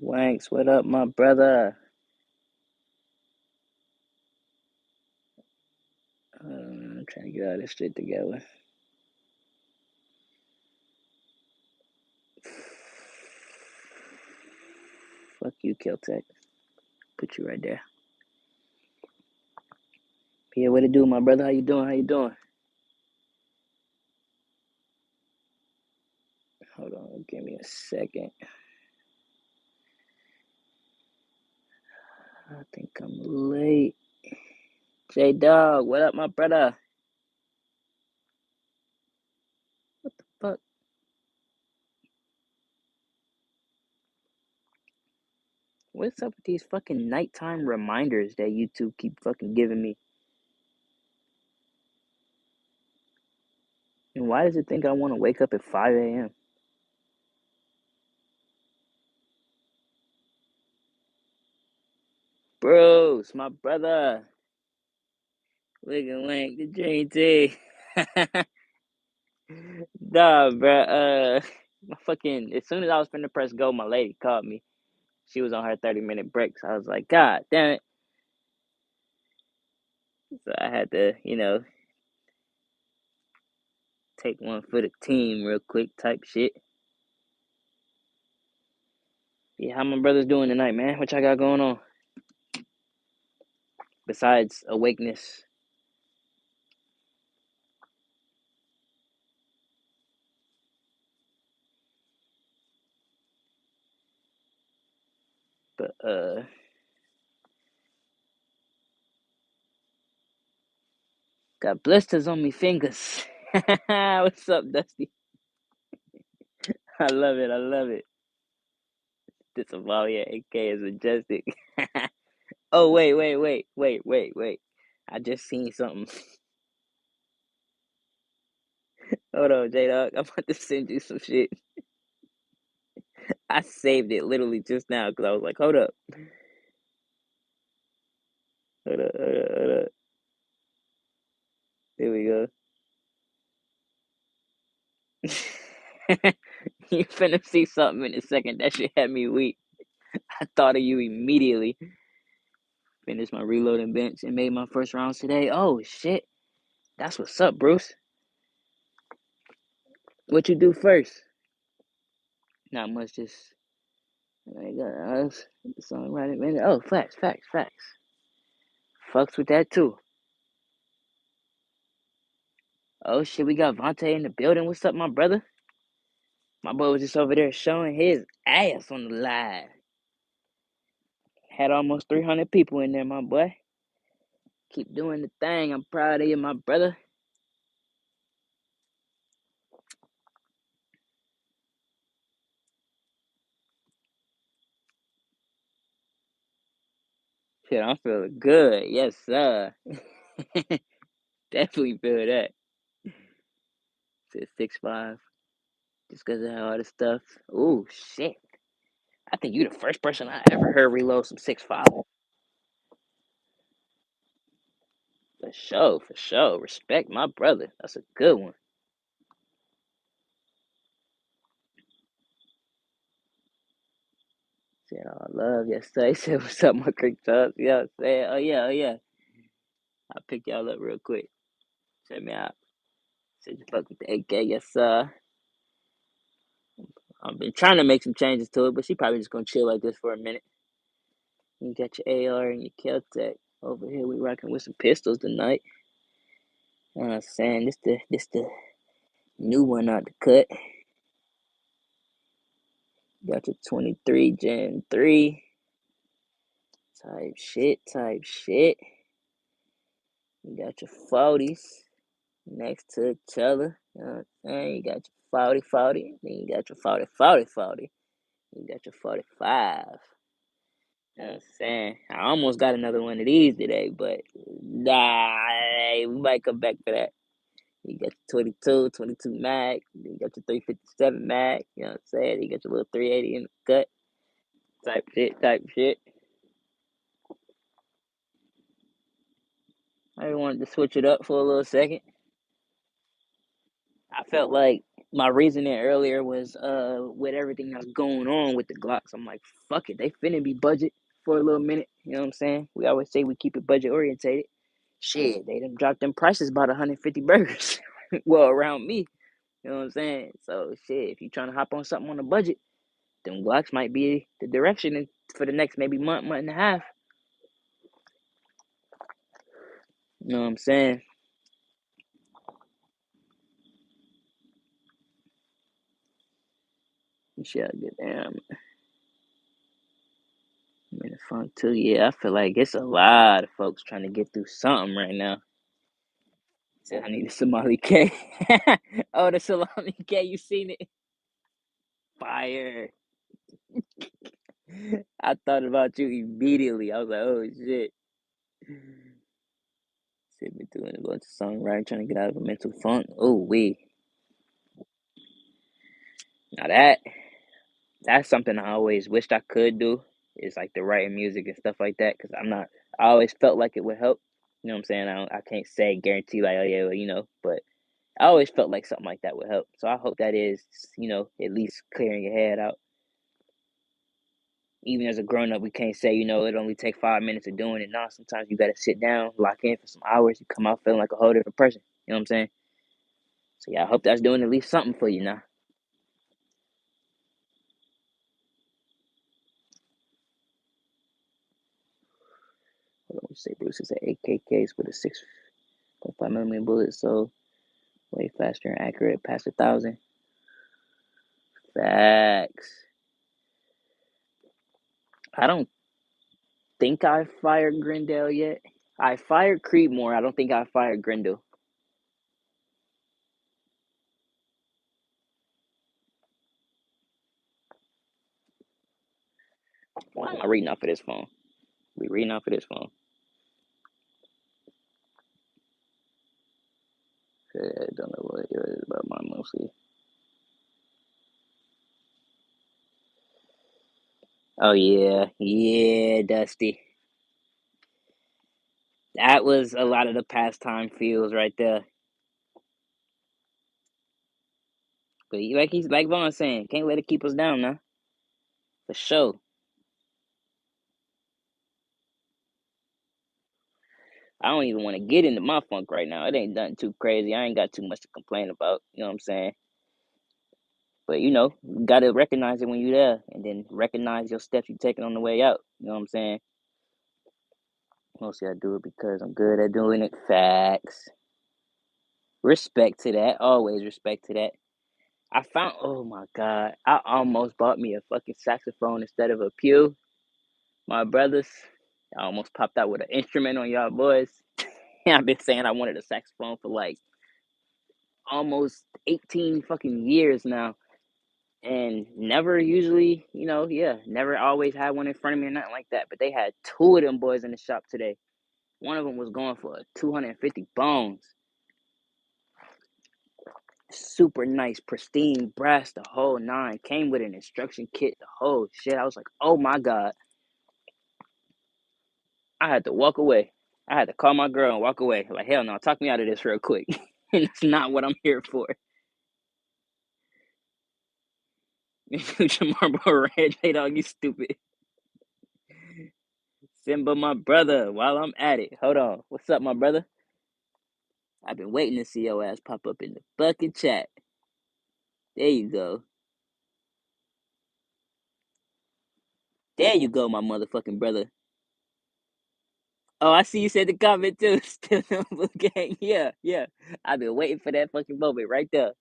Wanks, what up, my brother? I'm trying to get all this shit together. Fuck you, Keltec. Put you right there. Yeah, what it do, my brother? How you doing? How you doing? Hold on, give me a second. I think I'm late. J Dog, what up, my brother? What the fuck? What's up with these fucking nighttime reminders that YouTube keep fucking giving me? And why does it think I want to wake up at 5 a.m.? Bros, my brother. Wiggin' Wank, the Dream Team. Nah, bruh. My fucking, as soon as I was finna press go, my lady called me. She was on her 30-minute break, so I was like, God damn it. So I had to, take one for the team real quick type shit. Yeah, how my brothers doing tonight, man? What y'all got going on? Besides awakeness. But, got blisters on me fingers. What's up, Dusty? I love it. I love it. This Avalia AK is majestic. Oh, wait. I just seen something. Hold on, J Dog. I'm about to send you some shit. I saved it literally just now because I was like, hold up. Hold up. There we go. You finna see something in a second. That shit had me weak. I thought of you immediately. Finished my reloading bench and made my first rounds today. Oh, shit. That's what's up, Bruce. What you do first? Not much, just. I got songwriting, man. Oh, facts. Fucks with that, too. Oh, shit, we got Vontae in the building. What's up, my brother? My boy was just over there showing his ass on the live. Had almost 300 people in there, my boy. Keep doing the thing. I'm proud of you, my brother. Shit, I'm feeling good. Yes, sir. Definitely feel that. Said 6'5". Just because of all the stuff. Ooh, shit. I think you the first person I ever heard reload some 6'5". For sure. Respect my brother. That's a good one. Said all love. Yes, sir. He said, what's up, my creek tubs? Yeah, said, oh, yeah. I'll pick y'all up real quick. Check me out. Said you fuck with the AK. Yes, sir. I've been trying to make some changes to it, but she probably just gonna chill like this for a minute. You got your AR and your Kel-Tec. Over here, we rocking with some pistols tonight. You know what I'm saying? This the new one out the cut. Got your 23 Gen 3 type shit. You got your 40s next to each other. You know what I'm saying? You got your 40, then you got your 40. You got your 45. You know what I'm saying? I almost got another one of these today, but nah, we might come back for that. You got your 22 mag, you got your 357 mag, you know what I'm saying? You got your little 380 in the cut, type shit. I wanted to switch it up for a little second. I felt like my reasoning earlier was with everything that's going on with the Glocks. I'm like, fuck it, they finna be budget for a little minute. You know what I'm saying? We always say we keep it budget orientated. Shit, they done dropped them prices about 150 burgers. Well, around me. You know what I'm saying? So shit, if you trying to hop on something on a budget, them Glocks might be the direction for the next maybe month and a half. You know what I'm saying? Shit, damn. I'm in the funk too. Yeah, I feel like it's a lot of folks trying to get through something right now. Said I need a Somali K. Oh, the Salami K, you seen it? Fire. I thought about you immediately. I was like, oh shit. Shit, been doing a bunch of songwriting, trying to get out of a mental funk. Oh, now that's something I always wished I could do. Is like the writing music and stuff like that. Cause I'm not. I always felt like it would help. You know what I'm saying? I can't say guarantee like, oh yeah, well, but I always felt like something like that would help. So I hope that is, at least clearing your head out. Even as a grown up, we can't say, it only take 5 minutes of doing it. Now, sometimes you gotta sit down, lock in for some hours. You come out feeling like a whole different person. You know what I'm saying? So yeah, I hope that's doing at least something for you now. Hold on, we say Bruce is an AK case with a 6.5 millimeter bullet, so way faster and accurate, past 1,000. Facts. I don't think I fired Grindel yet. I fired Creedmoor. I don't think I fired Grindel. Why am I reading off of this phone? We reading off of this phone. I don't know what it is about mine mostly. Oh yeah, Dusty. That was a lot of the pastime feels right there. But he's like Vaughn saying, can't let it keep us down now. For sure. I don't even want to get into my funk right now. It ain't nothing too crazy. I ain't got too much to complain about. You know what I'm saying? But you gotta recognize it when you're there, and then recognize your steps you're taking on the way out. You know what I'm saying? Mostly I do it because I'm good at doing it. Facts. Respect to that. Always respect to that. I found. Oh my god! I almost bought me a fucking saxophone instead of a pew. My brothers, I almost popped out with an instrument on y'all boys. I've been saying I wanted a saxophone for like almost 18 fucking years now. And never usually, never always had one in front of me or nothing like that. But they had two of them boys in the shop today. One of them was going for 250 bones. Super nice, pristine brass, the whole nine. Came with an instruction kit, the whole shit. I was like, oh my God. I had to walk away. I had to call my girl and walk away. Like, hell no, talk me out of this real quick. And it's not what I'm here for. Future Marlboro Red, J-Dog, you stupid. Simba, my brother, while I'm at it. Hold on. What's up, my brother? I've been waiting to see your ass pop up in the fucking chat. There you go. There you go, my motherfucking brother. Oh, I see you said the comment too. Still number gang. Yeah, yeah. I've been waiting for that fucking moment right there.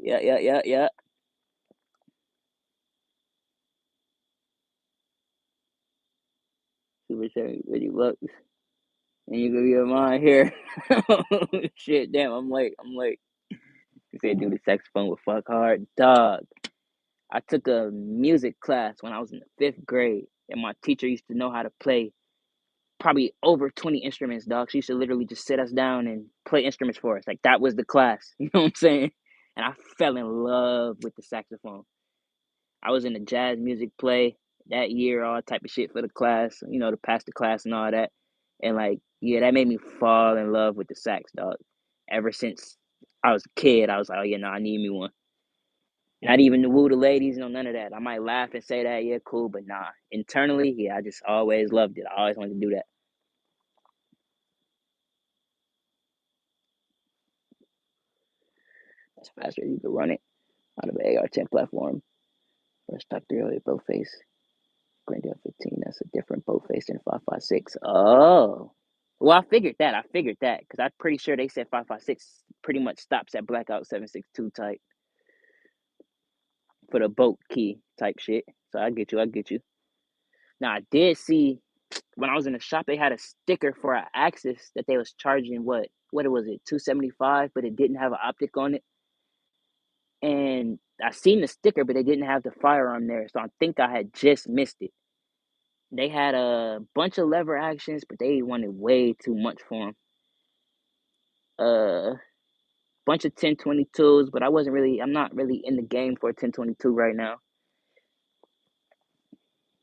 Yeah, yeah, yeah, yeah. Super chat, really bucks. And you gonna be mine here. Shit, damn, I'm late. I'm late. You said do the saxophone with fuck hard. Dog. I took a music class when I was in the fifth grade, and my teacher used to know how to play probably over 20 instruments, dog. She used to literally just sit us down and play instruments for us. Like that was the class. You know what I'm saying? And I fell in love with the saxophone. I was in a jazz music play that year, all type of shit for the class, to pass the class and all that. And like, yeah, that made me fall in love with the sax, dog. Ever since I was a kid. I was like, oh yeah, no, I need me one. Not even to woo the ladies, no, none of that. I might laugh and say that, yeah, cool, but nah. Internally, yeah, I just always loved it. I always wanted to do that. That's faster. You can run it out of an AR-10 platform. First stock 308 bow face. Grandel 15. That's a different bow face than 5.56. Oh. Well, I figured that because I'm pretty sure they said 5.56 pretty much stops at Blackout 7.62 type for the boat key type shit. So I get you. I get you. Now I did see when I was in the shop, they had a sticker for an Axis that they was charging what was it, 275, but it didn't have an optic on it. And I seen the sticker, but they didn't have the firearm there, so I think I had just missed it. They had a bunch of lever actions, but they wanted way too much for them. Bunch of 1022s, but I'm not really in the game for a 1022 right now.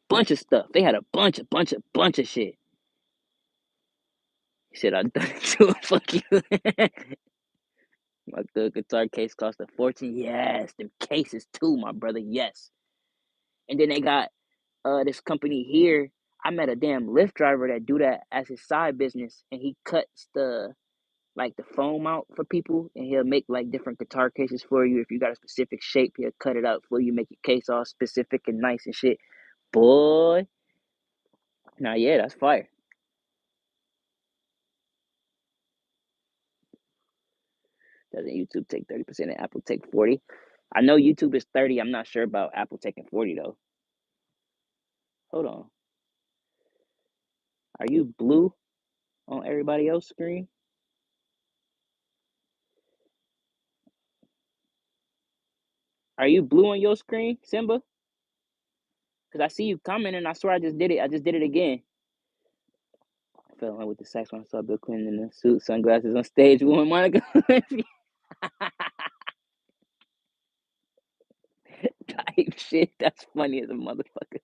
Bunch of stuff. They had a bunch of shit. Shit, I done it too. Fuck you. My good guitar case cost a fortune. Yes, them cases too, my brother. Yes. And then they got this company here. I met a damn Lyft driver that do that as his side business, and he cuts the foam out for people, and he'll make like different guitar cases for you. If you got a specific shape, he'll cut it out for you, make your case all specific and nice and shit. Boy, now yeah, that's fire. Doesn't YouTube take 30% and Apple take 40? I know YouTube is 30. I'm not sure about Apple taking 40 though. Hold on. Are you blue on everybody else's screen? Are you blue on your screen, Simba? Because I see you commenting. I swear I just did it. I just did it again. I fell in love with the sax when I saw Bill Clinton in the suit, sunglasses on stage with Monica. Type shit. That's funny as a motherfucker.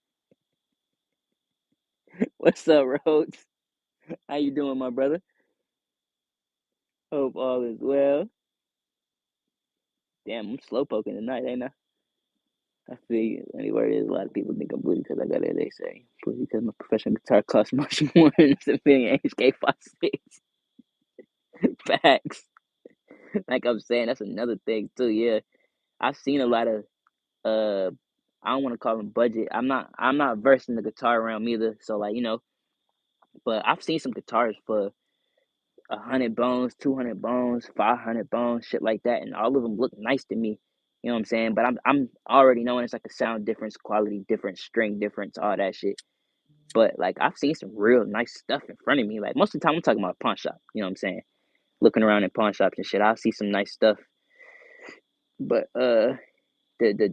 What's up, Rhodes? How you doing, my brother? Hope all is well. Damn, I'm slow poking tonight, ain't I? I feel you. Anywhere it is, a lot of people think I'm booty because I got it. They say booty because my professional guitar costs much more than a civilian HK56. Facts. Like I'm saying, that's another thing too. Yeah, I've seen a lot of I don't want to call them budget. I'm not versed in the guitar realm either. So like but I've seen some guitars for 100 bones, 200 bones, 500 bones, shit like that, and all of them look nice to me. You know what I'm saying? But I'm already knowing it's like a sound difference, quality difference, string difference, all that shit. But like I've seen some real nice stuff in front of me. Like most of the time I'm talking about pawn shop. You know what I'm saying? Looking around in pawn shops and shit, I'll see some nice stuff. But the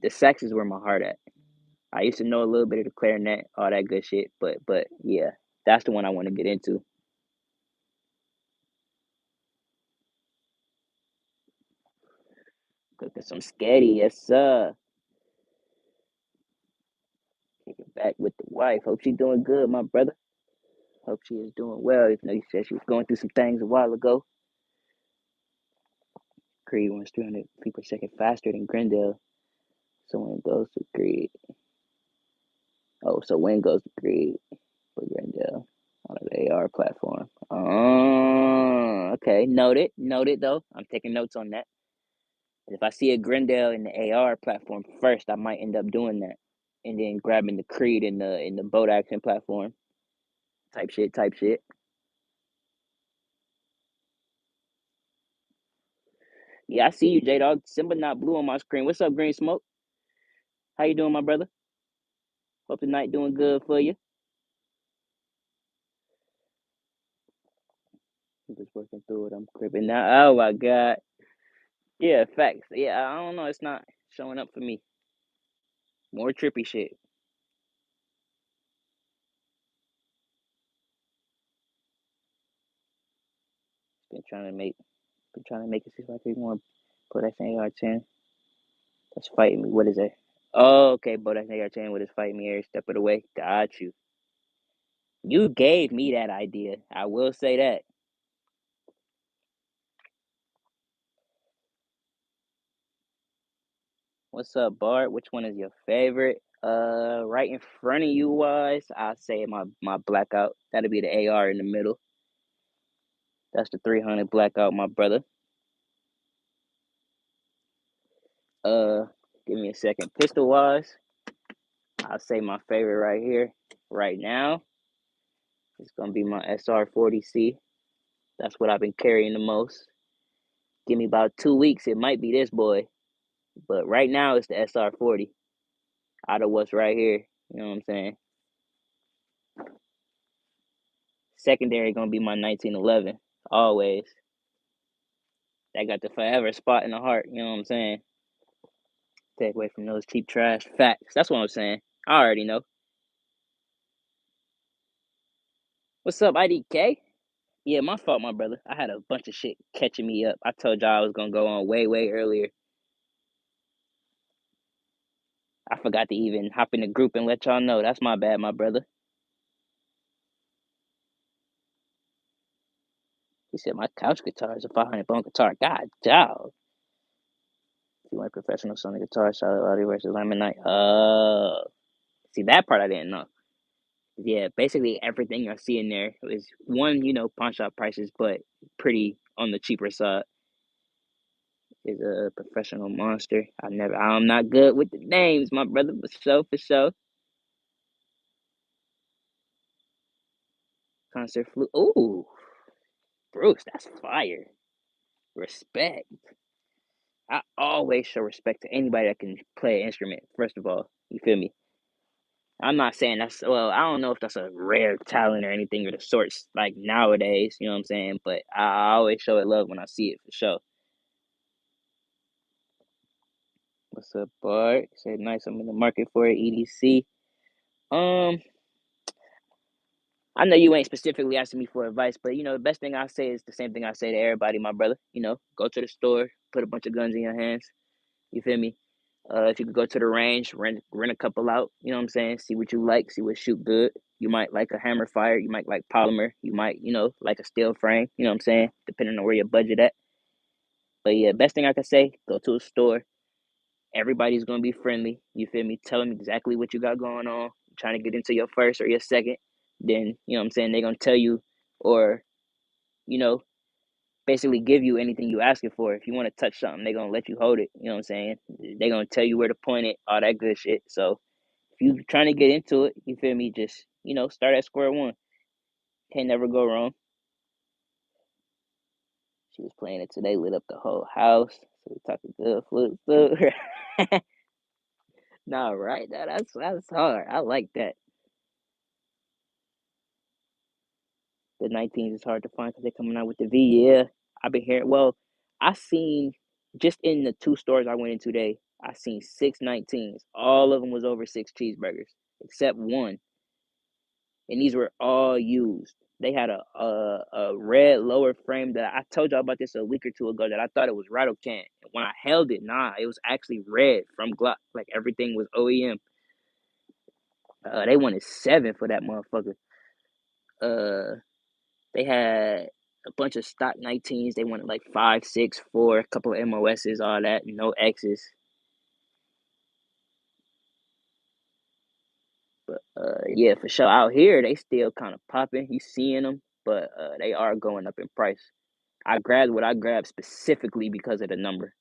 sax is where my heart at. I used to know a little bit of the clarinet, all that good shit. But yeah, that's the one I want to get into. Cooking some sketty, yes sir. Kicking back with the wife. Hope she's doing good, my brother. Hope she is doing well. Even though you said she was going through some things a while ago. Creed runs 300 feet per second faster than Grendel. So when it goes to Creed. Oh, so when it goes to Creed for Grendel on the AR platform. Oh, okay. Noted. Noted, though. I'm taking notes on that. If I see a Grendel in the AR platform first, I might end up doing that. And then grabbing the Creed in the boat action platform. Type shit, type shit. Yeah, I see you, J Dog. Simba not blue on my screen. What's up, Green Smoke? How you doing, my brother? Hope the night doing good for you. I'm just working through it. I'm cribbing now. Oh my god. Yeah, facts. Yeah, I don't know. It's not showing up for me. More trippy shit. Been trying to make it 6 by 3 more. Production AR-10. That's fighting me. What is that? Oh, okay. Production AR-10 with his fight me every step of the way. Got you. You gave me that idea. I will say that. What's up, Bart? Which one is your favorite? Right in front of you wise, I say my blackout. That'll be the AR in the middle. That's the 300 blackout, my brother. Uh, Give me a second. Pistol wise, I'll say my favorite right here, right now, it's gonna be my SR40C. That's what I've been carrying the most. Give me about 2 weeks, it might be this boy, but right now it's the SR40. Out of what's right here, you know what I'm saying? Secondary gonna be my 1911, always. That got the forever spot in the heart, you know what I'm saying? Take away from those cheap trash facts. That's what I'm saying. I already know. What's up, IDK? Yeah, my fault, my brother. I had a bunch of shit catching me up. I told y'all I was gonna go on way earlier. I forgot to even hop in the group and let y'all know. That's my bad, my brother. He said my couch guitar is a 500 bone guitar. God, dog. If you want professional Sony guitar, solid audio versus Laminate. See that part I didn't know. Yeah, basically everything I see in there is one, pawn shop prices, but pretty on the cheaper side. Is a professional monster. I'm not good with the names, my brother, but for sure. Concert flute. Ooh, Bruce, that's fire. Respect. I always show respect to anybody that can play an instrument. First of all, you feel me? I'm not saying I don't know if that's a rare talent or anything of the sorts like nowadays, you know what I'm saying? But I always show it love when I see it for sure. What's up, Bart? Say nice, I'm in the market for it, EDC. Um, I know you ain't specifically asking me for advice, but the best thing I say is the same thing I say to everybody, my brother. Go to the store, put a bunch of guns in your hands. You feel me? If you could go to the range, rent a couple out. You know what I'm saying? See what you like, see what shoot good. You might like a hammer fire, you might like polymer, you might, like a steel frame. You know what I'm saying? Depending on where your budget at. But yeah, best thing I could say, go to a store. Everybody's gonna be friendly. You feel me? Tell them exactly what you got going on. Trying to get into your first or your second, then what I'm saying, they're gonna tell you, or you know, basically give you anything you asking for. If you want to touch something, they're gonna let you hold it. You know what I'm saying? They're gonna tell you where to point it, all that good shit. So if you trying to get into it, you feel me? Just start at square one. Can't never go wrong. She was playing it today, lit up the whole house. So we talking good flute. Nah, right? That's hard. I like that. The 19s is hard to find because they're coming out with the V. Yeah, I've been hearing. Well, I seen just in the two stores I went in today, I seen 6 19s. All of them was over 6 cheeseburgers, except one, and these were all used. They had a red lower frame that I told y'all about this a week or two ago that I thought it was rattle can. When I held it, nah, it was actually red from Glock. Like everything was OEM. They wanted 7 for that motherfucker. They had a bunch of stock 19s. They wanted like 5, 6, 4, a couple of MOSs, all that, no X's. But yeah, for sure. Out here, they still kind of popping. You seeing them, but they are going up in price. I grabbed what I grabbed specifically because of the number.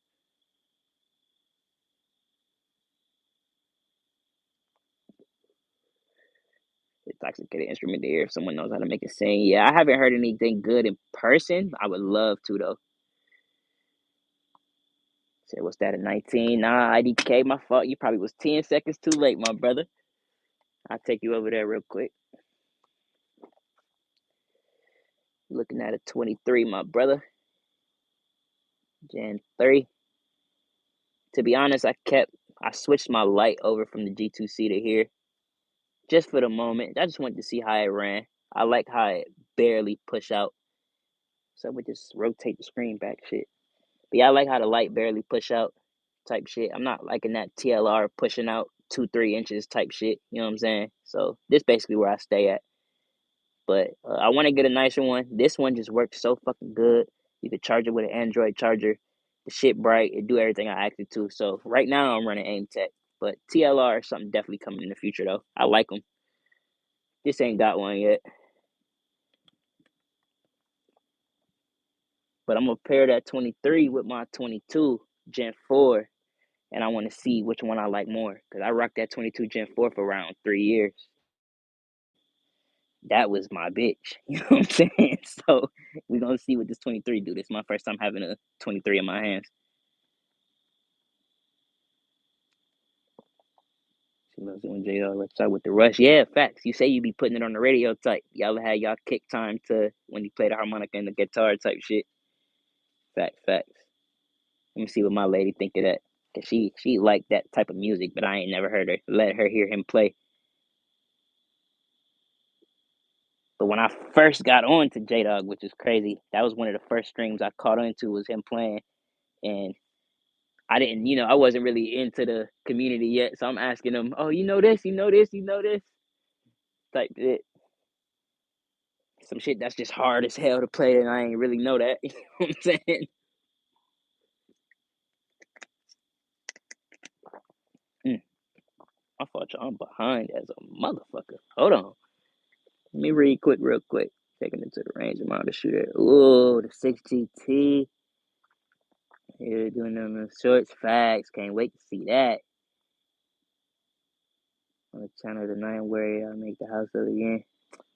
Intoxicated instrument to hear if someone knows how to make it sing. Yeah, I haven't heard anything good in person. I would love to though. Said, what's that, a 19? Nah, IDK, my fault. You probably was 10 seconds too late, my brother. I'll take you over there real quick. Looking at a 23, my brother. Gen 3. To be honest, I switched my light over from the G2C to here just for the moment. I just wanted to see how it ran. I like how it barely push out. So we just rotate the screen back shit. But yeah, I like how the light barely push out type shit. I'm not liking that TLR pushing out 2-3 inches type shit. You know what I'm saying? So this basically where I stay at. But I want to get a nicer one. This one just works so fucking good. You could charge it with an Android charger. The shit bright. It do everything I asked it to. So right now I'm running AIM Tech, but TLR is something definitely coming in the future though. I like them. Just ain't got one yet. But I'm gonna pair that 23 with my 22 Gen 4, and I want to see which one I like more because I rocked that 22 Gen 4 for around 3 years. That was my bitch. You know what I'm saying? So we're gonna see what this 23 do. This is my first time having a 23 in my hands. She loves it when JL reps out with the rush. Yeah, facts. You say you be putting it on the radio type. Y'all had y'all kick time to when you play the harmonica and the guitar type shit. Facts, facts. Let me see what my lady think of that. Cause she liked that type of music, but I ain't never heard her let her hear him play. But when I first got on to J Dog, which is crazy, that was one of the first streams I caught into was him playing, and I didn't, I wasn't really into the community yet, so I'm asking him, "Oh, you know this, you know this, you know this," type shit. Some shit that's just hard as hell to play, and I ain't really know that. You know what I'm saying? Mm, my fault, y'all. I'm behind as a motherfucker. Hold on. Let me read real quick. Taking it to the range amount to shoot it. Ooh, the 6GT. Here doing them in shorts. Facts. Can't wait to see that. On the channel tonight where I make the house of again.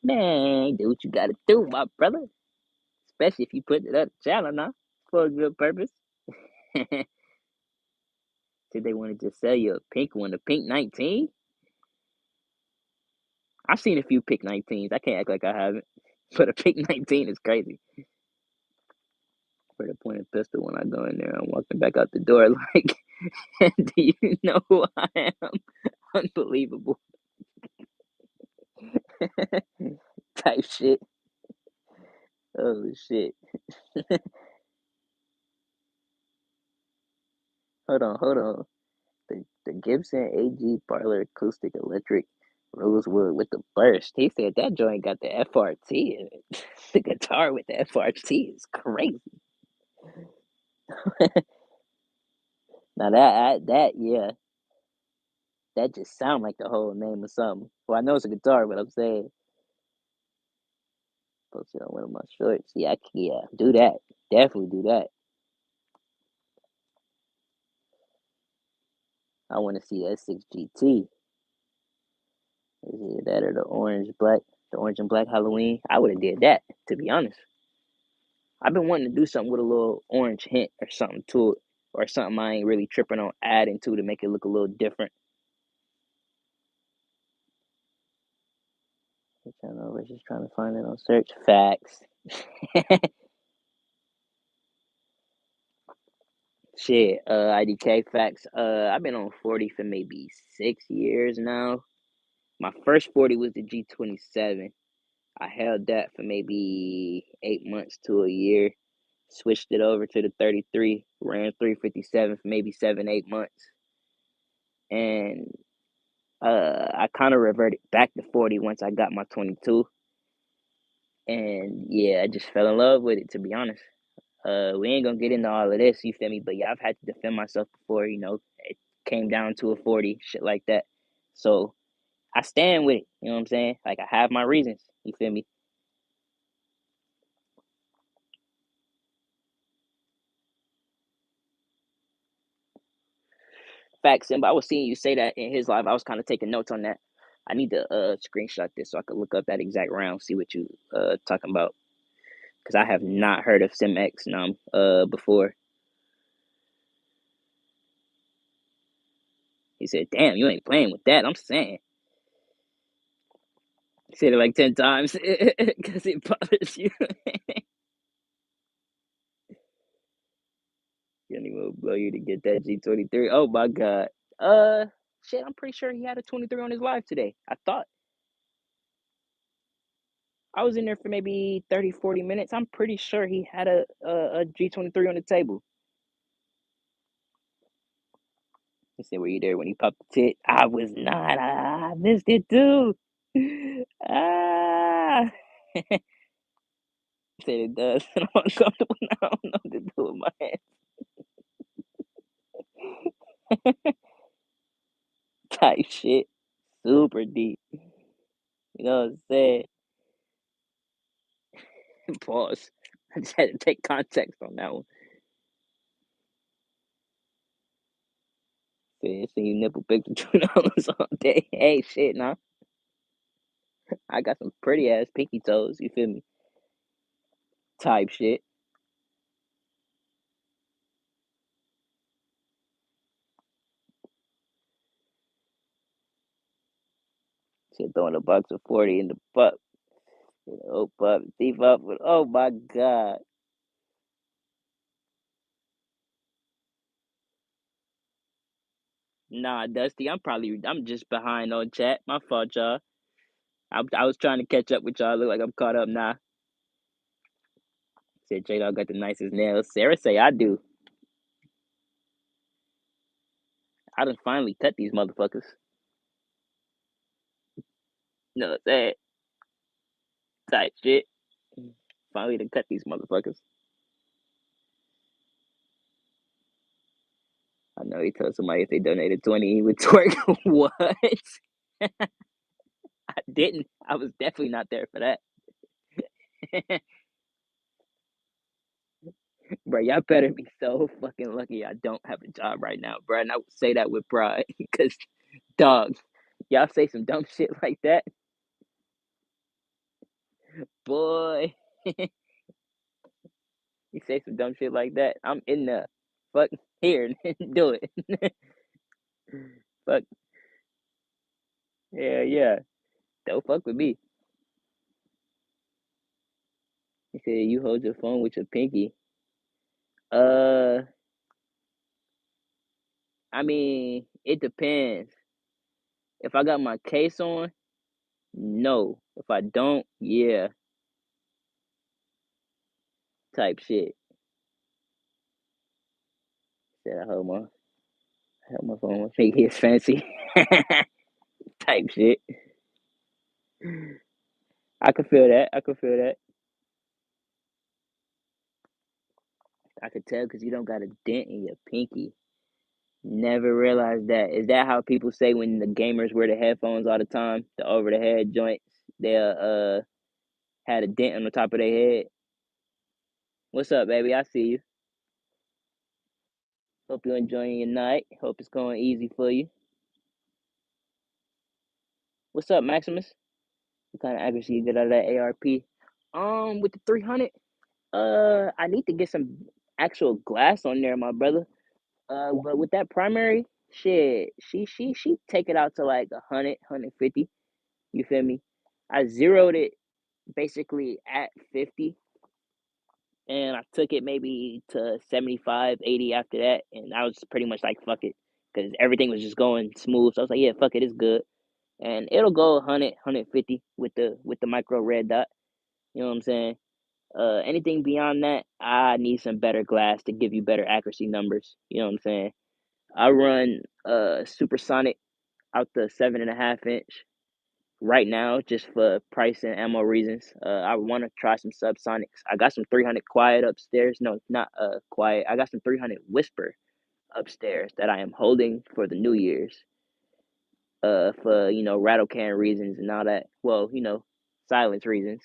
Man, do what you gotta do, my brother. Especially if you put it up the channel now. For a good purpose. Said they wanted to sell you a pink one, a pink 19. I've seen a few pink 19s. I can't act like I haven't. But a pink 19 is crazy. For the pointed pistol when I go in there, I'm walking back out the door like, do you know who I am? Unbelievable. Type shit. Oh shit. Hold on. The Gibson AG Parlor Acoustic Electric Rosewood with the burst. He said that joint got the FRT in it. The guitar with the FRT is crazy. Now that yeah, that just sound like the whole name of something. Well, I know it's a guitar, but I'm saying post it on one of my shorts. Yeah, do that. Definitely do that. I want to see that 6GT. Is it that or the orange and black Halloween? I would have did that, to be honest. I've been wanting to do something with a little orange hint or something to it, or something I ain't really tripping on adding to make it look a little different. We're just trying to find it on search. Facts. Shit, IDK facts. I've been on 40 for maybe 6 years now. My first 40 was the G27. I held that for maybe 8 months to a year. Switched it over to the 33, ran 357 for maybe 7, 8 months. And I kind of reverted back to 40 once I got my 22. And yeah, I just fell in love with it, to be honest. We ain't gonna get into all of this, you feel me? But yeah, I've had to defend myself before, it came down to a 40, shit like that. So I stand with it, you know what I'm saying? Like, I have my reasons, you feel me? Facts, but I was seeing you say that in his live. I was kind of taking notes on that. I need to screenshot this so I could look up that exact round, see what you talking about. Because I have not heard of SimX Num before. He said, "Damn, you ain't playing with that." I'm saying. He said it like 10 times because it bothers you. You don't even blow you to get that G23. Oh my god. Shit, I'm pretty sure he had a 23 on his live today. I thought I was in there for maybe 30, 40 minutes. I'm pretty sure he had a G23 on the table. He said, "Were you there when he popped the tit?" I was not. I missed it too. Ah. He said it does. I'm uncomfortable now. I don't know what to do with my hands. type shit. Super deep. You know what I'm saying? Pause. I just had to take context on that one. See you nipple pics with $2 all day. Hey, shit, nah. I got some pretty ass pinky toes. You feel me? Type shit. Shit, throwing a box of 40 in the butt. You know, pup, thief up. Oh my god. Nah, Dusty, I'm just behind on chat. My fault, y'all. I was trying to catch up with y'all. Look like I'm caught up now. Said J Dog got the nicest nails. Sarah say I do. I done finally cut these motherfuckers. You know what I'm saying? Type shit. Finally to cut these motherfuckers. I know he told somebody if they donated 20, he would twerk. What? I didn't. I was definitely not there for that. Bro, y'all better be so fucking lucky I don't have a job right now, bro. And I would say that with pride. Because, dog, y'all say some dumb shit like that, boy. You say some dumb shit like that, I'm in the fuck here. Do it. Fuck. Yeah, yeah. Don't fuck with me. He said you hold your phone with your pinky. Uh, I mean, it depends. If I got my case on, no. If I don't, yeah, type shit. Said I hold my phone. My pinky is fancy. Type shit. I could feel that. I could feel that. I could tell because you don't got a dent in your pinky. Never realized that. Is that how people say when the gamers wear the headphones all the time, the over the head joints? They had a dent on the top of their head. What's up, baby? I see you. Hope you're enjoying your night. Hope it's going easy for you. What's up, Maximus? What kind of accuracy you get out of that ARP? With the 300, I need to get some actual glass on there, my brother. But with that primary, shit, she take it out to like 100, 150. You feel me? I zeroed it basically at 50, and I took it maybe to 75, 80 after that, and I was pretty much like fuck it, because everything was just going smooth. So I was like, yeah, fuck it, it's good, and it'll go 100, 150 with the micro red dot. You know what I'm saying? Anything beyond that, I need some better glass to give you better accuracy numbers. You know what I'm saying? I run supersonic out the 7.5 inch right now just for price and ammo reasons. I want to try some subsonics. I got some 300 quiet upstairs. No, not quiet. I got some 300 whisper upstairs that I am holding for the New Year's. For rattle can reasons and all that. Well, silence reasons.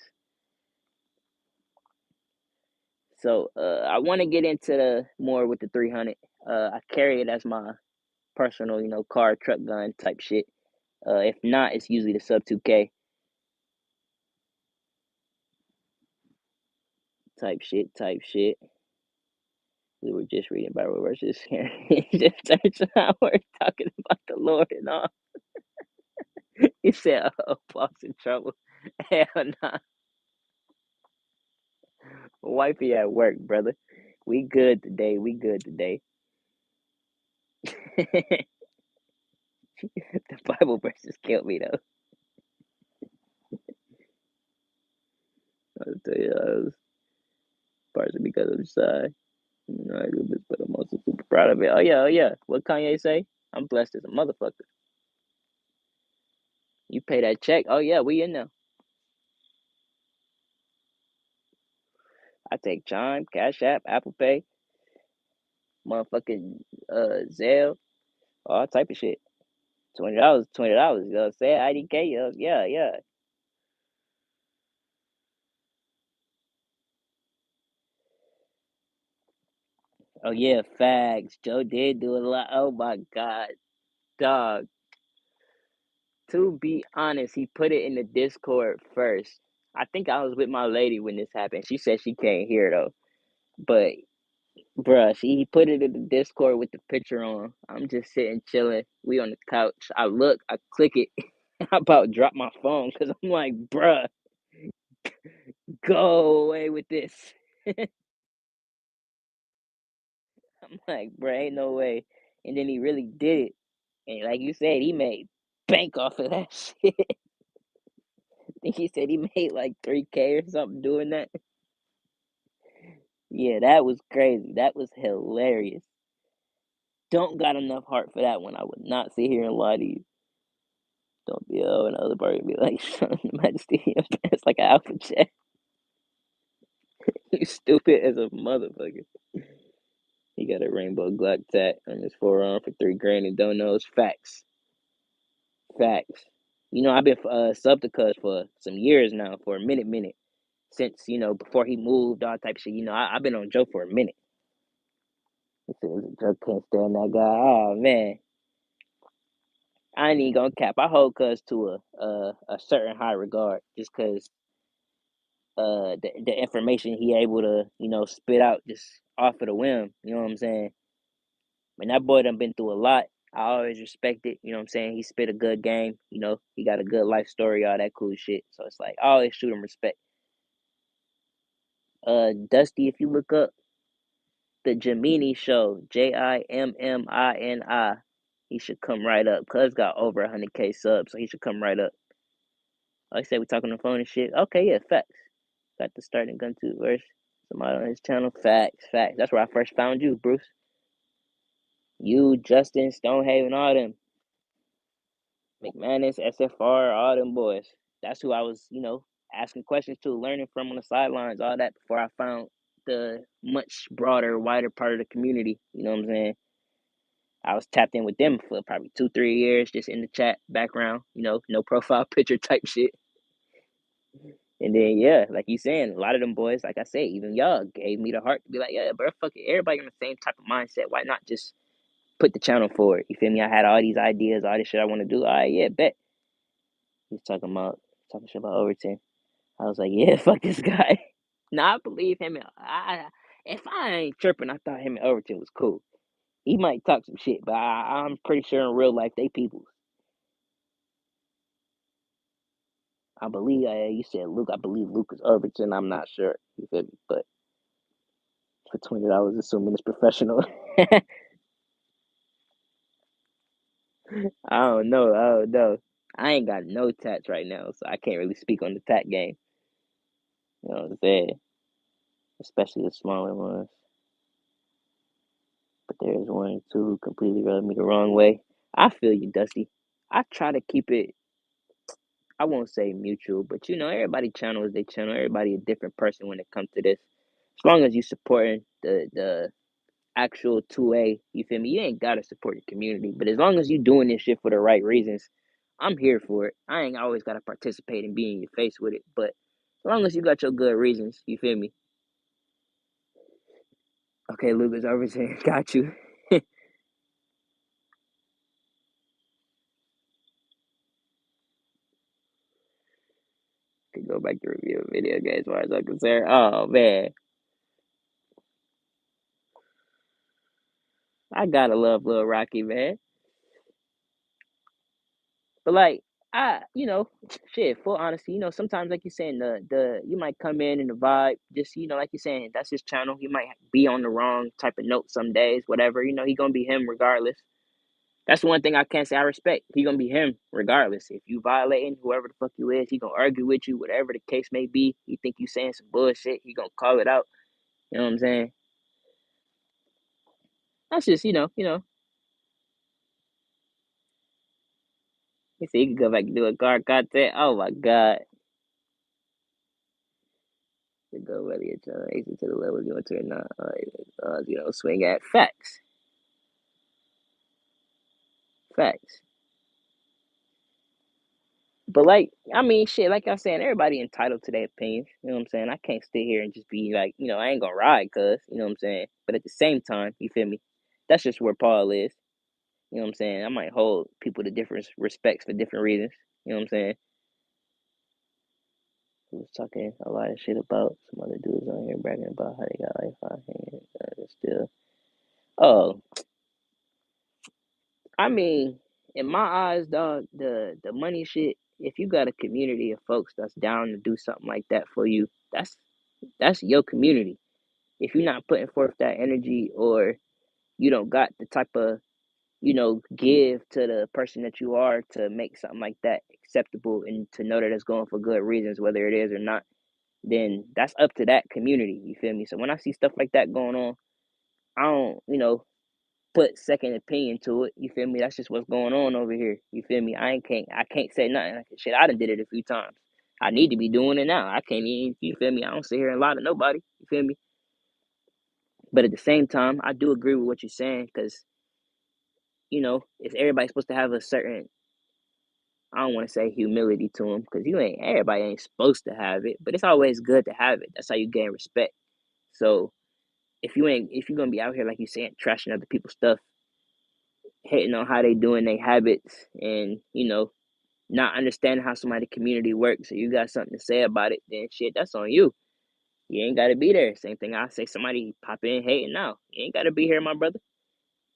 So I want to get into the more with the 300. I carry it as my personal, car, truck gun type shit. If not, it's usually the sub 2K type shit, type shit. We were just reading Bible verses here. Just turns out we're talking about the Lord and all. He said, "Oh, Paul's in trouble." Hell nah, wifey at work, brother. We good today. We good today. The Bible verses killed me though. I'll tell you, I was partially because I'm shy. I do this, but I'm also super proud of it. Oh yeah, oh yeah. What Kanye say? I'm blessed as a motherfucker. You pay that check. Oh yeah, we in there. I take Chime, Cash App, Apple Pay, motherfucking Zelle, all type of shit. $20, $20. You know what I'm saying? IDK. Yeah, yeah. Oh yeah, facts. Joe did do a lot. Oh my god, dog. To be honest, he put it in the Discord first. I think I was with my lady when this happened. She said she can't hear though. But bruh, he put it in the Discord with the picture on. I'm just sitting chilling. We on the couch. I look, I click it. I about drop my phone because I'm like, bruh, go away with this. I'm like, bruh, ain't no way. And then he really did it. And like you said, he made bank off of that shit. I think he said he made like 3K or something doing that. Yeah, that was crazy. That was hilarious. Don't got enough heart for that one. I would not sit here and lie to you. Don't be another bird be like, son, Majesty, your pants like an alpha check. You stupid as a motherfucker. He got a rainbow Glock tat on his forearm for 3 grand and don't know it's facts. Facts. You know, I've been sub to Cuz for some years now, for a minute. Since, before he moved, all type of shit. I've been on Joe for a minute. He said, Joe can't stand that guy. Oh, man. I ain't even gonna cap. I hold Cuz to a certain high regard just because the information he able to spit out just off of the whim. You know what I'm saying? When that boy done been through a lot, I always respect it. You know what I'm saying? He spit a good game. He got a good life story, all that cool shit. So it's like I always shoot him respect. Dusty, if you look up the Jamini show, Jimmini, he should come right up. Cuz got over 100K subs, so he should come right up. Like I said, we talking on the phone and shit. Okay, yeah, facts. Got the starting gun to verse. Somebody on his channel. Facts, facts. That's where I first found you, Bruce. You, Justin, Stonehaven, all them. McManus, SFR, all them boys. That's who I was, asking questions to, learning from on the sidelines, all that before I found the much broader, wider part of the community. You know what I'm saying? I was tapped in with them for probably 2, 3 years, just in the chat background, no profile picture type shit. And then yeah, like you saying, a lot of them boys, like I say, even y'all gave me the heart to be like, yeah, bro, fuck it. Everybody in the same type of mindset. Why not just put the channel forward? You feel me? I had all these ideas, all this shit I want to do. All right, yeah, bet. He's talking shit about Overton. I was like, yeah, fuck this guy. Now I believe him. If I ain't tripping, I thought him and Overton was cool. He might talk some shit, but I'm pretty sure in real life they people. I believe you said Luke. I believe Lucas Overton. I'm not sure. You feel me? But for $20, assuming it's professional. I don't know. I don't know. I ain't got no tats right now, so I can't really speak on the tat game. You know what I'm saying? Especially the smaller ones. But there's one or two who completely rubbed me the wrong way. I feel you, Dusty. I try to keep it, I won't say mutual, but everybody channel is their channel. Everybody a different person when it comes to this. As long as you supporting the actual 2A, you feel me? You ain't gotta support the community, but as long as you doing this shit for the right reasons, I'm here for it. I ain't always gotta participate and be in your face with it, but as long as you got your good reasons, you feel me? Okay, Lucas Overton, got you. Could go back to review video games as far as I'm concerned. Oh man, I gotta love Lil Rocky, man. But like, shit. Full honesty, sometimes like you're saying, the you might come in the vibe, just like you're saying, that's his channel. He might be on the wrong type of note some days, whatever. He gonna be him regardless. That's the one thing I can't say I respect. He gonna be him regardless. If you violating whoever the fuck you is, he gonna argue with you, whatever the case may be. He think you saying some bullshit, he gonna call it out. You know what I'm saying? That's just You see, he could go back and do a car content. Oh my god. To go whether you're trying to the level you want to or not. Swing at facts. Facts. But like, I mean, shit, like I'm saying, everybody entitled to their opinions. You know what I'm saying? I can't sit here and just be like, I ain't gonna ride, cuz, you know what I'm saying? But at the same time, you feel me? That's just where Paul is. You know what I'm saying? I might hold people to different respects for different reasons. You know what I'm saying? I was talking a lot of shit about some other dudes on here bragging about how they got like 5 hands. Still, oh, I mean, in my eyes, dog, the money shit. If you got a community of folks that's down to do something like that for you, that's your community. If you're not putting forth that energy, or you don't got the type of give to the person that you are to make something like that acceptable and to know that it's going for good reasons, whether it is or not, then that's up to that community. You feel me? So when I see stuff like that going on, I don't, put second opinion to it. You feel me? That's just what's going on over here. You feel me? I can't say nothing. Like, shit, I done did it a few times. I need to be doing it now. I can't even, you feel me? I don't sit here and lie to nobody. You feel me? But at the same time, I do agree with what you're saying, because, if everybody's supposed to have a certain, I don't want to say humility to them, because everybody ain't supposed to have it, but it's always good to have it. That's how you gain respect. So if you're gonna be out here, like you saying, trashing other people's stuff, hating on how they doing their habits, and not understanding how somebody community works, so you got something to say about it, then shit, that's on you. You ain't gotta be there. Same thing I say, somebody pop in hating now. You ain't gotta be here, my brother.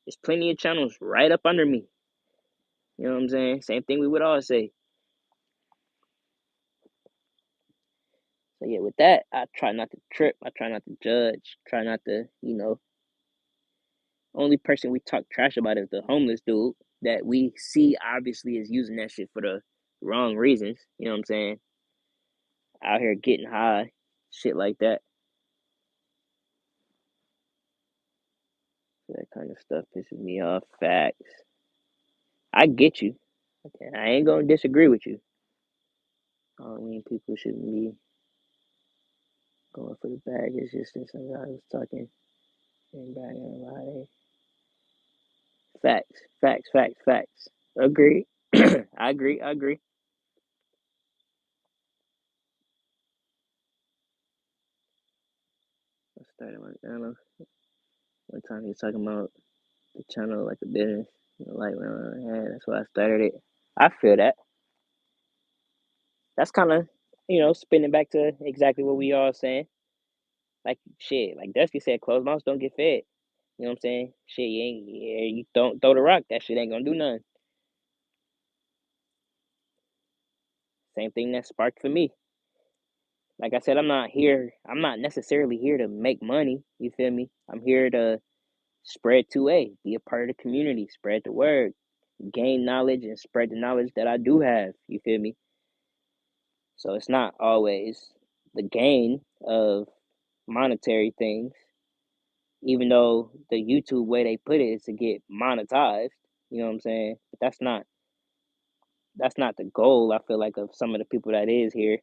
There's plenty of channels right up under me. You know what I'm saying? Same thing we would all say. So yeah, with that, I try not to trip. I try not to judge. Try not to, only person we talk trash about is the homeless dude that we see obviously is using that shit for the wrong reasons. You know what I'm saying? Out here getting high, shit like that. So that kind of stuff pisses me off. Facts. I get you. Okay, I ain't gonna disagree with you. I don't mean people shouldn't be going for the bag. It's just that some guy was talking and bragging about it. Facts, facts, facts, facts. Agree. I agree. I agree. I started my channel. One time he was talking about the channel like a business. The light went on my head. That's why I started it. I feel that. That's kind of, spinning back to exactly what we all saying. Like shit, like Dusty said, closed mouths don't get fed. You know what I'm saying? Shit, you don't throw the rock. That shit ain't gonna do nothing. Same thing that sparked for me. Like I said, I'm not here. I'm not necessarily here to make money. You feel me? I'm here to spread 2A, be a part of the community, spread the word, gain knowledge, and spread the knowledge that I do have. You feel me? So it's not always the gain of monetary things, even though the YouTube way they put it is to get monetized. You know what I'm saying? But that's not the goal. I feel like of some of the people that is here,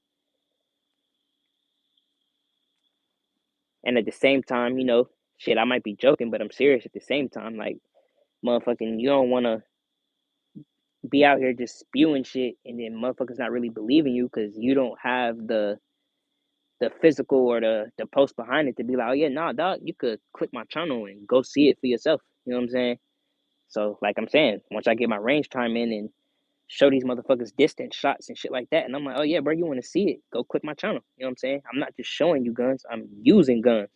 and at the same time, shit, I might be joking, but I'm serious at the same time. Like, motherfucking, you don't want to be out here just spewing shit, and then motherfuckers not really believing you because you don't have the physical or the post behind it to be like, oh yeah, nah, dog, you could click my channel and go see it for yourself. You know what I'm saying? So, like I'm saying, once I get my range time in and show these motherfuckers distance shots and shit like that, and I'm like, oh yeah, bro, you want to see it? Go click my channel. You know what I'm saying? I'm not just showing you guns. I'm using guns.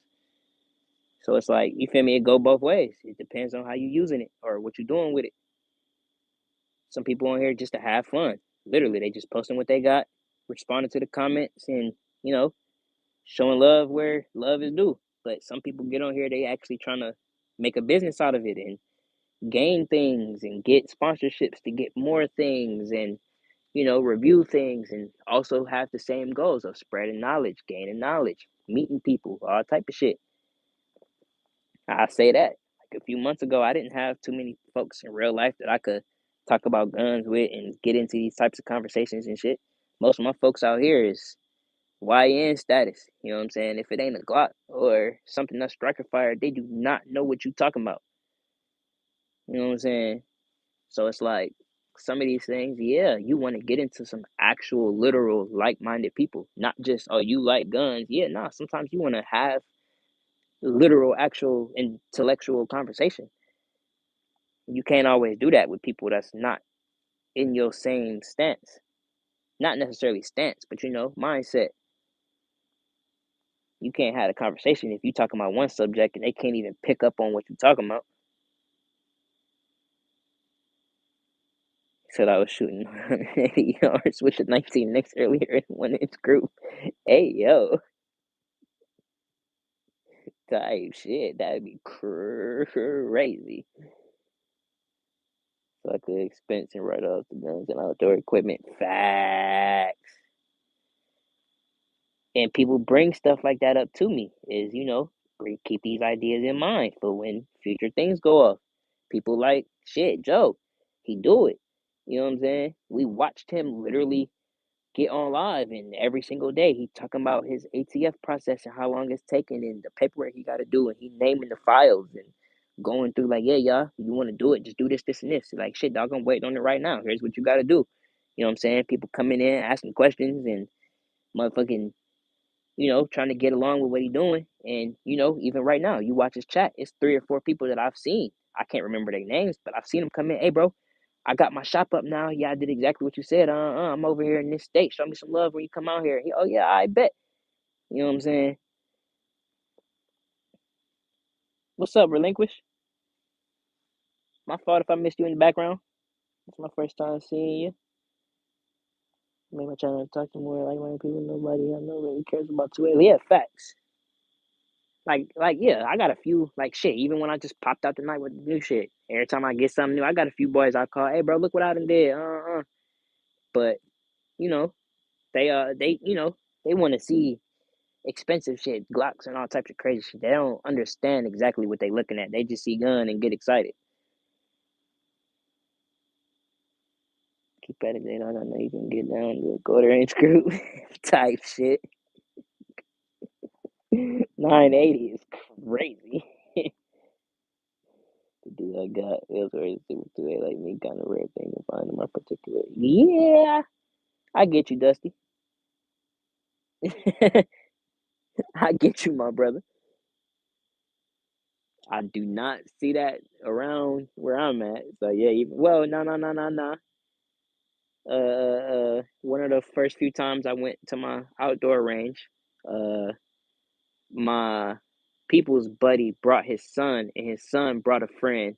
So it's like, you feel me? It go both ways. It depends on how you using it or what you're doing with it. Some people on here just to have fun. Literally, they just posting what they got, responding to the comments, and you know, showing love where love is due. But some people get on here, they actually trying to make a business out of it and gain things and get sponsorships to get more things and review things and also have the same goals of spreading knowledge, gaining knowledge, meeting people, all type of shit. I say that. Like a few months ago, I didn't have too many folks in real life that I could talk about guns with and get into these types of conversations and shit. Most of my folks out here is YN status. You know what I'm saying? If it ain't a Glock or something that's striker fire, they do not know what you talking about. You know what I'm saying? So it's like some of these things, yeah, you want to get into some actual, literal, like-minded people, not just, oh, you like guns. Yeah, nah, sometimes you want to have literal, actual, intellectual conversation. You can't always do that with people that's not in your same stance. Not necessarily stance, but mindset. You can't have a conversation if you talking about one subject and they can't even pick up on what you're talking about. Said I was shooting 180 yards with the 19 Knicks earlier in 1 inch group. Hey, yo, type shit. That'd be crazy. So I could expense and write off the guns and outdoor equipment. Facts. And people bring stuff like that up to me. Is keep these ideas in mind for when future things go off. People like shit, Joe. He do it. You know what I'm saying? We watched him literally get on live, and every single day he talking about his ATF process and how long it's taking and the paperwork he got to do, and he naming the files and going through like, yeah, y'all, you want to do it, just do this, this, and this. Like, shit, dog, I'm waiting on it right now. Here's what you got to do. You know what I'm saying? People coming in asking questions and motherfucking, trying to get along with what he doing. And even right now, you watch his chat, it's 3 or 4 people that I've seen. I can't remember their names, but I've seen them come in. Hey, bro, I got my shop up now. Yeah, I did exactly what you said. I'm over here in this state. Show me some love when you come out here. Oh yeah, I bet. You know what I'm saying? What's up, Relinquish? My fault if I missed you in the background. It's my first time seeing you. Maybe I'm trying to talk to more like-minded people. Nobody I know really cares about 2A. Yeah, facts. Yeah, I got a few like shit. Even when I just popped out tonight with new shit, every time I get something new, I got a few boys I call. Hey, bro, look what I done did. But you know, they want to see expensive shit, Glocks and all types of crazy shit. They don't understand exactly what they looking at. They just see gun and get excited. Keep at it, I don't know you can get down to a quarter inch group type shit. 980 is crazy. The dude I got is very super 2A like me, kind of rare thing to find in my particular. Yeah, I get you, Dusty. I get you, my brother. I do not see that around where I'm at. So yeah, no. One of the first few times I went to my outdoor range, uh, my people's buddy brought his son, and his son brought a friend.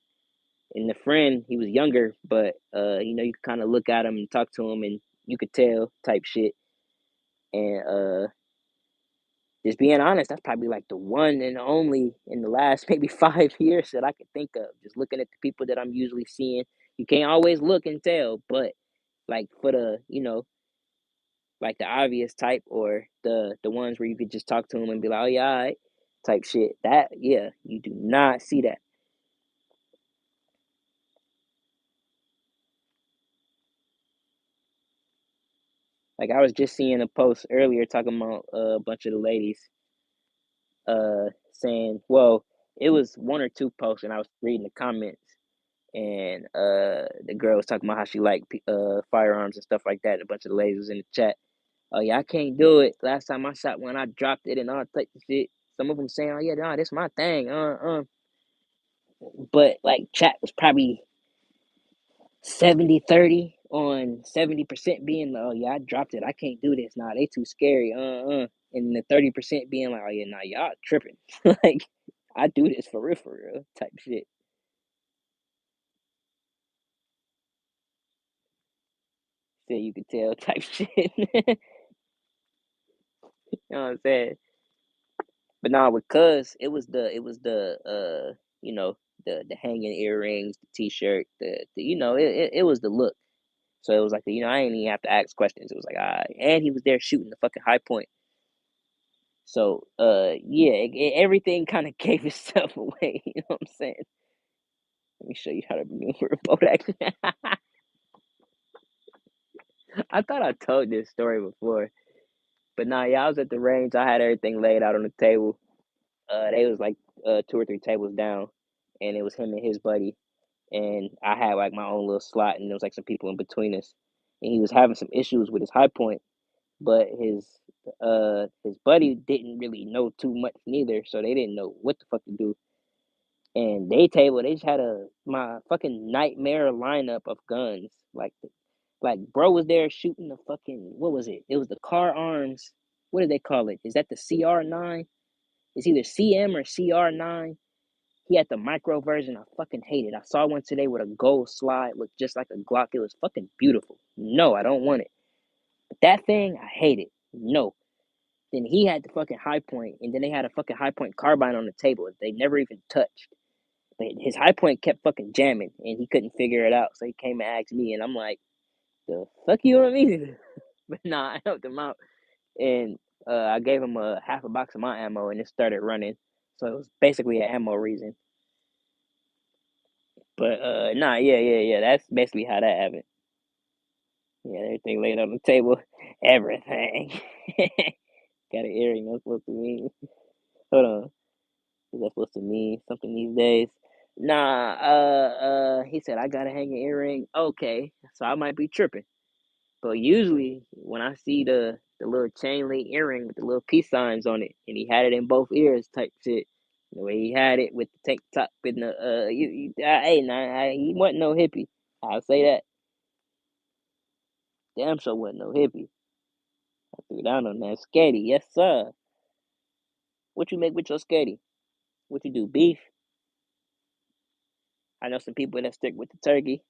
And the friend, he was younger, but you could kind of look at him and talk to him, and you could tell type shit. And just being honest, that's probably like the one and only in the last maybe 5 years that I could think of. Just looking at the people that I'm usually seeing, you can't always look and tell, but like for the like the obvious type or the ones where you could just talk to them and be like, oh yeah, all right, type shit. That yeah, you do not see that. Like I was just seeing a post earlier talking about a bunch of the ladies saying, well, it was one or two posts and I was reading the comments and the girl was talking about how she liked firearms and stuff like that. A bunch of the ladies was in the chat. Oh yeah, I can't do it. Last time I shot one, I dropped it and all types of shit. Some of them saying, "Oh yeah, nah, this my thing." But like chat was probably 70-30 on 70% being like, oh yeah, I dropped it. I can't do this. Nah, they too scary. And the 30% being like, oh yeah, nah, y'all tripping. Like, I do this for real, type shit. So you could tell type shit. You know what I'm saying? But nah, with cuz it was the you know, the hanging earrings, the t-shirt, the it was the look. So it was like I didn't even have to ask questions. It was like, and he was there shooting the fucking high point. So yeah, everything kind of gave itself away. You know what I'm saying? Let me show you how to maneuver a boat action. I thought I told this story before, but nah, yeah, I was at the range. I had everything laid out on the table. They was like 2 or 3 tables down, and it was him and his buddy. and I had like my own little slot, and there was like some people in between us, and he was having some issues with his high point, but his buddy didn't really know too much neither, so they didn't know what the fuck to do. And they just had a my fucking nightmare lineup of guns. Like bro was there shooting the fucking what was it? It was the car arms. What do they call it? Is that the CR9? It's either CM or CR9. He had the micro version. I fucking hate it. I saw one today with a gold slide, looked just like a Glock. It was fucking beautiful. No, I don't want it. But that thing, I hate it. No. Then he had the fucking high point, and then they had a fucking high point carbine on the table. They never even touched. But his high point kept fucking jamming, and he couldn't figure it out. So he came and asked me, and I'm like, "The fuck you want me to do?" But nah, I helped him out, and I gave him a half a box of my ammo, and it started running. So it was basically an ammo reason. But nah, yeah. That's basically how that happened. Yeah, everything laid on the table, everything. Got an earring. That's supposed to mean. Hold on, is that supposed to mean something these days? Nah. He said I gotta hang an earring. Okay, so I might be tripping. But usually when I see the little chain link earring with the little peace signs on it, and he had it in both ears type shit, the way he had it with the tank top and the hey, nah, he wasn't no hippie. I'll say that. Damn sure wasn't no hippie. I threw down on that sketty, yes sir. What you make with your sketty? What you do, beef? I know some people that stick with the turkey.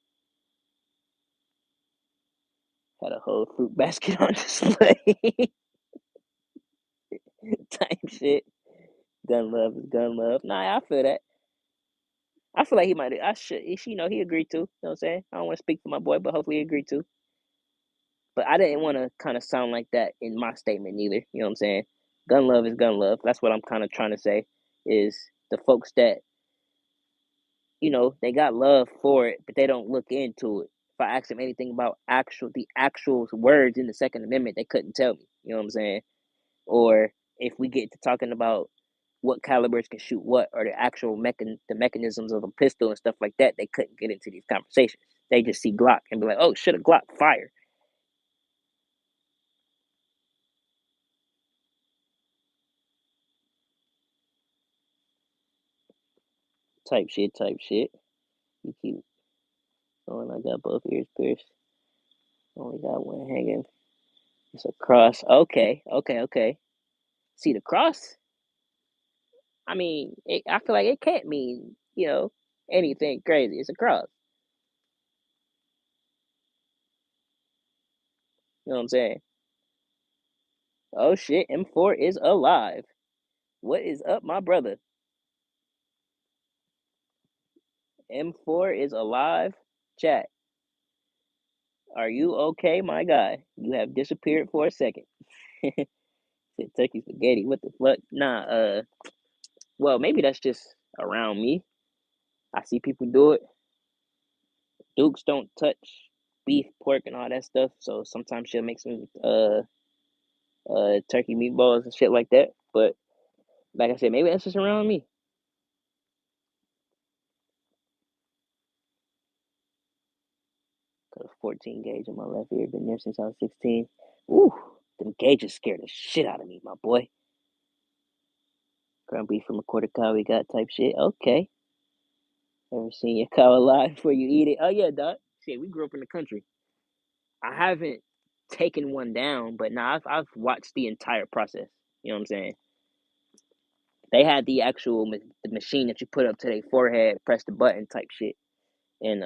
Had a whole fruit basket on display type shit. Gun love is gun love. Nah, I feel that. I feel like he might. I should. He agreed to. You know what I'm saying? I don't want to speak for my boy, but hopefully he agreed to. But I didn't want to kind of sound like that in my statement either. You know what I'm saying? Gun love is gun love. That's what I'm kind of trying to say. Is the folks that they got love for it, but they don't look into it. If I asked them anything about the actual words in the Second Amendment, they couldn't tell me. You know what I'm saying? Or if we get to talking about what calibers can shoot what, or the actual the mechanisms of a pistol and stuff like that, they couldn't get into these conversations. They just see Glock and be like, "Oh shit, a Glock, fire!" Type shit, type shit. You keep going. I got both ears pierced. Only got one hanging. It's a cross. Okay, okay, okay. See the cross? I mean, I feel like it can't mean anything crazy. It's a cross. You know what I'm saying? Oh shit, M4 is alive. What is up, my brother? M4 is alive. Chat, are you okay, my guy? You have disappeared for a second. Said turkey spaghetti. What the fuck? Nah, well, maybe that's just around me. I see people do it. Dukes don't touch beef, pork, and all that stuff. So sometimes she'll make some turkey meatballs and shit like that. But like I said, maybe that's just around me. Got a 14 gauge in my left ear. Been there since I was 16. Ooh, them gauges scared the shit out of me, my boy. Ground beef from a quarter cow we got type shit. Okay. Ever seen your cow alive before you eat it? Oh yeah, dog. Shit, we grew up in the country. I haven't taken one down, but now I've watched the entire process. You know what I'm saying? They had the actual the machine that you put up to their forehead, press the button type shit, and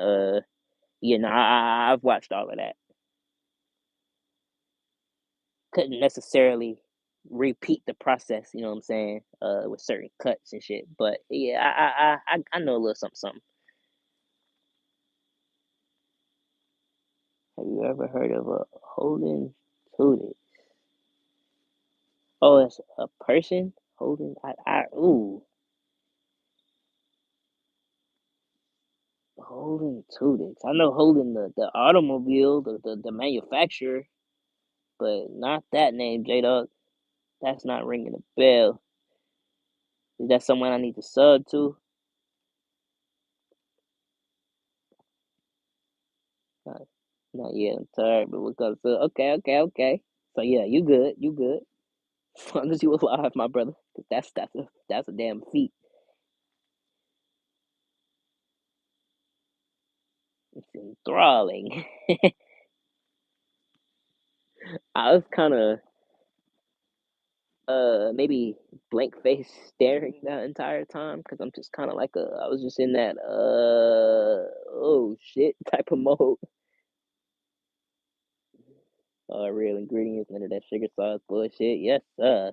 I've watched all of that. Couldn't necessarily repeat the process. You know what I'm saying? With certain cuts and shit, but yeah, I know a little something something. Have you ever heard of a Holden Tooted? Oh, it's a person holding. Ooh, holding Tooted. I know holding the automobile, the manufacturer, but not that name, J Dog. That's not ringing a bell. Is that someone I need to sub to? Not yet. I'm tired, but wake up. So okay. So yeah, you good. You good. As long as you alive, my brother. 'Cause that's a damn feat. It's enthralling. I was kind of maybe blank face staring that entire time because I'm just kind of like I was just in that oh shit type of mode. Real ingredients, none of that sugar sauce bullshit. Yes, sir.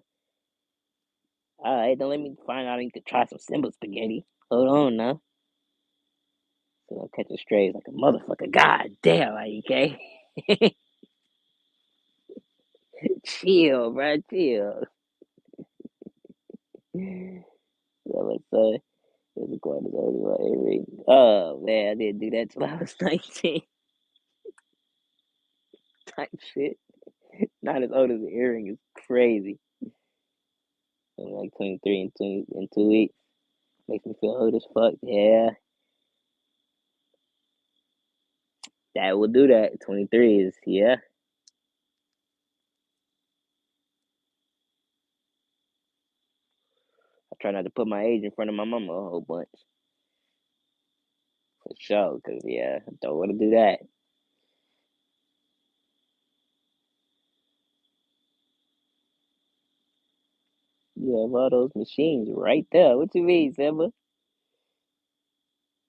All right, then let me find out. You could try some Simba spaghetti. Hold on now. So I'm catching strays like a motherfucker. God damn, IEK. Chill, bro. Chill. So let's say it's a quarter of every. Oh man, I didn't do that till I was 19. Type shit. Not as old as the earring is crazy. I'm like 23 in 2 weeks. Makes me feel old as fuck. Yeah, that will do that. 23 is yeah. I try not to put my age in front of my mama a whole bunch for sure. Cause yeah, I don't want to do that. You have all those machines right there. What you mean, Simba?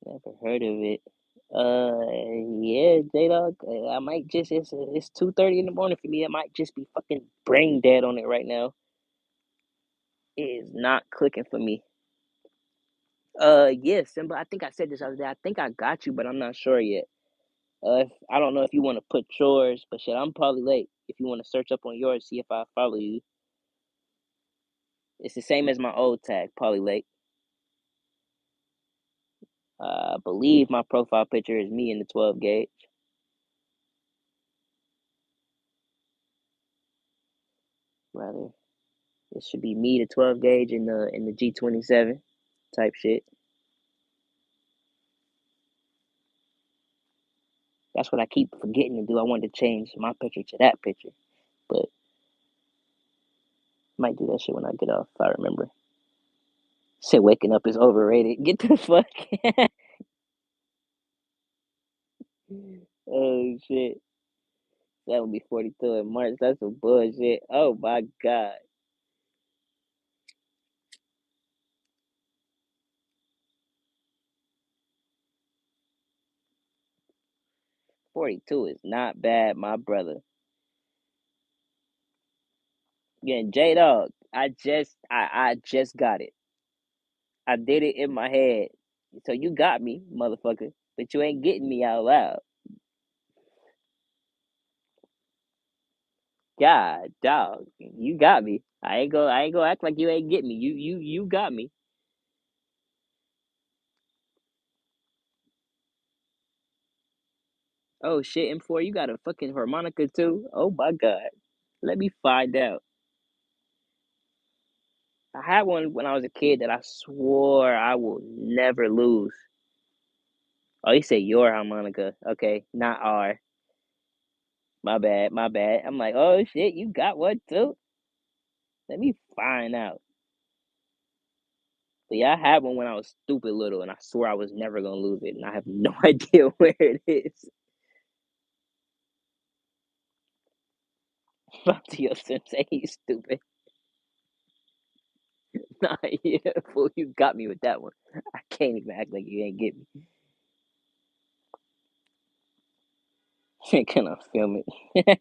Never heard of it. Yeah, J Dog. I might just it's 2:30 in the morning for me. I might just be fucking brain dead on it right now. It is not clicking for me. Yeah, Simba. I think I said this other day. I think I got you, but I'm not sure yet. If, I don't know if you want to put yours, but shit, I'm probably late. If you want to search up on yours, see if I follow you. It's the same as my old tag, probably late. I believe my profile picture is me in the 12 gauge. Rather, it should be me the 12 gauge in the G27 type shit. That's what I keep forgetting to do. I wanted to change my picture to that picture, but might do that shit when I get off if I remember. Say waking up is overrated. Get the fuck. Oh shit. That would be 42 in March. That's some bullshit. Oh my god. 42 is not bad, my brother. Yeah, J Dog. I just got it. I did it in my head. So you got me, motherfucker. But you ain't getting me out loud. God, dog. You got me. I ain't gonna act like you ain't get me. You got me. Oh shit, M4, you got a fucking harmonica too? Oh my god. Let me find out. I had one when I was a kid that I swore I will never lose. Oh, you say your harmonica. Okay, not our. My bad, my bad. I'm like, oh shit, you got one too? Let me find out. But yeah, I had one when I was stupid little, and I swore I was never gonna lose it, and I have no idea where it is. Fuck to your sensei, he's stupid. Nah, yeah, fool, you got me with that one. I can't even act like you ain't get me. Can I film it?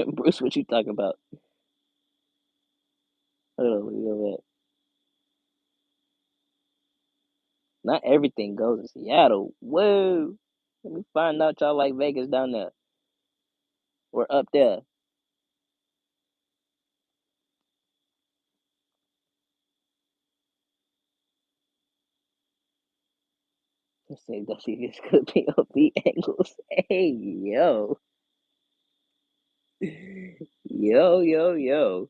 Bruce, what you talking about? Hold on, we go back. Not everything goes in Seattle. Whoa. Let me find out y'all like Vegas down there. Or up there. Let's say WS could be OP angles. Hey, yo. Yo.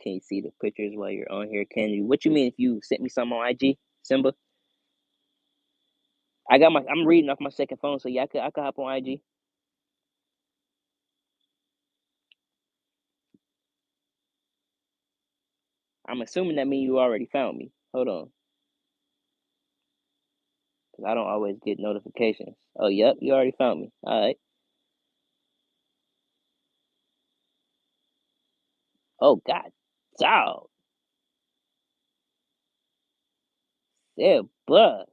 can't see the pictures while you're on here, can you? What you mean if you sent me something on IG, Simba? I'm reading off my second phone, so yeah, I could hop on IG. I'm assuming that means you already found me. Hold on, because I don't always get notifications. Oh, yep, you already found me. All right. Oh God, dog, yeah, bruh.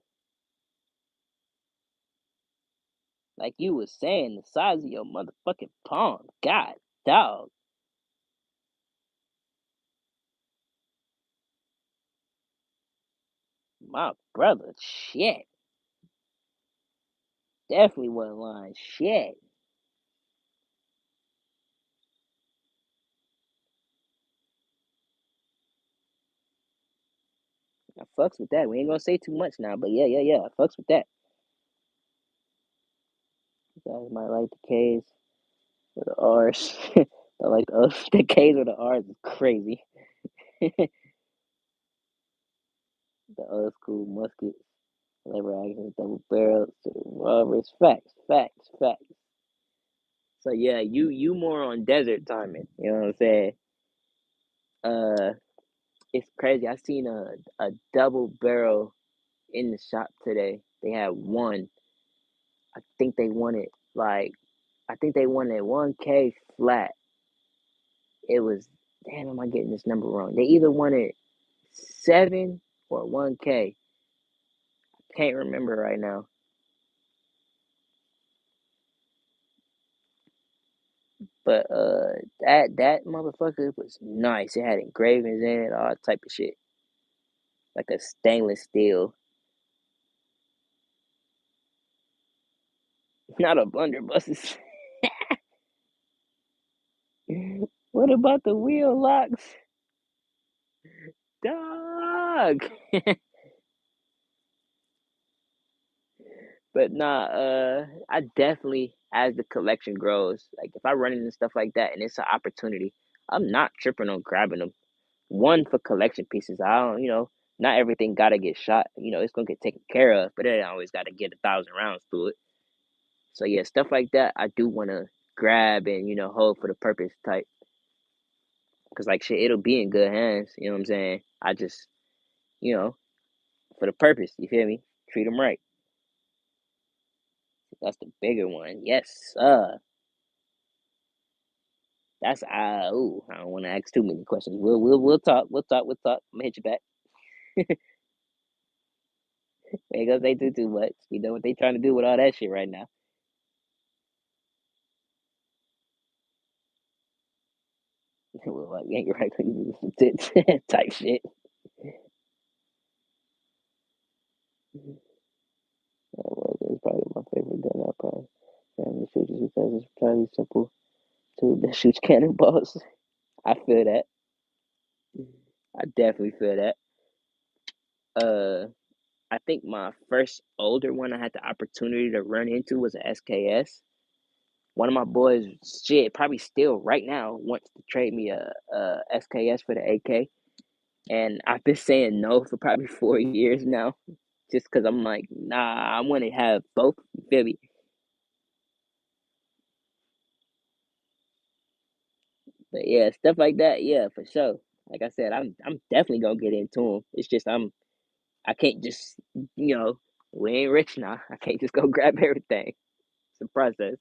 Like you was saying, the size of your motherfucking palm. God, dog, my brother. Shit, definitely wasn't lying. Shit, I fucks with that. We ain't gonna say too much now, but yeah, yeah, yeah, I fucks with that. You guys might like the K's or the R's. I like the K's or the R's is crazy. The old school muskets, lever action, double barrels, revolvers. Facts, facts, facts. So yeah, you more on desert timing. You know what I'm saying? Uh, it's crazy. I seen a double barrel in the shop today. They had one. I think they wanted like I think they wanted 1K flat. It was damn. Am I getting this number wrong? They either wanted 7 or 1K. Can't remember right now. But that motherfucker was nice. It had engravings in it, all type of shit, like a stainless steel, not a blunderbuss. What about the wheel locks, dog? But nah, I definitely, as the collection grows, like if I run into stuff like that and it's an opportunity, I'm not tripping on grabbing them. One for collection pieces. I don't, not everything gotta get shot. It's gonna get taken care of, but it ain't always gotta get 1,000 rounds to it. So yeah, stuff like that, I do wanna grab and hold for the purpose type. Cause like shit, it'll be in good hands. You know what I'm saying? I just, you know, for the purpose. You feel me? Treat them right. That's the bigger one. Yes, That's ooh, I don't want to ask too many questions. We'll talk. We'll talk. We'll talk. I'm gonna hit you back. We ain't gonna say too much. You know what they trying to do with all that shit right now. Well, like, ain't right type shit. Oh, well, it's probably my favorite gun. I probably family shoot just because it's probably simple tool that shoots cannonballs. I feel that. I definitely feel that. Uh, I think my first older one I had the opportunity to run into was a SKS. One of my boys, shit, probably still right now wants to trade me a SKS for the AK, and I've been saying no for probably 4 years now, just because I'm like, nah, I want to have both. You feel me? But yeah, stuff like that, yeah, for sure. Like I said, I'm definitely gonna get into them. It's just I can't just we ain't rich now. I can't just go grab everything. It's a process,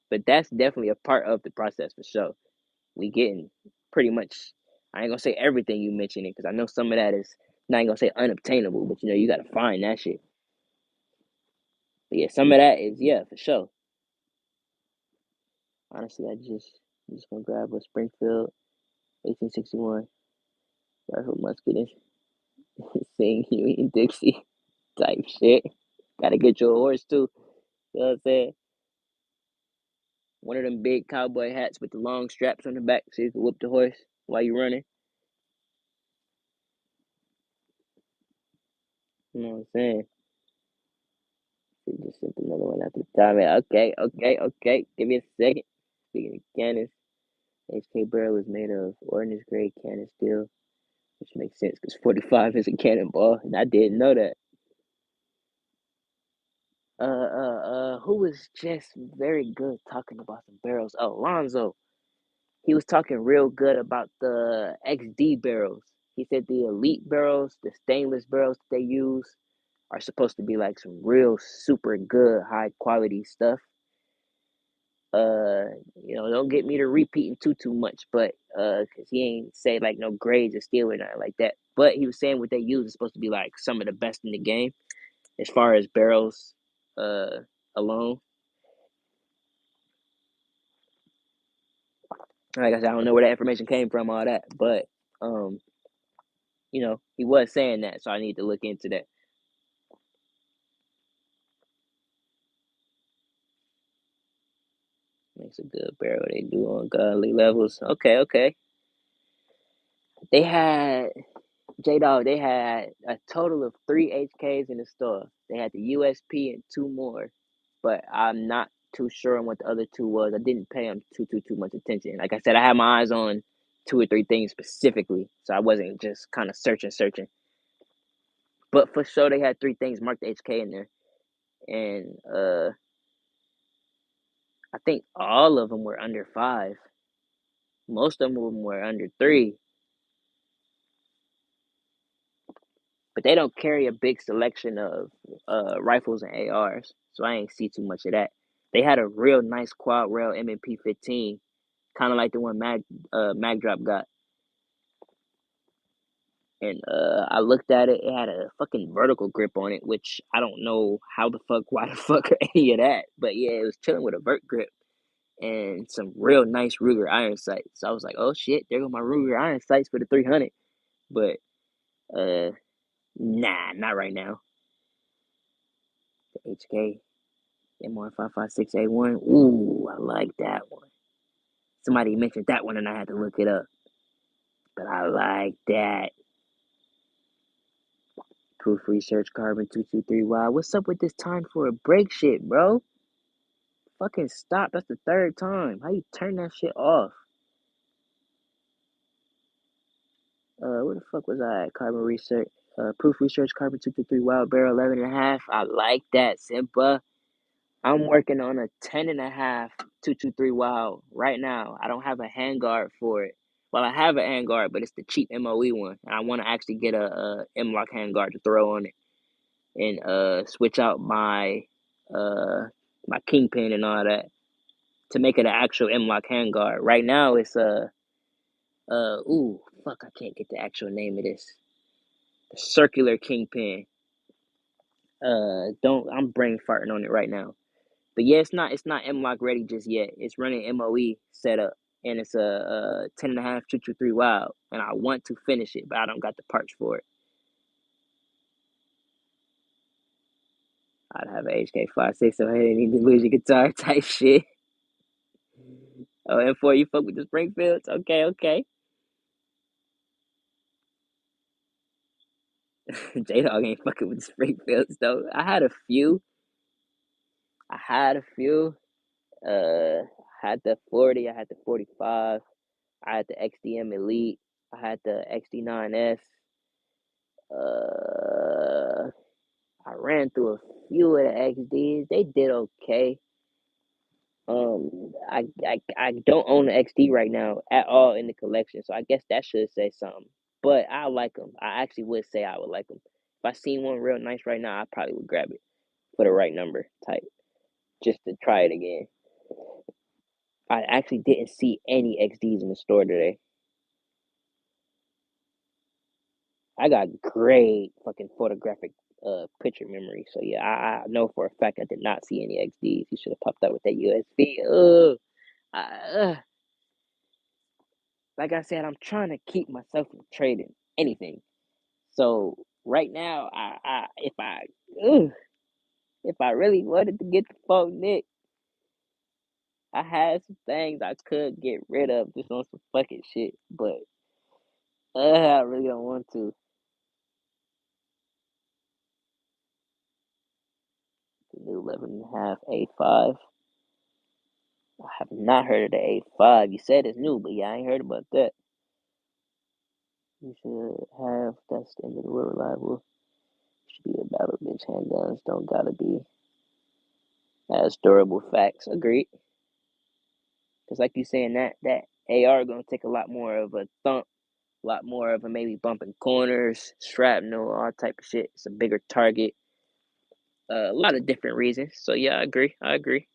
but that's definitely a part of the process for sure. We getting pretty much. I ain't gonna say everything you mentioned it because I know some of that is not gonna say unobtainable, but you gotta find that shit. But yeah, some of that is yeah for sure. Honestly, I'm just gonna grab a Springfield 1861 rifle musket and sing Huey Dixie type shit. Gotta get your horse too. You know what I'm saying? One of them big cowboy hats with the long straps on the back so you can whoop the horse while you running. You know what I'm saying? She just sent another one after the time. Okay, okay, okay. Give me a second. Speaking of cannons. HK barrel is made of ordnance grade cannon steel, which makes sense because 45 is a cannonball, and I didn't know that. Who was just very good talking about some barrels? Oh, Lonzo. He was talking real good about the XD barrels. He said the elite barrels, the stainless barrels that they use, are supposed to be like some real super good high quality stuff. Uh, don't get me to repeating too much, but cause he ain't say like no grades of steel or nothing like that. But he was saying what they use is supposed to be like some of the best in the game as far as barrels, uh, alone. Like I said, I don't know where that information came from, all that, but um, he was saying that, so I need to look into that. Makes a good barrel. They do on godly levels. Okay, okay. They had J Dog. They had a total of 3 HKs in the store. They had the USP and two more, but I'm not too sure on what the other two was. I didn't pay them too much attention. Like I said, I had my eyes on two or three things specifically, so I wasn't just kind of searching. But for sure, they had three things marked HK in there, and I think all of them were under 5. Most of them were under 3, but they don't carry a big selection of rifles and ARs, so I ain't see too much of that. They had a real nice quad rail M&P 15, kind of like the one Mag Drop got. And I looked at it; it had a fucking vertical grip on it, which I don't know how the fuck, why the fuck, or any of that. But yeah, it was chilling with a vert grip and some real nice Ruger iron sights. So I was like, oh shit, there go my Ruger iron sights for the 300. But uh, nah, not right now. The HK MR556A1. Ooh, I like that one. Somebody mentioned that one and I had to look it up. But I like that. Proof Research Carbon 223. Wow, what's up with this time for a break shit, bro? Fucking stop. That's the third time. How you turn that shit off? Where the fuck was I at? Carbon Research. Proof Research Carbon 223 Wild Barrel 11 and a half. I like that, Simpa. I'm working on a 10 and a half 223 Wild right now. I don't have a handguard for it. Well, I have an handguard, but it's the cheap MOE one. And I want to actually get a M-LOK handguard to throw on it and switch out my kingpin and all that to make it an actual M-LOK handguard. Right now it's ooh, fuck, I can't get the actual name of this. The circular kingpin. Don't I'm brain farting on it right now. But yeah, it's not M-LOK ready just yet. It's running MOE setup, and it's a 10 and a half 223 Wild, and I want to finish it, but I don't got the parts for it. I'd have a HK 5.6, so I didn't need to lose your guitar type shit. Oh, and for you fuck with the Springfields? Okay, okay. J Dog ain't fucking with the Springfields though. I had a few. I had a few. I had the 40. I had the 45. I had the XDM Elite. I had the XD9S. Uh, I ran through a few of the XDs. They did okay. I don't own the XD right now at all in the collection, so I guess that should say something. But I like them. I actually would say I would like them. If I seen one real nice right now, I probably would grab it for the right number type, just to try it again. I actually didn't see any XDs in the store today. I got great fucking photographic picture memory. So yeah, I know for a fact I did not see any XDs. You should have popped out with that USB. Like I said, I'm trying to keep myself from trading anything. So right now, ugh, if I really wanted to get the phone Nick, I had some things I could get rid of just on some fucking shit. But I really don't want to. The new 11 and a half A5. I have not heard of the A5. You said it's new, but yeah, I ain't heard about that. You should have that's the end of the world reliable. Should be a battle bitch. Handguns don't gotta be as durable. Facts. Agreed. Because like you saying that AR gonna take a lot more of a thump, a lot more of a maybe bumping corners, shrapnel, all type of shit. It's a bigger target. A lot of different reasons. So yeah, I agree. I agree.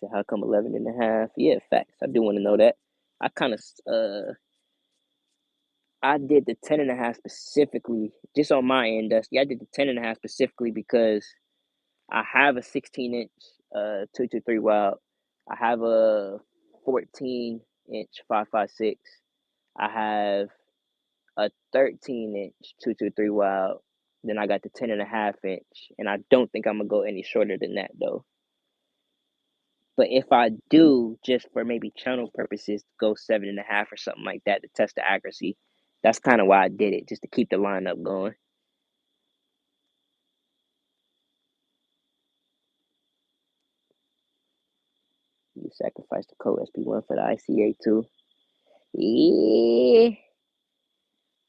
So how come 11 and a half? Yeah, facts. I do want to know that. I kind of I did the 10 and a half specifically just on my end, Dusty. I did the 10 and a half specifically because I have a 16-inch 223 wild. I have a 14-inch 5.56. I have a 13-inch 223 wild. Then I got the 10 and a half inch, and I don't think I'm gonna go any shorter than that though. But if I do, just for maybe channel purposes, go 7.5 or something like that to test the accuracy. That's kind of why I did it, just to keep the lineup going. You sacrificed the Code SP1 for the ICA2. Yeah,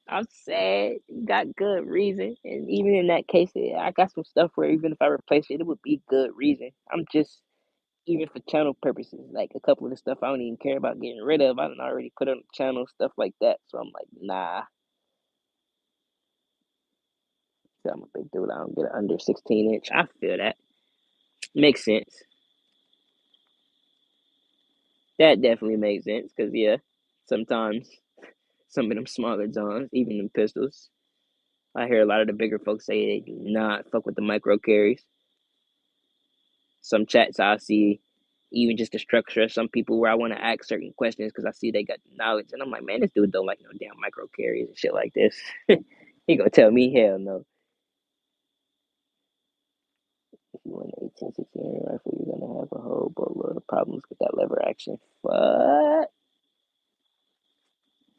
I'm sad. You got good reason, and even in that case, I got some stuff where even if I replace it, it would be good reason. I'm just even for channel purposes, like a couple of the stuff I don't even care about getting rid of. I done already put on the channel stuff like that, so I'm like, nah. So I'm a big dude. I don't get an under 16-inch. I feel that makes sense. That definitely makes sense because yeah, sometimes some of them smaller Johns, even them pistols, I hear a lot of the bigger folks say they do not fuck with the micro carries. Some chats I see, even just the structure of some people where I want to ask certain questions because I see they got the knowledge, and I'm like, man, this dude don't like no damn micro carries and shit like this. He gonna tell me hell no. If you want an 1816 rifle, you're gonna have a whole boatload of problems with that lever action. What?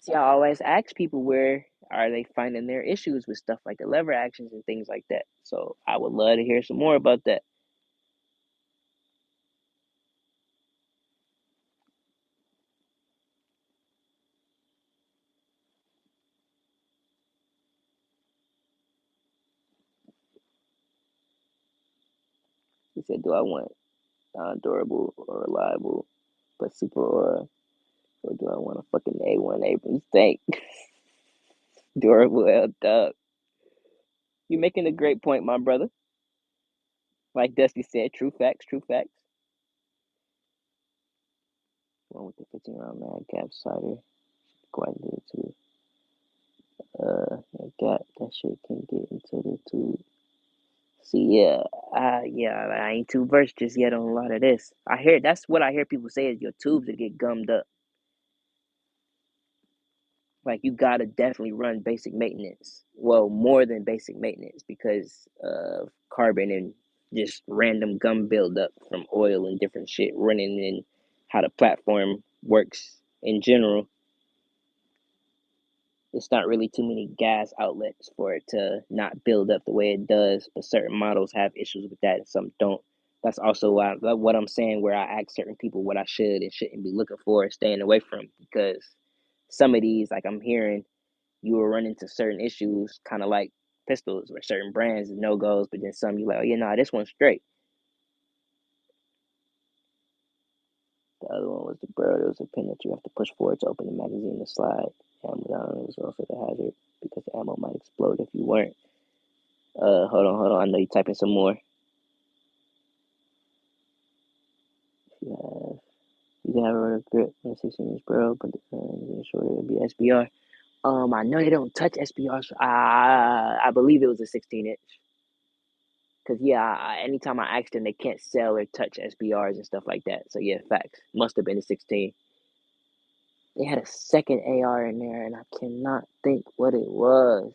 See, I always ask people where are they finding their issues with stuff like the lever actions and things like that. So I would love to hear some more about that. He said, "Do I want durable or reliable, but super or do I want a fucking A1 Abrams tank? Durable L dub. You making a great point, my brother. Like Dusty said, true facts, true facts. One with the 15 round mag cap cider. Quite good too. That gap, that shit can get into the tube. See, yeah, I ain't too versed just yet on a lot of this. I hear that's what I hear people say is your tubes will get gummed up. Like you gotta definitely run basic maintenance. Well, more than basic maintenance because of carbon and just random gum buildup from oil and different shit running in how the platform works in general. It's not really too many gas outlets for it to not build up the way it does, but certain models have issues with that and some don't. That's also why what I'm saying where I ask certain people what I should and shouldn't be looking for and staying away from because some of these, like I'm hearing, you will run into certain issues, kind of like pistols, where certain brands no goes, but then some you like, oh yeah, nah, this one's straight. The other one was the barrel. There was a pin that you have to push forward to open the magazine to slide. Ammo down was also the hazard because the ammo might explode if you weren't. Hold on. I know you typing some more. If you can have a rubber grip on a 16-inch barrel, but sure it would be SBR. I know they don't touch SBRs. I believe it was a 16-inch. Cause yeah, anytime I asked them, they can't sell or touch SBRs and stuff like that. So yeah, facts. Must have been a 16. They had a second AR in there, and I cannot think what it was.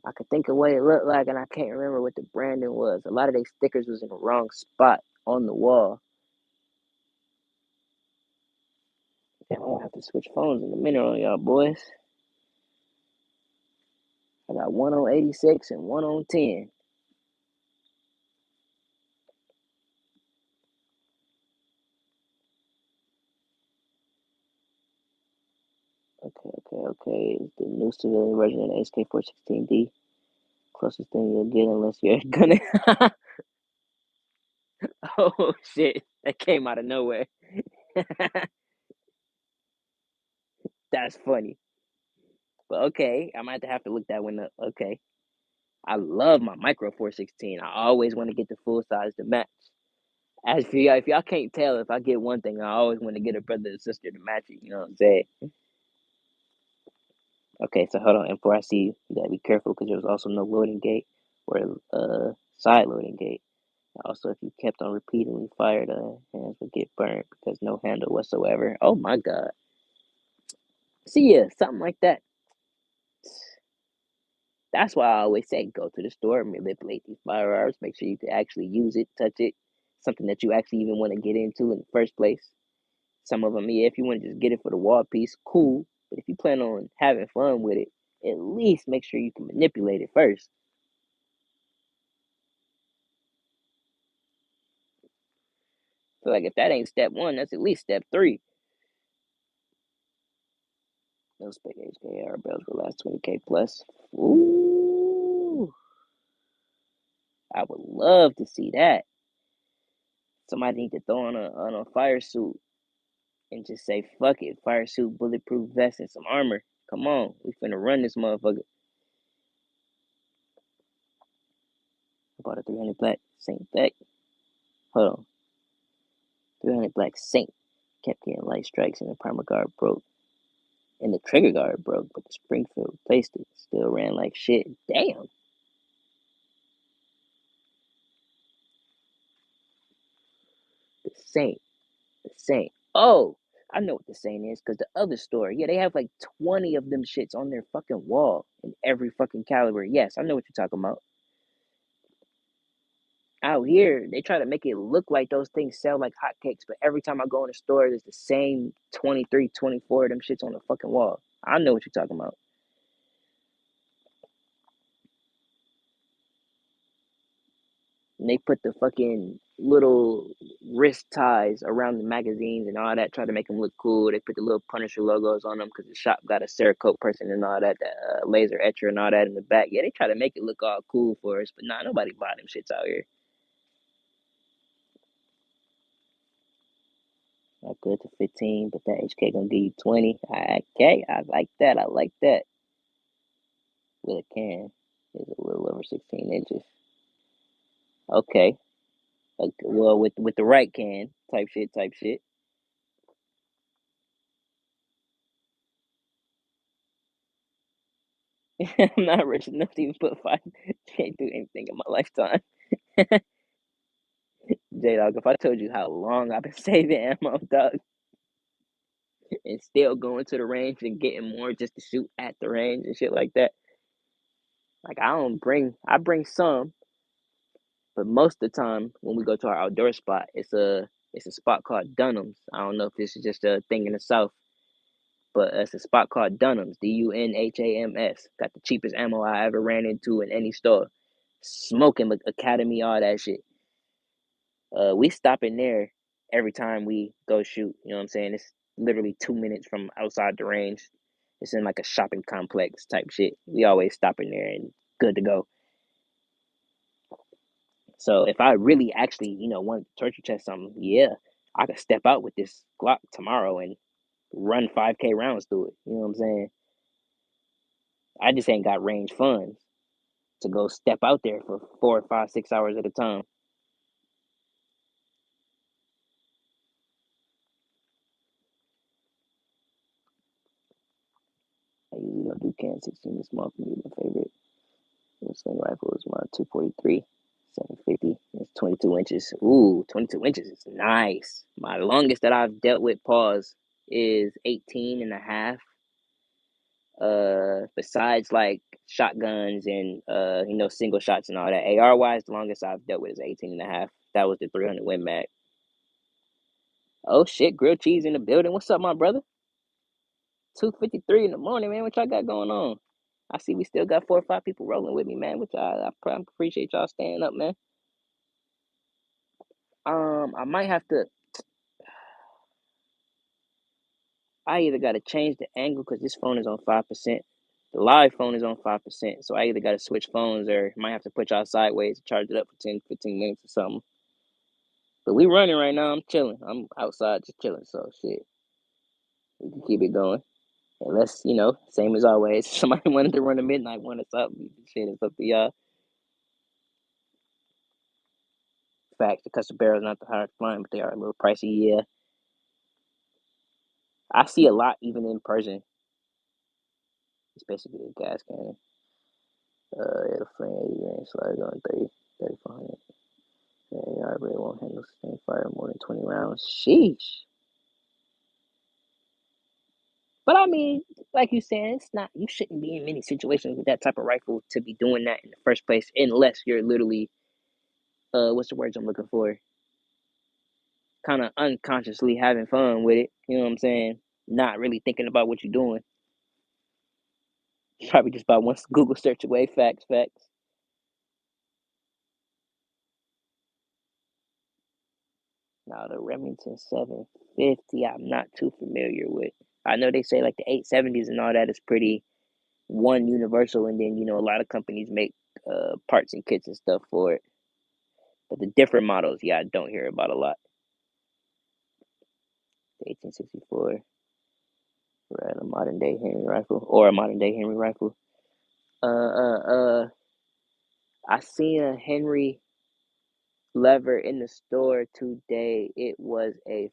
I could think of what it looked like, and I can't remember what the branding was. A lot of their stickers was in the wrong spot on the wall. Damn, I'm gonna have to switch phones in a minute on y'all boys. I got one on 86 and one on 10. Okay. It's the new civilian version of the SK416D. Closest thing you'll get unless you're gonna. Oh shit! That came out of nowhere. That's funny. But okay, I might have to look that one up. Okay. I love my micro 416. I always want to get the full size to match. As for y'all, if y'all can't tell, if I get one thing, I always want to get a brother and sister to match it. You know what I'm saying? Okay, so hold on. And before I see you, you gotta be careful because there was also no loading gate or side loading gate. Also, if you kept on repeatedly fired, hands would get burned because no handle whatsoever. Oh my God. See ya, something like that. That's why I always say go to the store, manipulate these firearms, make sure you can actually use it, touch it, something that you actually even want to get into in the first place. Some of them, yeah, if you want to just get it for the wall piece, cool. But if you plan on having fun with it, at least make sure you can manipulate it first. So, like, if that ain't step one, that's at least step three. Those big HKR bells will last 20K plus. Ooh, I would love to see that. Somebody need to throw on a fire suit and just say, fuck it, fire suit, bulletproof vest, and some armor. Come on, we finna run this motherfucker. About a 300 black Saint Beck. Hold on. 300 black Saint. Kept getting light strikes and the primer guard broke. And the trigger guard broke, but the Springfield replaced it. Still ran like shit. Damn. The Saint. The Saint. Oh, I know what the Saint is, because the other store, yeah, they have like 20 of them shits on their fucking wall in every fucking caliber. Yes, I know what you're talking about. Out here, they try to make it look like those things sell like hotcakes, but every time I go in the store, there's the same 23, 24 of them shits on the fucking wall. I know what you're talking about. And they put the fucking little wrist ties around the magazines and all that, try to make them look cool. They put the little Punisher logos on them because the shop got a Cerakote person and all that, laser etcher and all that in the back. Yeah, they try to make it look all cool for us, but nah, nobody buy them shits out here. Not good to 15, but that HK gonna give you 20. Okay, I like that. I like that. With a can, is a little over 16 inches. Okay. Well, with the right can, type shit. I'm not rich enough to even put five. Can't do anything in my lifetime. J Dog, if I told you how long I've been saving ammo, dog, and still going to the range and getting more just to shoot at the range and shit like that. Like I bring some, but most of the time when we go to our outdoor spot, it's a spot called Dunham's. I don't know if this is just a thing in the South, but it's a spot called Dunham's, Dunhams. Got the cheapest ammo I ever ran into in any store. Smoking Academy, all that shit. We stop in there every time we go shoot. You know what I'm saying? It's literally 2 minutes from outside the range. It's in like a shopping complex type shit. We always stop in there and good to go. So if I really actually, want to torture test something, yeah, I could step out with this Glock tomorrow and run 5K rounds through it. You know what I'm saying? I just ain't got range funds to go step out there for 4, 5, 6 hours at a time. I usually don't do Can 16 this month. My favorite. The sling rifle is my 243, 750. It's 22 inches. Ooh, 22 inches is nice. My longest that I've dealt with, pause, is 18 and a half. Besides like shotguns and single shots and all that, AR wise, the longest I've dealt with is 18 and a half. That was the 300 Win Mag. Oh shit, grilled cheese in the building. What's up, my brother? 2:53 in the morning, man. What y'all got going on? I see we still got 4 or 5 people rolling with me, man. Which I appreciate y'all staying up, man. I might have to. I either got to change the angle because this phone is on 5%. The live phone is on 5%, so I either got to switch phones or might have to put y'all sideways and charge it up for 10, 15 minutes or something. But we running right now. I'm chilling. I'm outside just chilling. So shit, we can keep it going. Unless same as always. Somebody wanted to run a midnight one or something. Shit, it's up to y'all. Facts, the custom barrels not the hardest flying, but they are a little pricey. Yeah, I see a lot even in person. It's basically a gas cannon. It'll flame 80 range slide on 3,400. Yeah, AR really won't handle sustained fire more than 20 rounds. Sheesh. But I mean, like you said, it's not. You shouldn't be in many situations with that type of rifle to be doing that in the first place, unless you're literally, what's the words I'm looking for? Kind of unconsciously having fun with it. You know what I'm saying? Not really thinking about what you're doing. Probably just by one Google search away. Facts, facts. Now the Remington 750, I'm not too familiar with. I know they say like the 870s and all that is pretty one universal, and then a lot of companies make parts and kits and stuff for it. But the different models, yeah, I don't hear about a lot. The 1864, right? A modern day Henry rifle or a modern day Henry rifle. Uh, uh, uh. I seen a Henry lever in the store today. It was a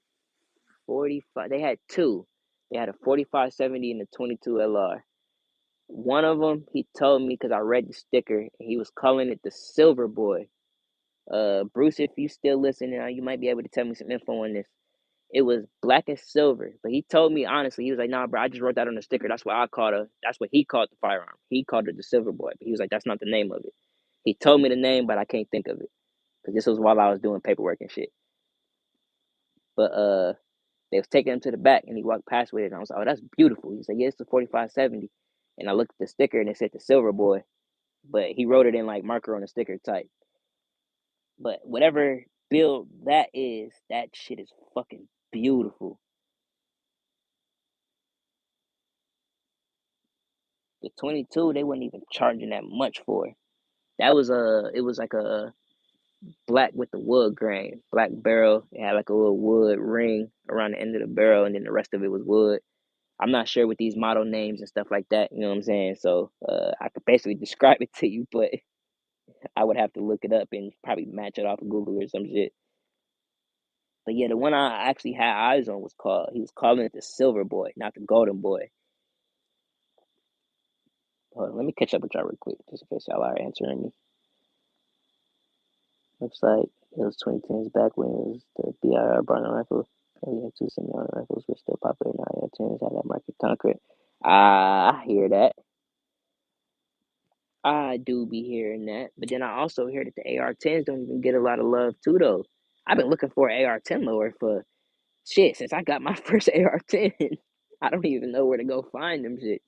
45. They had two. They had a 4570 and a 22 LR. One of them, he told me because I read the sticker, and he was calling it the Silver Boy. Bruce, if you still listening, you might be able to tell me some info on this. It was black and silver, but he told me honestly, he was like, "Nah, bro, I just wrote that on the sticker. That's what I called her. That's what he called the firearm. He called it the Silver Boy, but he was like, that's not the name of it. He told me the name, but I can't think of it because this was while I was doing paperwork and shit. But they was taking him to the back, and he walked past with it, and I was like, oh, that's beautiful. He said, yeah, it's the 4570, and I looked at the sticker, and it said the Silver Boy, but he wrote it in like marker on the sticker type. But whatever build that is, that shit is fucking beautiful. The 22, they wasn't even charging that much for. That was it was like a black with the wood grain, black barrel. It had like a little wood ring around the end of the barrel, and then the rest of it was wood. I'm not sure with these model names and stuff like that. You know what I'm saying? So I could basically describe it to you, but I would have to look it up and probably match it off of Google or some shit. But yeah, the one I actually had eyes on he was calling it the Silver Boy, not the Golden Boy. Hold on, let me catch up with y'all real quick, just in case y'all are answering me. Looks like it was 2010s back when it was the BIR Barnum rifle. We had two semi-auto rifles were still popular now. AR-10s had that market conquered. I hear that. I do be hearing that. But then I also hear that the AR-10s don't even get a lot of love too, though. I've been looking for an AR-10 lower for shit since I got my first AR-10. I don't even know where to go find them shit.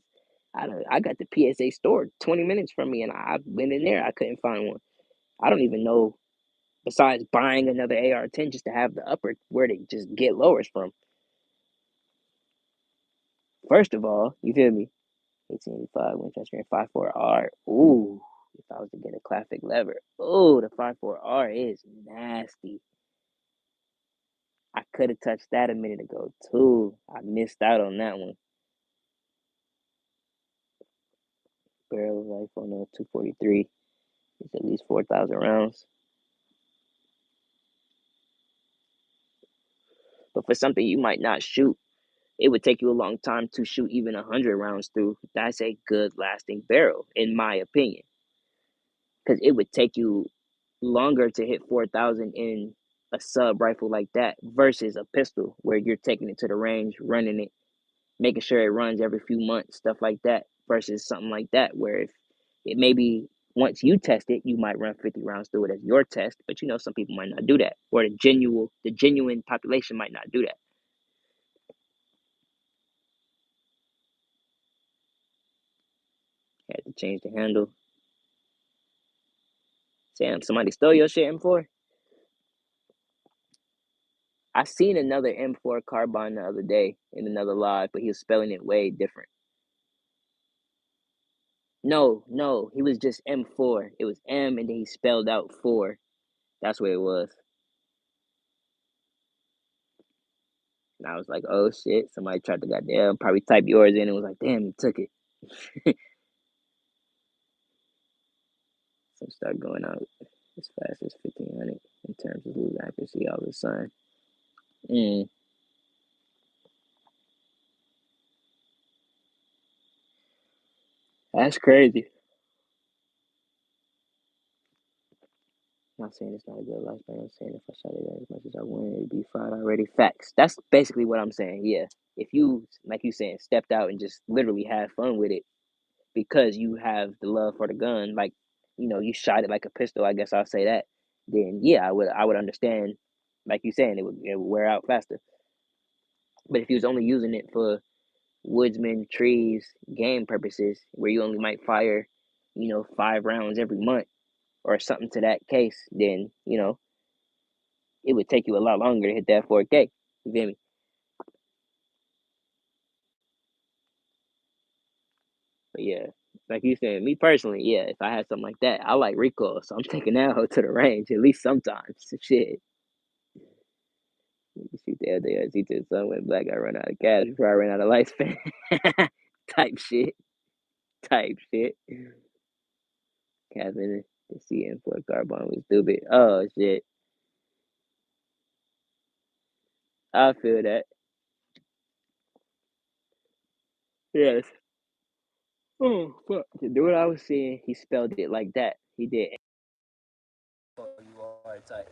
I got the PSA store 20 minutes from me, and I went in there. I couldn't find one. I don't even know, besides buying another AR-10 just to have the upper, where to just get lowers from. First of all, you feel me? 1885 Winchester 54R. Ooh, if I was to get a classic lever. Ooh, the 54R is nasty. I could have touched that a minute ago too. I missed out on that one. Barrel life on the 243 is at least 4,000 rounds. But for something you might not shoot, it would take you a long time to shoot even 100 rounds through. That's a good lasting barrel, in my opinion. Because it would take you longer to hit 4,000 in a sub rifle like that versus a pistol where you're taking it to the range, running it, making sure it runs every few months, stuff like that, versus something like that where if it maybe once you test it, you might run 50 rounds through it as your test, but some people might not do that, or the genuine population might not do that. Had to change the handle. Damn, somebody stole your shit, M4? I seen another M4 carbine the other day in another live, but he was spelling it way different. No, he was just M4. It was M and then he spelled out 4. That's what it was. And I was like, oh shit, somebody tried to goddamn probably type yours in and was like, damn, he took it. Some start going out as fast as 1500 in terms of lose accuracy all of a sudden. That's crazy. I'm not saying it's not a good lifespan. I'm saying if I shot it as much as I wanted, it'd be fine already. Facts. That's basically what I'm saying. Yeah. If you, like you saying, stepped out and just literally had fun with it because you have the love for the gun, like, you shot it like a pistol, I guess I'll say that, then yeah, I would understand, like you saying, it would wear out faster. But if you was only using it for woodsman, trees, game purposes, where you only might fire, 5 rounds every month or something to that case, then, it would take you a lot longer to hit that 4K. You feel me? But yeah, like you said, me personally, yeah, if I had something like that, I like recoil, so I'm taking that hoe to the range at least sometimes. Shit. You shoot the other day, I see to the sun went black, I run out of gas before I ran out of lifespan. Type shit. Type shit. Kevin, the CM4 carbon was stupid. Oh shit. I feel that. Yes. Oh fuck. To do what I was seeing, he spelled it like that. He did. Oh, you are tight.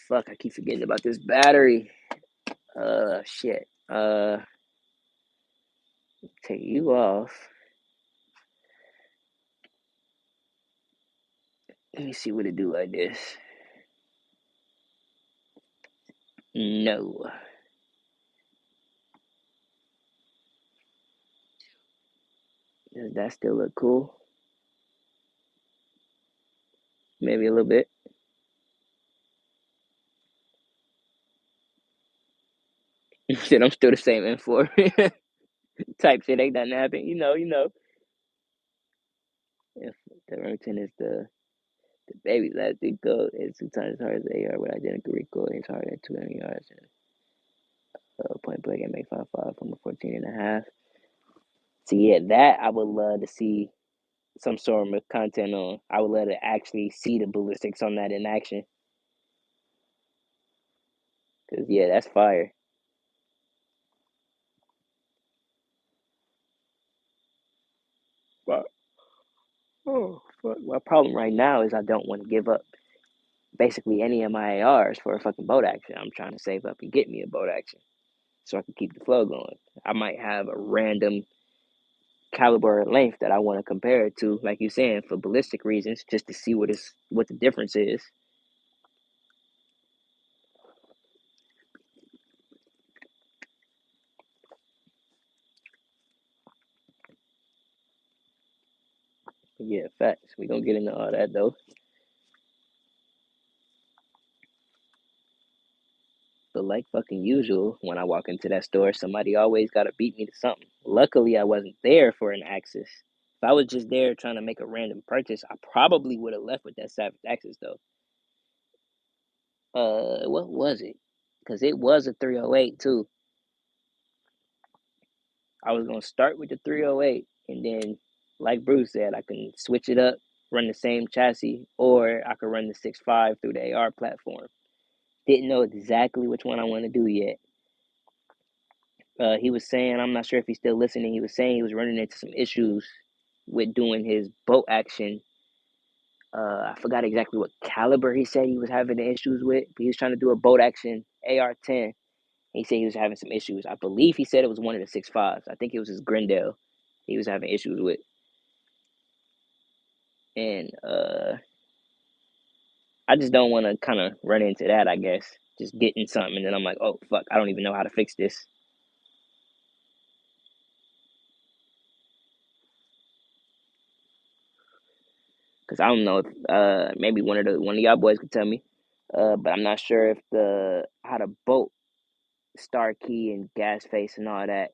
Fuck, I keep forgetting about this battery. Shit. Take you off. Let me see what it do like this. No. Does that still look cool? Maybe a little bit. Shit, I'm still the same M4. Type shit, ain't nothing happen. You know. If the Remington is the baby last it go, it's 2 times as hard as the AR with identical recoil. It's harder than 200 yards and point blank and make 5.5 from a 14.5. So yeah, that I would love to see some sort of content on. I would love to actually see the ballistics on that in action. Cause yeah, that's fire. But oh fuck. My problem right now is I don't want to give up basically any of my ARs for a fucking boat action. I'm trying to save up and get me a boat action so I can keep the flow going. I might have a random caliber and length that I want to compare it to, like you're saying, for ballistic reasons, just to see what the difference is. Yeah, facts. We gonna get into all that though. But like fucking usual, when I walk into that store, somebody always gotta beat me to something. Luckily, I wasn't there for an Axis. If I was just there trying to make a random purchase, I probably would have left with that Savage Axis though. What was it? Because it was a 308 too. I was gonna start with the 308, and then, like Bruce said, I can switch it up, run the same chassis, or I could run the 6.5 through the AR platform. Didn't know exactly which one I want to do yet. He was saying, I'm not sure if he's still listening. He was saying he was running into some issues with doing his boat action. I forgot exactly what caliber he said he was having the issues with, but he was trying to do a boat action AR-10. He said he was having some issues. I believe he said it was one of the 6.5s. I think it was his Grendel he was having issues with. And I just don't want to kind of run into that, I guess. just getting something, and then I'm like, oh fuck, I don't even know how to fix this. Cause I don't know if maybe one of y'all boys could tell me, but I'm not sure if the how to bolt star key and gas face and all that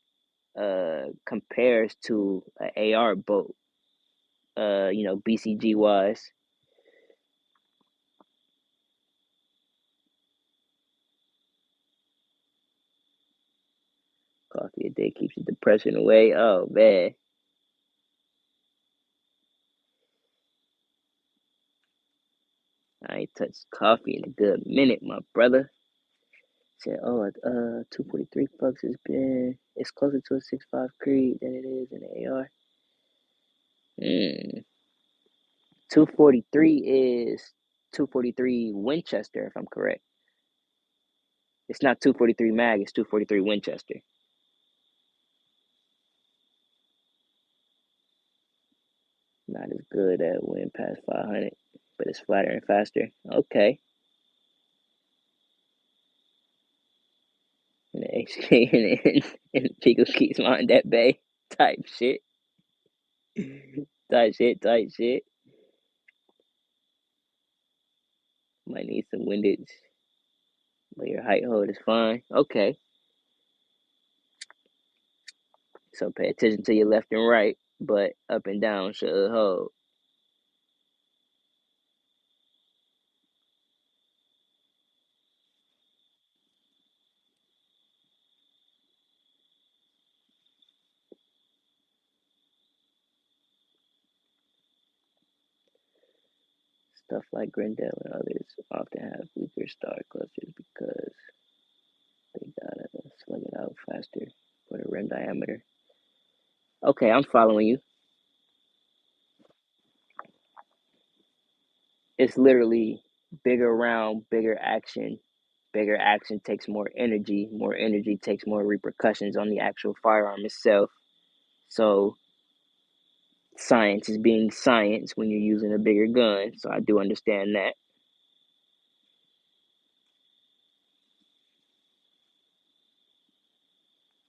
compares to a AR bolt. BCG wise. Coffee a day keeps the depression away. Oh man, I ain't touched coffee in a good minute, my brother. Said, oh, 243 bucks has been. It's closer to a 6.5 Creed than it is in the AR. 243 is 243 Winchester, if I'm correct. It's not 243 Mag. It's 243 Winchester. Not as good at when past 500, but it's flatter and faster. Okay. And the HK and Pico keeps on that bay type shit. Type shit. Might need some windage, but your height hold is fine. Okay. So pay attention to your left and right, but up and down should hold. Stuff like Grendel and others often have weaker star clusters because they gotta slug it out faster for the rim diameter. Okay, I'm following you. It's literally bigger round, bigger action. Bigger action takes more energy. More energy takes more repercussions on the actual firearm itself. So science is being science when you're using a bigger gun. So I do understand that.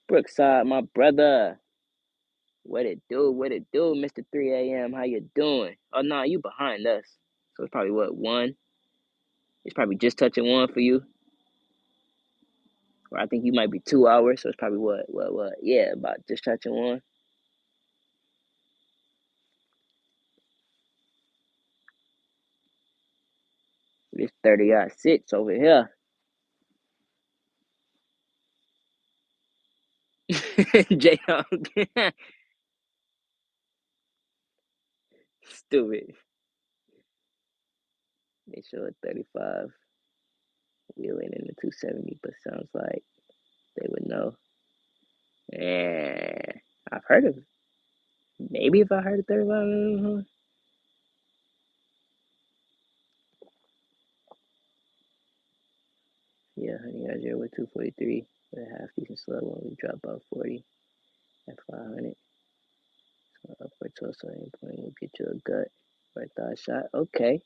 Brookside, my brother. What it do? What it do, Mr. 3 a.m.? How you doing? Oh no, you behind us. So it's probably what, one? It's probably just touching one for you. Or I think you might be 2 hours, so it's probably what? Yeah, about just touching one. It's 30-6 over here. J Hawk. Stupid. They show a 35 wheeling in the 270, but sounds like they would know. Yeah, I've heard of it. Maybe if I heard a 35. Yeah, honey, I zero with 243 with a half decent slow when we drop out 40 at 500. So up for torso aim point will get you a gut or a thigh shot. Okay.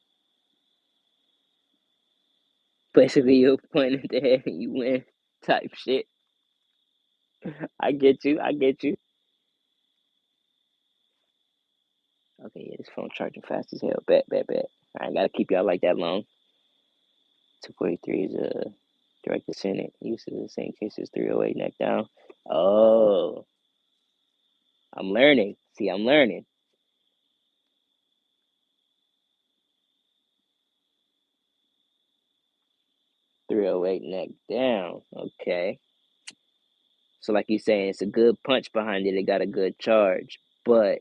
Basically, you point at the head and you win type shit. I get you. I get you. Okay, yeah, this phone charging fast as hell. Bet. I ain't gotta keep y'all like that long. 243 is a direct descendant. Uses the same case as 308 neck down. Oh, I'm learning. See, I'm learning. 308 neck down. Okay. So, like you saying, it's a good punch behind it. It got a good charge. But,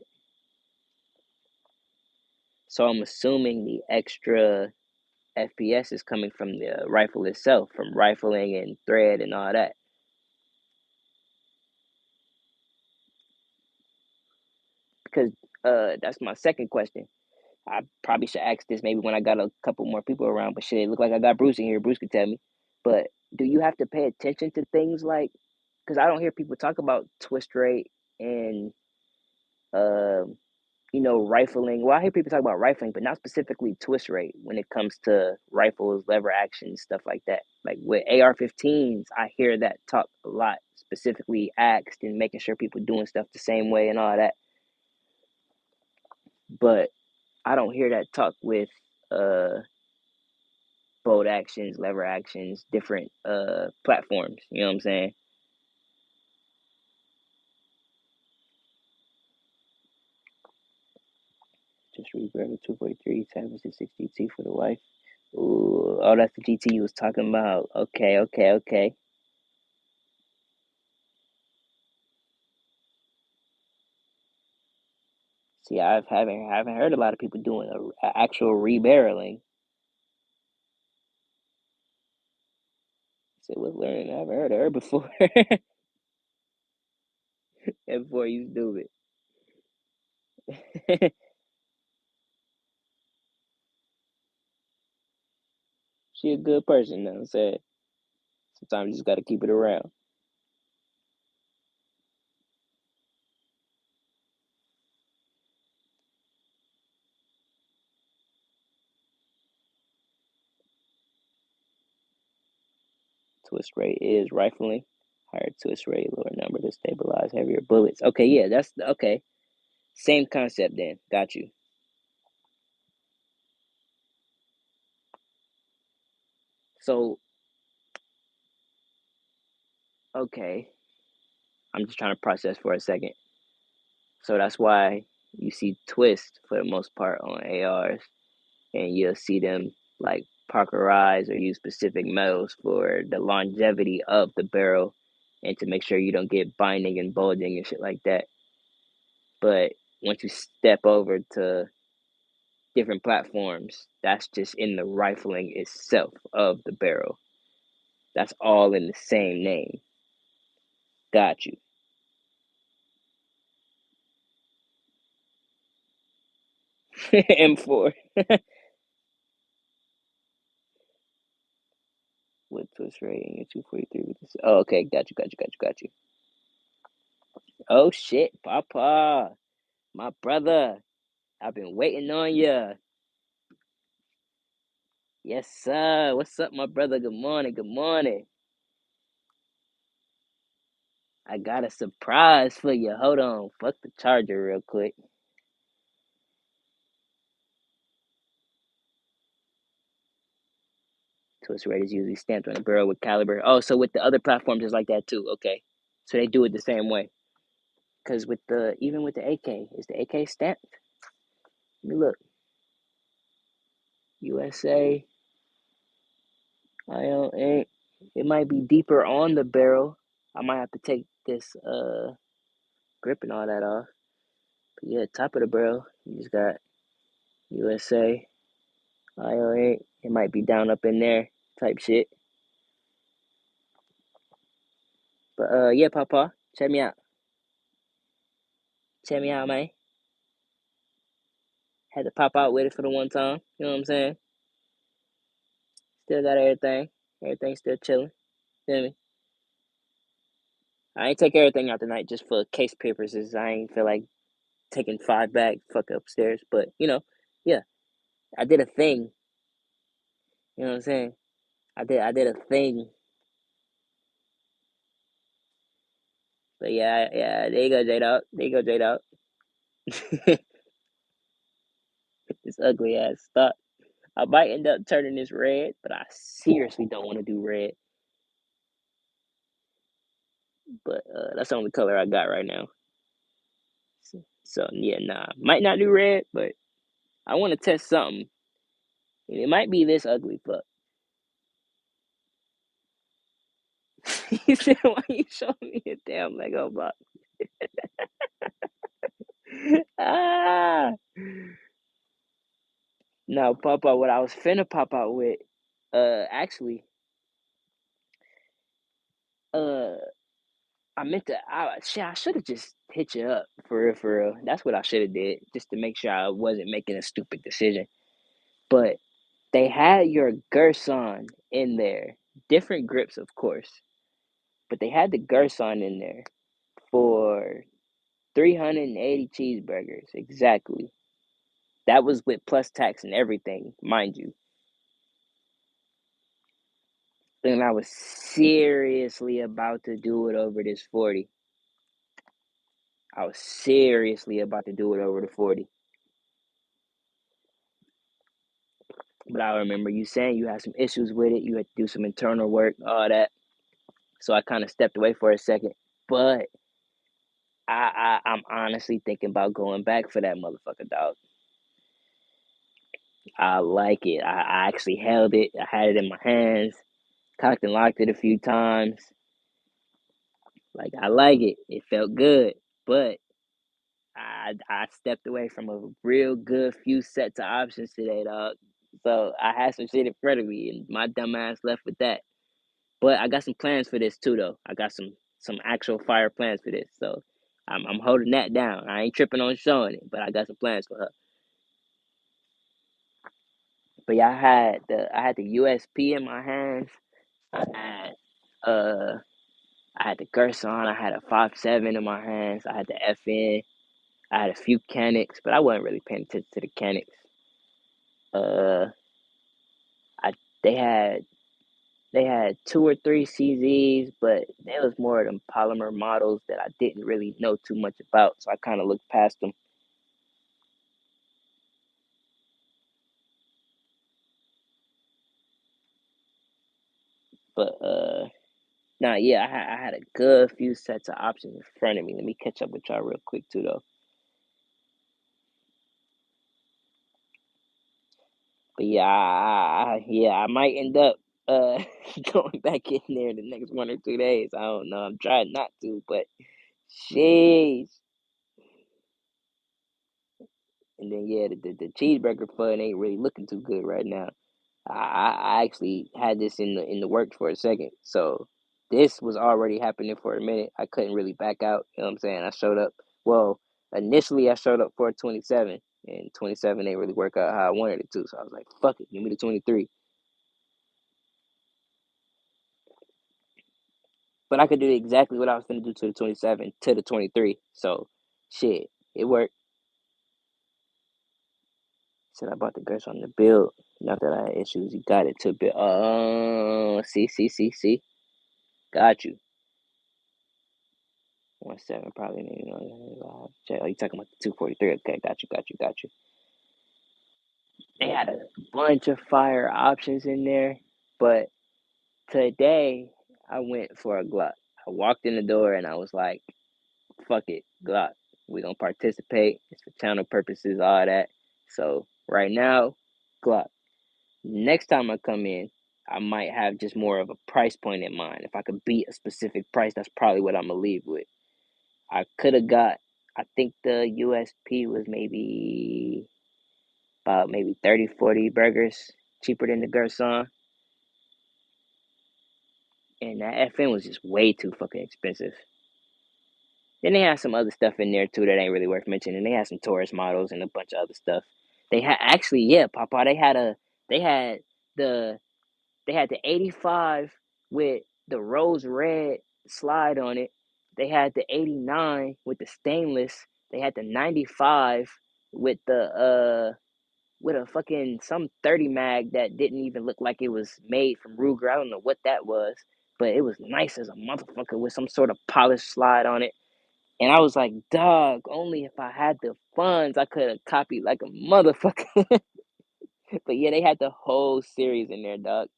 so I'm assuming the extra FPS is coming from the rifle itself, from rifling and thread and all that. Because that's my second question. I probably should ask this maybe when I got a couple more people around, but shit, it look like I got Bruce in here. Bruce could tell me. But do you have to pay attention to things like, because I don't hear people talk about twist rate and, uh, rifling. Well, I hear people talk about rifling, but not specifically twist rate when it comes to rifles, lever action, stuff like that. Like with AR-15s, I hear that talk a lot, specifically axed and making sure people doing stuff the same way and all that. But I don't hear that talk with bolt actions, lever actions, different platforms. You know what I'm saying? Just regrab the 243 760T for the wife. Ooh, oh, that's the GT you was talking about. Okay, okay, okay. See, I haven't heard a lot of people doing a actual rebarreling. So was learning. I haven't heard of her before. And before you do it. She a good person, though. So sometimes you just got to keep it around. Twist rate is rifling. Higher twist rate, lower number to stabilize heavier bullets. Okay, yeah, that's okay. Same concept then. Got you. So, okay. I'm just trying to process for a second. So that's why you see twist for the most part on ARs, and you'll see them like parkerize or use specific metals for the longevity of the barrel and to make sure you don't get binding and bulging and shit like that. But once you step over to different platforms, that's just in the rifling itself of the barrel. That's all in the same name. Got you. M4 with twist rating and 243 with this. Oh, okay, got you, got you, got you, got you. Oh shit, Papa, my brother. I've been waiting on ya. Yes, sir. What's up, my brother? Good morning, good morning. I got a surprise for you. Hold on. Fuck the charger real quick. Twist rate is usually stamped on the barrel with caliber. Oh, so with the other platforms, it's like that too. Okay. So they do it the same way. Because with the, even with the AK, is the AK stamped? Let me look. USA, IO ain't. It might be deeper on the barrel. I might have to take this grip and all that off. But yeah, top of the barrel, you just got USA, IO8. It might be down up in there type shit. But yeah, Papa, check me out. Check me out, man. Had to pop out with it for the one time. You know what I'm saying? Still got everything. Everything's still chilling. Feel me? I ain't take everything out tonight just for case purposes. I ain't feel like taking 5 back, fuck upstairs. But yeah, I did a thing. You know what I'm saying? I did a thing. But yeah, there you go, J Dog. There you go, J Dog. This ugly ass stuff. I might end up turning this red, but I seriously don't want to do red. But that's the only color I got right now. So yeah, nah. Might not do red, but I want to test something. It might be this ugly fuck. He said, "Why you showing me a damn Lego box?" ah. Now, pop out what I was finna pop out with. Actually, uh, I meant to. I should have just hit you up for real, for real. That's what I should have did, just to make sure I wasn't making a stupid decision. But they had your Gerson in there, different grips, of course, but they had the Gerson in there for 380 cheeseburgers, exactly. That was with plus tax and everything, mind you. And I was seriously about to do it over this 40. I was seriously about to do it over the 40. But I remember you saying you had some issues with it. You had to do some internal work, all that. So I kind of stepped away for a second. But I'm honestly thinking about going back for that motherfucker, dog. I like it. I actually held it. I had it in my hands, cocked and locked it a few times. Like I like it. It felt good. But I stepped away from a real good few sets of options today, dog. So I had some shit in front of me, and my dumb ass left with that. But I got some plans for this too, though. I got some actual fire plans for this. So I'm holding that down. I ain't tripping on showing it, but I got some plans for her. But yeah, I had the USP in my hands. I had uh I had the Gerson. I had a 5.7 in my hands. I had the FN. I had a few Canics, but I wasn't really paying attention to the Canics. Uh, I they had they had two or three CZs, but they was more of them polymer models that I didn't really know too much about, so I kind of looked past them. But nah, yeah, I had a good few sets of options in front of me. Let me catch up with y'all real quick too, though. But yeah, I might end up going back in there the next 1 or 2 days. I don't know. I'm trying not to, but jeez. And then yeah, the cheeseburger fun ain't really looking too good right now. I actually had this in the works for a second, so this was already happening for a minute. I couldn't really back out. You know what I'm saying? I showed up. Well, initially I showed up for a 27, and 27 didn't really work out how I wanted it to. So I was like, "Fuck it, give me the 23." But I could do exactly what I was gonna do to the 27 to the 23. So, shit, it worked. Said I bought the girls on the build. Not that I had issues. You got it to build. See. Got you. 1.7 probably. Maybe, check. Oh, you talking about the 243? Okay, got you. They had a bunch of fire options in there, but today I went for a Glock. I walked in the door and I was like, "Fuck it, Glock. We gonna participate. It's for channel purposes, all that." So right now, Glock. Next time I come in, I might have just more of a price point in mind. If I could beat a specific price, that's probably what I'm gonna leave with. I could have got, I think the USP was maybe about maybe 30, 40 burgers cheaper than the Gerson. And that FN was just way too fucking expensive. Then they had some other stuff in there too that ain't really worth mentioning. They had some Taurus models and a bunch of other stuff. They had actually, yeah, Papa. They had the they had the 85 with the rose red slide on it. They had the 89 with the stainless. They had the 95 with the with a fucking some 30 mag that didn't even look like it was made from Ruger. I don't know what that was, but it was nice as a motherfucker with some sort of polished slide on it. And I was like, dog, only if I had the funds, I could have copied like a motherfucker. But yeah, they had the whole series in there, dog.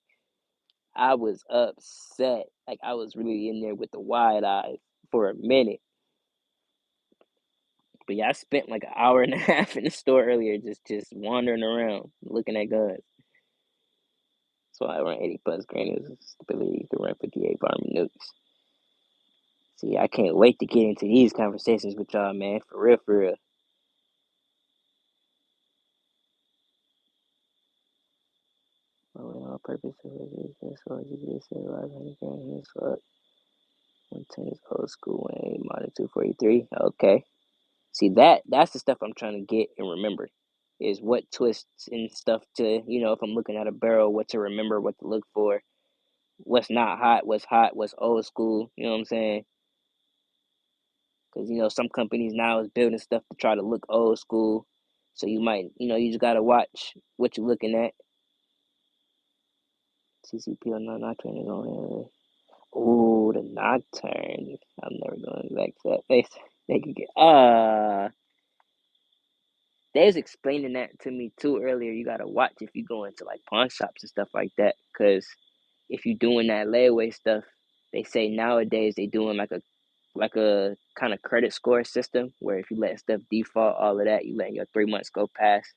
I was upset. Like I was really in there with the wide eyes for a minute. But yeah, I spent like an hour and a half in the store earlier just wandering around looking at guns. So I run 80 plus granules stability to run 58 Varmint nukes. See, I can't wait to get into these conversations with y'all, man. For real, for real. All purpose of this or this fuck. 110 is old school, way modern 243. Okay. See that's the stuff I'm trying to get and remember. Is what twists and stuff to, if I'm looking at a barrel, what to remember, what to look for, what's not hot, what's old school, you know what I'm saying? Because, some companies now is building stuff to try to look old school. So you might, you just got to watch what you're looking at. CCP on Nocturne is on here. Ooh, the Nocturne. I'm never going back to that place. They could get, they was explaining that to me too earlier. You got to watch if you go into like pawn shops and stuff like that. Because if you doing that layaway stuff, they say nowadays they doing like a kind of credit score system where if you let stuff default, all of that, you letting your 3 months go past,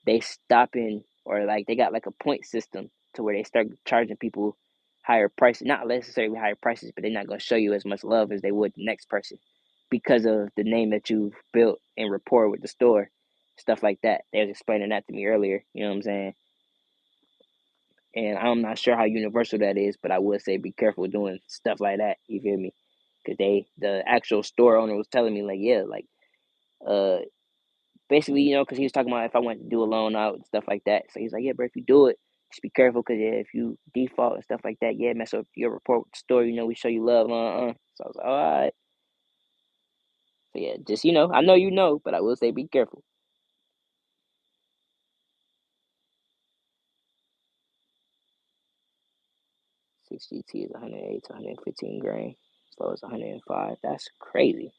they stopping or like they got like a point system to where they start charging people higher prices, not necessarily higher prices, but they're not gonna show you as much love as they would the next person because of the name that you've built and rapport with the store, stuff like that. They was explaining that to me earlier. You know what I'm saying? And I'm not sure how universal that is, but I would say be careful doing stuff like that. You feel me? Because the actual store owner was telling me like, yeah, like, uh, basically, because he was talking about if I wanted to do a loan out and stuff like that. So he's like, yeah, bro, if you do it, just be careful because yeah, if you default and stuff like that, yeah, mess up your report with the store. We show you love, So I was like, all right. So yeah, just I know but I will say be careful. 6GT is 108 to 115 grain, as low as 105. That's crazy.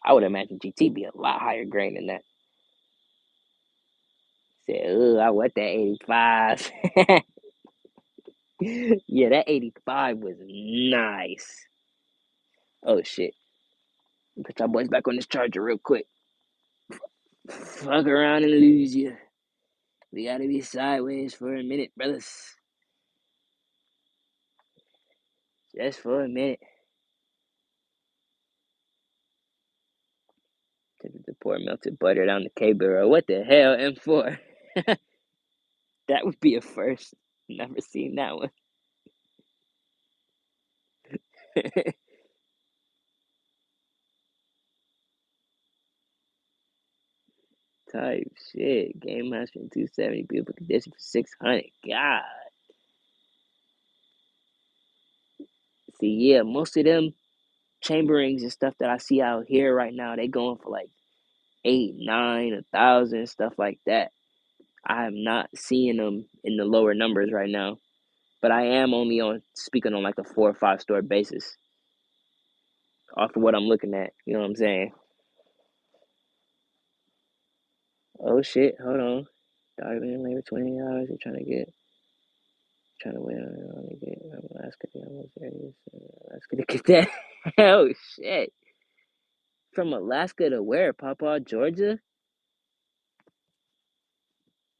I would imagine GT be a lot higher grain than that. Said, I want that 85. Yeah, that 85 was nice. Oh shit. Put y'all boys back on this charger real quick. Fuck around and lose you. We gotta be sideways for a minute, brothers. Just for a minute. To pour melted butter down the K-Barrel. What the hell, M4? That would be a first. Never seen that one. Type shit. Game master 270. Beautiful condition for 600. God. See, yeah, most of them chamberings and stuff that I see out here right now, they going for like 8, 9, 1,000, stuff like that. I am not seeing them in the lower numbers right now, but I am only on speaking on like a 4 or 5 store basis off of what I'm looking at. You know what I'm saying? Oh shit! Hold on. Dog in labor 20 hours. You're trying to win on to get Alaska. Almost there. Alaska to get that. Oh shit! From Alaska to where? Papa, Georgia?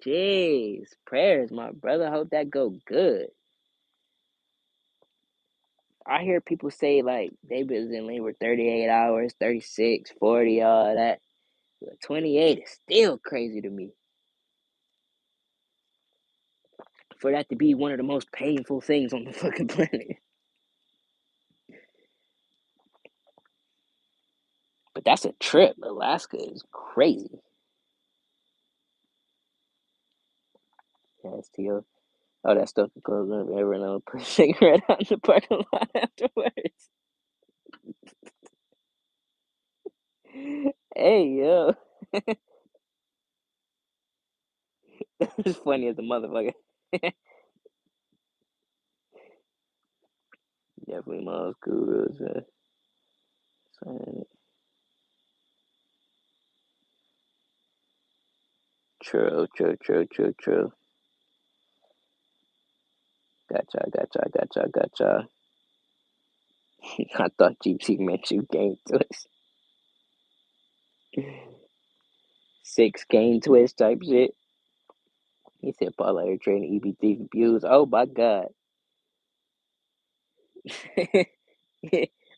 Jeez, prayers, my brother. Hope that go good. I hear people say like they been in labor 38 hours, 36, 40, all that. But 28 is still crazy to me. For that to be one of the most painful things on the fucking planet. But that's a trip. Alaska is crazy. Yeah, it's still. Oh, that stuff could close up. Everyone will put a cigarette out in the parking lot afterwards. Hey, yo. It's funny as a motherfucker. Definitely Miles Kudos. True, true, true, true, true. Gotcha. I thought GP meant you game twist. 6 game twist type shit. He said Paul Later trading EBT views. Oh my god. I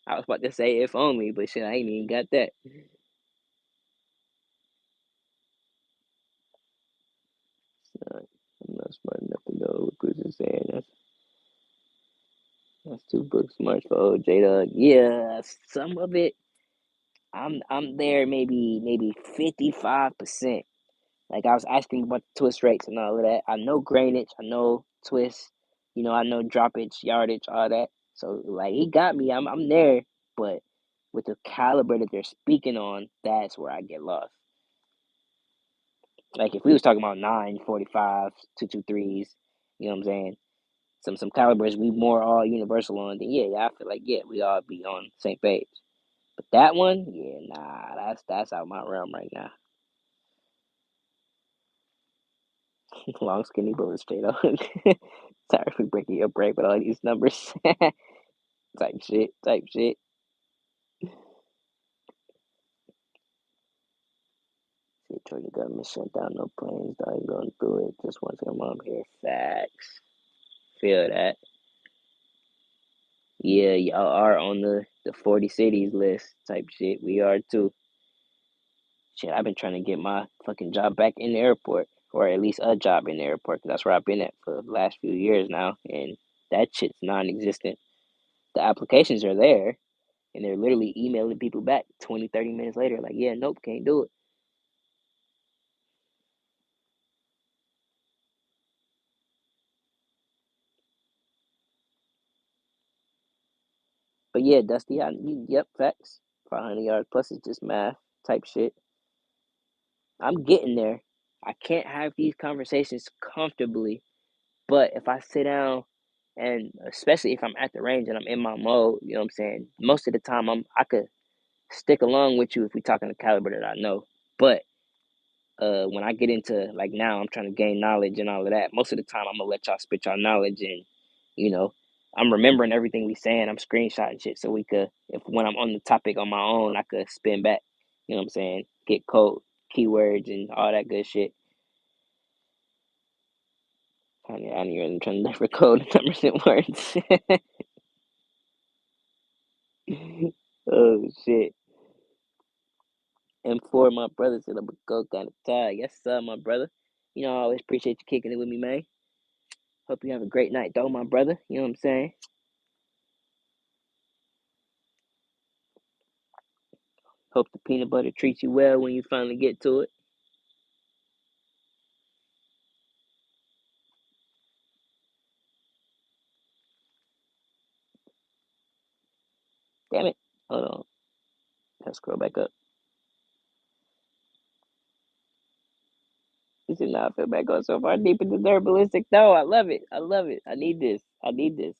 was about to say if only, but shit, I ain't even got that. I'm not smart enough to know what Cruz is saying. That's too book smart for old J Dog. Yeah, some of it. I'm there maybe 55%. Like I was asking about the twist rates and all of that. I know grainage, I know twist, I know droppage, yardage, all that. So like he got me. I'm there, but with the caliber that they're speaking on, that's where I get lost. Like if we was talking about 945, 223s, you know what I'm saying? Some calibers we more all universal on, then yeah, I feel like yeah, we all be on the same page. But that one, yeah, nah, that's out my realm right now. Long skinny bullet straight on. Sorry for breaking your brain with all these numbers. Type shit, type shit. See, Georgia government shut down no planes, dog. Going through it. Just want your mom here. Facts. Feel that. Yeah, y'all are on the 40 cities list type shit. We are too. Shit, I've been trying to get my fucking job back in the airport, or at least a job in the airport, 'cause that's where I've been at for the last few years now, and that shit's non-existent. The applications are there, and they're literally emailing people back 20, 30 minutes later, like, yeah, nope, can't do it. But yeah, Dusty, yep, facts. 500 yards plus is just math type shit. I'm getting there. I can't have these conversations comfortably, but if I sit down and especially if I'm at the range and I'm in my mode, you know what I'm saying? Most of the time I could stick along with you if we talking the caliber that I know. But when I get into like now I'm trying to gain knowledge and all of that, most of the time I'm gonna let y'all spit y'all knowledge and you know, I'm remembering everything we saying, I'm screenshotting shit so we could if when I'm on the topic on my own, I could spin back, you know what I'm saying, get code, keywords and all that good shit. I ain't even trying to never code numbers and words. Oh shit. M4, my brother said I'm a go kind of tired. Yes, sir, my brother. You know, I always appreciate you kicking it with me, man. Hope you have a great night, though, my brother. You know what I'm saying? Hope the peanut butter treats you well when you finally get to it. Damn it. Hold on. Let's scroll back up. This is not feel back on so far deep into the herbalistic. No, I love it. I love it. I need this. I need this.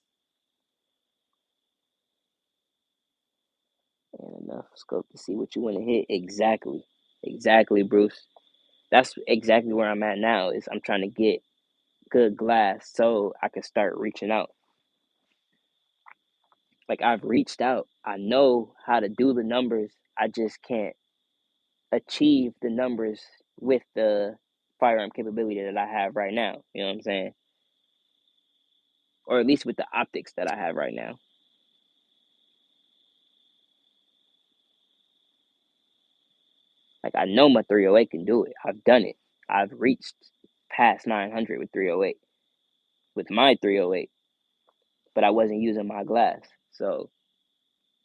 And enough scope to see what you want to hit. Exactly. Exactly, Bruce. That's exactly where I'm at now. Is I'm trying to get good glass so I can start reaching out. Like I've reached out. I know how to do the numbers. I just can't achieve the numbers with the firearm capability that I have right now. You know what I'm saying? Or at least with the optics that I have right now. Like I know my 308 can do it. I've done it. I've reached past 900 with 308 with my 308, but I wasn't using my glass. So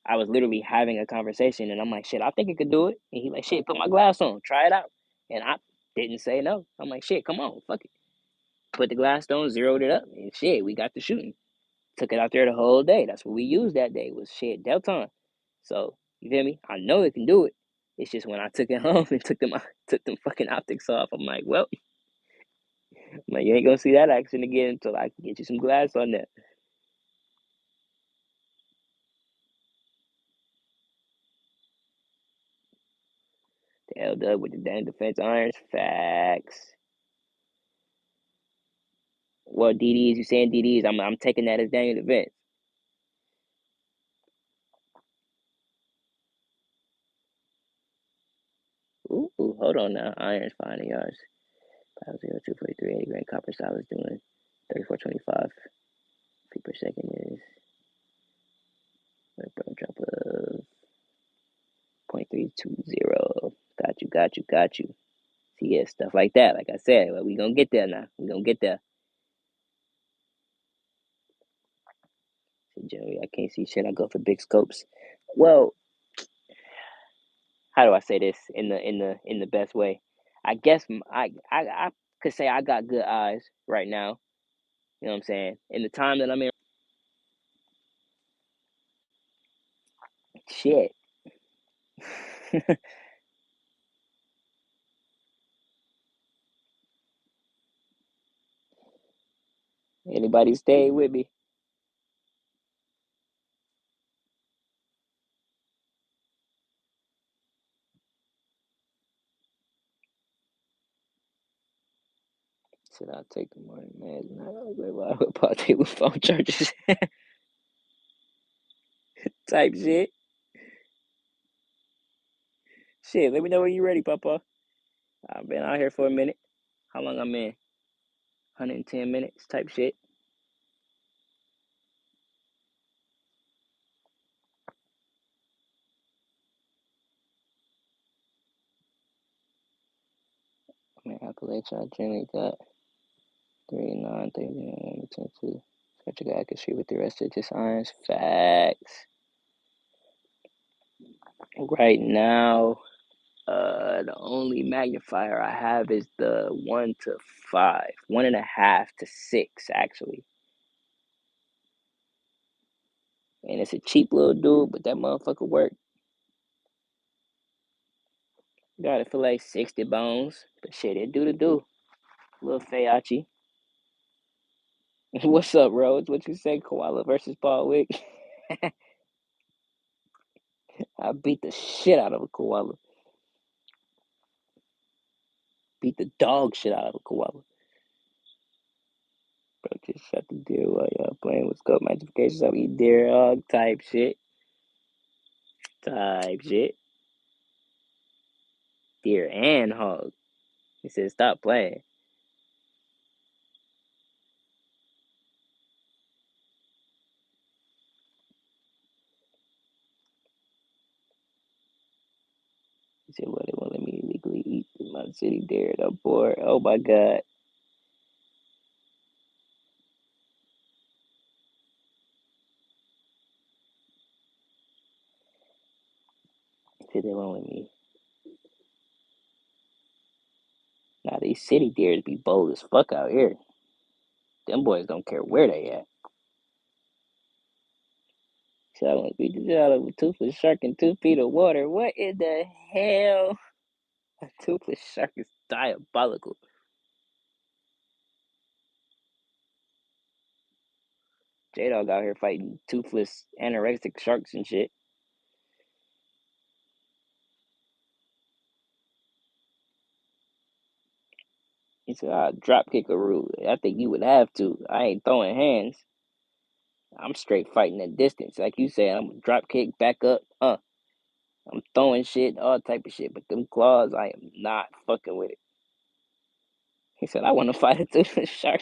I was literally having a conversation, and I'm like, shit, I think I could do it. And he like, shit, put my glass on, try it out. And I didn't say no. I'm like, shit, come on, fuck it. Put the glass on, zeroed it up, and shit, we got the shooting. Took it out there the whole day. That's what we used that day was shit Delton. So you feel me? I know it can do it. It's just when I took it home and took them fucking optics off. I'm like, well, I'm like you ain't gonna see that action again until I can get you some glass on that. The L Dub with the damn defense irons. Facts. Well, DDs, you saying DDs? I'm taking that as Daniel Defense. Ooh, hold on now. Irons 500 yards. 50243 80 grain copper solids doing 3425 feet per second is a drop of 0.320. Got you. See, yeah, stuff like that. Like I said, well, we gonna get there now. We gonna get there. See, Joey, I can't see shit. I go for big scopes. Well, how do I say this in the best way? I guess I could say I got good eyes right now. You know what I'm saying? In the time that I'm in, shit. Anybody stay with me? Should I take the morning meds? No, why would Paul take with phone charges type shit? Shit, let me know when you ready, Papa. I've been out here for a minute. How long I'm in? 110 minutes type shit. Man, Appalachia, I generally got 39, 39, 10, 2. Such a guy I can shoot with the rest of just irons. Facts. Right now, the only magnifier I have is the 1 to 5, 1.5 to 6, actually. And it's a cheap little dude, but that motherfucker work. Got it for like 60 bones. But shit, it do the do. Little Fayachi. What's up, Rhodes? What you say, Koala versus Paul Wick? I beat the shit out of a koala. Beat the dog shit out of a koala. Bro, just shut the deer while y'all playing with scope magnifications. I'll eat deer hog type shit. Type shit. Deer and hog. He said, stop playing. He said, well, they won't let me illegally eat my city deer. I'm bored. Oh my god. He said, they won't let me. Now, these city deers be bold as fuck out here. Them boys don't care where they at. So I want to beat the shit out of a toothless shark in 2 feet of water. What in the hell? A toothless shark is diabolical. J Dog out here fighting toothless anorexic sharks and shit. He said, I'll drop kick a rule. I think you would have to. I ain't throwing hands. I'm straight fighting at distance. Like you said, I'm gonna drop kick, back up. I'm throwing shit, all type of shit. But them claws, I am not fucking with it. He said, I want to fight a toothless shark.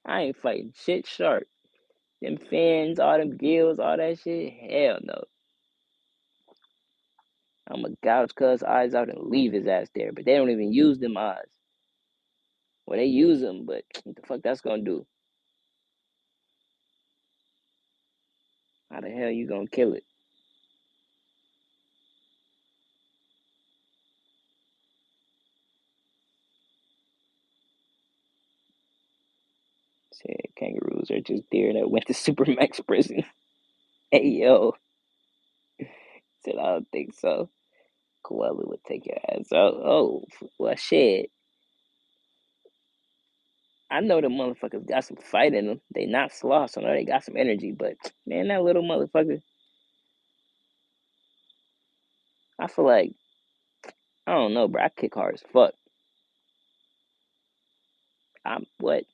I ain't fighting shit shark. Them fins, all them gills, all that shit. Hell no. I'm gonna gouge cuz eyes out and leave his ass there. But they don't even use them eyes. Well, they use them, but what the fuck that's gonna do? How the hell you gonna kill it? Said kangaroos are just deer that went to Supermax prison. Hey yo, said I don't think so. Koala would take your ass out. Oh, well shit. I know the motherfuckers got some fight in them. They not sloths, so I know they got some energy. But man, that little motherfucker, I feel like I don't know, bro. I kick hard as fuck. I'm what?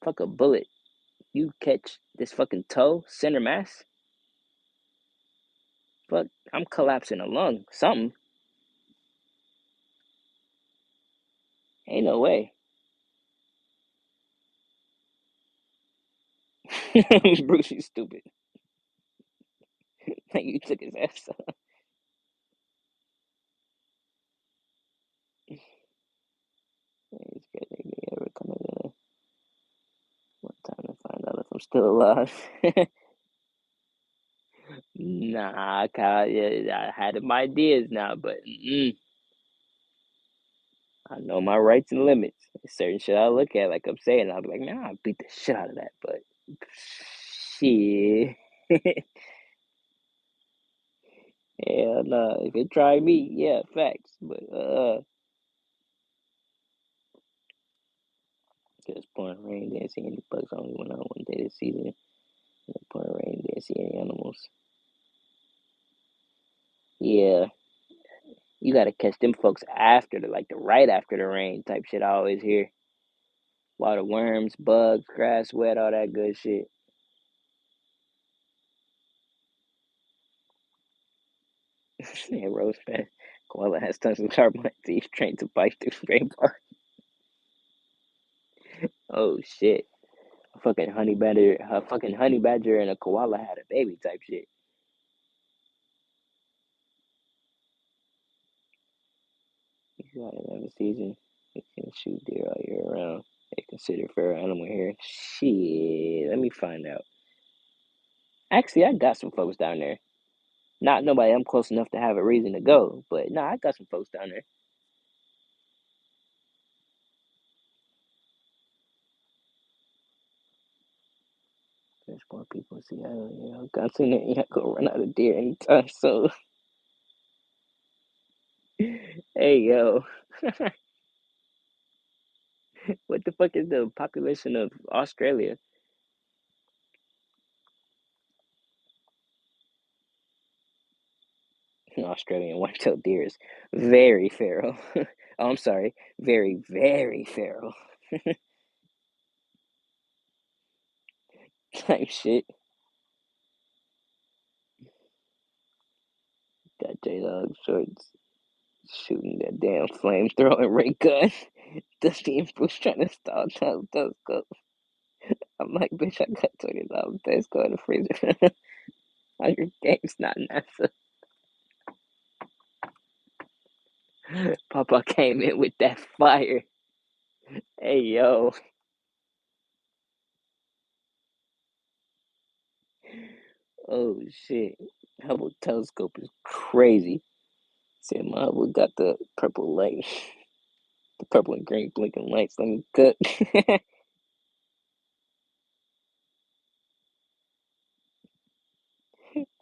Fuck a bullet. You catch this fucking toe, center mass. Fuck, I'm collapsing a lung. Something. Ain't no way. Bruce, you stupid. Like you took his ass off. It's crazy. They ever come in one time to find out if I'm still alive. Nah, Kyle, yeah, I had my ideas now, but I know my rights and limits. There's certain shit I look at, like I'm saying, I'll be like, man, I'll beat the shit out of that, but shit. Hell no. If it try me, yeah, facts. But just pouring rain, didn't see any bugs. Only went out one day this season. Pouring rain, didn't see any animals. Yeah, you gotta catch them folks after the right after the rain type shit. I always hear water, worms, bugs, grass, wet, all that good shit. Yeah, Rose fast. Koala has tons of carbon teeth trained to bite through gray bark. Oh shit. A fucking honey badger and a koala had a baby type shit. He's got 11 season. He can shoot deer all year round. They consider fair animal here. Shit, let me find out. Actually, I got some folks down there. Not nobody I'm close enough to have a reason to go, but nah, I got some folks down there. There's more people in Seattle, you know. Wisconsin ain't not gonna run out of deer anytime soon. Hey yo, what the fuck is the population of Australia? Australian white-tailed deer is very feral. Oh, I'm sorry, very, very feral. Type shit. Got J-Dog shorts shooting that damn flamethrowing ray gun. Dusty and Bruce trying to stall telescope. I'm like, bitch, I got $20. Let's go in the freezer. Hunger Games, not NASA. Papa came in with that fire. Hey, yo. Oh, shit. Hubble telescope is crazy. Said my Hubble got the purple light. The purple and green blinking lights. Let me cook.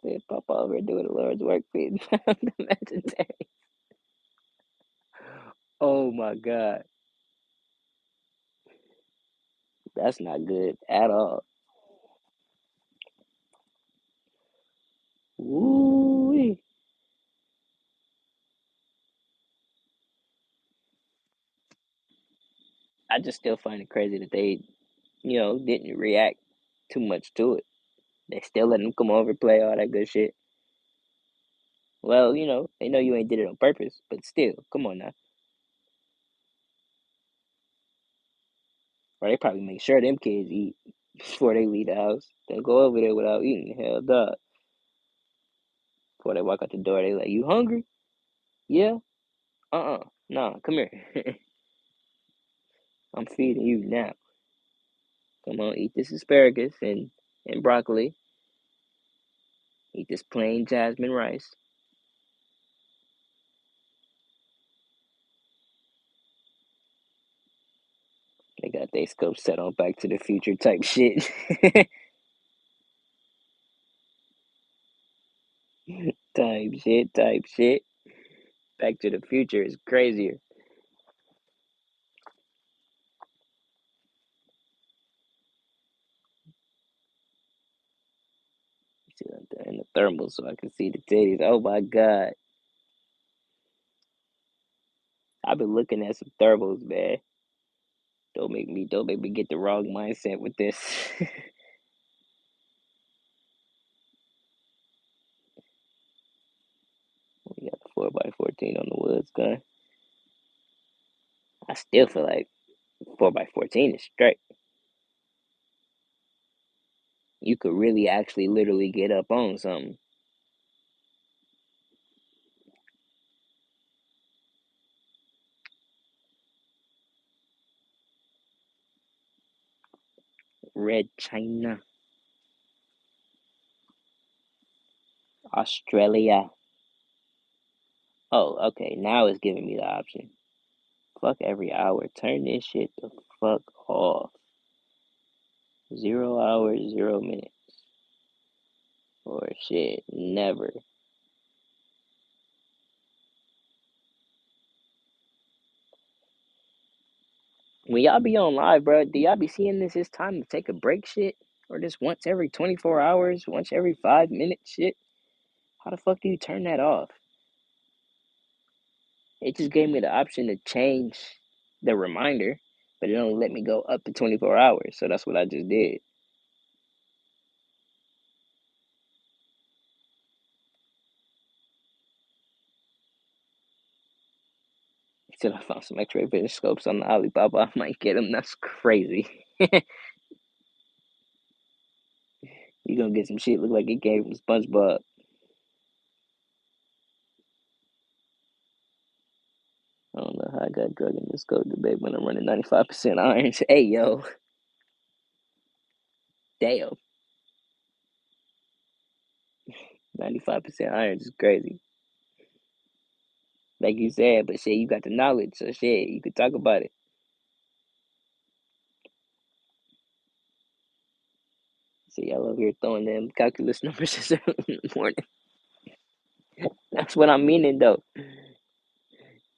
Said Papa over doing the Lord's work, please. Legendary. Oh, my God. That's not good at all. Woo. I just still find it crazy that they, didn't react too much to it. They still letting them come over, play all that good shit. Well, they know you ain't did it on purpose, but still, come on now. Or they probably make sure them kids eat before they leave the house. Don't go over there without eating. Hell, dog. Before they walk out the door, they like, you hungry? Yeah. Nah, come here. I'm feeding you now. Come on, eat this asparagus and broccoli. Eat this plain jasmine rice. They got their scope set on Back to the Future type shit. Type shit. Back to the Future is crazier. See that in the thermal so I can see the titties. Oh my god. I've been looking at some thermals, man. Don't make me get the wrong mindset with this. We got the 4x14 on the woods gun. I still feel like 4x14 is straight. You could really actually literally get up on something. Red China. Australia. Oh, okay. Now it's giving me the option. Fuck every hour. Turn this shit the fuck off. 0 hours, 0 minutes. Or shit, never. When y'all be on live, bro, do y'all be seeing this? It's time to take a break, shit, or just once every 24 hours, once every 5 minutes, shit. How the fuck do you turn that off? It just gave me the option to change the reminder, but it only let me go up to 24 hours. So that's what I just did. He said I found some X-ray vision scopes on the Alibaba. I might get them. That's crazy. You gonna get some shit look like it came from SpongeBob. I don't know how I got drug in this code debate when I'm running 95% irons. Hey yo, damn, 95% irons is crazy. Like you said, but shit, you got the knowledge, so shit, you could talk about it. See, y'all over here throwing them calculus numbers in the morning. That's what I'm meaning though.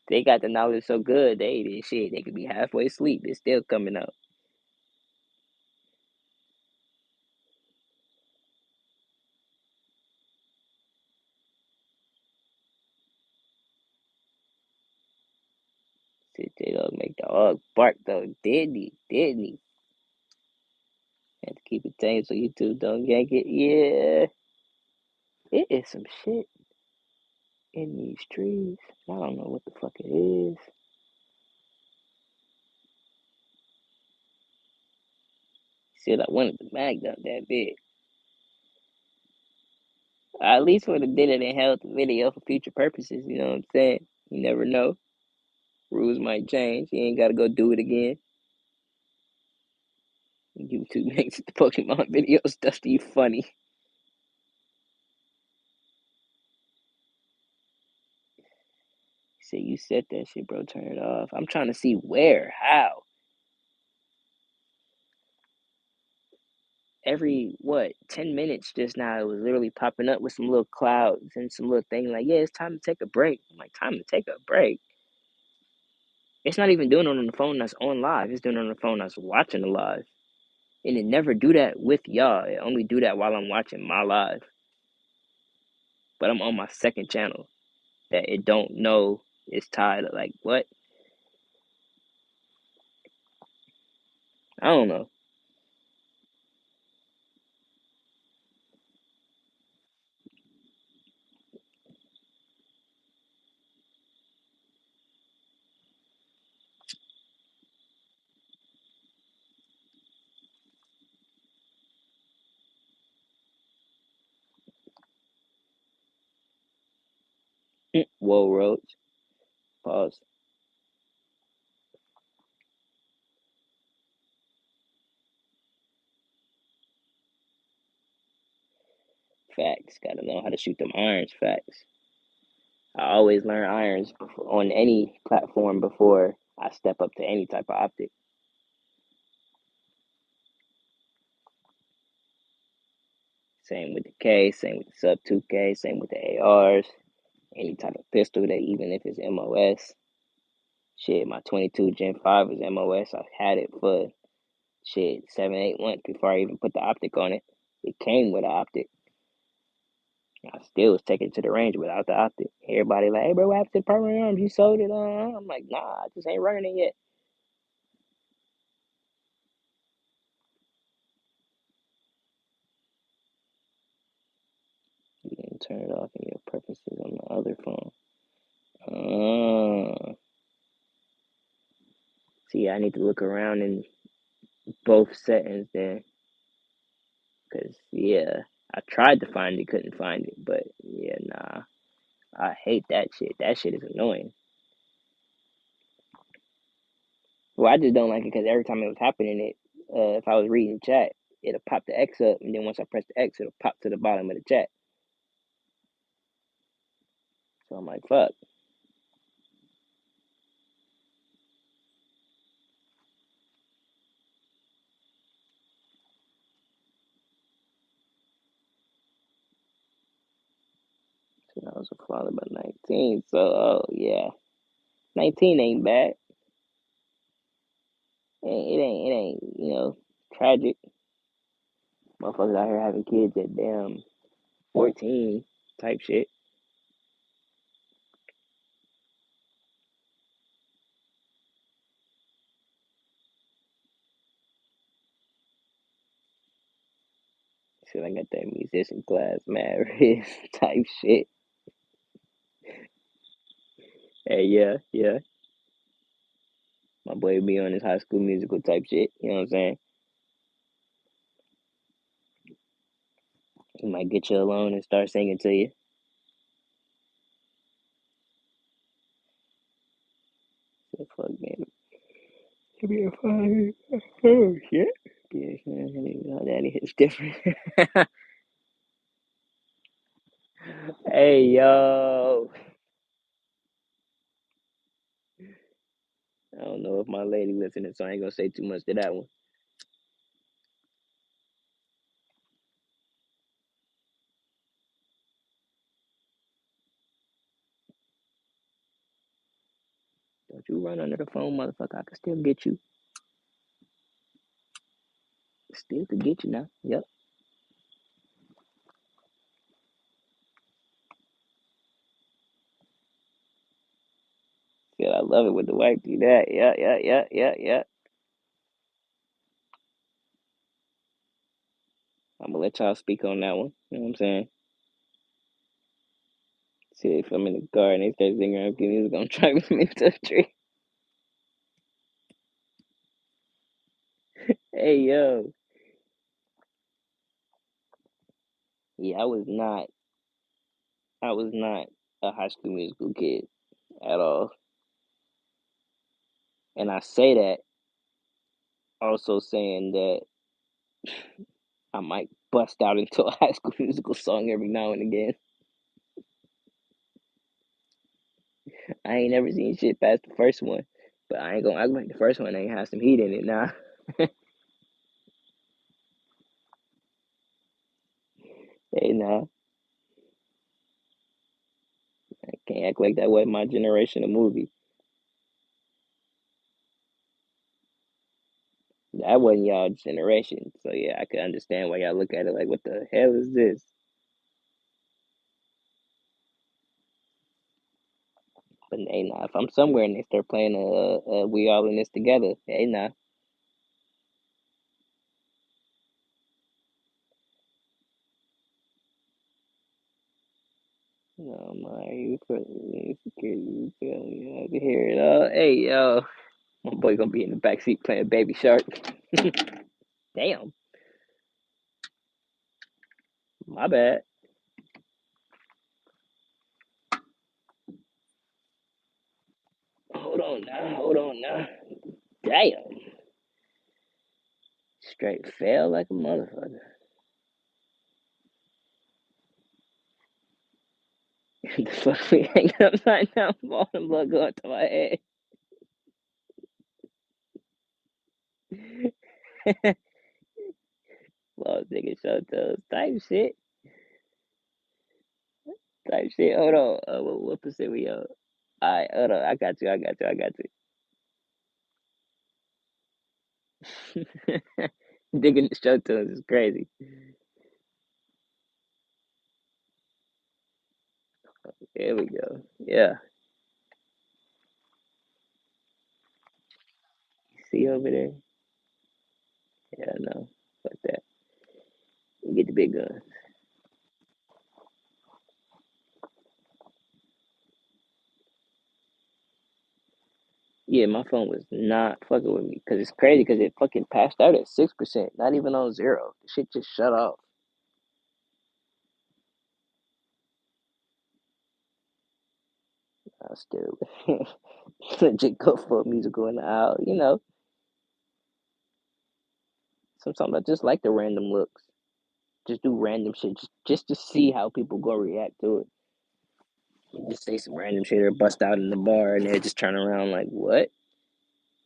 They got the knowledge so good, they shit, they could be halfway asleep. It's still coming out. Shit, J-Dog make the dog bark though. Didn't he? Didn't he? Had to keep it tame so you two don't yank it. Yeah. It is some shit in these trees. I don't know what the fuck it is. Shit, I wanted the mag up that big. At least would have did it and held the video for future purposes, you know what I'm saying? You never know. Rules might change. You ain't gotta go do it again. YouTube makes the Pokemon videos, Dusty, you funny. Say you said that shit, bro. Turn it off. I'm trying to see where, how. Every what 10 minutes just now, it was literally popping up with some little clouds and some little thing like, yeah, it's time to take a break. I'm like, time to take a break. It's not even doing it on the phone that's on live. It's doing it on the phone that's watching the live. And it never do that with y'all. It only do that while I'm watching my live. But I'm on my second channel that it don't know it's tied. Like what? I don't know. Whoa, Roach. Pause. Facts. Gotta know how to shoot them irons. Facts. I always learn irons on any platform before I step up to any type of optic. Same with the K, same with the sub 2K, same with the ARs, any type of pistol that even if it's MOS. Shit, my 22 Gen 5 is MOS. I've had it for shit 7, 8 months before I even put the optic on it. It came with an optic. I still was taking it to the range without the optic. Everybody like, hey bro, what happened to the permanent arms? You sold it on? I'm like, nah, I just ain't running it yet. You didn't turn it off in your preferences on the other phone. See, I need to look around in both settings there. Cause yeah, I tried to find it, couldn't find it. But yeah, nah, I hate that shit. That shit is annoying. Well, I just don't like it because every time it was happening, if I was reading chat, it'll pop the X up, and then once I press the X, it'll pop to the bottom of the chat. So I'm like, fuck. So that was a followed by 19. So yeah, 19 ain't bad. It ain't, tragic. Motherfuckers out here having kids at damn 14 type shit. Shit, I got that musician class, mad risk type shit. Hey, yeah, yeah. My boy be on his High School Musical type shit. You know what I'm saying? He might get you alone and start singing to you. So fuck man. Be a fine. Oh shit. Yeah, that is different. Hey yo. I don't know if my lady listening, so I ain't gonna say too much to that one. Don't you run under the phone, motherfucker. I can still get you. Still could get you now. Yep. Yeah, I love it with the wife do that. Yeah, yeah, yeah, yeah, yeah. I'm gonna let y'all speak on that one. You know what I'm saying? See if I'm in the car and they start singing around music, I'm driving me into a tree. Hey yo. Yeah, I was not a High School Musical kid at all. And I say that also saying that I might bust out into a High School Musical song every now and again. I ain't never seen shit past the first one, but I ain't gonna act like the first one ain't have some heat in it. Nah, hey, nah, I can't act like that wasn't my generation of movie. That wasn't y'all generation, so yeah, I could understand why y'all look at it like, what the hell is this? But hey, nah, if I'm somewhere and they start playing "We All in This Together," hey, nah, no, my you put me you feel me? I can hear it all. Hey, yo, my boy gonna be in the backseat playing Baby Shark. Damn, my bad. Hold on now, hold on now. Damn, straight fail like a motherfucker. The fuck we hanging upside down, bottom blood going to my head. Lost nigga show toes type shit. Type shit. Hold on. What percent we on? Alright, hold on. I got you. I got you. I got you. Digging the show toes is crazy. Here we go. Yeah. See over there? Yeah, no. Fuck that. You get the big gun. Yeah, my phone was not fucking with me because it's crazy because it fucking passed out at 6%, not even on zero. The shit just shut off. I still legit go for a musical in the aisle. Sometimes I just like the random looks. Just do random shit just to see how people gonna react to it. You just say some random shit or bust out in the bar and they just turn around like, what?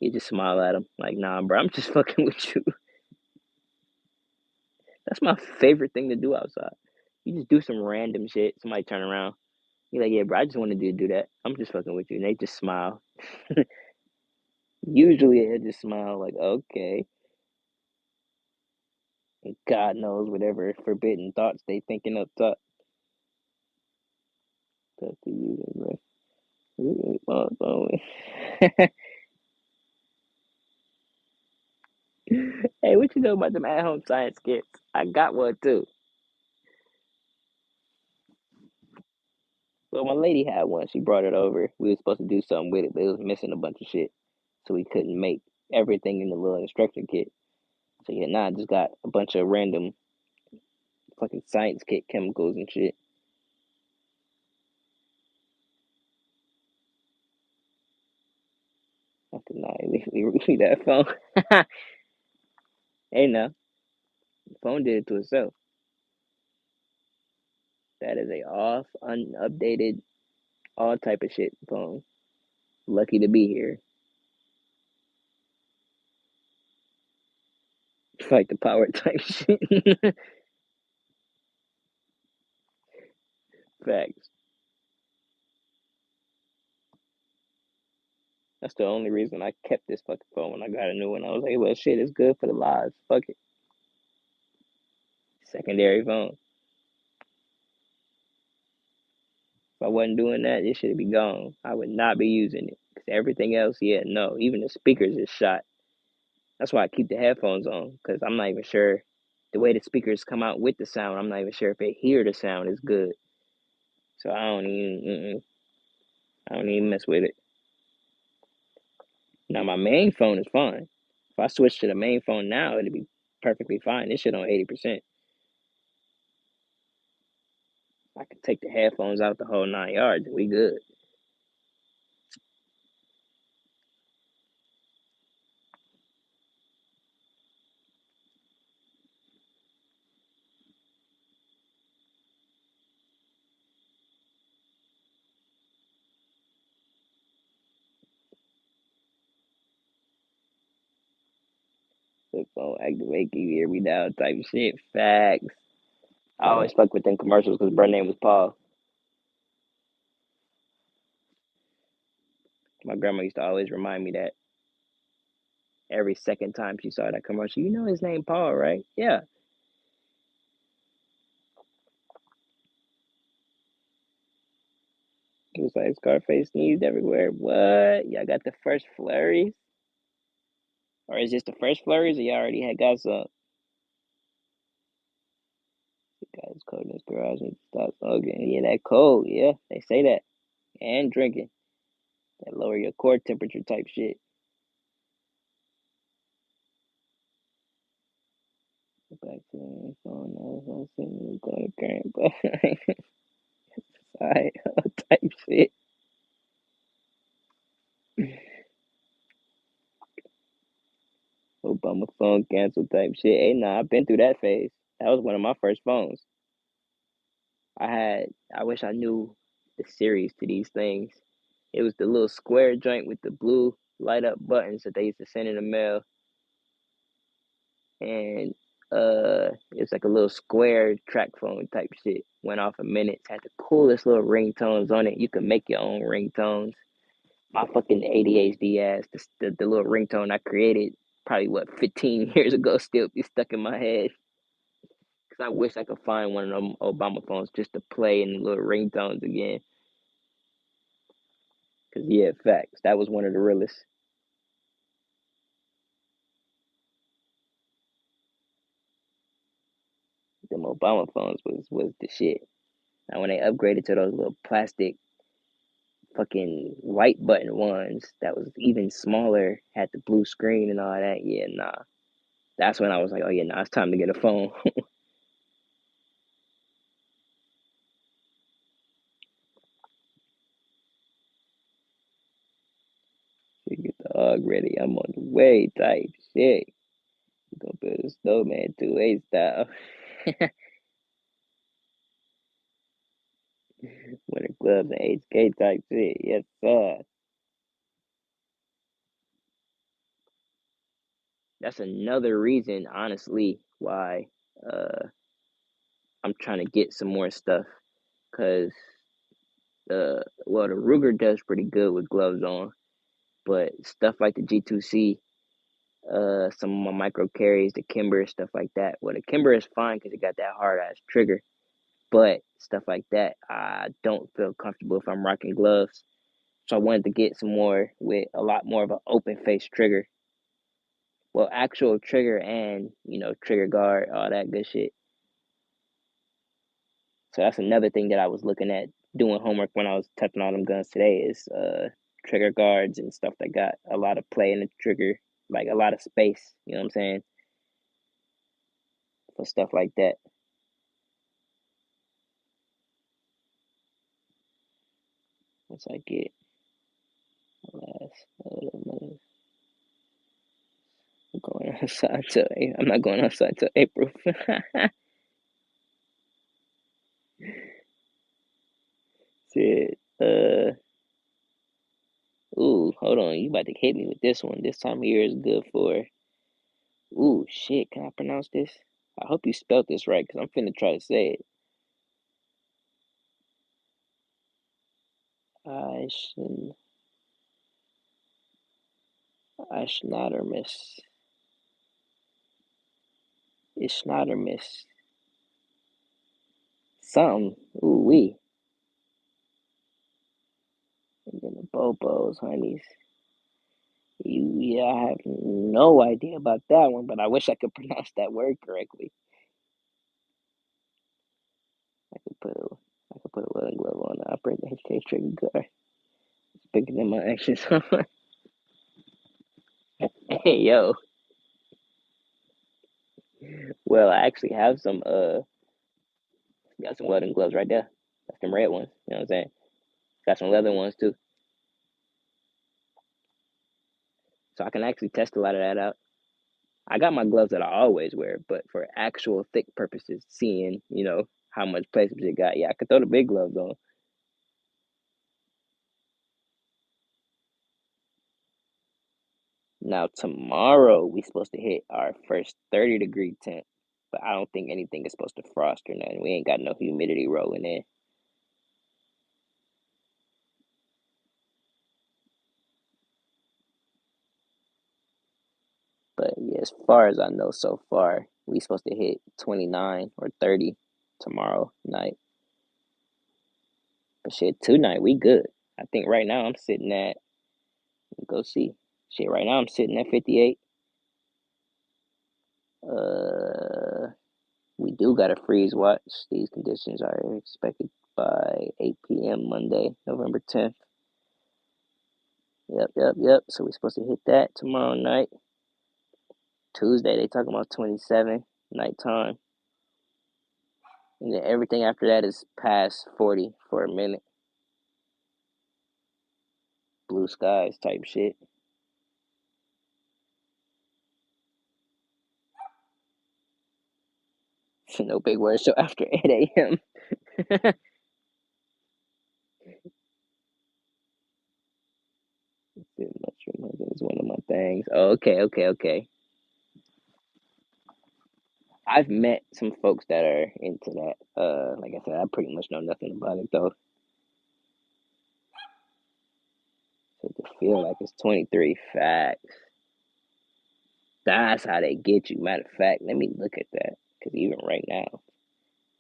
You just smile at them like, nah, bro, I'm just fucking with you. That's my favorite thing to do outside. You just do some random shit. Somebody turn around. You're like, yeah, bro, I just wanted to do that. I'm just fucking with you. And they just smile. Usually it just smile like, okay. And God knows whatever forbidden thoughts they thinking up top. Talk to you, bro. Hey, what you know about them at-home science kits? I got one too. Well, my lady had one. She brought it over. We were supposed to do something with it, but it was missing a bunch of shit, so we couldn't make everything in the little instruction kit. So yeah, now I just got a bunch of random fucking science kit chemicals and shit. Fucking nah, leave that phone. Hey, now the phone did it to itself. That is a off, unupdated, all type of shit phone. Lucky to be here. Like the power type shit. Facts. That's the only reason I kept this fucking phone when I got a new one. I was like, well, shit, it's good for the lives. Fuck it. Secondary phone. If I wasn't doing that, this should be gone. I would not be using it. Because everything else, yeah, no. Even the speakers is shot. That's why I keep the headphones on. Because I'm not even sure the way the speakers come out with the sound. I'm not even sure if they hear the sound is good. So I don't even mess with it. Now my main phone is fine. If I switch to the main phone now, it'd be perfectly fine. This shit on 80%. I can take the headphones out the whole 9 yards and we good. Flip phone activate, give you every dial type shit. Facts. I always fuck with them commercials because her name was Paul. My grandma used to always remind me that every second time she saw that commercial. You know his name Paul, right? Yeah. It was like Scarface sneezed everywhere. What? Y'all got the first flurries? Or is this the first flurries or y'all already had got some? The guy's cold in his garage and stop smoking. Yeah, that cold. Yeah, they say that. And drinking. That lower your core temperature type shit. Back to the phone. I was on sitting going current, but side type shit. Obama phone cancel type shit. Hey, nah, I've been through that phase. That was one of my first phones. I wish I knew the series to these things. It was the little square joint with the blue light up buttons that they used to send in the mail, and it's like a little square track phone type shit. Went off in minutes. Had the coolest little ringtones on it. You could make your own ringtones. My fucking ADHD ass, the little ringtone I created probably what 15 years ago still be stuck in my head. Cause I wish I could find one of them Obama phones just to play in the little ringtones again. Cause yeah, facts. That was one of the realest. Them Obama phones was the shit. Now when they upgraded to those little plastic fucking white button ones that was even smaller, had the blue screen and all that, yeah, nah. That's when I was like, oh yeah, nah, it's time to get a phone. To get the hog ready. I'm on the way type shit. We gonna build a snowman 2A style. Winter gloves and HK type shit. Yes, sir. That's another reason, honestly, why I'm trying to get some more stuff. Cause the Ruger does pretty good with gloves on, But stuff like the G2C, some of my micro carries, the Kimber, stuff like that. Well, the Kimber is fine because it got that hard ass trigger, but stuff like that, I don't feel comfortable if I'm rocking gloves. So I wanted to get some more with a lot more of an open face trigger. Well, actual trigger and trigger guard, all that good shit. So that's another thing that I was looking at doing homework when I was testing all them guns today is trigger guards and stuff that got a lot of play in the trigger, like a lot of space. You know what I'm saying? For stuff like that. Once I get last I'm going outside till I'm not going outside till April. Shit. Ooh, hold on. You about to hit me with this one. This time of year is good for. Ooh, shit. Can I pronounce this? I hope you spelled this right, because I'm finna try to say it. Ischnadermiss. Ischnadermiss. Something. Ooh, wee. And then the Bobos, honeys. Yeah, I have no idea about that one, but I wish I could pronounce that word correctly. I could put a, I could put a welding glove on and operate the HK trigger guard. It's bigger than my actions. Hey, yo. Well, I actually have some, got some welding gloves right there. That's some red ones. You know what I'm saying? Got some leather ones too. So I can actually test a lot of that out. I got my gloves that I always wear, but for actual thick purposes, seeing, how much placement it got, yeah, I could throw the big gloves on. Now tomorrow we supposed to hit our first 30-degree temp, but I don't think anything is supposed to frost or nothing. We ain't got no humidity rolling in. But yeah, as far as I know so far, we supposed to hit 29 or 30 tomorrow night. But shit, tonight we good. I think right now I'm sitting at, go see. Shit, right now I'm sitting at 58. Uh, we do got a freeze watch. These conditions are expected by 8 p.m. Monday, November 10th. Yep. So we're supposed to hit that tomorrow night. Tuesday, they talking about 27 nighttime. And then everything after that is past 40 for a minute. Blue skies type shit. No big words. So after 8 a.m. Mushroom is one of my things. Oh, okay. I've met some folks that are into that. Like I said, I pretty much know nothing about it though. So to feel like it's 23 facts. That's how they get you. Matter of fact, let me look at that. Because even right now,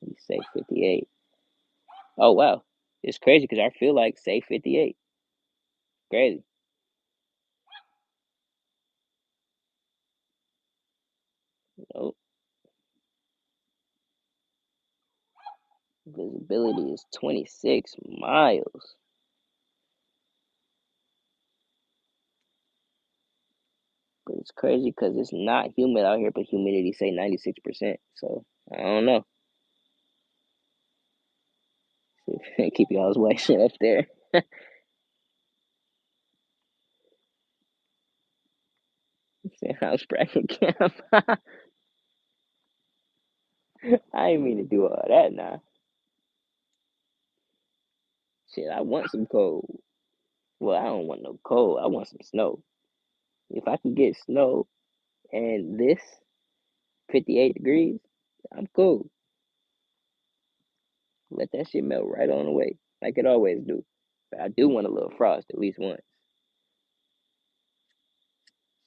you say 58. Oh, wow. It's crazy because I feel like say 58. Crazy. Nope. Visibility is 26 miles. But it's crazy because it's not humid out here, but humidity say 96%. So I don't know. Keep y'all's white shit up there. House bracket camp. I ain't mean to do all that now. Shit, I want some cold. Well, I don't want no cold. I want some snow. If I can get snow and this 58 degrees, I'm cool. Let that shit melt right on away, like it always do. But I do want a little frost at least once.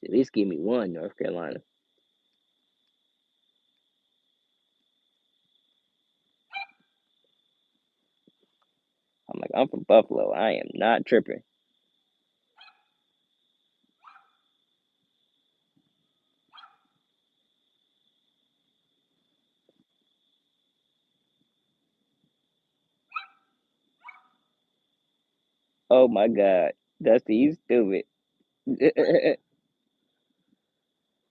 At least give me one, North Carolina. I'm like, I'm from Buffalo. I am not tripping. Oh my God. Dusty, you stupid.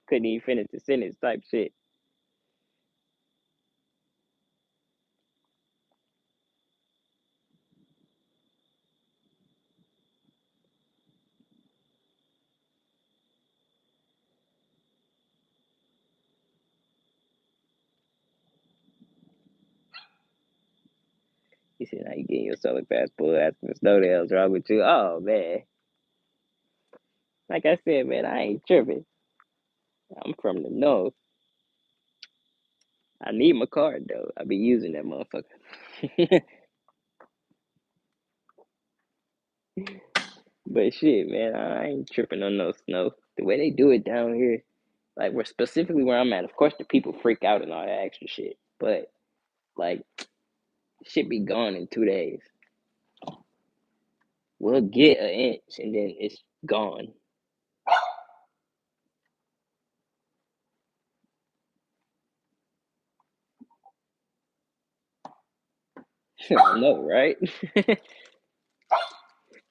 Couldn't even finish the sentence type shit. He said, now you getting yourself a passport, asking the snow the hell's wrong with you. Oh man. Like I said, man, I ain't tripping. I'm from the north. I need my card though. I be using that motherfucker. But shit, man, I ain't tripping on no snow. The way they do it down here, like we're specifically where I'm at, of course the people freak out and all that extra shit. But like shit be gone in 2 days. We'll get an inch and then it's gone. I know, right?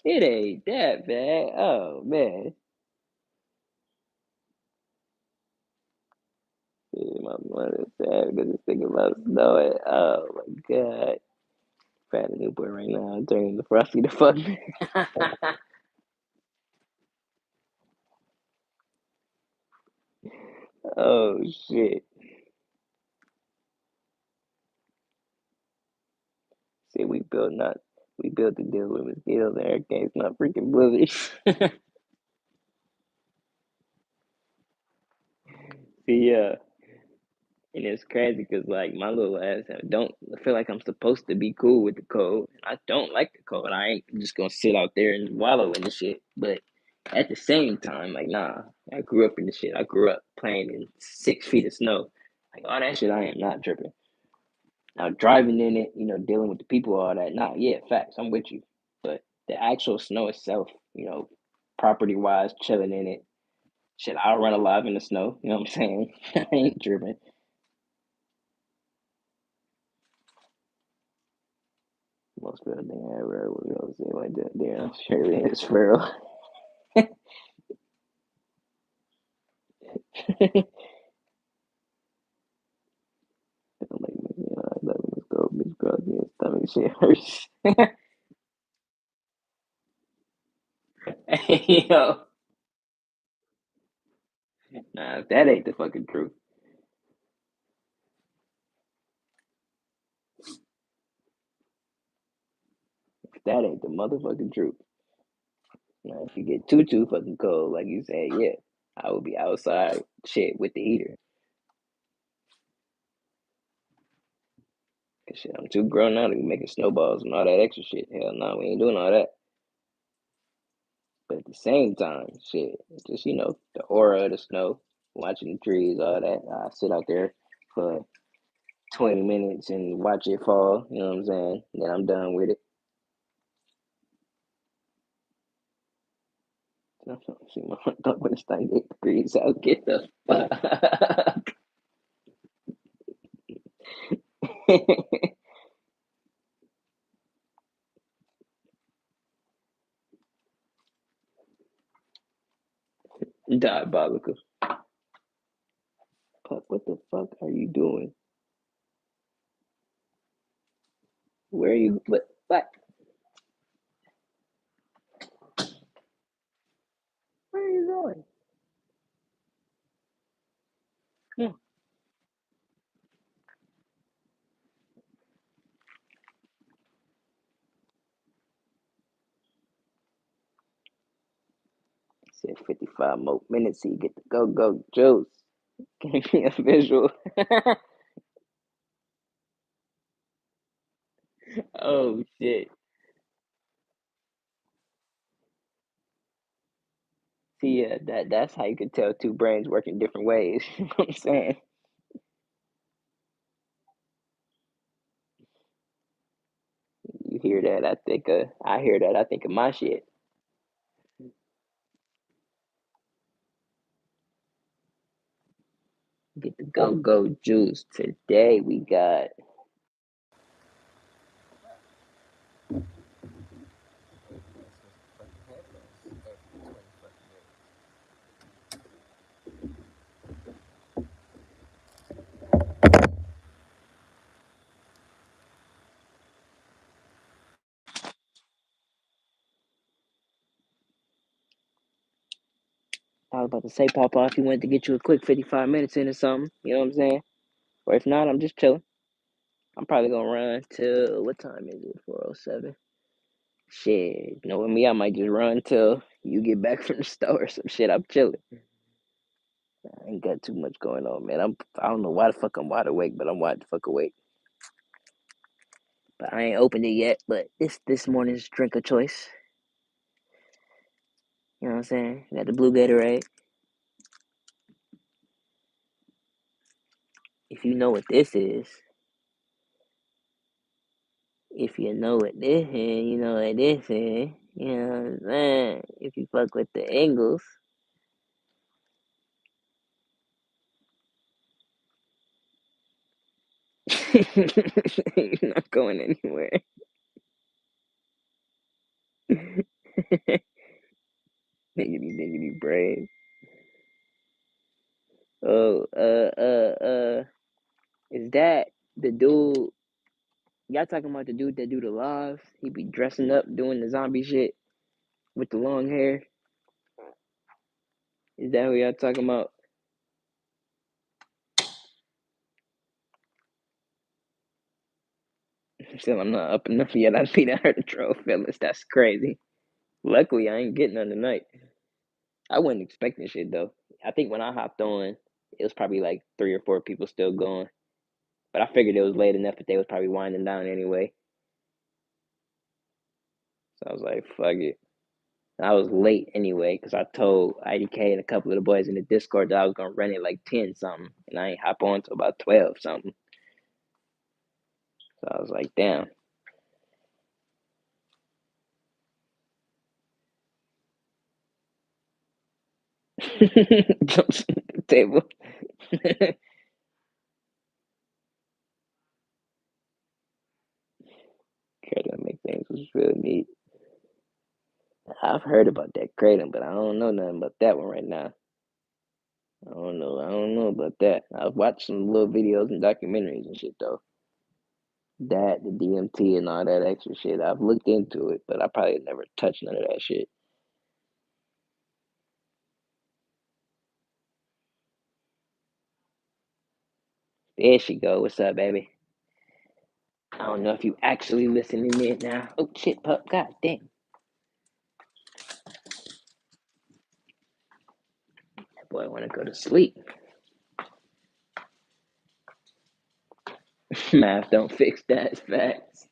It ain't that bad. Oh man. Yeah, my mother's sad because it's thinking about snowing. Oh my god. Fat Newport right now. I'm turning the frosty the fuck. Oh shit. See, we built to deal with mosquitoes and hurricanes, not freaking blizzards. See, and it's crazy because like my little ass don't feel like I'm supposed to be cool with the cold. I don't like the cold. I ain't just gonna sit out there and wallow in the shit. But at the same time, like nah, I grew up in the shit. I grew up playing in 6 feet of snow. Like all that shit, I am not tripping. Now driving in it, dealing with the people, all that. Nah, yeah, facts. I'm with you. But the actual snow itself, property wise, chilling in it. Shit, I'll run alive in the snow. You know what I'm saying? I ain't tripping. Most real thing I ever heard was gonna say like that. Damn, Shirley and Sparrow. I'm like, I love Miss Gold, Miss Crosby, and stomach shit hurts. Hey, yo, nah, if that ain't the fucking truth, if that ain't the motherfucking truth, now if you get too fucking cold, like you said, yeah, I would be outside, shit, with the heater. 'Cause shit, I'm too grown now to be making snowballs and all that extra shit. Hell no, we ain't doing all that. But at the same time, shit, just the aura of the snow, watching the trees, all that. I sit out there for 20 minutes and watch it fall. You know what I'm saying? Then I'm done with it. See my dog when it's 98 degrees out. Get the fuck. Diabolical. Puck, what the fuck are you doing? Where are you? What? Where are you going? Come on. Said 55 more minutes so you get the go juice. Give me a visual. Oh shit. See, that's how you can tell two brains work in different ways. You know what I'm saying? You hear that? I hear that. I think of my shit. Get the go go juice today. We got. I was about to say, Papa, if you wanted to get you a quick 55 minutes in or something, you know what I'm saying? Or if not, I'm just chilling. I'm probably gonna run till what time is it? 4:07. Shit, knowing me, I might just run till you get back from the store or some shit. I'm chilling. I ain't got too much going on, man. I don't know why the fuck I'm wide awake, but I'm wide the fuck awake. But I ain't opened it yet. But it's this morning's drink of choice. You know what I'm saying? Got the blue Gatorade. If you know what this is, if you know what this is, you know what this is. You know what I'm saying? If you fuck with the Ingles. You're not going anywhere. Niggity brain. Oh, is that the dude? Y'all talking about the dude that do the lives? He be dressing up, doing the zombie shit with the long hair. Is that who y'all talking about? Still, I'm not up enough yet. I see that hurt the troll feelings. That's crazy. Luckily, I ain't getting none tonight. I wasn't expecting shit though. I think when I hopped on, it was probably like 3 or 4 people still going. But I figured it was late enough that they was probably winding down anyway. So I was like, fuck it. I was late anyway because I told IDK and a couple of the boys in the Discord that I was gonna run it like 10 something, and I ain't hop on till about 12 something. So I was like, damn. Jumps on the table. Kratom make things was really neat. I've heard about that Kratom, but I don't know nothing about that one right now. I don't know. I don't know about that. I've watched some little videos and documentaries and shit though. That, the DMT and all that extra shit. I've looked into it, but I probably never touched none of that shit. There she go. What's up, baby? I don't know if you actually listening in now. Oh shit, pup. God damn. That boy wanna go to sleep. Math don't fix that. It's facts.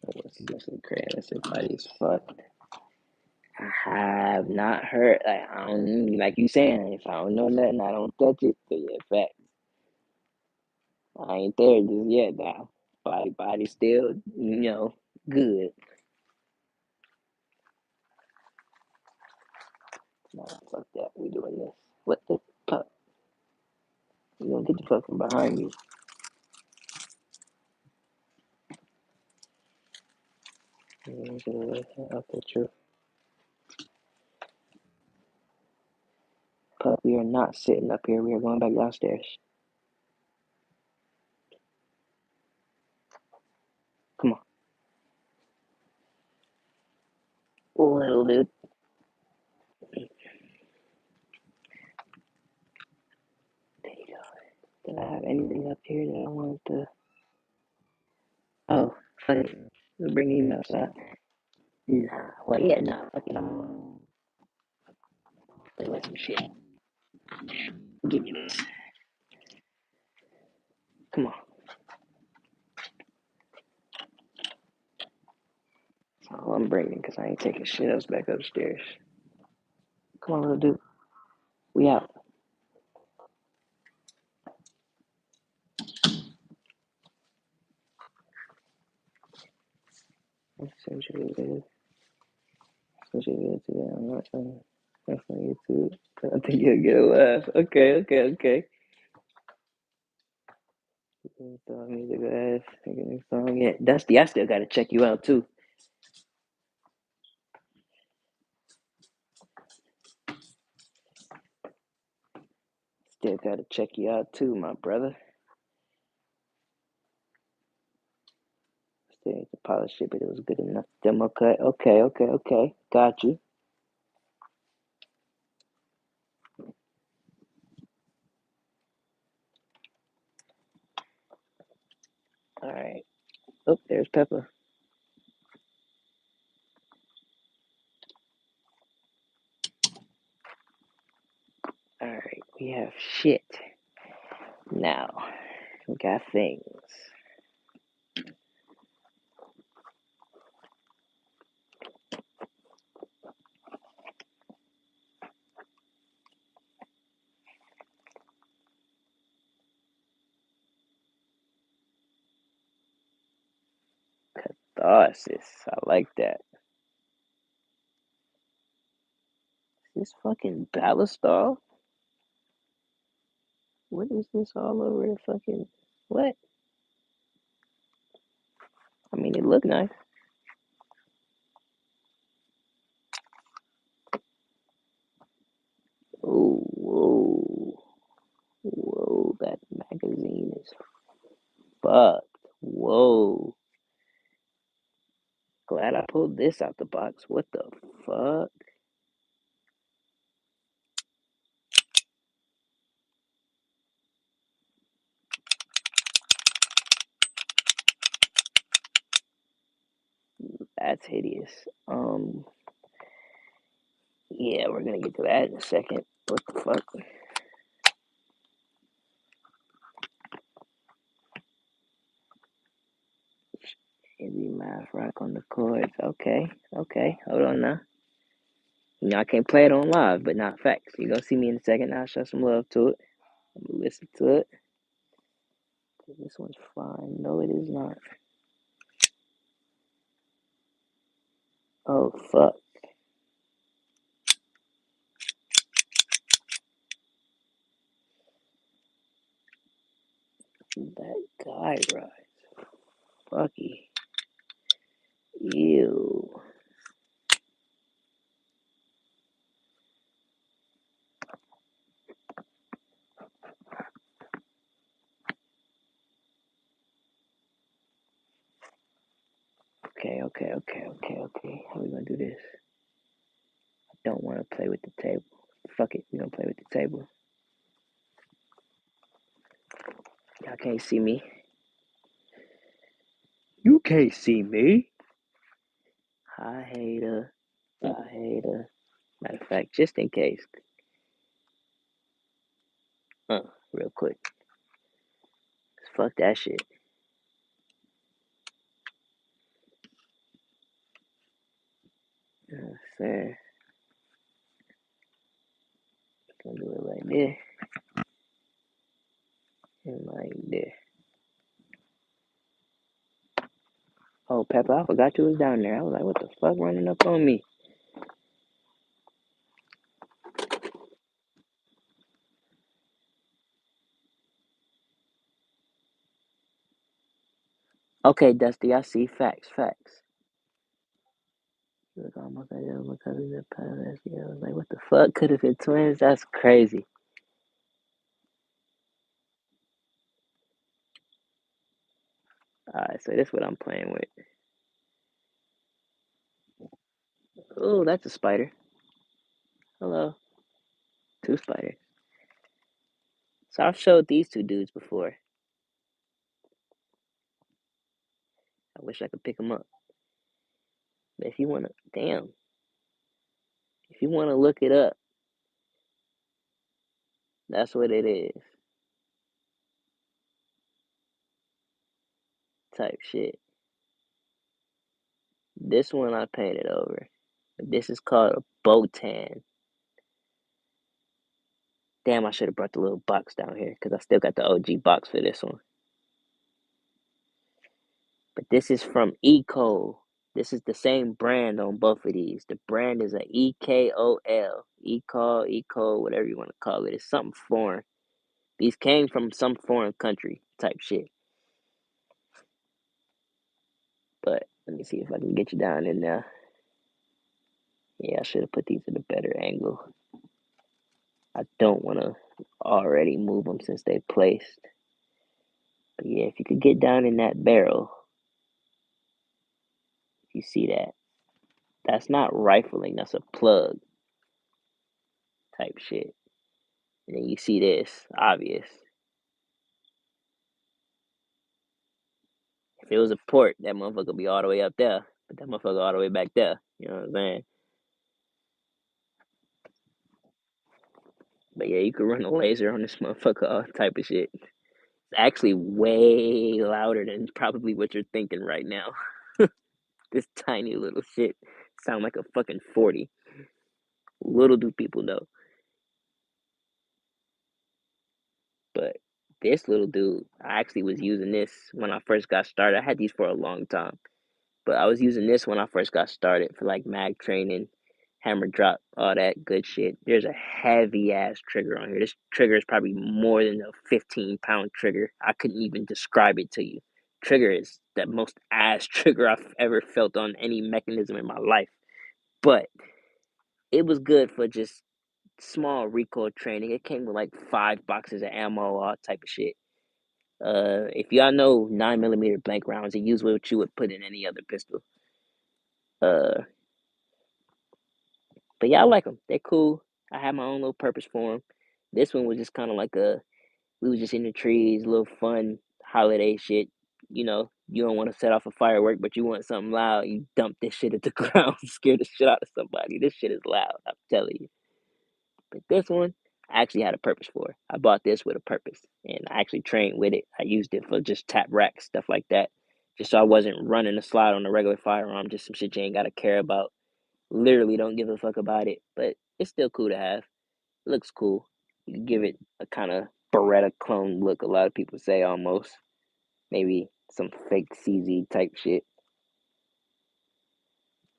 Oh, what's especially crazy? That's body as fuck. I have not heard. Like I don't like you saying. If I don't know nothing, I don't touch it. But yeah, fact. I ain't there just yet. Now, body still, good. No, fuck that. We doing this. What the fuck? You gonna get the fuck from behind me? Okay, true. Pup, we are not sitting up here. We are going back downstairs. Come on. Little dude. There you go. Did I have anything up here that I wanted to? Oh, fuck it. We'll bring you outside. Nah. Well, yeah, nah. Fuck it. I'm gonna play with some shit. Give me this. Come on. Oh, I'm bringing because I ain't taking shit else back upstairs. Come on, little dude. We out. Essentially, today. I'm not trying. That's on YouTube. I think you'll get a laugh. Okay. Song music ass. New song. Yeah, Dusty. I still gotta check you out too. Still gotta check you out too, my brother. Still need to polish it, but it was good enough. Demo cut. Okay. Got you. All right. Oh, there's Pepper. All right. We have shit. Now we got things. Catharsis. I like that. This fucking Ballastar? What is this all over the fucking what? I mean, it looked nice. Oh, whoa, that magazine is fucked. Whoa, glad I pulled this out the box. What the fuck? That's hideous. Yeah, we're gonna get to that in a second. What the fuck? Heavy math rock on the chords. Okay. Hold on now. You know I can't play it on live, but not facts. You're gonna see me in a second. I'll show some love to it. I'm gonna listen to it. This one's fine. No, it is not. Oh fuck. That guy rides. Fucky. Ew. Okay. How we gonna do this? I don't wanna play with the table. Fuck it, we gonna play with the table. Y'all can't see me. You can't see me. Hi hater. Matter of fact, just in case. Real quick. Fuck that shit. Sir. Gonna do it like this. And like this. Oh, Pepper, I forgot you was down there. I was like, what the fuck running up on me? Okay, Dusty, I see. Facts. Look, almost like that. My cousin that passed last year. I was like, what the fuck? Could have been twins? That's crazy. Alright, so this is what I'm playing with. Oh, that's a spider. Hello. Two spiders. So I've showed these two dudes before. I wish I could pick them up. But if you want to, if you want to look it up, that's what it is. Type shit. This one I painted over. This is called a Botan. Damn, I should have brought the little box down here because I still got the OG box for this one. But this is from Eco. This is the same brand on both of these. The brand is a EKOL. Eco, whatever you want to call it. It's something foreign. These came from some foreign country type shit. But let me see if I can get you down in there. Yeah, I should have put these at a better angle. I don't want to already move them since they placed. But yeah, if you could get down in that barrel, if you see that, that's not rifling, that's a plug type shit. And then you see this, obvious. If it was a port, that motherfucker would be all the way up there, but that motherfucker all the way back there. You know what I'm saying? But yeah, you could run a laser on this motherfucker, all type of shit. It's actually way louder than probably what you're thinking right now. This tiny little shit sound like a fucking 40. Little do people know. But this little dude, I actually was using this when I first got started. I had these for a long time. But I was using this when I first got started for like mag training, hammer drop, all that good shit. There's a heavy ass trigger on here. This trigger is probably more than a 15-pound trigger. I couldn't even describe it to you. Trigger is the most ass trigger I've ever felt on any mechanism in my life. But it was good for just small recoil training. It came with like 5 boxes of ammo, all type of shit. If y'all know 9mm blank rounds, it use what you would put in any other pistol. Uh, But yeah, I like them. They're cool. I have my own little purpose for them. This one was just kind of like we was just in the trees, little fun holiday shit. You know, you don't want to set off a firework, but you want something loud. You dump this shit at the ground, scare the shit out of somebody. This shit is loud, I'm telling you. But this one, I actually had a purpose for. I bought this with a purpose, and I actually trained with it. I used it for just tap rack stuff like that, just so I wasn't running a slide on a regular firearm. Just some shit you ain't gotta care about. Literally don't give a fuck about it, but it's still cool to have. It looks cool. You can give it a kind of Beretta clone look, a lot of people say almost. Maybe some fake CZ type shit.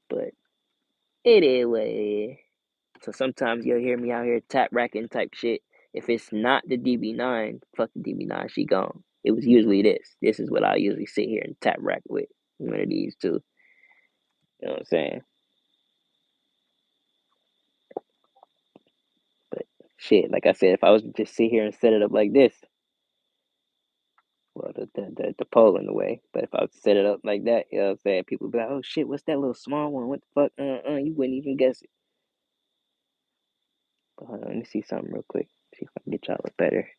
But it is what it is. So sometimes you'll hear me out here tap racking type shit. If it's not the DB9, fuck the DB9, she gone. It was usually this. This is what I usually sit here and tap rack with. One of these two. You know what I'm saying? But shit, like I said, if I was to just sit here and set it up like this, well, the pole in the way. But if I would set it up like that, you know what I'm saying? People would be like, oh shit, what's that little small one? What the fuck? You wouldn't even guess it. But hold on, let me see something real quick. See if I can get y'all a better.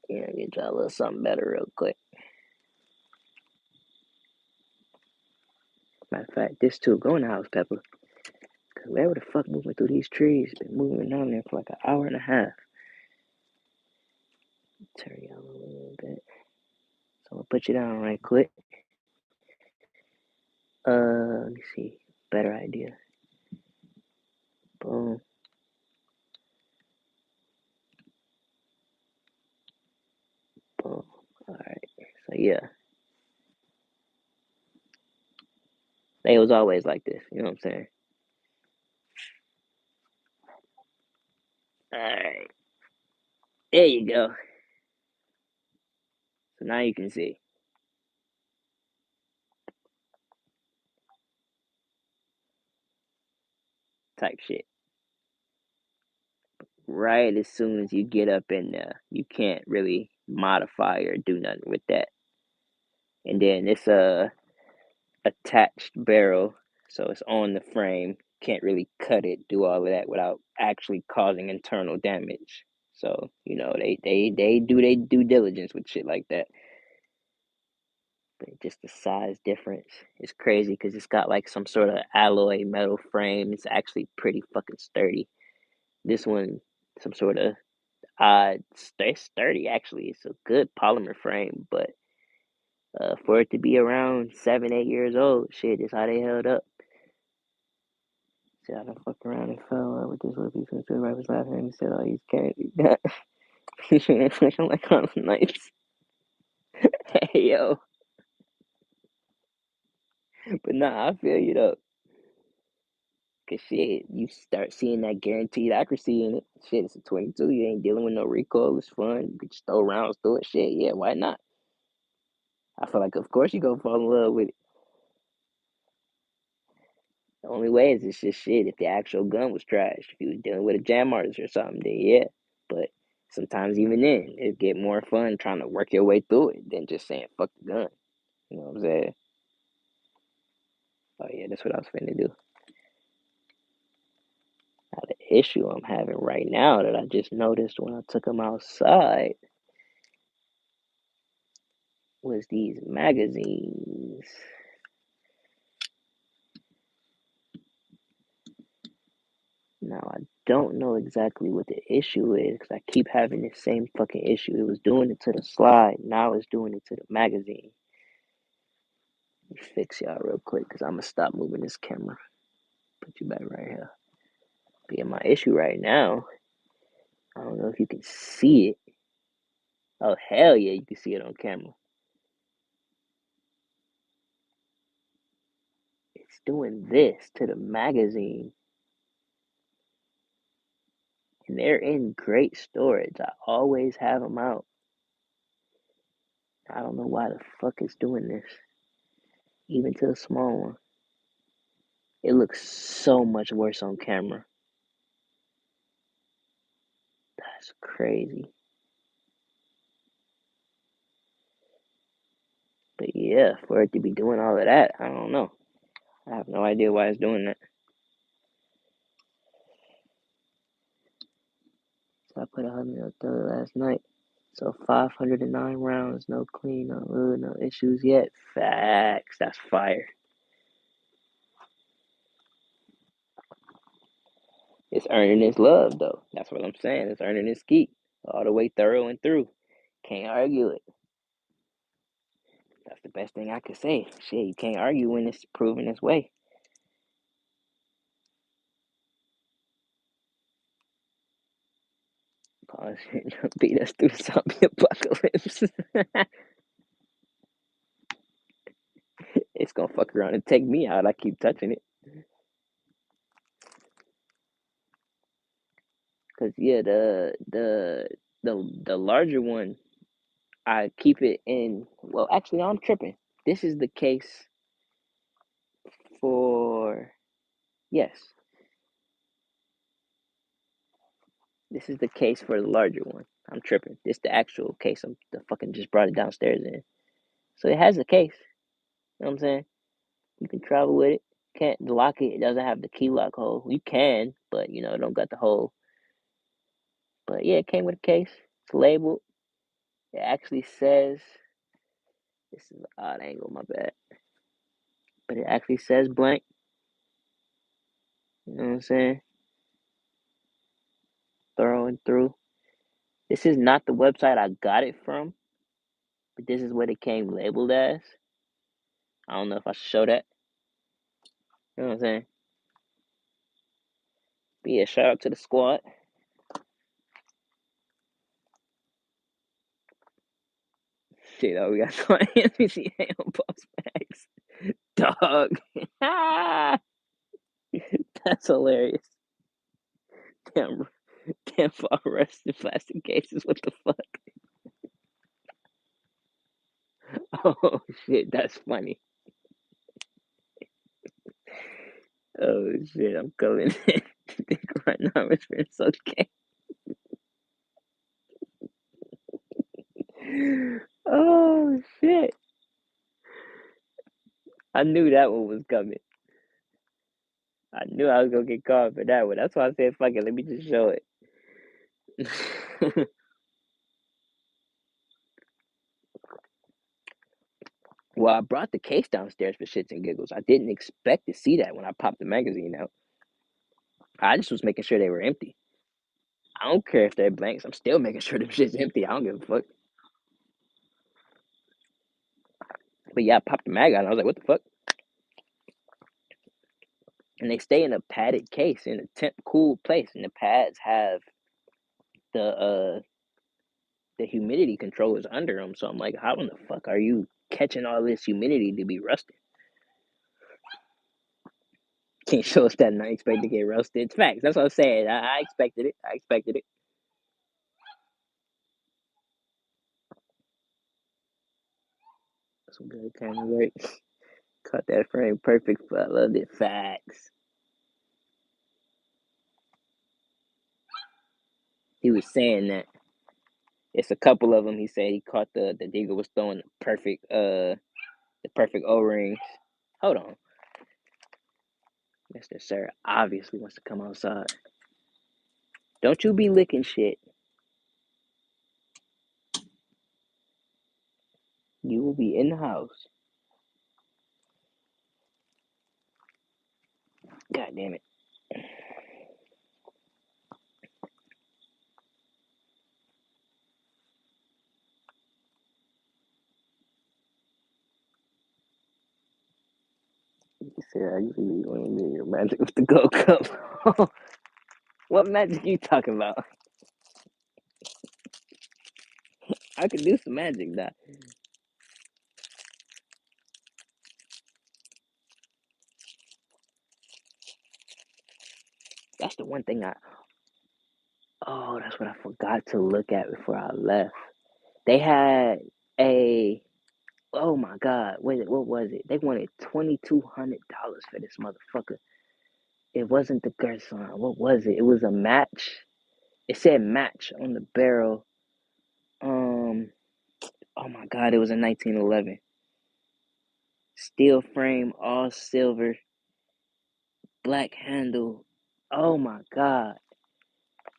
Yeah, get y'all a little something better real quick. Matter of fact, this too, go in the house, Pepper. Cause whoever the fuck moving through these trees been moving down there for like an hour and a half. Turn y'all a little bit. So I'm gonna put you down right quick. Let me see. Better idea. Boom. Boom. Alright. So yeah. They was always like this, you know what I'm saying? Alright. There you go. So now you can see. Type shit. Right as soon as you get up in there, you can't really modify or do nothing with that. And then it's a attached barrel, so it's on the frame. Can't really cut it, do all of that without actually causing internal damage. So, you know, they do their due diligence with shit like that. But just the size difference is crazy because it's got like some sort of alloy metal frame. It's actually pretty fucking sturdy. This one, some sort of odd, sturdy actually. It's a good polymer frame, but For it to be around 7, 8 years old, shit, is how they held up. See, I done fucked around and fell in love with this little piece of shit right was laughing at me, said, oh, you can't do that. I'm like, oh, nice. Hey, yo. But nah, I feel you though. Cause shit, you start seeing that guaranteed accuracy in it. Shit, it's a 22. You ain't dealing with no recoil. It's fun. You can just throw rounds through it. Shit, yeah, why not? I feel like, of course, you gonna fall in love with it. The only way is it's just shit. If the actual gun was trash, if you was dealing with a jam artist or something, then yeah. But sometimes even then, it get more fun trying to work your way through it than just saying fuck the gun. You know what I'm saying? Oh yeah, that's what I was finna do. Now the issue I'm having right now that I just noticed when I took them outside was these magazines. Now I don't know exactly what the issue is because I keep having the same fucking issue. It was doing it to the slide, now it's doing it to the magazine. Let me fix y'all real quick because I'm gonna stop moving this camera. Put you back right here. But yeah, my issue right now, I don't know if you can see it. Oh hell yeah, you can see it on camera. It's doing this to the magazine. And they're in great storage. I always have them out. I don't know why the fuck it's doing this. Even to the small one. It looks so much worse on camera. That's crazy. But yeah, for it to be doing all of that, I don't know. I have no idea why it's doing that. So I put 130 last night. So 509 rounds, no clean, no issues yet. Facts. That's fire. It's earning its love though. That's what I'm saying. It's earning its keep. All the way thorough and through. Can't argue it. That's the best thing I could say. Shit, you can't argue when it's proving its way. Pause. Beat us through the zombie apocalypse. It's gonna fuck around and take me out. I keep touching it. Cause yeah, the larger one, I keep it in. Well, actually, I'm tripping. This is the case for yes. This is the case for the larger one. I'm tripping. This the actual case. I'm the fucking just brought it downstairs in. So it has a case. You know what I'm saying? You can travel with it. Can't lock it. It doesn't have the key lock hole. You can, but you know, it don't got the hole. But yeah, it came with a case. It's labeled. It actually says this is an odd angle, my bad. But it actually says blank. You know what I'm saying? Thorough and through. This is not the website I got it from, but this is what it came labeled as. I don't know if I should show that. You know what I'm saying? But yeah, shout out to the squad. Shit, oh, we got some NPCA on post packs. Dog. That's hilarious. Damn, damn far rusted plastic cases. What the fuck? Oh shit, that's funny. Oh shit, I'm coming in. Think right now it's okay. Oh shit. I knew that one was coming. I knew I was gonna get caught for that one. That's why I said fuck it, let me just show it. Well, I brought the case downstairs for shits and giggles. I didn't expect to see that when I popped the magazine out. I just was making sure they were empty. I don't care if they're blanks. I'm still making sure them shit's empty. I don't give a fuck. But yeah, I popped the mag out and I was like, what the fuck? And they stay in a padded case in a cool place, and the pads have the humidity controllers under them. So I'm like, how in the fuck are you catching all this humidity to be rusted? Can't show us that and I expect to get roasted. It's facts. That's what I'm saying. I expected it. I expected it. Some good camera work. Caught that frame perfect. But I loved it. Facts. He was saying that it's a couple of them. He said he caught the digger was throwing the perfect O rings. Hold on, Mr. Sir obviously wants to come outside. Don't you be licking shit. You will be in the house. God damn it. He said I usually want to be your magic with the Gold Cup. What magic you talking about? I could do some magic now. That's the one thing oh, that's what I forgot to look at before I left. They had a, oh my God, what was it? They wanted $2,200 for this motherfucker. It wasn't the Gerson. What was it? It was a match. It said match on the barrel. Um, oh my God, it was a 1911 steel frame, all silver, black handle. Oh my God,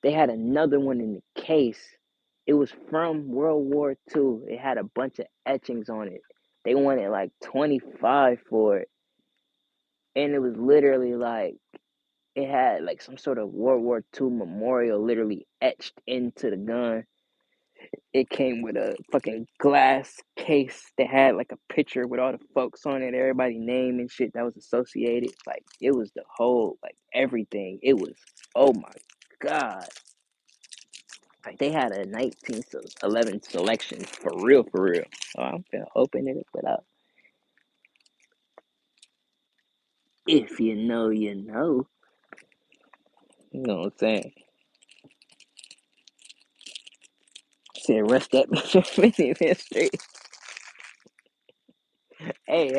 they had another one in the case. It was from World War II. It had a bunch of etchings on it. They wanted like 25 for it, and it was literally like it had like some sort of World War II memorial literally etched into the gun. It came with a fucking glass case that had like a picture with all the folks on it, everybody's name and shit that was associated. Like it was the whole, like everything. It was, oh my God. Like they had a 1911 selection for real, for real. Oh, I'm gonna open it up. If you know, you know. You know what I'm saying? Said rest that bitch straight. Hey,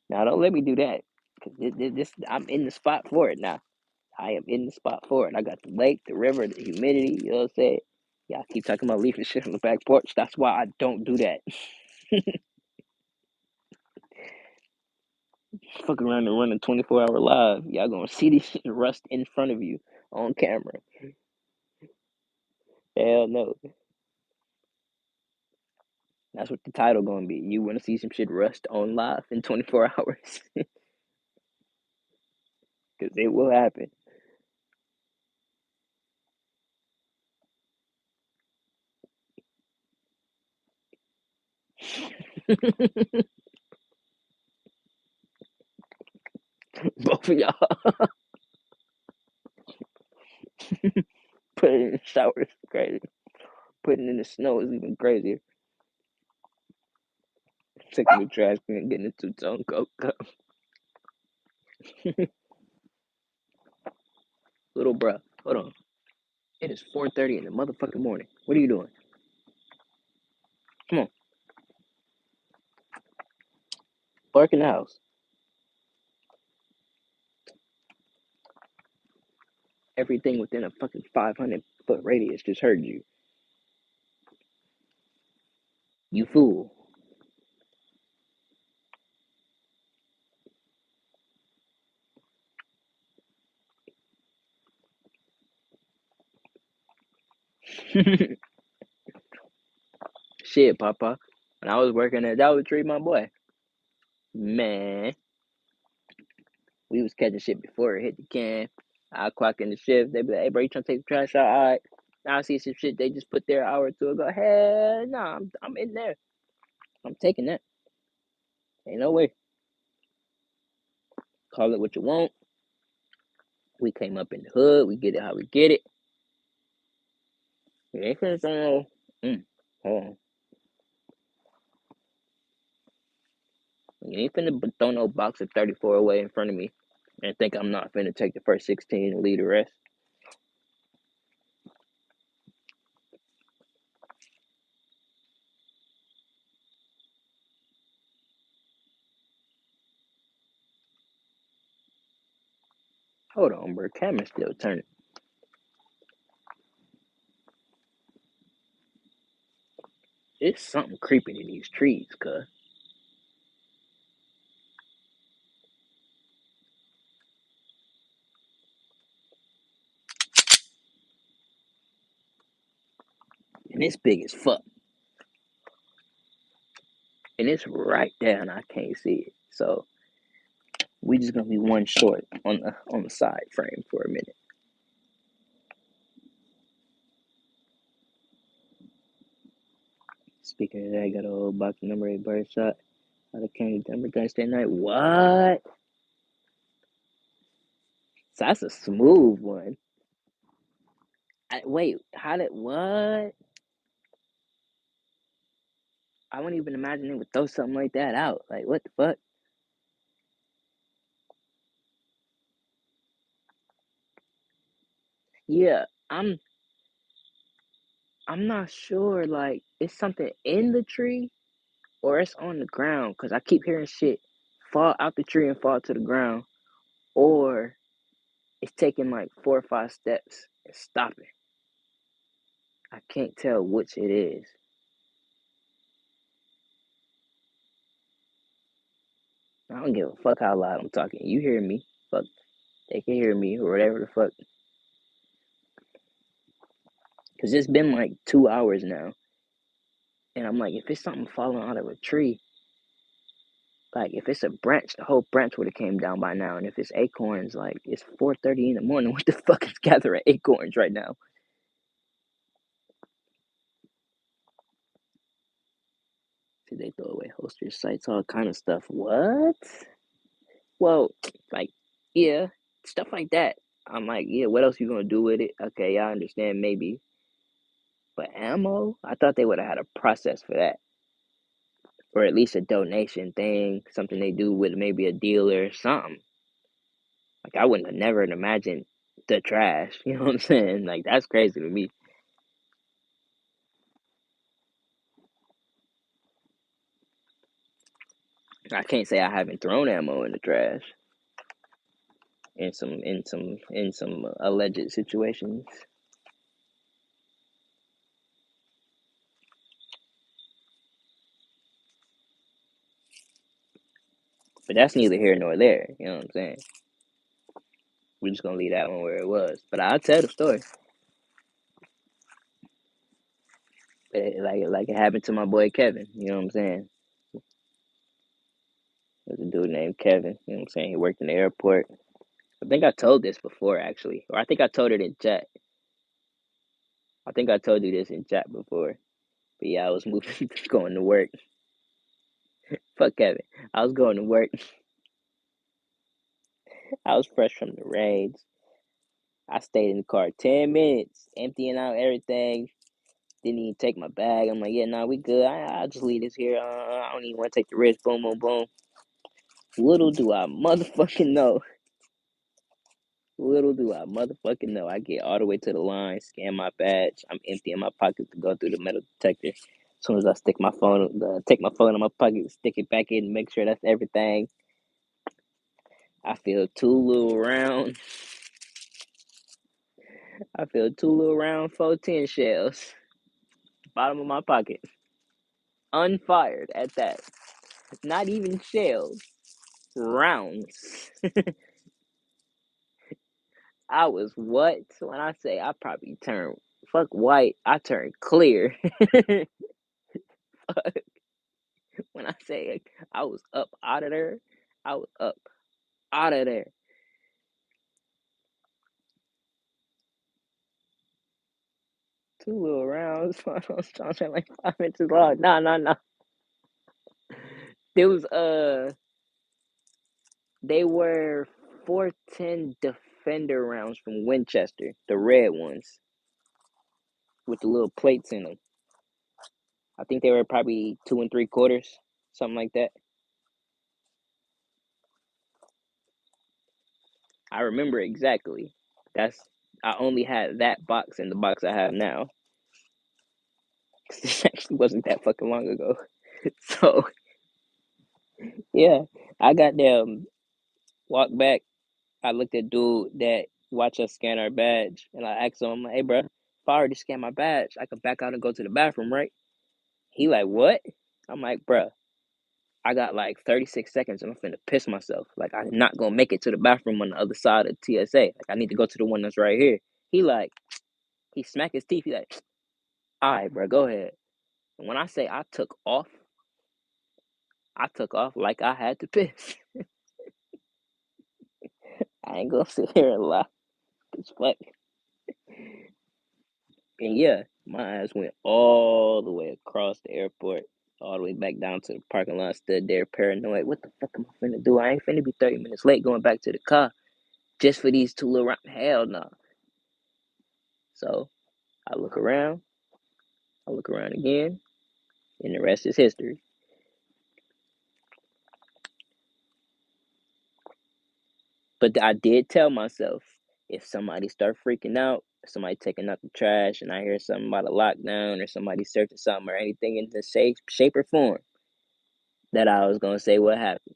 now don't let me do that. Cause this I'm in the spot for it now. I am in the spot for it. I got the lake, the river, the humidity. You know what I'm saying? Y'all keep talking about leafing shit on the back porch. That's why I don't do that. Fuck around and run a 24-hour live. Y'all gonna see this shit rust in front of you on camera. Hell no. That's what the title gonna be. You wanna see some shit rust on live in 24 hours? Cause it will happen. Both of y'all put it in the shower is crazy. Putting it in the snow is even crazier. Taking the trash can and getting a two-tone Coke cup. Little bruh, hold on. It is 4:30 in the motherfucking morning. What are you doing? Come on. Park in the house. Everything within a fucking 500-foot radius just heard you. You fool. Shit, Papa. When I was working at Dollar Tree, my boy, man, we was catching shit before it hit the can. I clock in the shift. They be like, hey, bro, you trying to take the trash out? All right. Now I see some shit they just put there an hour or two ago. Hell no, I'm in there. I'm taking that. Ain't no way. Call it what you want. We came up in the hood. We get it how we get it. You ain't finna throw no. Hold on. You ain't finna throw no box of 34 away in front of me and think I'm not finna take the first 16 and leave the rest. Hold on, bro. Camera's still turning. It's something creeping in these trees, cuz. And it's big as fuck. And it's right there and I can't see it. So we just gonna be one short on the side frame for a minute. Speaking of that, I got a whole box of number 8 bird shot. Out of Candy Denver Thursday night. What? So that's a smooth one. Wait, how did what? I wouldn't even imagine they would throw something like that out. Like what the fuck? Yeah, I'm not sure. Like it's something in the tree or it's on the ground because I keep hearing shit fall out the tree and fall to the ground, or it's taking like 4 or 5 steps and stopping. I can't tell which it is. I don't give a fuck how loud I'm talking. You hear me? Fuck, they can hear me or whatever the fuck. Cause it's been like 2 hours now, and I'm like, if it's something falling out of a tree, like if it's a branch, the whole branch would have came down by now. And if it's acorns, like it's 4:30 in the morning. What the fuck is gathering acorns right now? Did they throw away holsters, sights, all kind of stuff? What? Well, like, yeah, stuff like that. I'm like, yeah, what else you gonna do with it? Okay, I understand maybe, but ammo? I thought they would have had a process for that, or at least a donation thing, something they do with maybe a dealer or something. Like I wouldn't have never imagined the trash. You know what I'm saying? Like that's crazy to me. I can't say I haven't thrown ammo in the trash in some alleged situations, but that's neither here nor there. You know what I'm saying? We're just gonna leave that one where it was. But I'll tell the story. Like it happened to my boy Kevin. You know what I'm saying? There's a dude named Kevin. You know what I'm saying? He worked in the airport. I think I told this before actually, or I think I told it in chat. I think I told you this in chat before. But yeah, I was moving, going to work. Fuck Kevin. I was going to work. I was fresh from the rains. I stayed in the car 10 minutes, emptying out everything. Didn't even take my bag. I'm like, yeah, nah, we good. I'll just leave this here. I don't even want to take the risk. Boom, boom, boom. Little do I motherfucking know. Little do I motherfucking know. I get all the way to the line, scan my badge. I'm emptying my pockets to go through the metal detector. As soon as I stick my phone, take my phone in my pocket, stick it back in, make sure that's everything. I feel two little round. I feel two little round 410 shells. Bottom of my pocket. Unfired at that. Not even shells. Rounds. I was what? When I say I probably turned fuck white, I turned clear. When I say I was up out of there, I was up out of there. Two little rounds. I was trying like 5 inches long. Nah, nah, nah. There was they were 410 Defender rounds from Winchester, the red ones with the little plates in them. I think they were probably 2 3/4, something like that. I remember exactly. That's I only had that box in the box I have now. This actually wasn't that fucking long ago. So yeah, I got them walk back. I looked at dude that watch us scan our badge, and I asked him, I'm like, "Hey, bro, if I already scanned my badge, I could back out and go to the bathroom, right?" He like, "What?" I'm like, "Bruh, I got like 36 seconds and I'm finna piss myself. Like, I'm not gonna make it to the bathroom on the other side of TSA. Like, I need to go to the one that's right here." He like, he smacked his teeth. He like, "All right, bro, go ahead." And when I say I took off like I had to piss. I ain't gonna sit here and lie. It's fuck. And yeah, my ass went all the way across the airport, all the way back down to the parking lot, stood there paranoid. What the fuck am I finna do? I ain't finna be 30 minutes late going back to the car just for these two little rounds. Hell no. So I look around, again, and the rest is history. But I did tell myself, if somebody start freaking out, somebody taking out the trash, and I hear something about a lockdown or somebody searching something or anything in the shape or form, that I was gonna say what happened.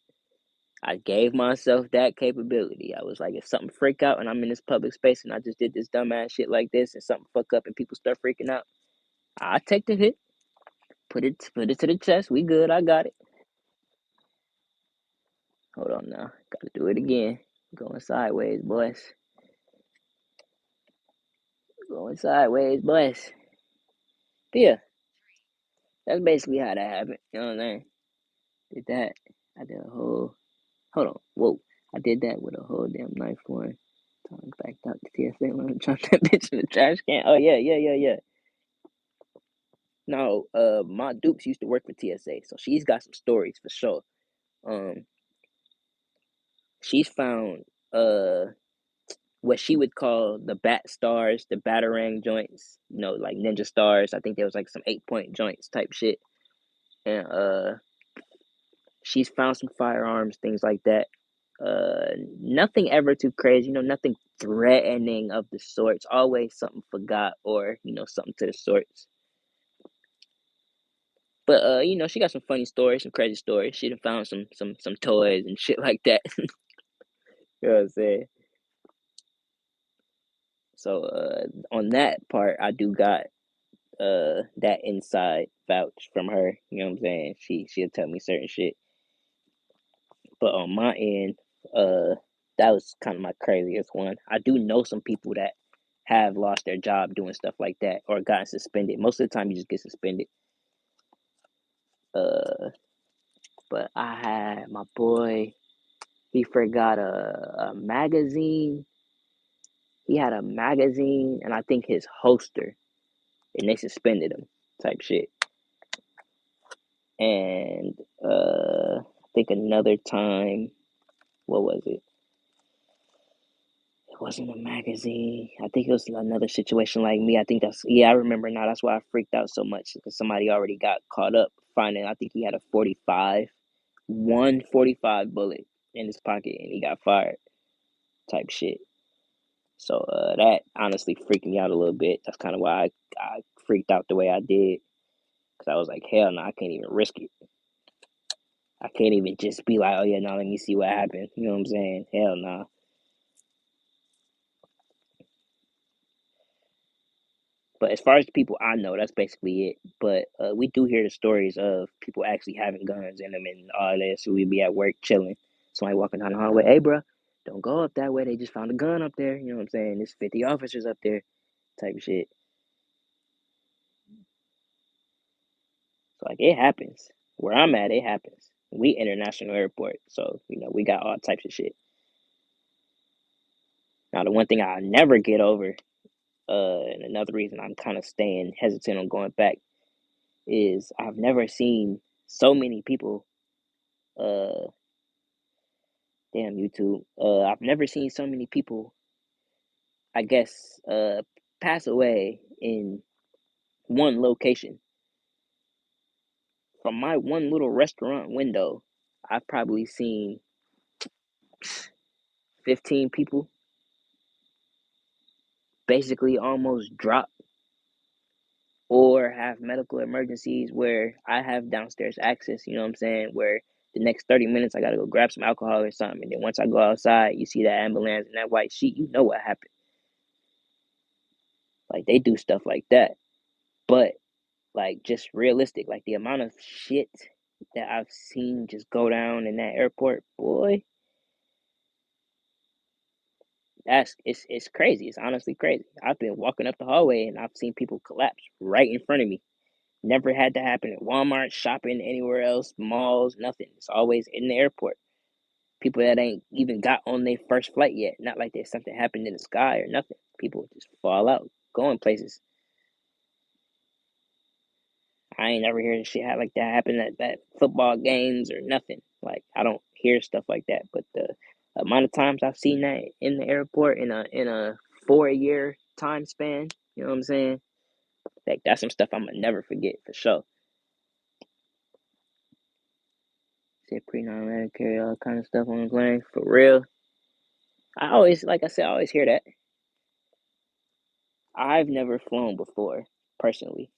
I gave myself that capability. I was like, if something freak out and I'm in this public space and I just did this dumbass shit like this and something fuck up and people start freaking out, I take the hit, put it to the chest. We good. I got it. Hold on now. Gotta do it again. Going sideways, boys. Going sideways, boys. But yeah, that's basically how that happened. You know what I'm saying? Did that. I did a whole. Hold on. Whoa. I did that with a whole damn knife one. Time backed out the TSA when I dropped that bitch in the trash can. Oh yeah. No, my Dupes used to work for TSA, so she's got some stories for sure. Um, she's found what she would call the bat stars, the batarang joints, like ninja stars. I think there was like some 8 point joints type shit. And she's found some firearms, things like that. Nothing ever too crazy, nothing threatening of the sorts. Always something forgot or, something to the sorts. But she got some funny stories, some crazy stories. She done found some toys and shit like that. You know what I'm saying? So on that part I do got that inside vouch from her. You know what I'm saying? She'll tell me certain shit. But on my end, that was kind of my craziest one. I do know some people that have lost their job doing stuff like that or gotten suspended. Most of the time, you just get suspended. Uh, but I had my boy. He forgot a magazine. He had a magazine, and I think his holster, and they suspended him. Type shit. And I think another time, what was it? It wasn't a magazine. I think it was another situation like me. I remember now. That's why I freaked out so much because somebody already got caught up finding. I think he had a 45, 145 bullet in his pocket, and he got fired. Type shit. So that honestly freaked me out a little bit. That's kind of why I freaked out the way I did because I was like, hell no, I can't even risk it. I can't even just be like, oh yeah, now let me see what happened. You know what I'm saying? Hell no. But as far as the people I know, that's basically it. But we do hear the stories of people actually having guns in them and all that. So we'd be at work chilling. Somebody walking down the hallway, hey, bro, don't go up that way. They just found a gun up there. You know what I'm saying? There's 50 officers up there, type of shit. So, like, it happens. Where I'm at, it happens. We international airport. So, we got all types of shit. Now, the one thing I never get over, and another reason I'm kind of staying hesitant on going back, is I've never seen so many people Uh, damn YouTube. I've never seen so many people, I guess, pass away in one location. From my one little restaurant window, I've probably seen 15 people basically almost drop or have medical emergencies where I have downstairs access, you know what I'm saying? Where the next 30 minutes I gotta go grab some alcohol or something. And then once I go outside, you see that ambulance and that white sheet, you know what happened. Like they do stuff like that. But like just realistic, like the amount of shit that I've seen just go down in that airport, boy, it's crazy. It's honestly crazy. I've been walking up the hallway and I've seen people collapse right in front of me. Never had to happen at Walmart, shopping, anywhere else, malls, nothing. It's always in the airport. People that ain't even got on their first flight yet. Not like there's something happened in the sky or nothing. People just fall out, going places. I ain't never heard shit like that happen at football games or nothing. Like I don't hear stuff like that. But the amount of times I've seen that in the airport in a 4 year time span, you know what I'm saying? Like that's some stuff I'm gonna never forget for sure. Said pre-9 carry all kind of stuff on the plane for real. I always, like I said, I always hear that. I've never flown before, personally.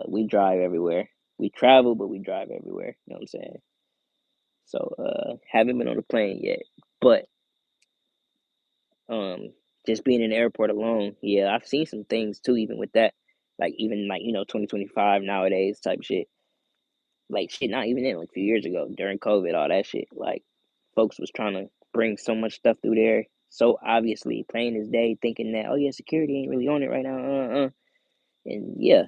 We drive everywhere. We travel, but we drive everywhere. You know what I'm saying? So, haven't been on a plane yet, but um, just being in the airport alone, yeah, I've seen some things too. Even with that, like even like 2025 nowadays type shit. Like shit, not even in like a few years ago during COVID, all that shit. Like folks was trying to bring so much stuff through there, so obviously plain as day, thinking that oh yeah, security ain't really on it right now, and yeah,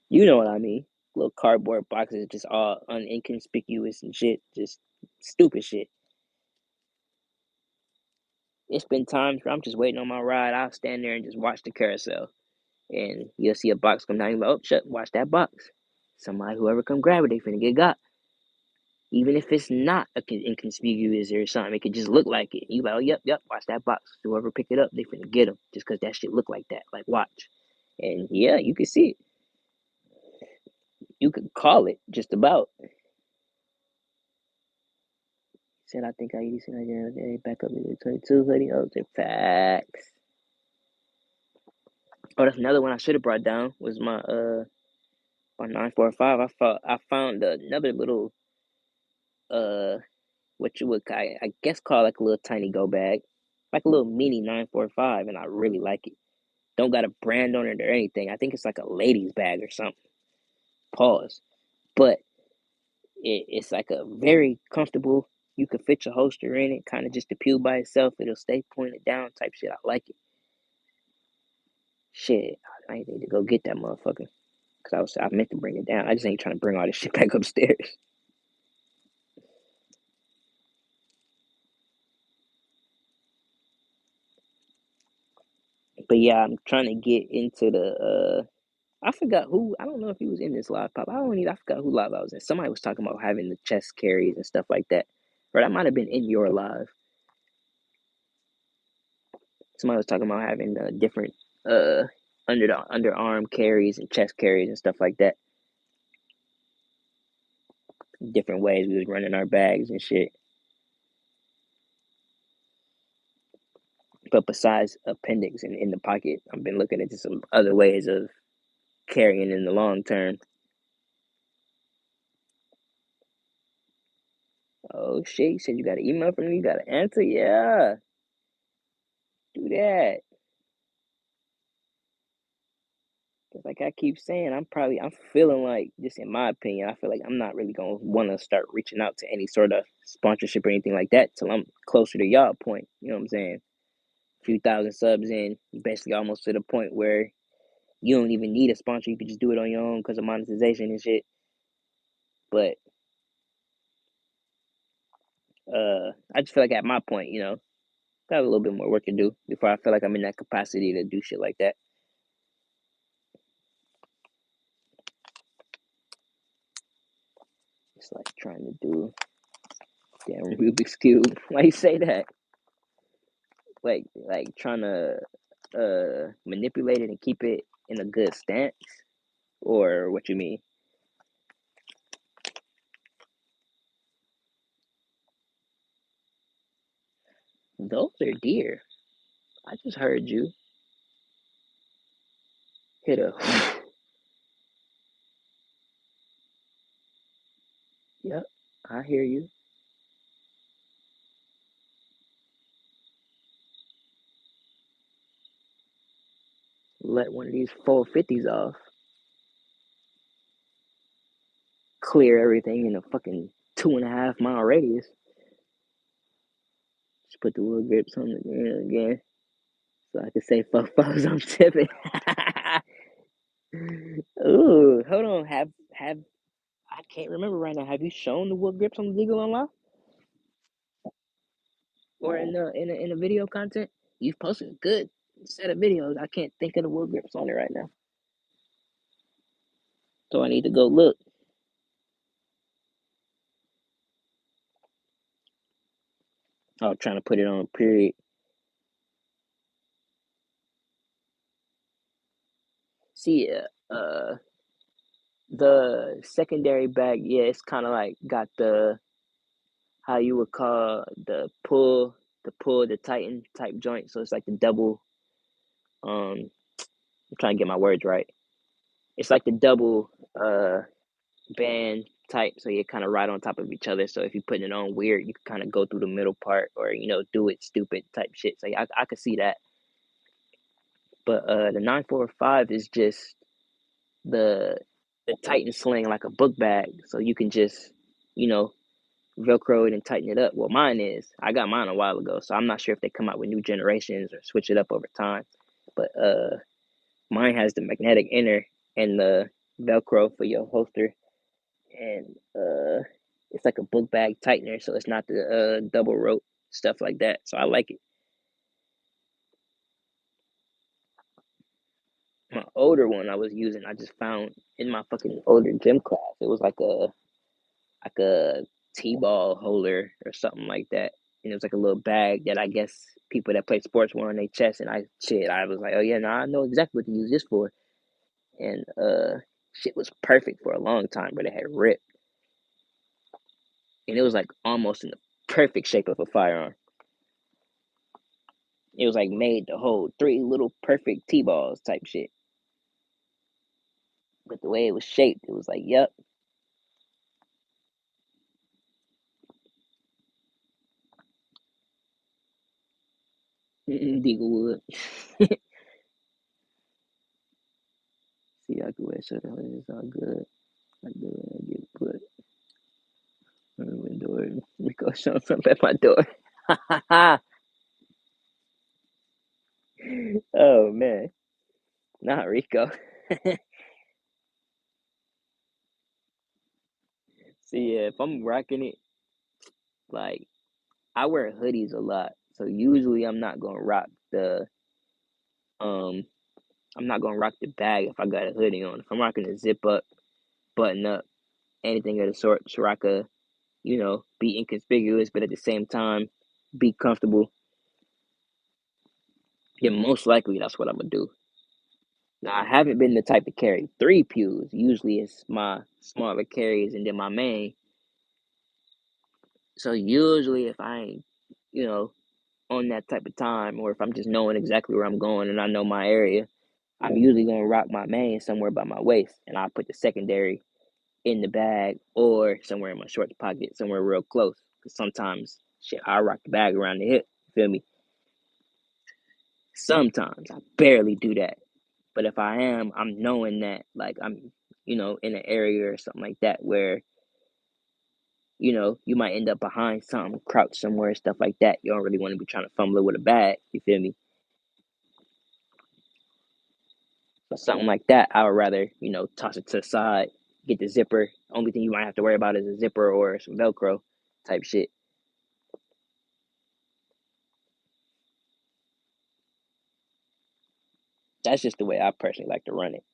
you know what I mean. Little cardboard boxes, just all inconspicuous and shit, just stupid shit. It's been times where I'm just waiting on my ride. I'll stand there and just watch the carousel, and you'll see a box come down. You're like, oh, shut, watch that box. Somebody, whoever come grab it, they finna get got. Even if it's not a inconspicuous or something, it could just look like it. You like, oh, yep, watch that box. Whoever pick it up, they finna get them just because that shit look like that. Like, watch. And yeah, you can see it. You could call it just about. Said, I think I used it back up to 22 hoodie. Oh, the facts. Oh, that's another one I should have brought down was my 945. I found another little uh what you would I guess call like a little tiny go bag, like a little mini 945, and I really like it. Don't got a brand on it or anything. I think it's like a lady's bag or something. Pause. But it's like a very comfortable. You could fit your holster in it, kind of just the pew by itself. It'll stay pointed down type shit. I like it. Shit, I need to go get that motherfucker. Cause I meant to bring it down. I just ain't trying to bring all this shit back upstairs. But yeah, I'm trying to get into the I forgot who. I don't know if he was in this live pop. I forgot who live I was in. Somebody was talking about having the chest carries and stuff like that. Or that might have been in your live. Somebody was talking about having different uh underarm carries and chest carries and stuff like that. Different ways we was running our bags and shit. But besides appendix and in the pocket, I've been looking into some other ways of carrying in the long term. Oh shit! You said you got an email from me. You got an answer? Yeah, do that. Cause like I keep saying, I'm feeling like, just in my opinion, I feel like I'm not really gonna want to start reaching out to any sort of sponsorship or anything like that till I'm closer to y'all point. You know what I'm saying? A few thousand subs in, you basically almost to the point where you don't even need a sponsor. You can just do it on your own because of monetization and shit. But I just feel like at my point, got a little bit more work to do before I feel like I'm in that capacity to do shit like that. It's like trying to do damn Rubik's Cube. Why you say that? Like trying to manipulate it and keep it in a good stance? Or what you mean? Those are deer. I just heard you hit a. Yep, I hear you. Let one of these 450s off. Clear everything in a fucking 2.5 mile radius. Just put the wood grips on the ground again. So I can say fuck foes I'm tipping. Ooh, hold on. Have I can't remember right now. Have you shown the wood grips on the Deagle Online or in the video content? You've posted a good set of videos. I can't think of the wood grips on it right now, so I need to go look. I was trying to put it on a period. See, the secondary bag, yeah, it's kind of like got the how you would call the tighten type joint. So it's like the double. I'm trying to get my words right. It's like the double band type, so you're kind of right on top of each other. So if you're putting it on weird, you can kind of go through the middle part, or do it stupid type shit. So I could see that. But the 945 is just the the Titan sling like a book bag, so you can just you know Velcro it and tighten it up. Well, mine is. I got mine a while ago, so I'm not sure if they come out with new generations or switch it up over time. But mine has the magnetic inner and the Velcro for your holster, and it's like a book bag tightener, so it's not the double rope stuff like that. So I like it. My older one I was using, I just found in my fucking older gym class. It was like a t-ball holder or something like that. And it was like a little bag that I guess people that play sports wear on their chest. And I was like, oh yeah, no, I know exactly what to use this for. And shit was perfect for a long time, but it had ripped, and it was like almost in the perfect shape of a firearm. It was like made to hold three little perfect t-balls type shit. But the way it was shaped, it was like, yep, Deaglewood. See, I can wear shirt. It's all good. I do it. I get put. Door. Rico showing up at my door. Oh man, not Rico. See, yeah, if I'm rocking it, like I wear hoodies a lot, so usually um I'm not gonna rock the bag if I got a hoodie on. If I'm rocking a zip up, button up, anything of the sort, so I could, be inconspicuous, but at the same time be comfortable. Then most likely that's what I'm gonna do. Now, I haven't been the type to carry three pews. Usually it's my smaller carries and then my main. So usually if I ain't, you know, on that type of time, or if I'm just knowing exactly where I'm going and I know my area, I'm usually gonna rock my main somewhere by my waist, and I put the secondary in the bag or somewhere in my shorts pocket, somewhere real close. Cause sometimes shit, I rock the bag around the hip. You feel me? Sometimes I barely do that. But if I am, I'm knowing that like I'm, in an area or something like that where, you might end up behind something, crouch somewhere, stuff like that. You don't really want to be trying to fumble it with a bag. You feel me? So something like that, I would rather, toss it to the side, get the zipper. Only thing you might have to worry about is a zipper or some Velcro type shit. That's just the way I personally like to run it.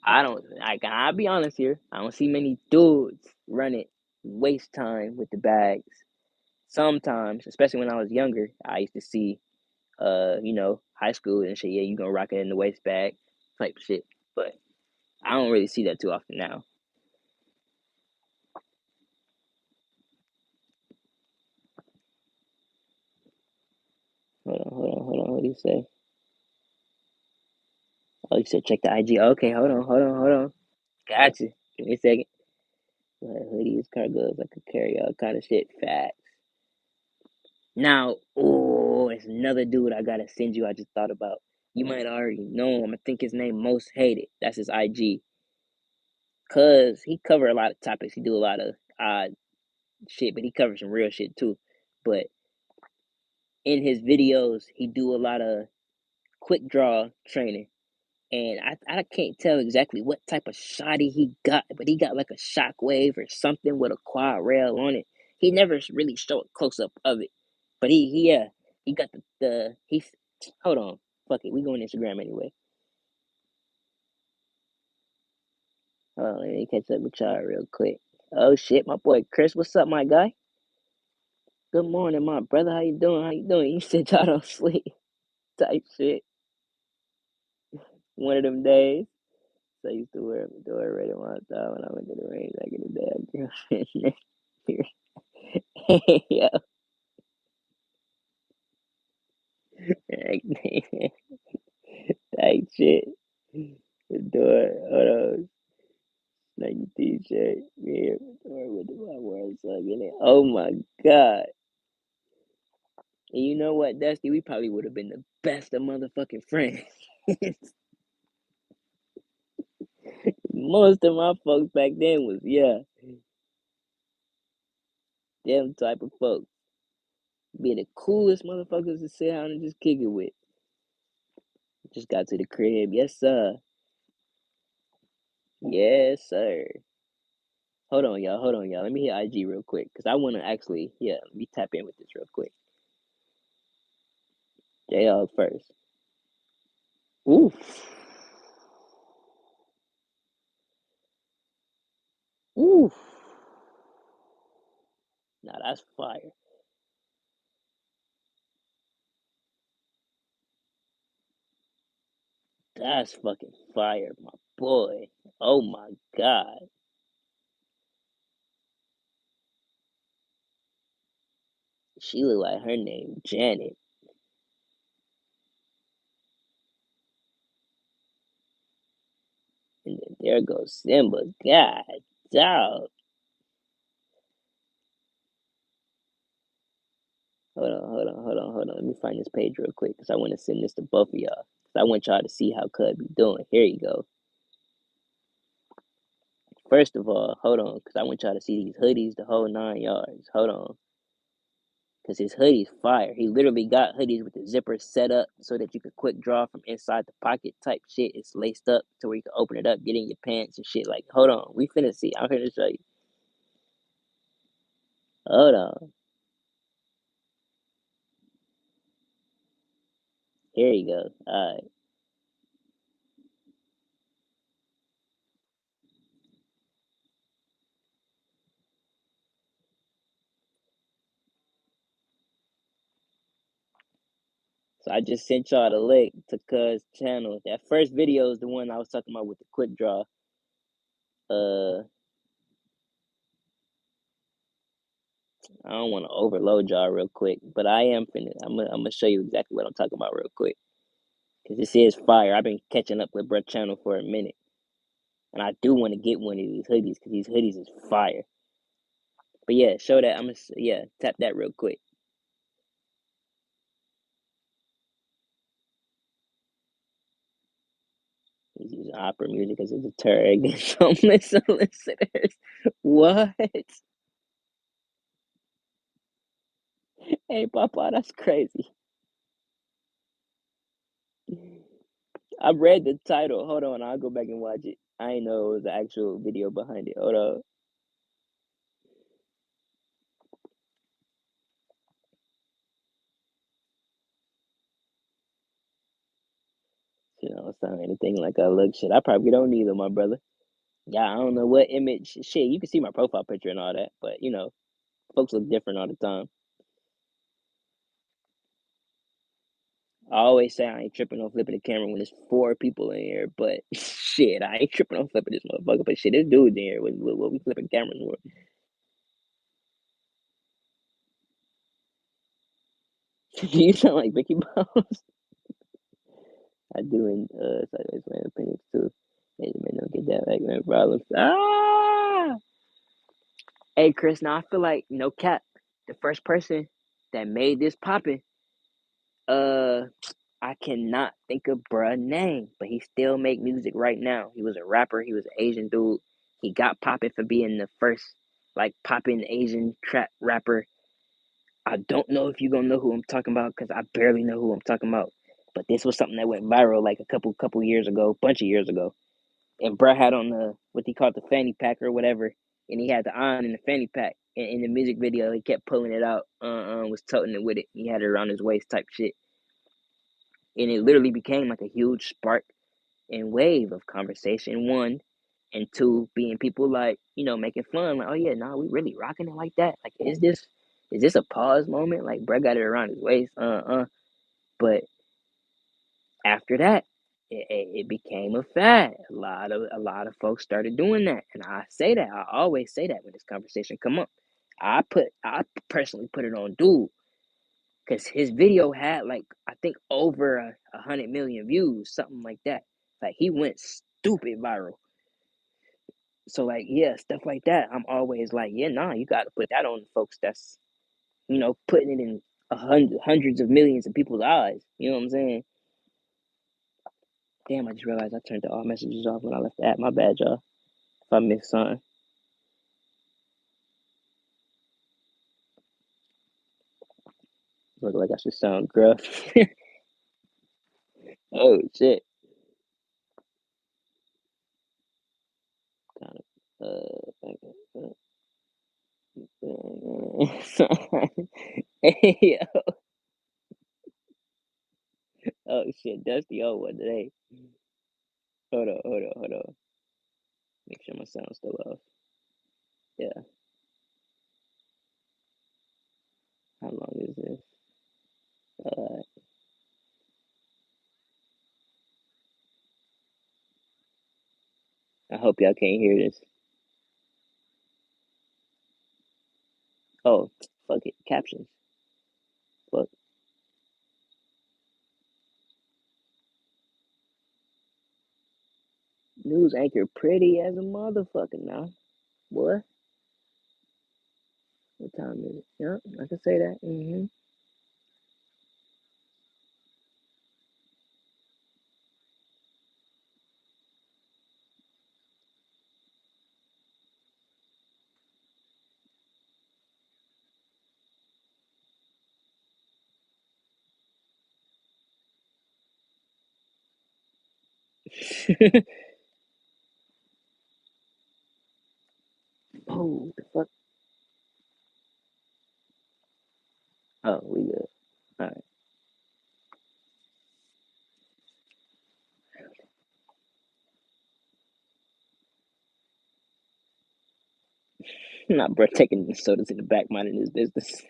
I'll be honest here. I don't see many dudes running waste time with the bags. Sometimes, especially when I was younger, I used to see, high school and shit. Yeah, you gonna rock it in the waist bag type shit. But I don't really see that too often now. Hold on. What do you say? Oh, you said check the IG. Okay, hold on. Gotcha. Give me a second. Hoodies, cargos, I could carry all kind of shit. Fat. Now, oh, it's another dude I gotta send you. I just thought about. You might already know him. I think his name Most Hated. That's his IG. Cause he cover a lot of topics. He do a lot of odd shit, but he covers some real shit too. But in his videos, he do a lot of quick draw training. And I can't tell exactly what type of shotty he got, but he got like a shockwave or something with a quad rail on it. He never really showed a close up of it, but he got the he. Hold on, fuck it, we go on Instagram anyway. Hold on, let me catch up with y'all real quick. Oh shit, my boy Chris, what's up, my guy? Good morning, my brother. How you doing? How you doing? You said y'all don't sleep type shit. One of them days. So I used to wear my door right on my thigh when I went to the range back in the day. Girlfriend. Yeah, like shit. The door, hold on, Nike t-shirt, yeah, the door with the my world song in it. Oh my god! And you know what, Dusty? We probably would have been the best of motherfucking friends. Most of my folks back then was them type of folks. Be the coolest motherfuckers to sit down and just kick it with. Just got to the crib, yes sir, yes sir. Hold on, y'all. Let me hit IG real quick because I want to actually, let me tap in with this real quick. J Hog first. Oof. Oof. Now that's fire. That's fucking fire, my boy. Oh my god. She look like her name Janet. And then there goes Simba. God dog. Hold on. Let me find this page real quick because I want to send this to both of y'all. Because I want y'all to see how Cud be doing. Here you go. First of all, hold on, because I want y'all to see these hoodies, the whole 9 yards. Hold on. Because his hoodie's fire. He literally got hoodies with the zipper set up so that you could quick draw from inside the pocket type shit. It's laced up to where you can open it up, get in your pants and shit. Like, hold on. We finna see. I'm finna show you. Hold on. Here you go. Alright. So I just sent y'all the link to Cuz channel. That first video is the one I was talking about with the quick draw. Uh I don't want to overload y'all real quick, but I am finna. I'm gonna show you exactly what I'm talking about real quick. Cause this is fire. I've been catching up with Brett channel for a minute. And I do want to get one of these hoodies because these hoodies is fire. But yeah, show that. I'm gonna tap that real quick. He's using opera music as a deterrent against homeless solicitors. What? Hey, Papa, that's crazy. I read the title. Hold on, I'll go back and watch it. I ain't know it was the actual video behind it. Hold on. You know, sound anything like I look. Shit, I probably don't either, my brother. Yeah, I don't know what image. Shit, you can see my profile picture and all that, but you know, folks look different all the time. I always say I ain't tripping on flipping the camera when there's four people in here, but shit, I ain't tripping on flipping this motherfucker. But shit, this dude in here with what we flipping cameras for. You sound like Mickey Mouse. I do in sideways man opinions too. Hey, man, don't get that back, man. Problem. Ah, hey, Chris. Now I feel like no cap. The first person that made this poppin', uh, I cannot think of bruh name, but he still make music right now. He was a rapper. He was an Asian dude. He got poppin' for being the first like poppin' Asian trap rapper. I don't know if you gonna know who I'm talking about because I barely know who I'm talking about. But this was something that went viral like a couple years ago, bunch of years ago. And bruh had on the what he called the fanny pack or whatever, and he had the on in the fanny pack. And in the music video, he kept pulling it out, was toting it with it. He had it around his waist type shit, and it literally became like a huge spark and wave of conversation. One, and two, being people like making fun, like, oh yeah, nah, we really rocking it like that. Like, is this a pause moment? Like, bruh got it around his waist, But after that, it became a fad. A lot of folks started doing that, and I say that I always say that when this conversation come up. I personally put it on dude because his video had like I think over 100 million views, something like that. Like he went stupid viral. So like yeah, stuff like that. I'm always like yeah, nah, you got to put that on folks. That's putting it in hundreds of millions of people's eyes. You know what I'm saying? Damn, I just realized I turned the all messages off when I left the app. My bad, y'all. If I missed something. Look like I should sound gruff. Oh shit. Kind of hey yo. Oh shit, Dusty old one today. Hold on. Make sure my sound's still off. Yeah. How long is this? Uh I hope y'all can't hear this. Oh, fuck it. Captions. Fuck. News anchor pretty as a motherfucker now. Boy, what time is it? Yeah, I can say that. Oh, the fuck. Oh, we good. Alright. Not bro taking the sodas in the back minding his business.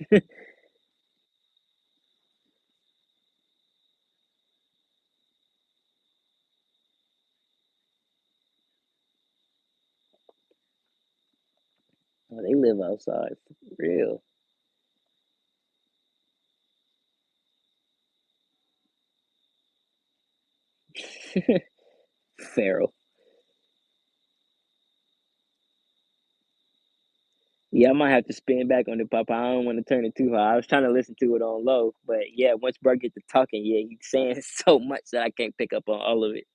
Oh, they live outside for real. Feral. Yeah, I might have to spin back on the papa. I don't want to turn it too high. I was trying to listen to it on low, but yeah, once bro get to talking, yeah, he's saying so much that I can't pick up on all of it.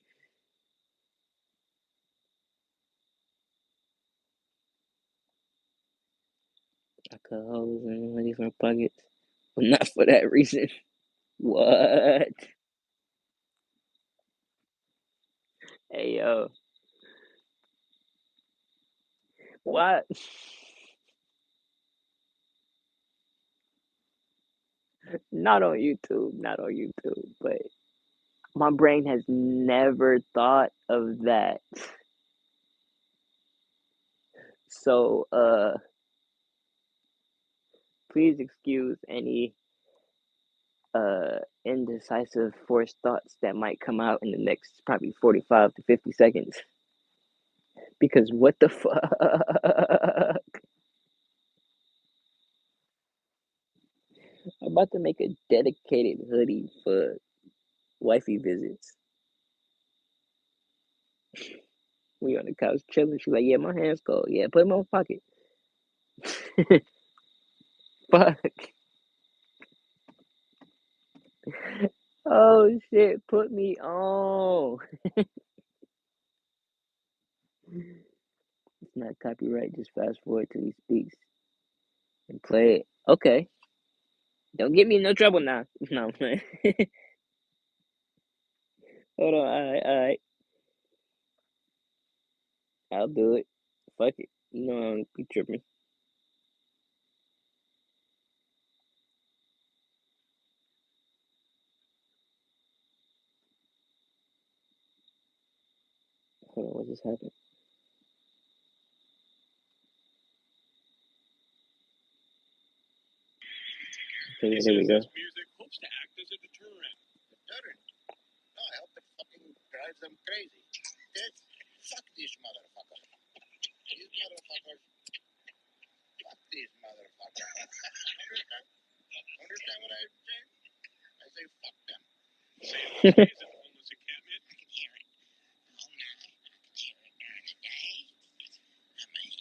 I cut holes in different pockets, but not for that reason. What? Hey yo, what? Not on YouTube, not on YouTube, but My brain has never thought of that. So, please excuse any indecisive forced thoughts that might come out in the next probably 45 to 50 seconds. Because what the fuck? I'm about to make a dedicated hoodie for wifey visits. We on the couch chilling. She's like, yeah, my hands cold. Yeah, put them in my pocket. Fuck. Oh shit, put me on. It's not copyright. Just fast forward till he speaks and play it. Okay. Don't get me in no trouble now. No, I'm playing. Hold on. All right, all right. I'll do it. Fuck it. You know I don't be tripping. Hold on, what just happened? Okay, yeah, there we go. Music hopes to act as a deterrent. Deterrent? No, I hope it fucking drives them crazy. Fuck these motherfuckers. These motherfuckers. Fuck these motherfuckers. Understand? Understand what I'm saying? I say fuck them. Say those days at the homeless encampment. I can hear it all night. I can hear it during the day. I mean,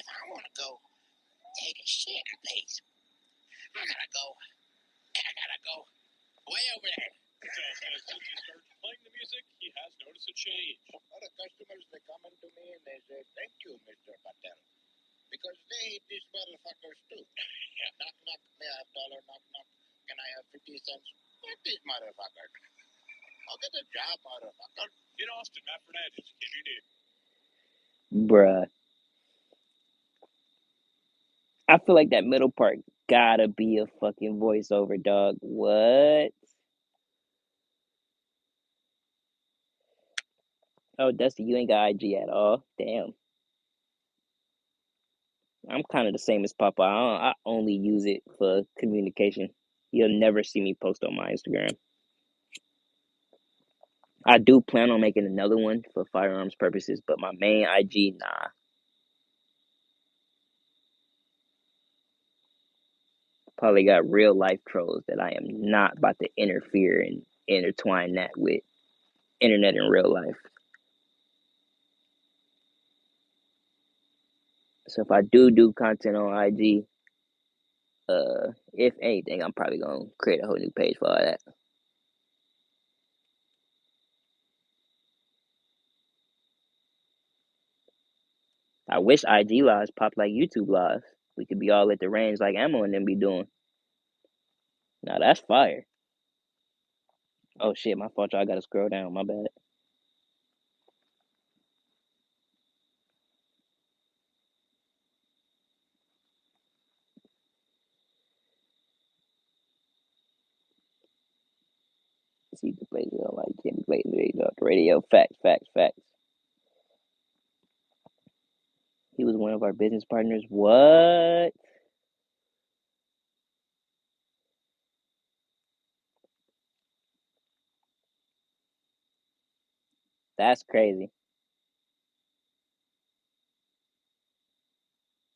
if I want to go take a shit in peace, I gotta go way over there. Since he started playing the music, he has noticed a change. Other customers, they come into me and they say, thank you, Mr. Patel. Because they hate these motherfuckers too. Yeah. Knock, knock, may I have $1? Knock, knock. Can I have 50 cents? Fuck these motherfuckers. I'll get a job, motherfucker. In Austin, Matt Fernandez, KGD. Bruh. I feel like that middle part gotta be a fucking voiceover, dog. What? Oh, Dusty, you ain't got IG at all. Damn. I'm kind of the same as Papa. I only use it for communication. You'll never see me post on my Instagram. I do plan on making another one for firearms purposes, but my main IG, nah. Probably got real life trolls that I am not about to interfere and intertwine that with internet in real life. So if I do content on IG, if anything, I'm probably gonna create a whole new page for all that. I wish IG lives popped like YouTube lives. We could be all at the range like Ammo and them be doing. Now that's fire. Oh shit, my fault. Y'all gotta scroll down. My bad. See the play on like Jimmy play the radio. Facts, facts, facts. He was one of our business partners. What? That's crazy.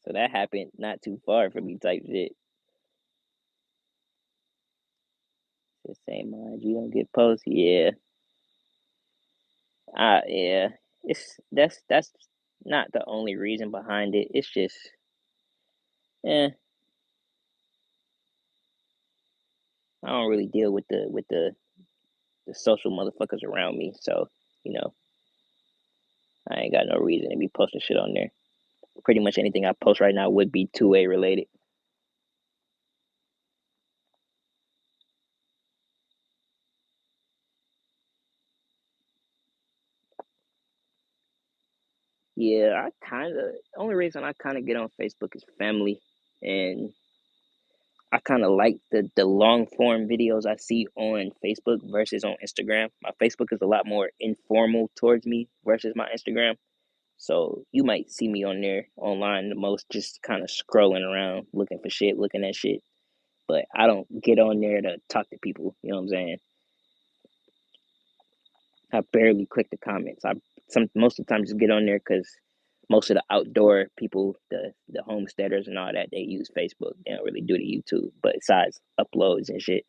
So that happened not too far from me type shit. The same mind you don't get posts. Yeah. Yeah. That's not the only reason behind it. It's just eh, I don't really deal with the social motherfuckers around me. So, you know, I ain't got no reason to be posting shit on there. Pretty much anything I post right now would be 2A related. Yeah, only reason I kind of get on Facebook is family, and I kind of like the long form videos I see on Facebook versus on Instagram. My Facebook is a lot more informal towards me versus my Instagram. So you might see me on there online the most, just kind of scrolling around, looking for shit, looking at shit. But I don't get on there to talk to people. You know what I'm saying? I barely click the comments. I some most of the time just get on there because most of the outdoor people, the homesteaders and all that, they use Facebook. They don't really do the YouTube, but besides uploads and shit.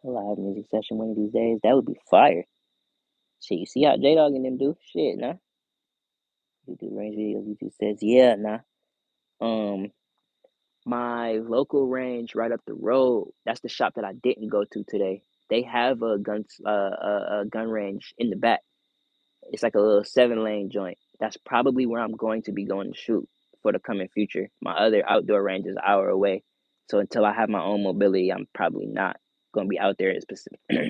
A live music session one of these days, that would be fire. Shit, you see how J Dog and them do? Shit, nah. YouTube range videos. YouTube says, yeah, nah. Um, my local range right up the road. That's the shop that I didn't go to today. They have a gun range in the back. It's like a little 7 lane joint. That's probably where I'm going to be going to shoot for the coming future. My other outdoor range is an hour away. So until I have my own mobility, I'm probably not going to be out there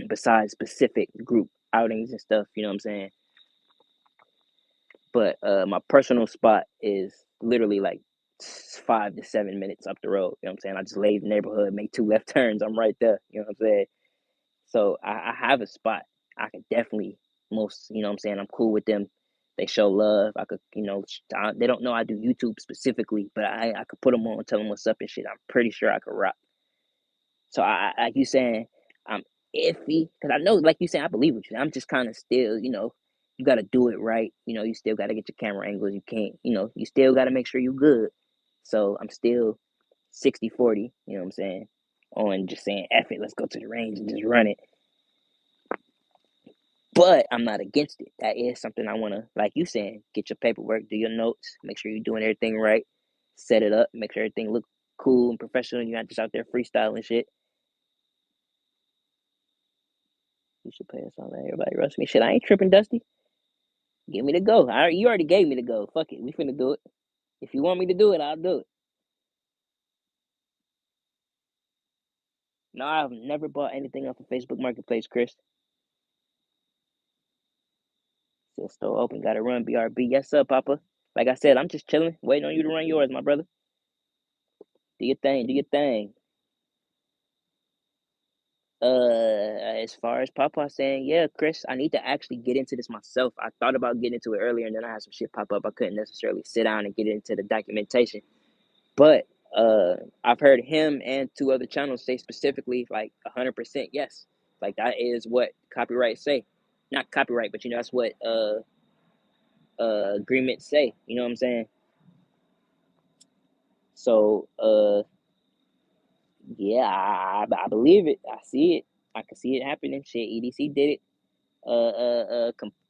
besides specific group outings and stuff, you know what I'm saying? But my personal spot is literally like 5 to 7 minutes up the road. You know what I'm saying? I just leave the neighborhood, make 2 left turns. I'm right there. You know what I'm saying? So I have a spot. I could definitely you know what I'm saying? I'm cool with them. They show love. I could, they don't know I do YouTube specifically, but I could put them on, tell them what's up and shit. I'm pretty sure I could rock. So like you saying, I'm iffy because I know, like you saying, I believe what you. I'm just kind of still, you got to do it right. You still got to get your camera angles. You can't, you still got to make sure you good. So I'm still 60-40. You know what I'm saying? On just saying, F it, let's go to the range and just run it. But I'm not against it. That is something I want to, like you saying, get your paperwork, do your notes, make sure you're doing everything right, set it up, make sure everything look cool and professional. You're not just out there freestyling shit. You should pay us all that. Everybody rush me. Shit, I ain't tripping, Dusty. Give me the go. You already gave me the go. Fuck it. We finna do it. If you want me to do it, I'll do it. No, I've never bought anything off of Facebook Marketplace, Chris. Still store open. Gotta run, BRB. Yes, sir, Papa. Like I said, I'm just chilling, waiting on you to run yours, my brother. Do your thing. Do your thing. As far as Papa saying, yeah, Chris, I need to actually get into this myself. I thought about getting into it earlier, and then I had some shit pop up. I couldn't necessarily sit down and get into the documentation. But I've heard him and 2 other channels say specifically, like 100% yes. Like that is what copyright say. Not copyright, but that's what agreements say. You know what I'm saying? So yeah, I believe it. I see it. I can see it happening. Shit, EDC did it.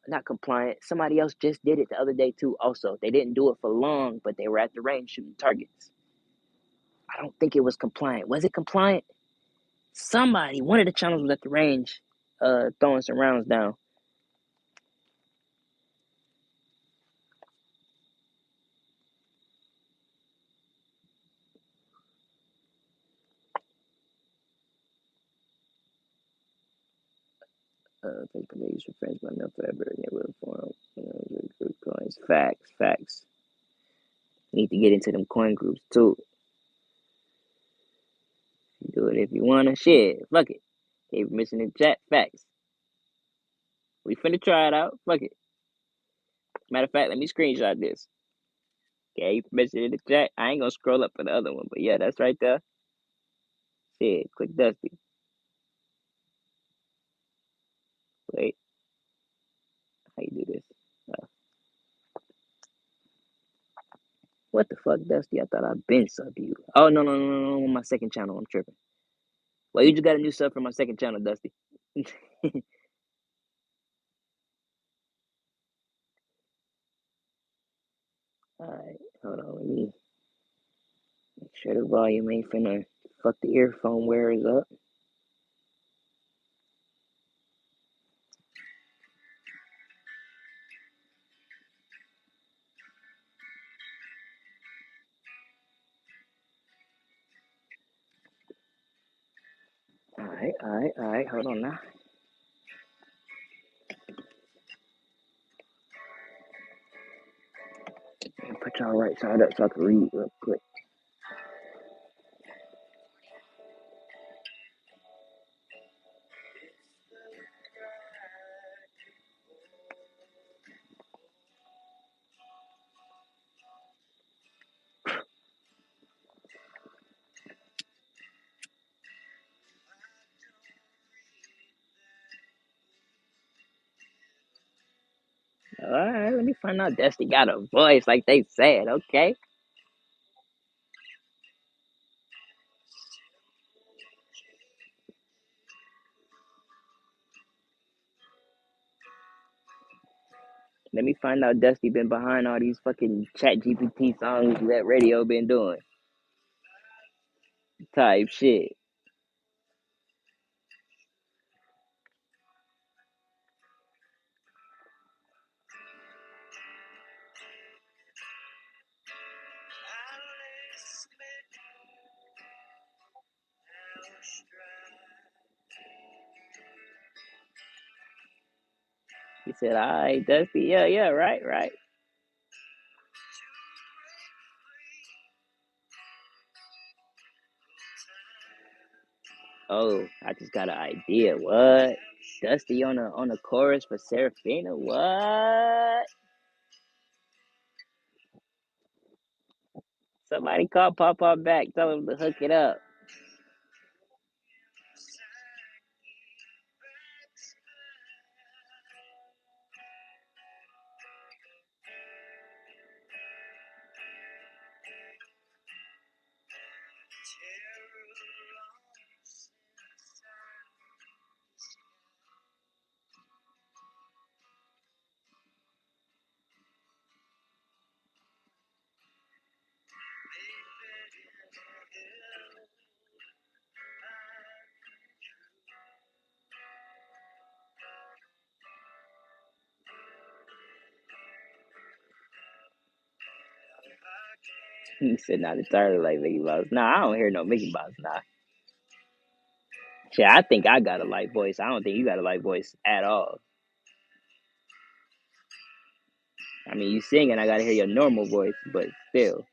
Not compliant. Somebody else just did it the other day too. Also, they didn't do it for long, but they were at the range shooting targets. I don't think it was compliant. Was it compliant? One of the channels was at the range, throwing some rounds down. Facebook use for friends, but not forever. Neighborhood forum. Group coins. Facts. Facts. Need to get into them coin groups too. Do it if you wanna. Shit. Fuck it. Gave permission in chat. Facts. We finna try it out. Fuck it. Matter of fact, let me screenshot this. Gave permission in the chat. I ain't gonna scroll up for the other one, but yeah, that's right there. Shit. Click Dusty. Wait. How you do this? Uh, what the fuck, Dusty? I thought I'd been sub you. Oh no, my second channel. I'm tripping. Well, you just got a new sub for my second channel, Dusty. Alright, hold on. Let me make sure the volume ain't finna fuck the earphone wearers up. Alright. Hold on now. Put y'all right side up so I can read real quick. Alright, let me find out Dusty got a voice like they said, okay? Let me find out Dusty been behind all these fucking chat GPT songs that radio been doing. Type shit. He said, alright, Dusty, yeah, right. Oh, I just got an idea. What? Dusty on a chorus for Serafina? What? Somebody call Papa back. Tell him to hook it up. He said, not entirely like Mickey Mouse. Nah, I don't hear no Mickey Mouse. Nah. Shit, I think I got a light voice. I don't think you got a light voice at all. I mean, you singing, I gotta hear your normal voice, but still.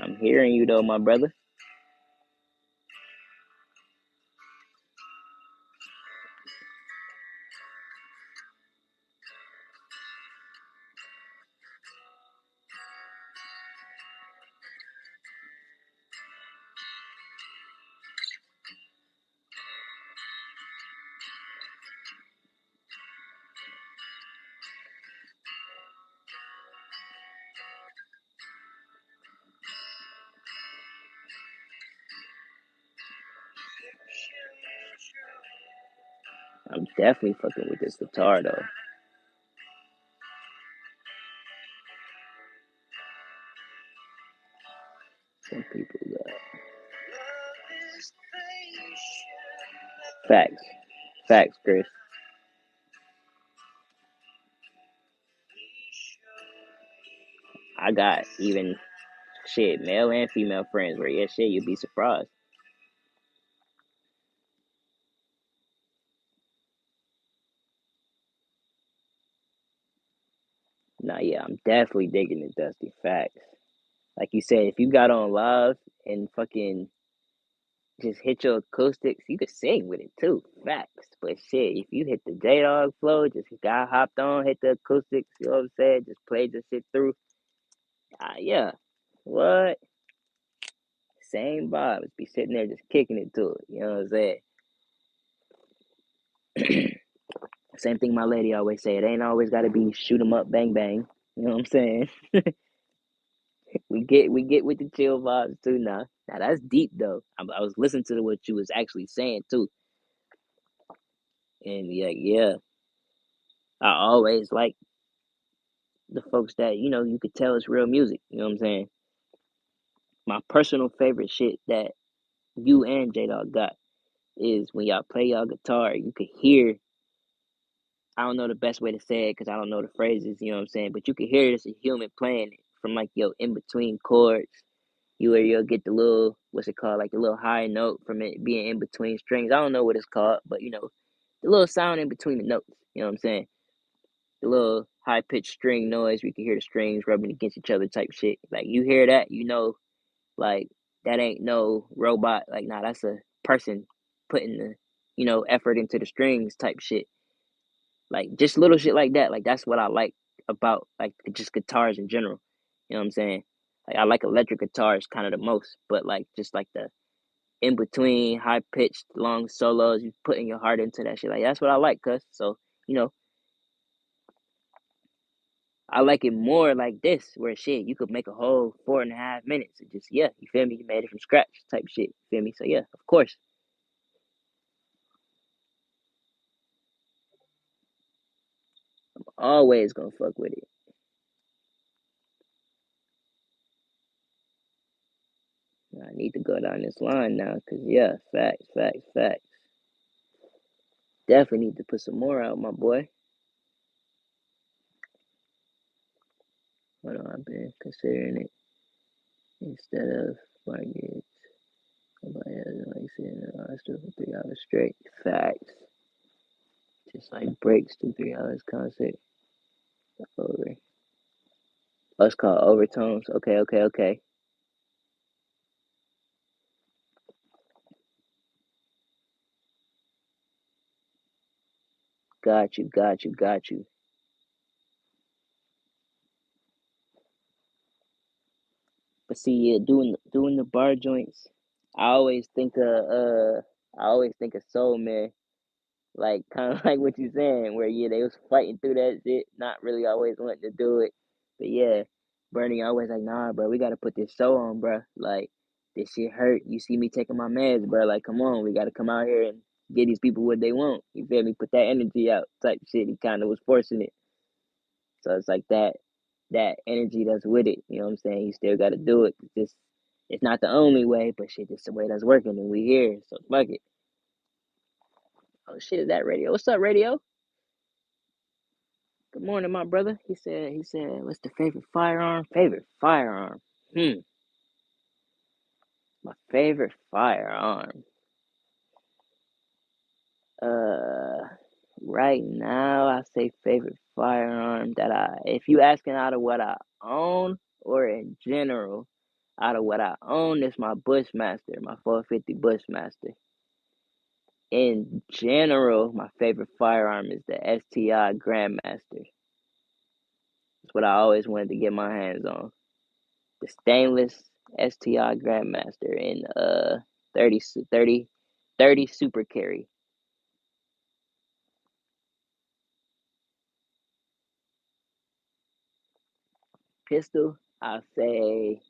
I'm hearing you though, my brother. I'm definitely fucking with this guitar though. Some people got facts, Chris. I got even shit, male and female friends where yeah, shit, you'd be surprised. Nah, yeah, I'm definitely digging it, Dusty. Facts. Like you said, if you got on live and fucking just hit your acoustics, you could sing with it too. Facts. But shit, if you hit the J Dog flow, just got hopped on, hit the acoustics, you know what I'm saying? Just played the shit through. Yeah. What? Same vibes. Be sitting there just kicking it to it. You know what I'm saying? Same thing my lady always say. It ain't always gotta be shoot 'em up, bang bang. You know what I'm saying? We get with the chill vibes too now. Now that's deep though. I was listening to what you was actually saying too, and yeah, I always like the folks that you could tell it's real music. You know what I'm saying? My personal favorite shit that you and J Dog got is when y'all play y'all guitar, you could hear. I don't know the best way to say it because I don't know the phrases. You know what I'm saying? But you can hear it as a human playing it from like your in between chords. You'll get the little what's it called, like the little high note from it being in between strings. I don't know what it's called, but the little sound in between the notes. You know what I'm saying? The little high pitched string noise. We can hear the strings rubbing against each other type shit. Like you hear that, like that ain't no robot. Like nah, that's a person putting the effort into the strings type shit. Like just little shit like that. Like that's what I like about like just guitars in general. You know what I'm saying? Like I like electric guitars kind of the most, but like just like the in between high pitched long solos, you putting your heart into that shit. Like that's what I like, cuz. So, you know, I like it more like this, where shit, you could make a whole 4.5 minutes and just yeah, you feel me? You made it from scratch type shit. You feel me? So yeah, of course. Always gonna fuck with it. I need to go down this line now, cause yeah, facts, facts, facts. Definitely need to put some more out, my boy. What I've been considering it instead of like somebody else like sitting in the hospital for 3 hours straight. Facts. Just like breaks to 3 hours concert over. Oh, it's called overtones. Okay, okay, okay. Got you, got you, got you. But see, yeah, doing the bar joints, I always think of Soul Man, like kind of like what you saying, where yeah, they was fighting through that shit, not really always wanting to do it, but yeah, Bernie always like, nah, bro, we gotta put this show on, bro. Like this shit hurt. You see me taking my meds, bro. Like, come on, we gotta come out here and get these people what they want. You feel me? Put that energy out, type shit. He kind of was forcing it, so it's like that energy that's with it. You know what I'm saying? You still got to do it. It's not the only way, but shit, it's the way that's working, and we here. So fuck it. Oh shit, is that radio? What's up, radio? Good morning, my brother. He said, what's the favorite firearm? Favorite firearm. Hmm. My favorite firearm. Uh, right now I say favorite firearm that if you asking out of what I own or in general, out of what I own is my Bushmaster, my 450 Bushmaster. In general, my favorite firearm is the STI Grandmaster. That's what I always wanted to get my hands on. The stainless STI Grandmaster in 30 30 30 super carry. Pistol, I'll say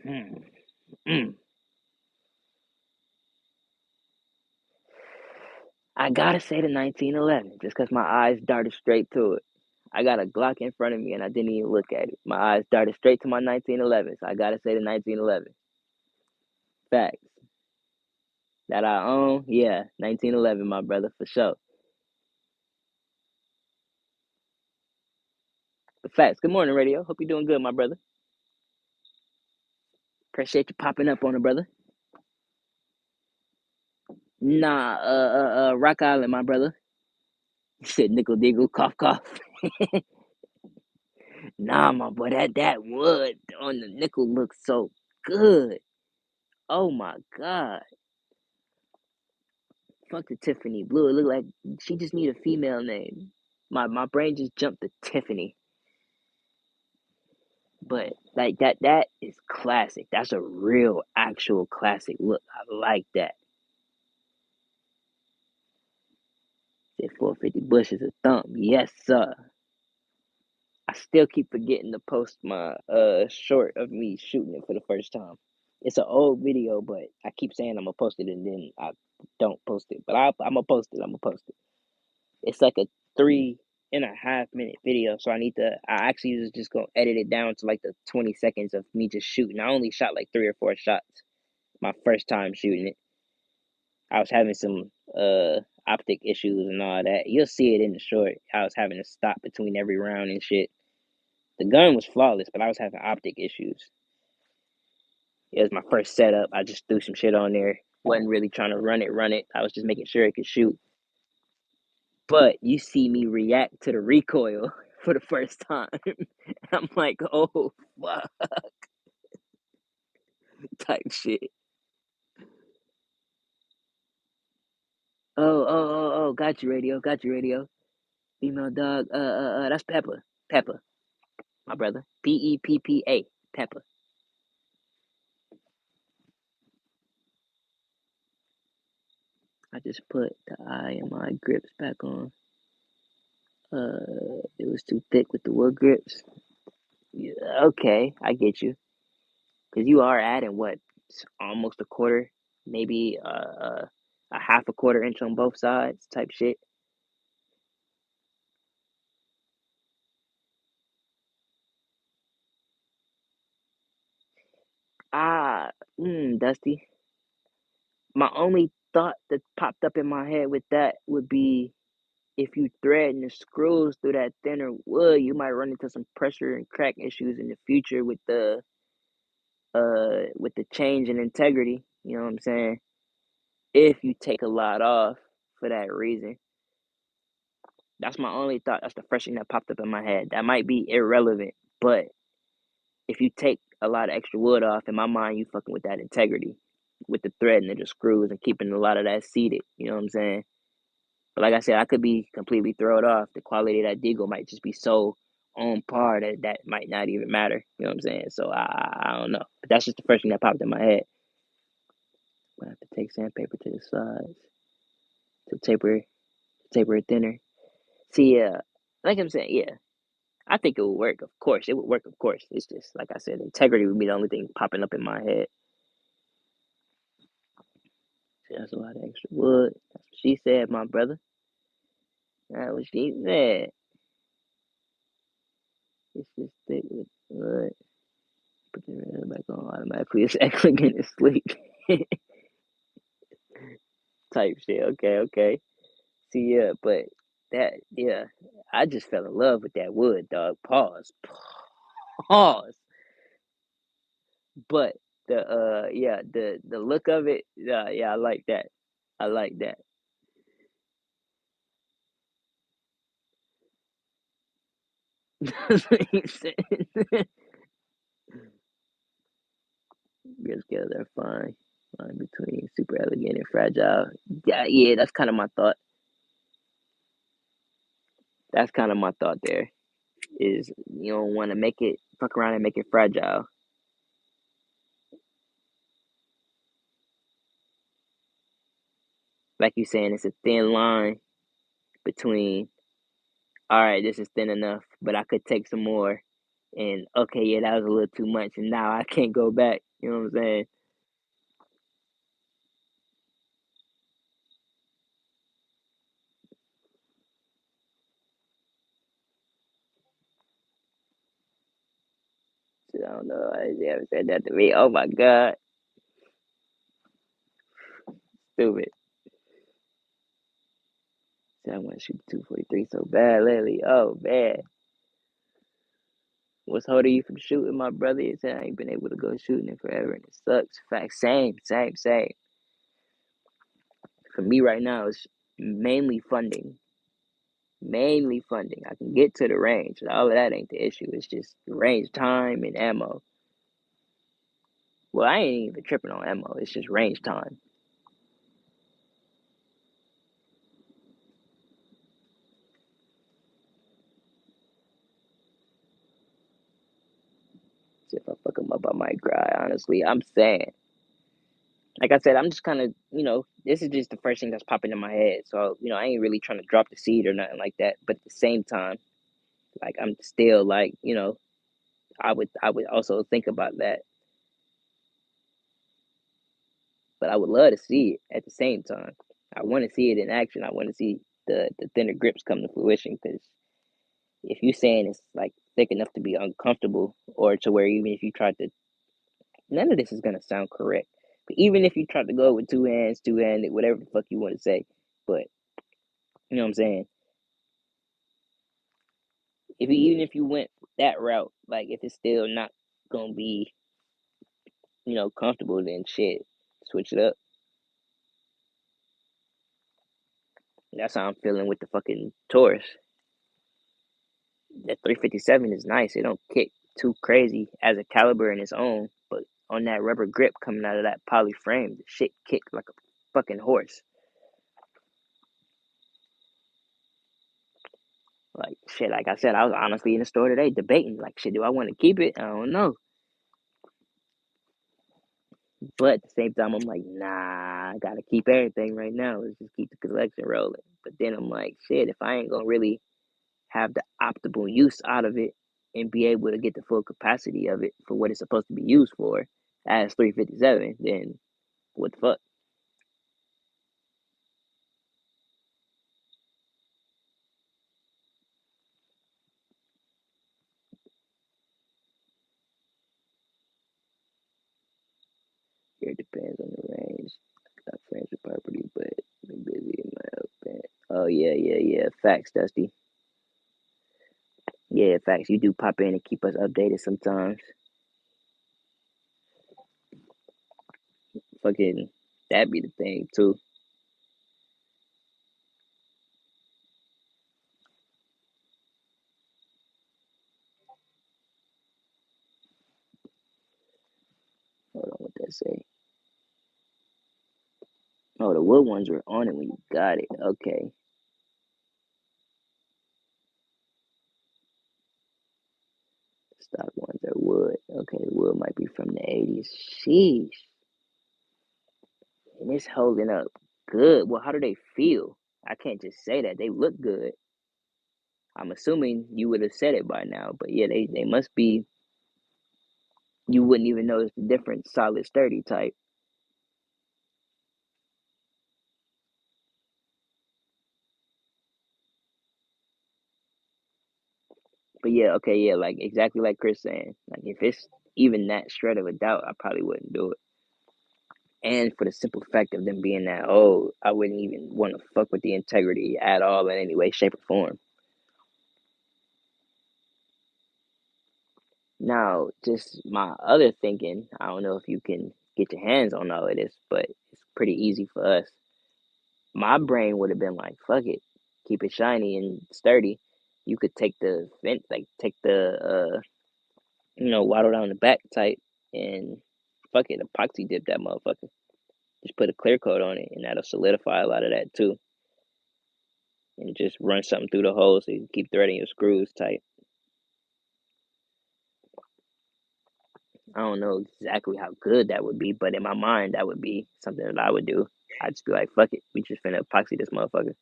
hmm, mm, I gotta say the 1911 just because my eyes darted straight to it. I got a Glock in front of me and I didn't even look at it. My eyes darted straight to my 1911, so I gotta say the 1911. Facts. That I own, yeah, 1911, my brother, for sure. But facts. Good morning, radio. Hope you're doing good, my brother. Appreciate you popping up on it, brother. Nah, Rock Island, my brother. He said nickel diggle, cough cough. Nah, my boy, that wood on the nickel looks so good. Oh my god. Fuck the Tiffany Blue. It look like she just need a female name. My brain just jumped to Tiffany. But like that is classic. That's a real actual classic look. I like that. That 450 Bush is a thump. Yes, sir. I still keep forgetting to post my short of me shooting it for the first time. It's an old video, but I keep saying I'm gonna post it and then I don't post it. But I'm gonna post it. I'm gonna post it. It's like a 3.5 minute video, so I actually was just gonna edit it down to like the 20 seconds of me just shooting. I only shot like 3 or 4 shots my first time shooting it. I was having some optic issues and all that. You'll see it in the short. I was having to stop between every round and shit. The gun was flawless, but I was having optic issues. It was my first setup. I just threw some shit on there. Wasn't really trying to run it. I was just making sure it could shoot. But you see me react to the recoil for the first time. I'm like, oh fuck, type shit. Oh, got you, radio, got you, radio. Female dog, that's Pepper. Pepper, my brother. Peppa. Pepper. I just put the eye and my grips back on. It was too thick with the wood grips. Yeah, okay, I get you. Cause you are adding what, almost a quarter, maybe a half a quarter inch on both sides, type shit. Ah, Dusty. My only thought that popped up in my head with that would be if you thread the screws through that thinner wood, you might run into some pressure and crack issues in the future with the change in integrity. You know what I'm saying? If you take a lot off for that reason. That's my only thought. That's the first thing that popped up in my head. That might be irrelevant, but if you take a lot of extra wood off, in my mind, you fucking with that integrity, with the thread and the screws and keeping a lot of that seated. You know what I'm saying? But like I said, I could be completely thrown off. The quality of that deagle might just be so on par that that might not even matter. You know what I'm saying? So I don't know. But that's just the first thing that popped in my head. I have to take sandpaper to the sides to taper it thinner. See, like I'm saying, yeah, I think it would work. Of course, it would work. Of course, it's just like I said, integrity would be the only thing popping up in my head. See, that's a lot of extra wood. That's what she said, my brother. That's what she said. It's just thick with wood. Put the red back on automatically. It's actually getting asleep. Type shit. Okay, okay. See, yeah, but that, yeah, I just fell in love with that wood, dog. Pause. Pause. But yeah, the look of it, yeah, I like that. I like that. He said, "Good skills are fine. Line between super elegant and fragile." Yeah, yeah, that's kind of my thought. That's kind of my thought there. Is you don't want to make it fuck around and make it fragile. Like you saying, it's a thin line between, all right, this is thin enough, but I could take some more. And okay, yeah, that was a little too much, and now I can't go back. You know what I'm saying? Shit, I don't know. They ever said that to me. Oh my god, stupid. Said I want to shoot 243 so bad lately. Oh man, what's holding you from shooting, my brother? He said I ain't been able to go shooting in forever, and it sucks. Fact, same. For me right now, it's mainly funding. Mainly funding. I can get to the range. All of that ain't the issue. It's just range time and ammo. Well, I ain't even tripping on ammo. It's just range time. So if I fuck them up, I might cry. Honestly, I'm saying. Like I said, I'm just kind of, this is just the first thing that's popping in my head. So, I ain't really trying to drop the seed or nothing like that. But at the same time, like I'm still like, I would also think about that. But I would love to see it at the same time. I want to see it in action. I want to see the thinner grips come to fruition because if you're saying it's like thick enough to be uncomfortable or to where even if you tried to, none of this is gonna sound correct. Even if you try to go with two hands, two handed, whatever the fuck you want to say, but you know what I'm saying. If you, even if you went that route, like if it's still not gonna be, comfortable, then shit, switch it up. That's how I'm feeling with the fucking Taurus. That 357 is nice. It don't kick too crazy as a caliber in its own, but on that rubber grip coming out of that poly frame, the shit kicked like a fucking horse. Like shit, like I said, I was honestly in the store today debating, like shit, do I want to keep it? I don't know. But at the same time, I'm like, nah, I gotta keep everything right now. Let's just keep the collection rolling. But then I'm like, shit, if I ain't gonna really have the optimal use out of it and be able to get the full capacity of it for what it's supposed to be used for as 357, then what the fuck? It depends on the range. I got friends with property, but been busy in my open. Oh yeah, yeah, yeah. Facts, Dusty. Yeah, facts. You do pop in and keep us updated sometimes. Fucking that be the thing too. Hold on, what that say? Oh, the wood ones were on it when you got it. Okay. Stock ones are wood. Okay, the wood might be from the 80s. Sheesh. And it's holding up good. Well, how do they feel? I can't just say that. They look good. I'm assuming you would have said it by now, but yeah, they must be. You wouldn't even notice the difference. Solid, sturdy type. But yeah, okay, yeah, like exactly like Chris saying. Like if it's even that shred of a doubt, I probably wouldn't do it. And for the simple fact of them being that old, I wouldn't even want to fuck with the integrity at all in any way, shape, or form. Now, just my other thinking, I don't know if you can get your hands on all of this, but it's pretty easy for us. My brain would have been like, fuck it, keep it shiny and sturdy. You could take the vent, like take the waddle down the back type and fuck it, epoxy dip that motherfucker. Just put a clear coat on it and that'll solidify a lot of that too. And just run something through the hole so you can keep threading your screws tight. I don't know exactly how good that would be, but in my mind, that would be something that I would do. I'd just be like, fuck it, we just finna epoxy this motherfucker.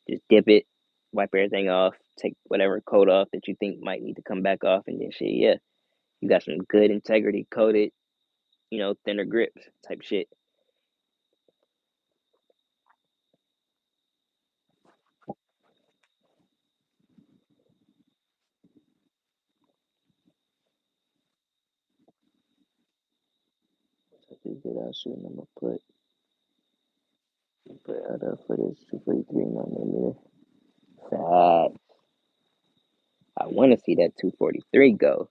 Just dip it, wipe everything off, take whatever coat off that you think might need to come back off, and then shit, yeah, you got some good integrity coated, thinner grips type shit. So just get out shooting, I'm gonna put out for this 243 millimeter. Fat. I want to see that 243 go.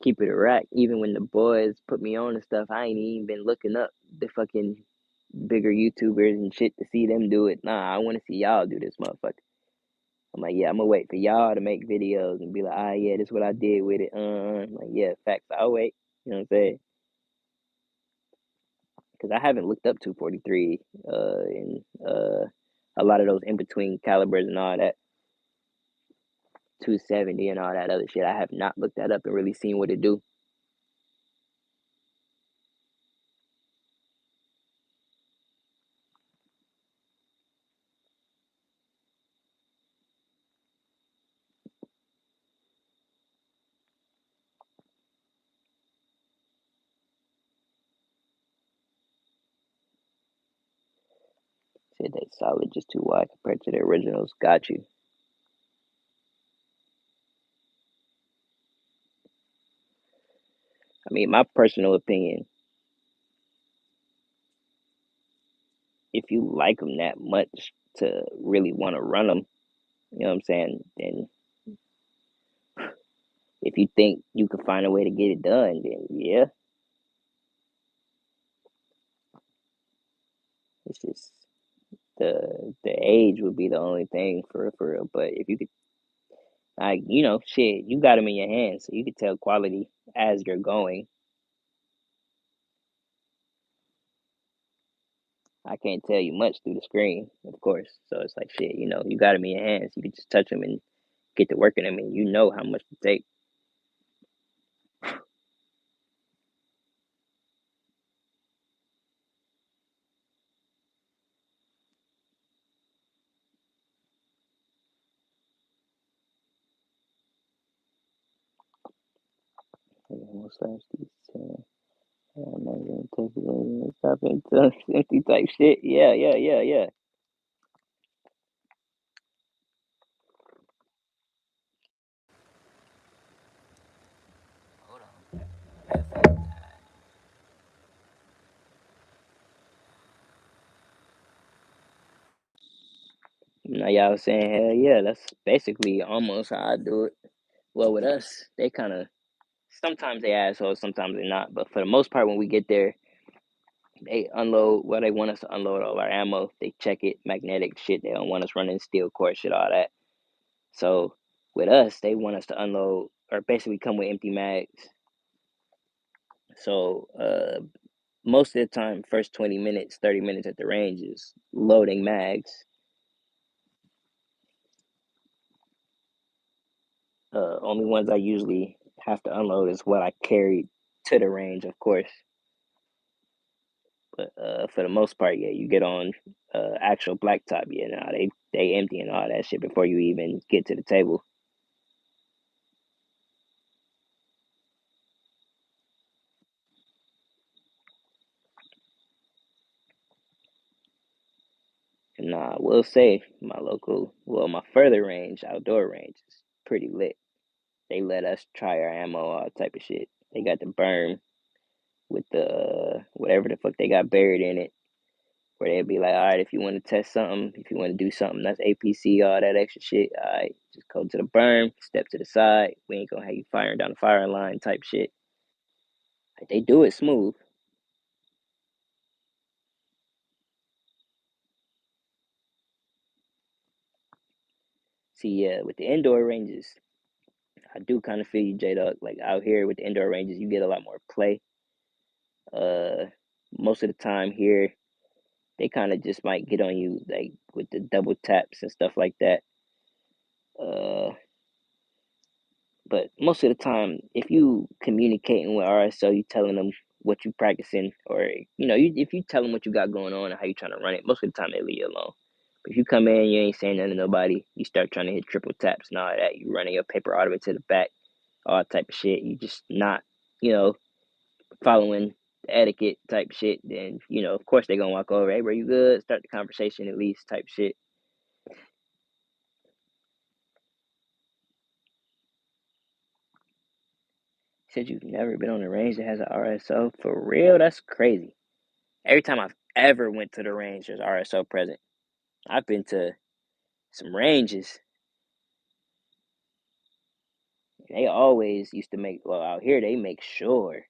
Keep it a rack. Even when the boys put me on and stuff, I ain't even been looking up the fucking bigger YouTubers and shit to see them do it. Nah, I want to see y'all do this motherfucker. I'm like, yeah, I'm gonna wait for y'all to make videos and be like, yeah, this is what I did with it. I'm like, yeah, facts. I'll wait. You know what I'm saying? Because I haven't looked up 243 and a lot of those in between calibers and all that, 270 and all that other shit. I have not looked that up and really seen what it do. Said they solid just too wide compared to the originals. Got you. I mean, my personal opinion, if you like them that much to really want to run them, you know what I'm saying? Then if you think you can find a way to get it done, then yeah, it's just the age would be the only thing for real. But if you could, like, shit, you got them in your hands, so you could tell quality as you're going. I can't tell you much through the screen, of course. So it's like shit, you got them in your hands. You can just touch them and get to working them, and you know how much to take. Slash these. I'm not gonna take it and stop into empty type shit. Yeah, yeah, yeah, yeah. Hold on. Now y'all was saying hell yeah, that's basically almost how I do it. Well, with us, they kind of sometimes they assholes, sometimes they're not. But for the most part, when we get there, they unload. Well, they want us to unload all our ammo. They check it, magnetic shit. They don't want us running steel core shit, all that. So with us, they want us to unload or basically come with empty mags. So most of the time, first 20 minutes, 30 minutes at the range is loading mags. Only ones I usually have to unload is what I carried to the range, of course. But for the most part, yeah, you get on actual blacktop. Yeah, nah, they empty and all that shit before you even get to the table. And I will say my local, well, my further range, outdoor range, is pretty lit. They let us try our ammo, all type of shit. They got the berm with the whatever the fuck they got buried in it, where they'd be like, all right, if you want to test something, if you want to do something that's APC, all that extra shit, all right, just go to the berm, step to the side. We ain't gonna have you firing down the firing line type shit. Like, they do it smooth. See, yeah, with the indoor ranges, I do kind of feel you, J Dog. Like out here with the indoor ranges, you get a lot more play. Uh, most of the time here, they kind of just might get on you like with the double taps and stuff like that. Uh, but most of the time, if you communicating with RSO, you telling them what you practicing, or if you tell them what you got going on and how you trying to run it, most of the time they leave you alone. But if you come in, you ain't saying nothing to nobody, you start trying to hit triple taps and all that, you running your paper all the way to the back, all type of shit. You just not, you know, following the etiquette type shit. Then of course they gonna walk over. Hey, bro, you good? Start the conversation at least, type shit. Said you've never been on a range that has an RSO for real? That's crazy. Every time I've ever went to the range, there's RSO present. I've been to some ranges. They always used to make, well, out here they make sure.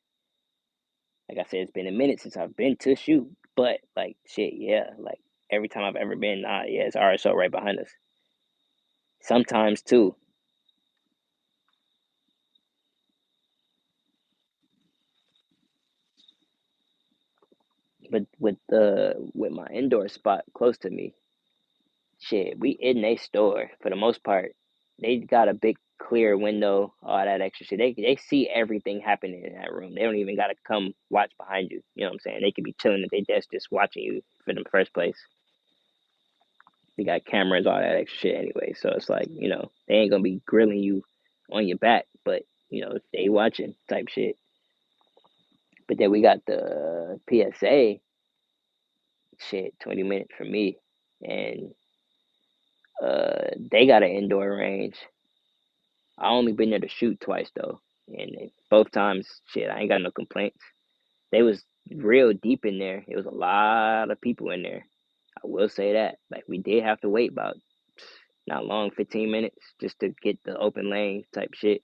Like I said, it's been a minute since I've been to shoot, but like shit, yeah. Like every time I've ever been, yeah, it's RSO right behind us. Sometimes too, but with my indoor spot close to me, shit, we in a store for the most part. They got a big clear window, all that extra shit. They see everything happening in that room. They don't even gotta come watch behind you. You know what I'm saying? They could be chilling at their desk just watching you for the first place. They got cameras, all that extra shit anyway. So it's like, they ain't gonna be grilling you on your back, but they watching type shit. But then we got the PSA shit, 20 minutes for me. And they got an indoor range. I only been there to shoot twice though. and both times, shit, I ain't got no complaints. They was real deep in there. It was a lot of people in there. I will say that. Like we did have to wait about not long, 15 minutes just to get the open lane type shit.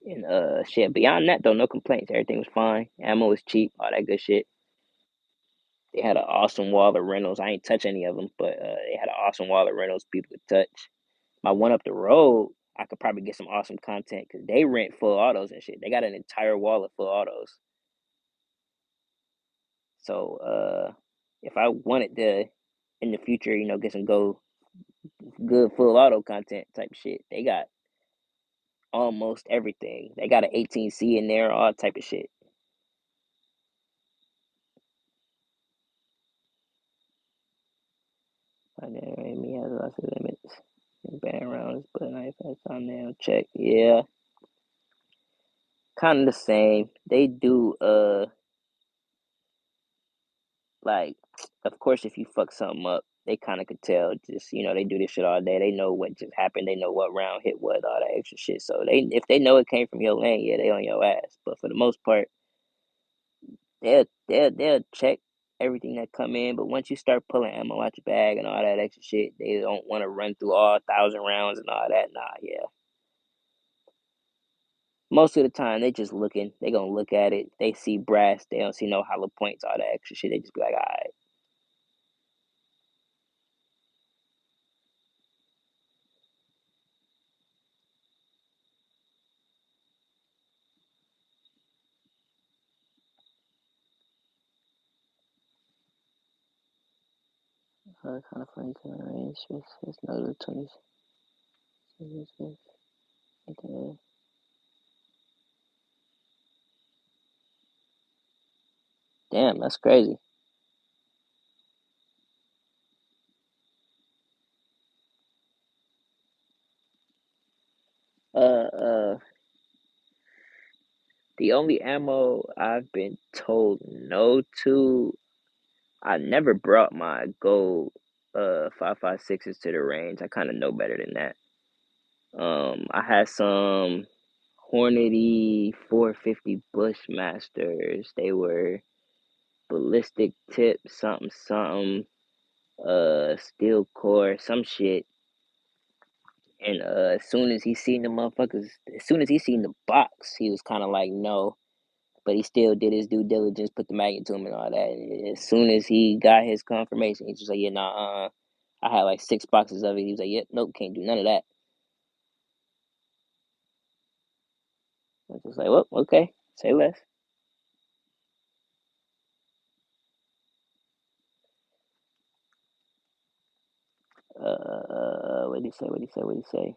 And shit, beyond that though, no complaints. Everything was fine. Ammo was cheap, all that good shit. They had an awesome wall of rentals. I ain't touch any of them, but they had an awesome wall of rentals people could touch. My one up the road, I could probably get some awesome content because they rent full autos and shit. They got an entire wall of full autos. So if I wanted to in the future, get some good full auto content type shit, they got almost everything. They got an 18C in there, all type of shit. And then me has lots of limits. And ban rounds, but knife has thumbnail check. Yeah, kind of the same. They do like, of course, if you fuck something up, they kind of could tell. Just they do this shit all day. They know what just happened. They know what round hit what, all that extra shit. So if they know it came from your lane, yeah, they on your ass. But for the most part, they'll check everything that come in. But once you start pulling ammo out your bag and all that extra shit, they don't want to run through all 1,000 rounds and all that. Nah, yeah. Most of the time, they just looking. They gonna look at it. They see brass. They don't see no hollow points, all that extra shit. They just be like, all right. Kind of funny to range. It's another 20. Damn, that's crazy. Uh, the only ammo I've been told no to, I never brought my gold 5.56s to the range. I kind of know better than that. I had some Hornady 450 Bushmasters. They were ballistic tip something something steel core some shit. And as soon as he seen the motherfuckers, as soon as he seen the box, he was kind of like no, but he still did his due diligence, put the mag into him and all that. And as soon as he got his confirmation, he was just like, yeah, nah, I had like 6 boxes of it. He was like, yep, nope, can't do none of that. I was just like, well, okay, say less. What did he say? What did he say? What did he say?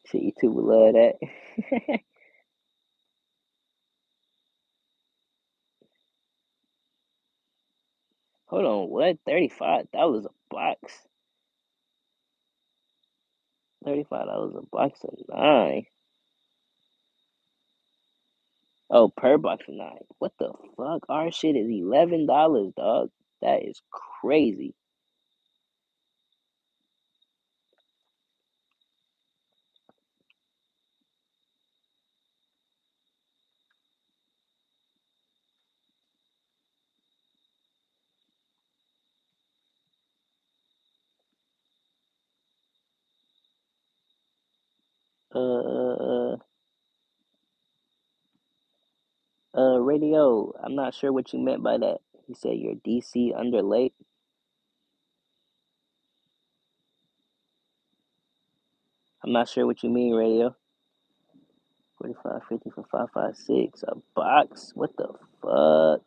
Shit, YouTube would love that. Hold on, what? $35 a box? $35 a box of nine. Oh, per box of nine. What the fuck? Our shit is $11, dog. That is crazy. Uh, Radio. I'm not sure what you meant by that. You said your DC underlay. I'm not sure what you mean, Radio. 45.50 for 5.56 a box. What the fuck?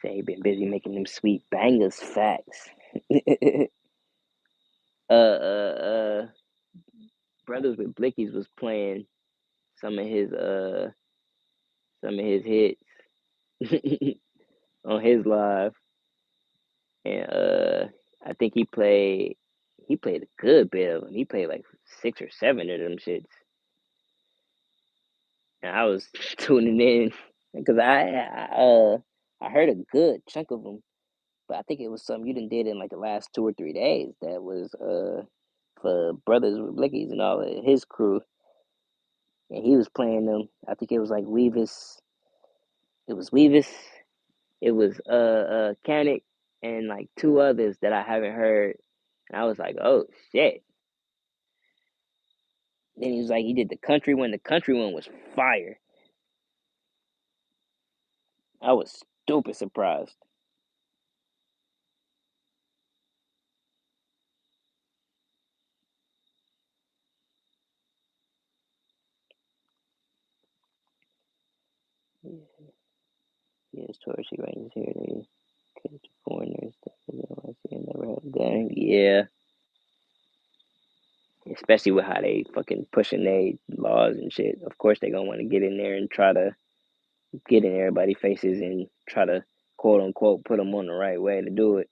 Say he been busy making them sweet bangers. Facts. uh, uh, uh. Brothers with Blickies was playing some of his hits on his live, and I think he played a good bit of them. He played like 6 or 7 of them shits, and I was tuning in because I heard a good chunk of them, but I think it was something you done did in like the last 2 or 3 days that was for Brothers with Blickies and all of his crew, and he was playing them. I think it was like Weavis. It was Weavis. It was Canic and like 2 others that I haven't heard. And I was like, oh shit. Then he was like, he did the country one. The country one was fire. I was stupid surprised. Yes, towards he ranges here. They catch foreigners that I see never have a gun. Yeah, especially with how they fucking pushing their laws and shit. Of course, they gonna want to get in there and try to get in everybody's faces and try to quote unquote put them on the right way to do it.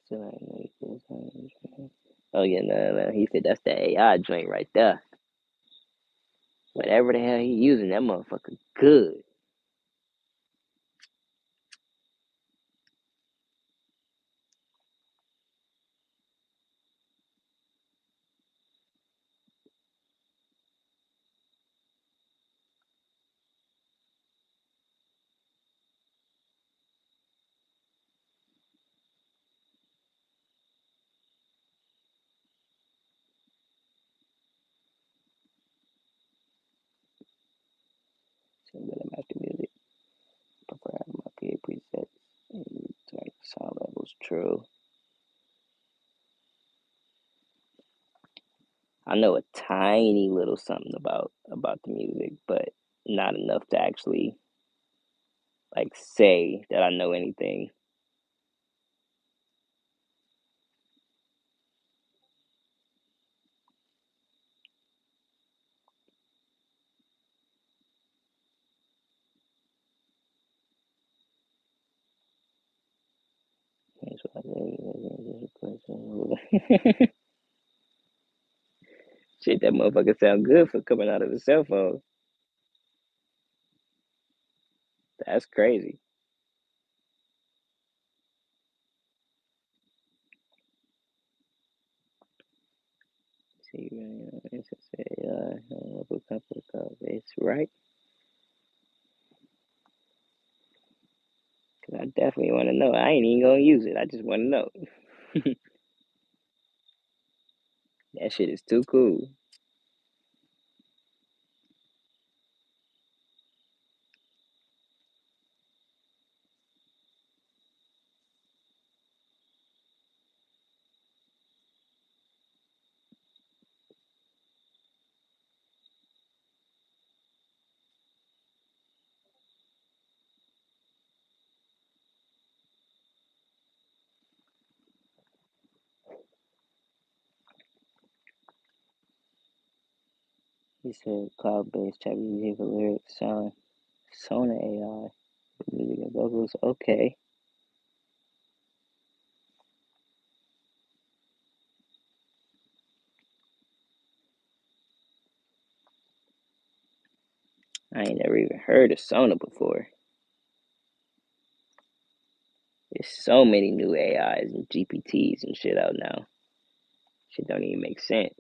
So I know. Oh yeah, no. He said that's the AI joint right there. Whatever the hell he using, that motherfucker good. So I'm gonna match the music. Prefer having my PA presets and turn sound levels true. I know a tiny little something about the music, but not enough to actually like say that I know anything. That's why shit, that motherfucker sound good for coming out of a cell phone. That's crazy. See, it's a local couple of it's right. Cause I definitely want to know. I ain't even gonna use it. I just want to know. That shit is too cool. He said cloud-based ChatGPT for lyrics, sound, Sona AI, music and vocals. Okay, I ain't never even heard of Sona before. There's so many new AIs and GPTs and shit out now. Shit don't even make sense.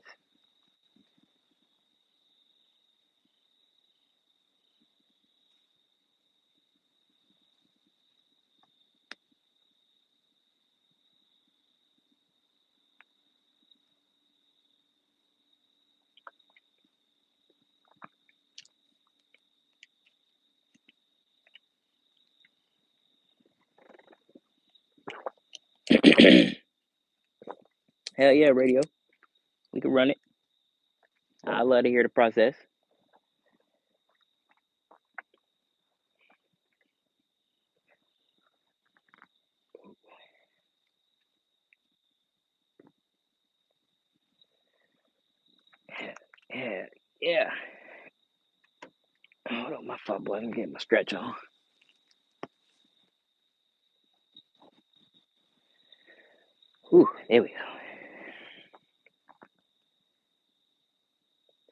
Hell yeah, radio. We can run it. I love to hear the process. Yeah, yeah. Hold on, my fault, boy. I'm getting my stretch on. Whew, there we go.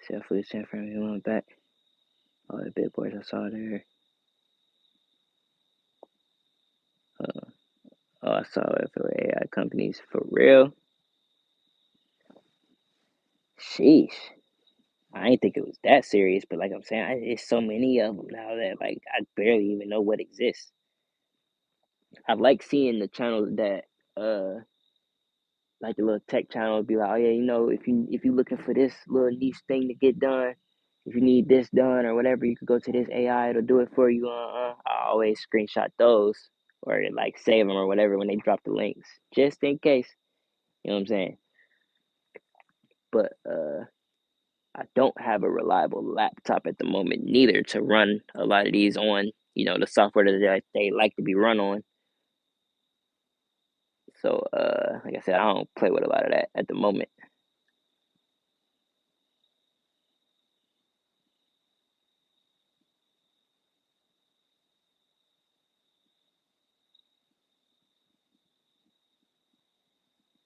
Self-food San Francisco went back. All the big boys I saw there. Oh, I saw it for AI companies for real. Sheesh. I didn't think it was that serious, but like I'm saying, it's so many of them now that like I barely even know what exists. I like seeing the channels that like the little tech channels be like, oh yeah, if you looking for this little niche thing to get done, if you need this done or whatever, you could go to this AI, it'll do it for you. I always screenshot those or like save them or whatever when they drop the links, just in case. You know what I'm saying? But I don't have a reliable laptop at the moment, neither, to run a lot of these on, the software that they like to be run on. So, like I said, I don't play with a lot of that at the moment.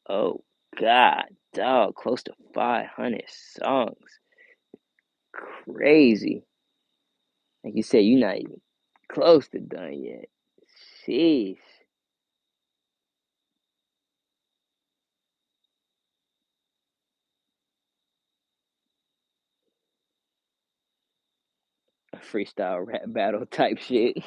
Oh God, dog, close to 500 songs. Crazy. Like you said, you're not even close to done yet. Sheesh. A freestyle rap battle type shit.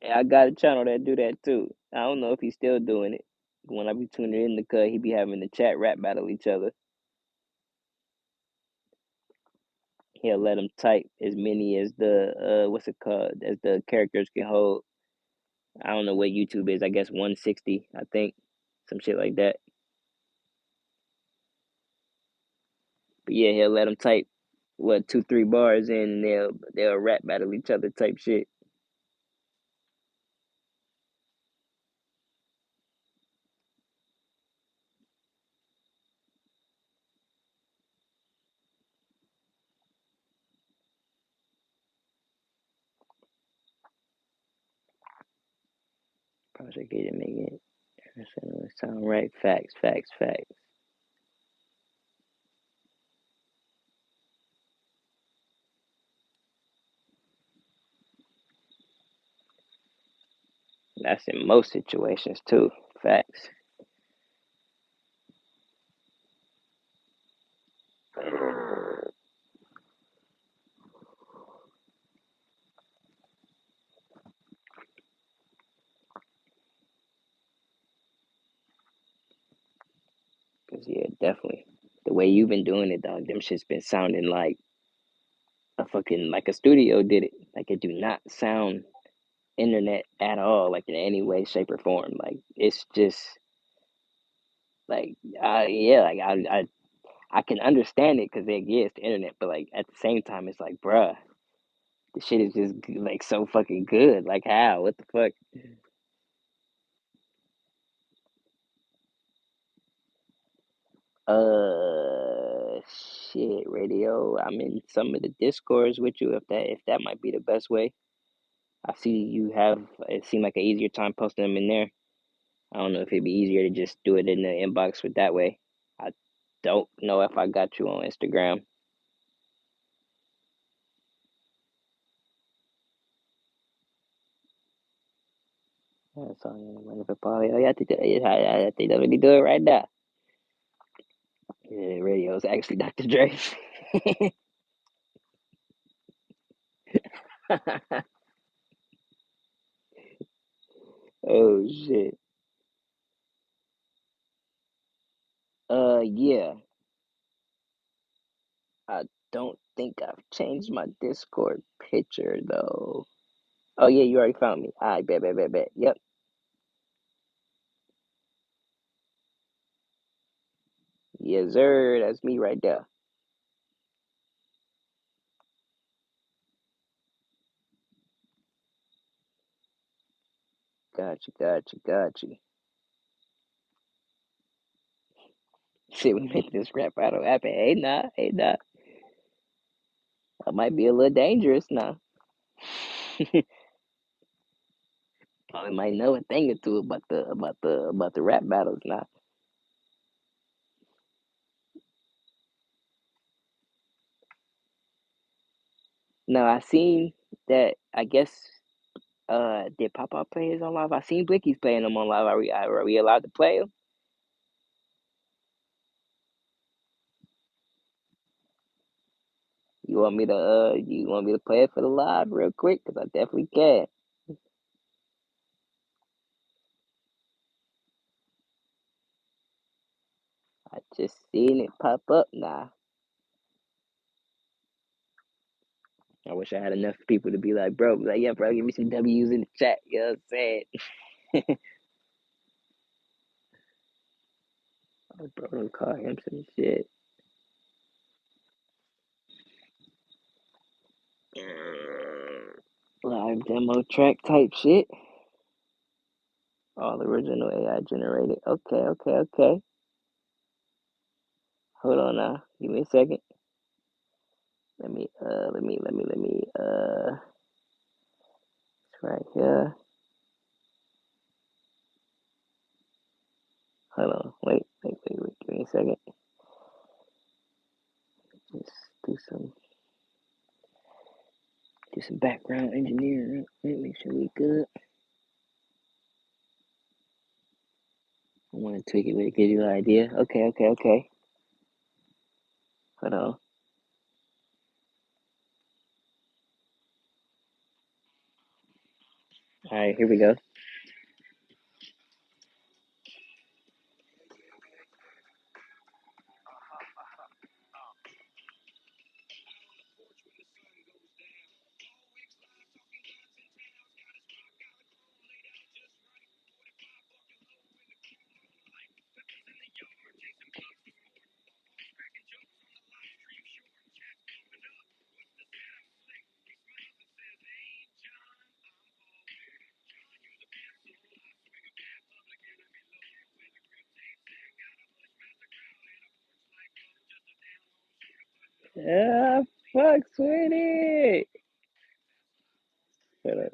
Yeah, I got a channel that do that too. I don't know if he's still doing it. When I be tuning in the cut, he be having the chat rap battle each other. He'll let them type as many as the what's it called, as the characters can hold. I don't know what YouTube is. I guess 160. I think some shit like that. But yeah, he'll let them type what 2 3 bars in, and they'll rap battle each other type shit. Project it and make it. Sound right. Facts. Facts. Facts. That's in most situations too. Facts. Cause yeah, definitely. The way you've been doing it, dog, them shit's been sounding like a fucking like a studio did it. Like it do not sound internet at all, like in any way, shape, or form. Like it's just like yeah, like I can understand it because yeah, it's the internet, but like at the same time, it's like, bruh, the shit is just like so fucking good. Like how? What the fuck? Uh, shit, radio. I'm in some of the discords with you if that might be the best way. I see you have it seemed like an easier time posting them in there. I don't know if it'd be easier to just do it in the inbox with that way. I don't know if I got you on Instagram. That's all. Oh, yeah, I think that's what he doing right now. Yeah, radio is actually Dr. Dre. Oh shit. Yeah. I don't think I've changed my Discord picture though. Oh yeah, you already found me. Alright, bet, bet, bet, bet. Yep. Yes, sir. That's me right there. Got you. Shit, we make this rap battle happen. Hey, nah. That might be a little dangerous now. Probably might know a thing or two about the rap battles now. No, I seen that. I guess did Papa play his on live? I seen Blicky's playing them on live. Are we allowed to play them? You want me to play it for the live real quick? Cause I definitely can. I just seen it pop up now. I wish I had enough people to be like, yeah, bro, give me some W's in the chat. You know what I'm saying? Oh, bro, don't call him some shit. Live demo track type shit. All original AI generated. Okay. Hold on now. Give me a second. It's right here. Hold on. Wait. Give me a second. Just do some background engineering. Make sure we good. I want to tweak it, but it gives you an idea. Okay. Hold on. All right, here we go. Yeah, fucks with it. Hold on.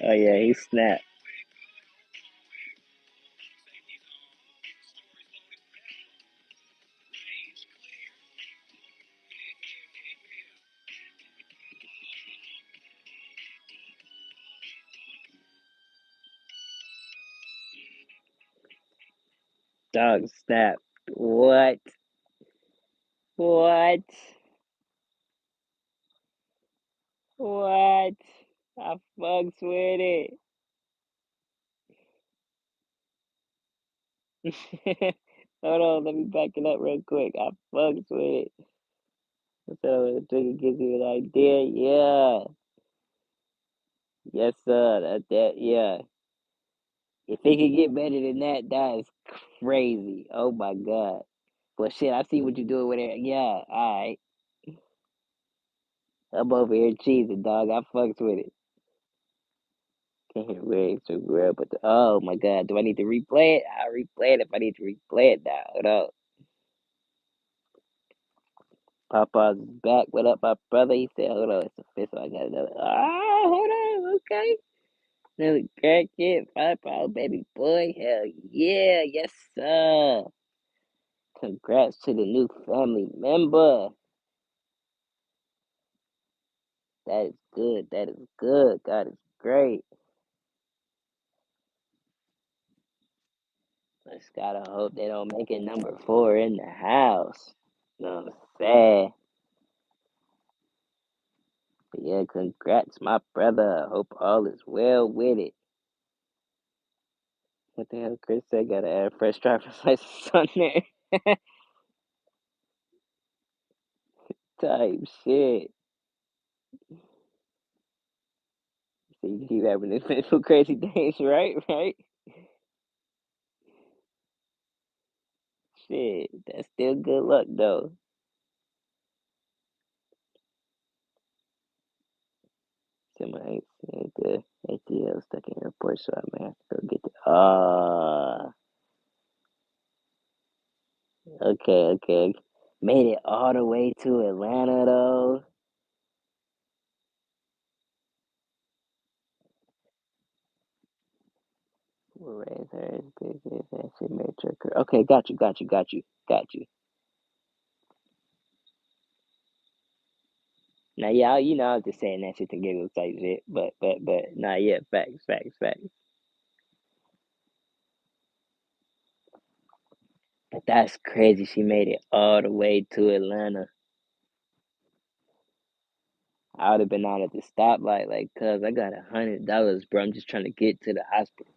Oh yeah, he snapped. Dog snap. What? What? What? I fucks with it. Hold on, let me back it up real quick. I fucks with it. So it gives you an idea. Yeah. Yes, sir. Yeah. If it could get better than that, that is crazy. Oh my god. Well, shit, I see what you're doing with it. Yeah, alright. I'm over here cheesing, dog. I fucks with it. Can't hear where so real, but oh my god, do I need to replay it? I'll replay it if I need to replay it now. Hold on. Papa's back. What up, my brother? He said, hold on, it's official. I got another. Oh, hold on. Okay. Another crack kid, 5 pound baby boy. Hell yeah. Yes, sir. Congrats to the new family member. That is good. That is good. God is great. Just gotta hope they don't make it number 4 in the house. You know what I'm saying? But yeah, congrats, my brother. Hope all is well with it. What the hell, Chris said? Gotta add fresh driver's license on there. Type shit. So you keep having these mental crazy things, right? Right? Shit, that's still good luck though. So my ain't the ATL stuck in airport, so I might have to go get the. Okay, okay. Made it all the way to Atlanta though. We'll raise her as big as that shit made her. Okay, got you. Now, yeah, you know, I was just saying that shit to giggle type shit, but, nah, yeah, facts. But that's crazy. She made it all the way to Atlanta. I would have been out at the stoplight, like, cuz I got $100, bro. I'm just trying to get to the hospital.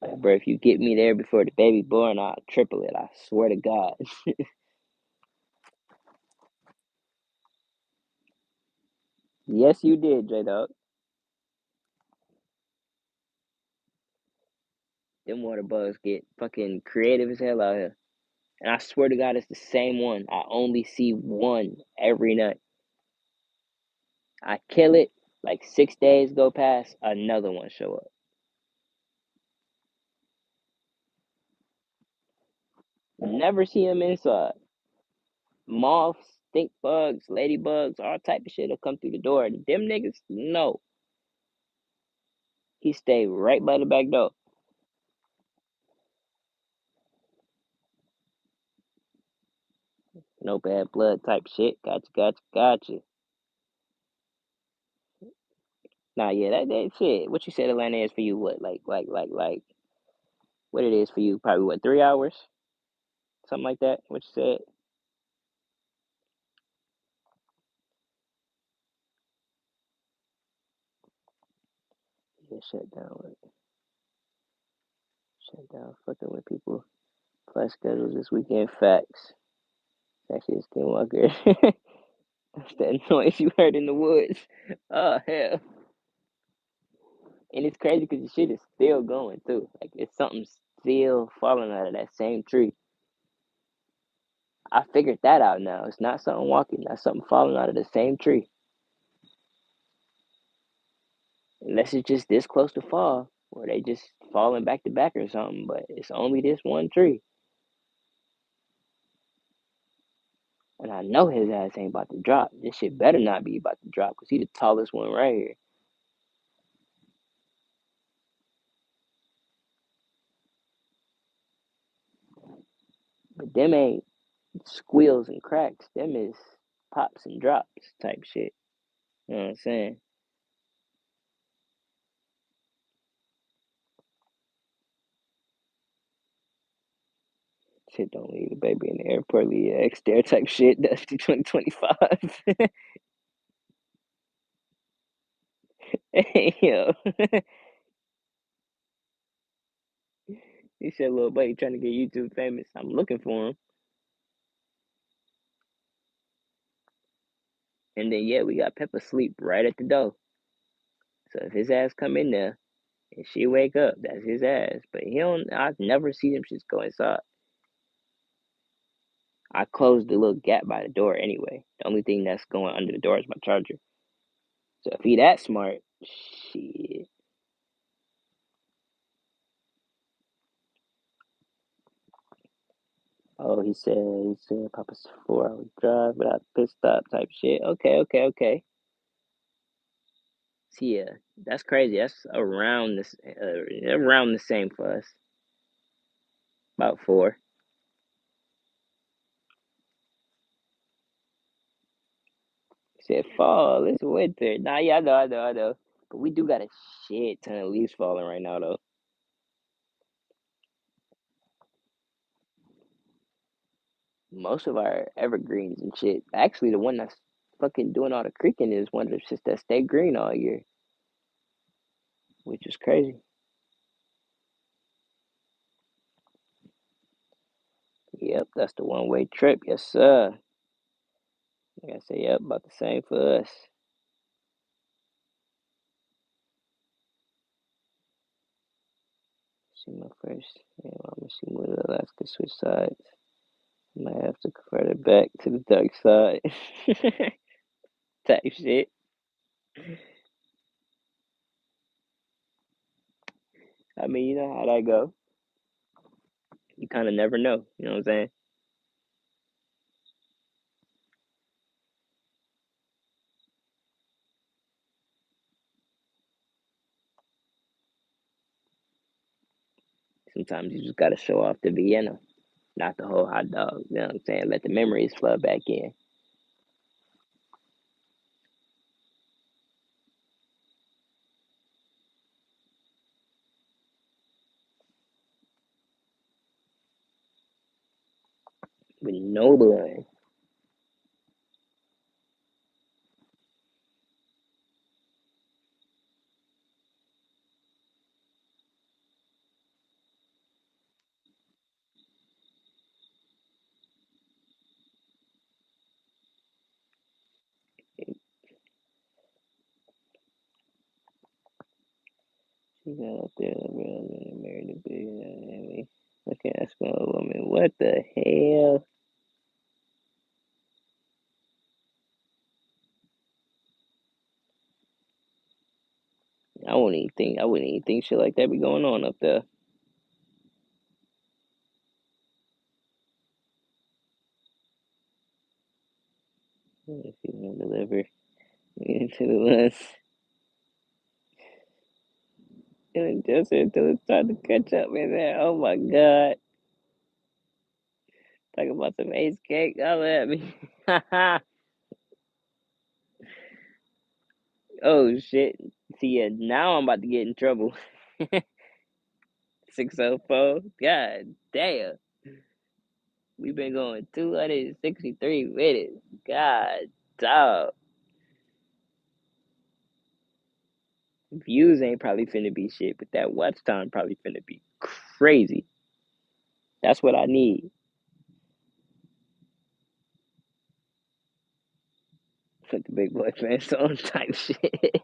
Like, bro, if you get me there before the baby born, I'll triple it. I swear to God. Yes, you did, J Dog. Them water bugs get fucking creative as hell out here. And I swear to God, it's the same one. I only see one every night. I kill it, like 6 days go past, another one show up. Never see him inside. Moths, stink bugs, ladybugs, all type of shit will come through the door. Them niggas, no. He stay right by the back door. No bad blood type shit. Gotcha. Nah, yeah, that shit. What you said Atlanta is for you? What, like, what it is for you? Probably what, 3 hours? Something like that. What you said? Yeah, shut down. Fucking with people. Plus schedules this weekend. Facts. Actually, a skinwalker. That's that noise you heard in the woods. Oh hell! And it's crazy because the shit is still going too. Like it's something still falling out of that same tree. I figured that out now. It's not something walking. That's something falling out of the same tree. Unless it's just this close to fall, or they just falling back to back or something. But it's only this one tree, and I know his ass ain't about to drop. This shit better not be about to drop because he the tallest one right here. But them ain't squeals and cracks. Them is pops and drops type shit. You know what I'm saying? Shit, don't leave the baby in the airport, leave your ex there type shit. That's the 2025. Hey, yo. He said, "Little buddy trying to get YouTube famous. I'm looking for him." And then yeah, we got Pepper sleep right at the door. So if his ass come in there and she wake up, that's his ass. But he don't. I never see them just go inside. I closed the little gap by the door anyway. The only thing that's going under the door is my charger. So if he that smart, shit. Oh, he said Papa's 4 hour drive without pit stop type shit. Okay, okay, okay. See, yeah, that's crazy. That's around the same for us. About 4. He said fall. It's winter. Nah, yeah, I know. But we do got a shit ton of leaves falling right now though. Most of our evergreens and shit. Actually, the one that's fucking doing all the creaking is one of the shits that stay green all year, which is crazy. Yep, that's the one-way trip. Yes, sir. Like I say, yep, about the same for us. See my first. Yeah, I'm gonna see what Alaska switch sides. Might have to convert it back to the dark side. Type shit. I mean, you know how that go. You kind of never know. You know what I'm saying? Sometimes you just gotta show off the Vienna, not the whole hot dog. You know what I'm saying? Let the memories flood back in. With no blood. She got up there, and married a billionaire. Okay, that's my woman. What the hell? I wouldn't even think shit like that be going on up there. If you want to deliver into the lunch, and just until it's time to catch up in there. Oh my god. Talk about some ace cake. Holla at me. Oh shit. See ya. Now I'm about to get in trouble. 604. God damn. We've been going 263 minutes. God dog. Views ain't probably finna be shit, but that watch time probably finna be crazy. That's what I need. Put the big boy pants on type shit.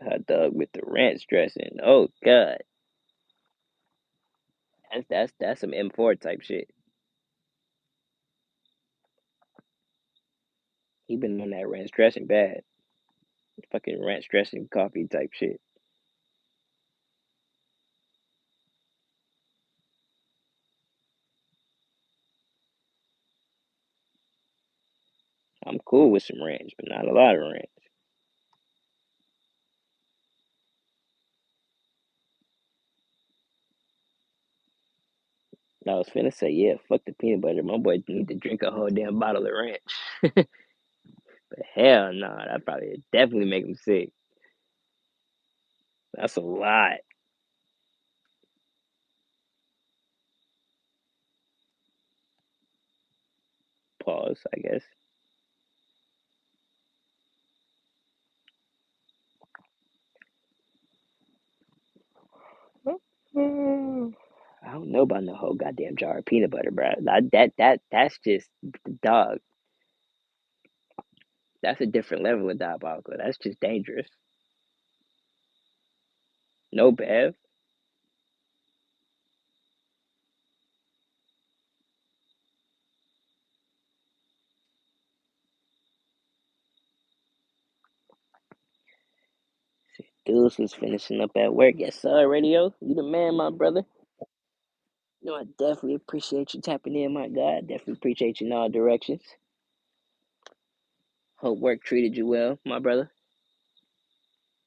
Hot dog with the ranch dressing. Oh god. That's some M4 type shit. He been on that ranch dressing bad. Fucking ranch dressing coffee type shit. I'm cool with some ranch, but not a lot of ranch. I was finna say, yeah, fuck the peanut butter. My boy need to drink a whole damn bottle of ranch. But hell no, that probably definitely make him sick. That's a lot. Pause, I guess. don't know about no whole goddamn jar of peanut butter, bro. That's just dog. That's a different level of diabolical. That's just dangerous. No Bev. Deuce was finishing up at work. Yes, sir, radio. You the man, my brother. No, I definitely appreciate you tapping in, my guy. Definitely appreciate you in all directions. Hope work treated you well, my brother.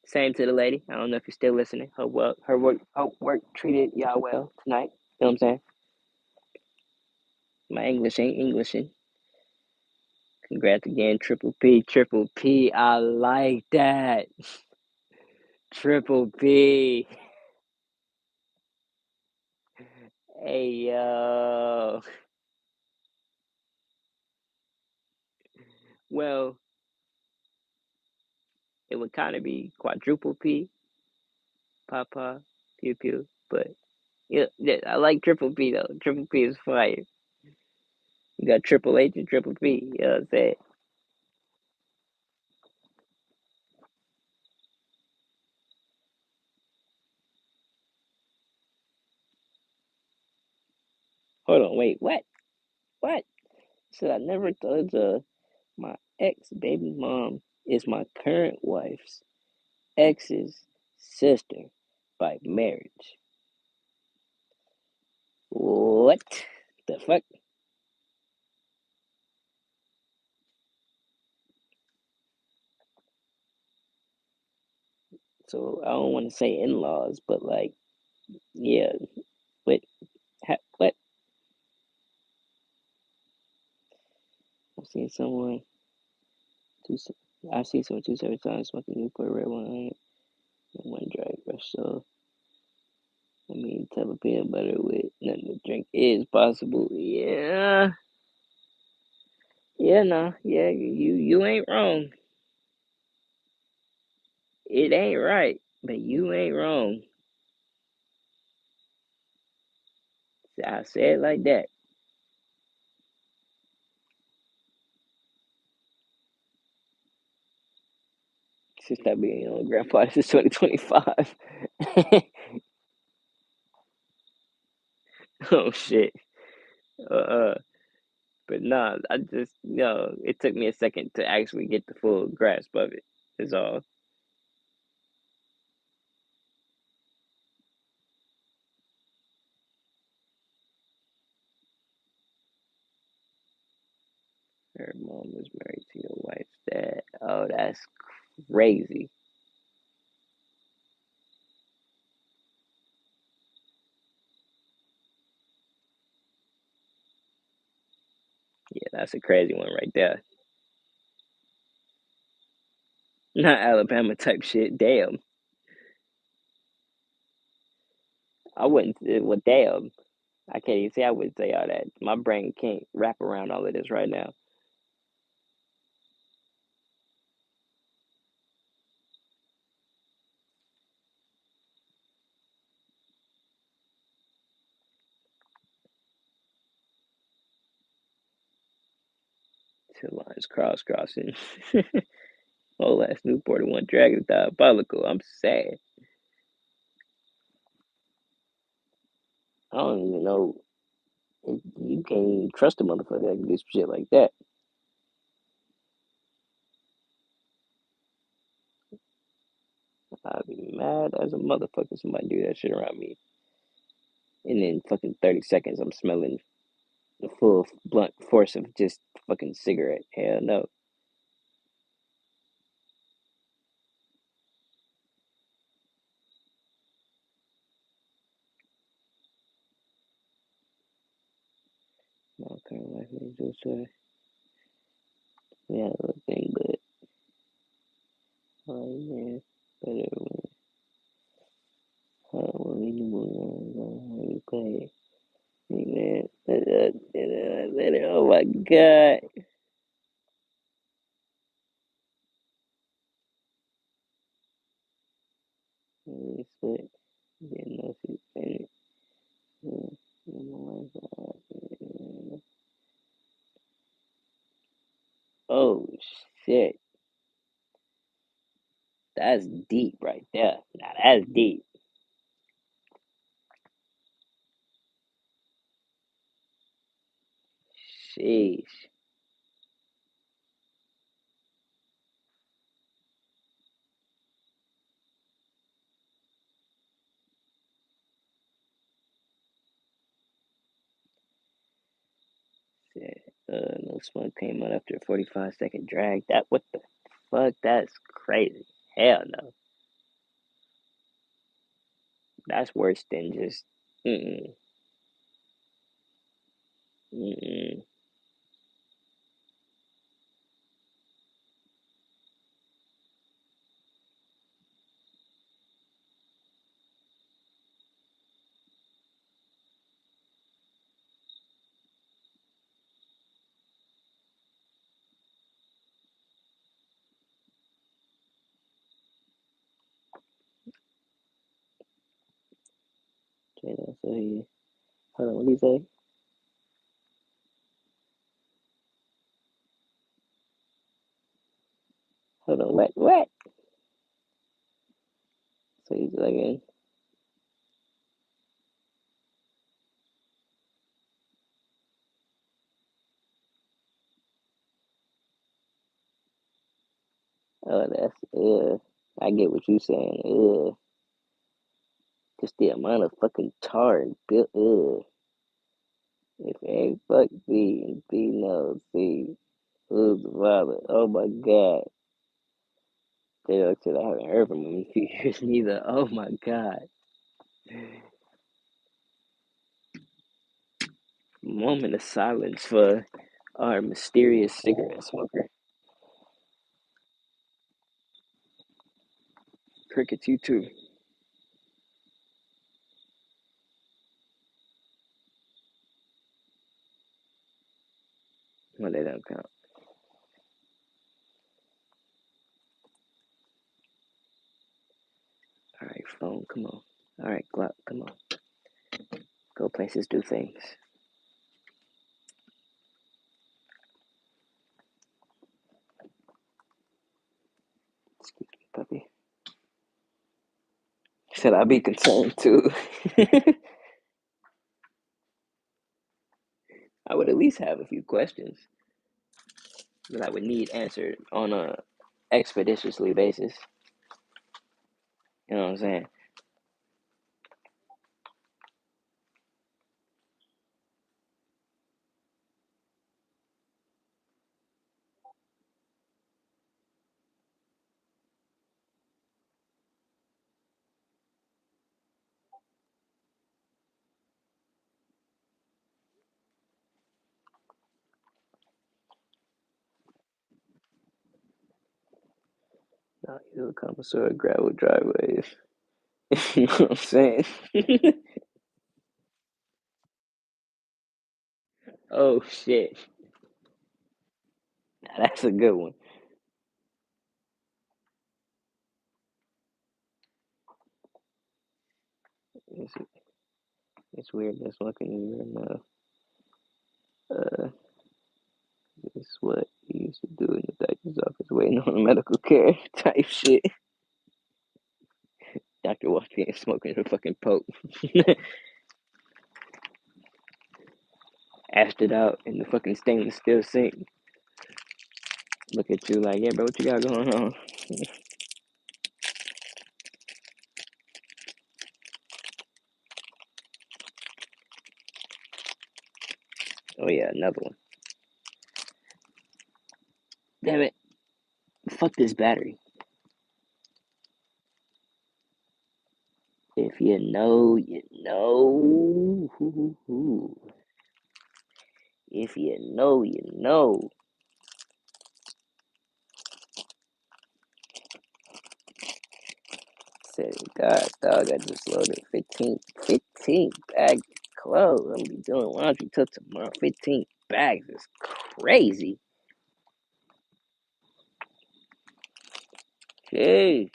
Same to the lady. I don't know if you're still listening. Hope work treated y'all well tonight. You know what I'm saying? My English ain't Englishing. Congrats again, Triple P. Triple P. I like that. Triple P. Hey yo. Well, it would kind of be quadruple P, Papa, Pew Pew, but yeah, I like Triple P though. Triple P is fire. You got Triple H and Triple P. You know what I'm saying? Hold on, wait, what? What? So I never told you my ex baby mom is my current wife's ex's sister by marriage. What the fuck? So I don't want to say in-laws, but like, yeah, what? What? I've seen someone two. I've seen someone 2 7 times smoking Newport red wine and one dry brush. So I mean, type of peanut butter with nothing to drink is possible. Yeah, yeah, no, yeah, you ain't wrong. It ain't right, but you ain't wrong. I say it like that. Since that being on grandpa, this is 2025. Oh shit. Uh, but nah, I just it took me a second to actually get the full grasp of it. Is all. Her mom was married to your wife's dad. Oh, that's crazy. Yeah, that's a crazy one right there. Not Alabama type shit. Damn. I wouldn't. Well, damn. I can't even say I wouldn't say all that. My brain can't wrap around all of this right now. Two lines crossing. Whole ass Newport and one dragon diabolical. I'm sad. I don't even know. You can't even trust a motherfucker that can do some shit like that. I'd be mad as a motherfucker somebody do that shit around me. And then fucking 30 seconds, I'm smelling the full blunt force of just fucking cigarette. Hell no. My current life is just we had a little thing, but oh man, whatever. When we move on, we play. Man, oh my god. We split. Didn't know if he finished. Oh shit. That's deep right there. Now that's deep. Sheesh. Shit. No smoke came out after a 45-second drag. That what the fuck? That's crazy. Hell no. That's worse than just mm mm. Okay, so he hold on, what do you say? Hold on, what? What? So he's like, oh, that's I get what you saying. Just the amount of fucking tar and built. If A fuck B and B knows C, who's the father? Oh my god. Taylor said I haven't heard from him in a few years neither. Oh my god. Moment of silence for our mysterious cigarette smoker. Crickets, you too. Well, they don't count. Alright, phone, come on. Alright, Glock, come on. Go places, do things. Excuse me, puppy. Should I be concerned too? I would at least have a few questions that I would need answered on a expeditiously basis. You know what I'm saying? No, you're a connoisseur of gravel driveways. You know what I'm saying? Oh shit. Now, that's a good one. It's, it's weird that's walking in here now. It's what he used to do in the doctor's office waiting on medical care type shit. Doctor walked in smoking her fucking poke. Ashed it out in the fucking stainless steel sink. Look at you like, yeah, bro, what you got going on? Oh yeah, another one. Damn it. Fuck this battery. If you know, you know. If you know, you know. Said, God, dog, I just loaded 15 bags of clothes. I'm gonna be doing laundry till tomorrow. 15 bags is crazy. Jeez.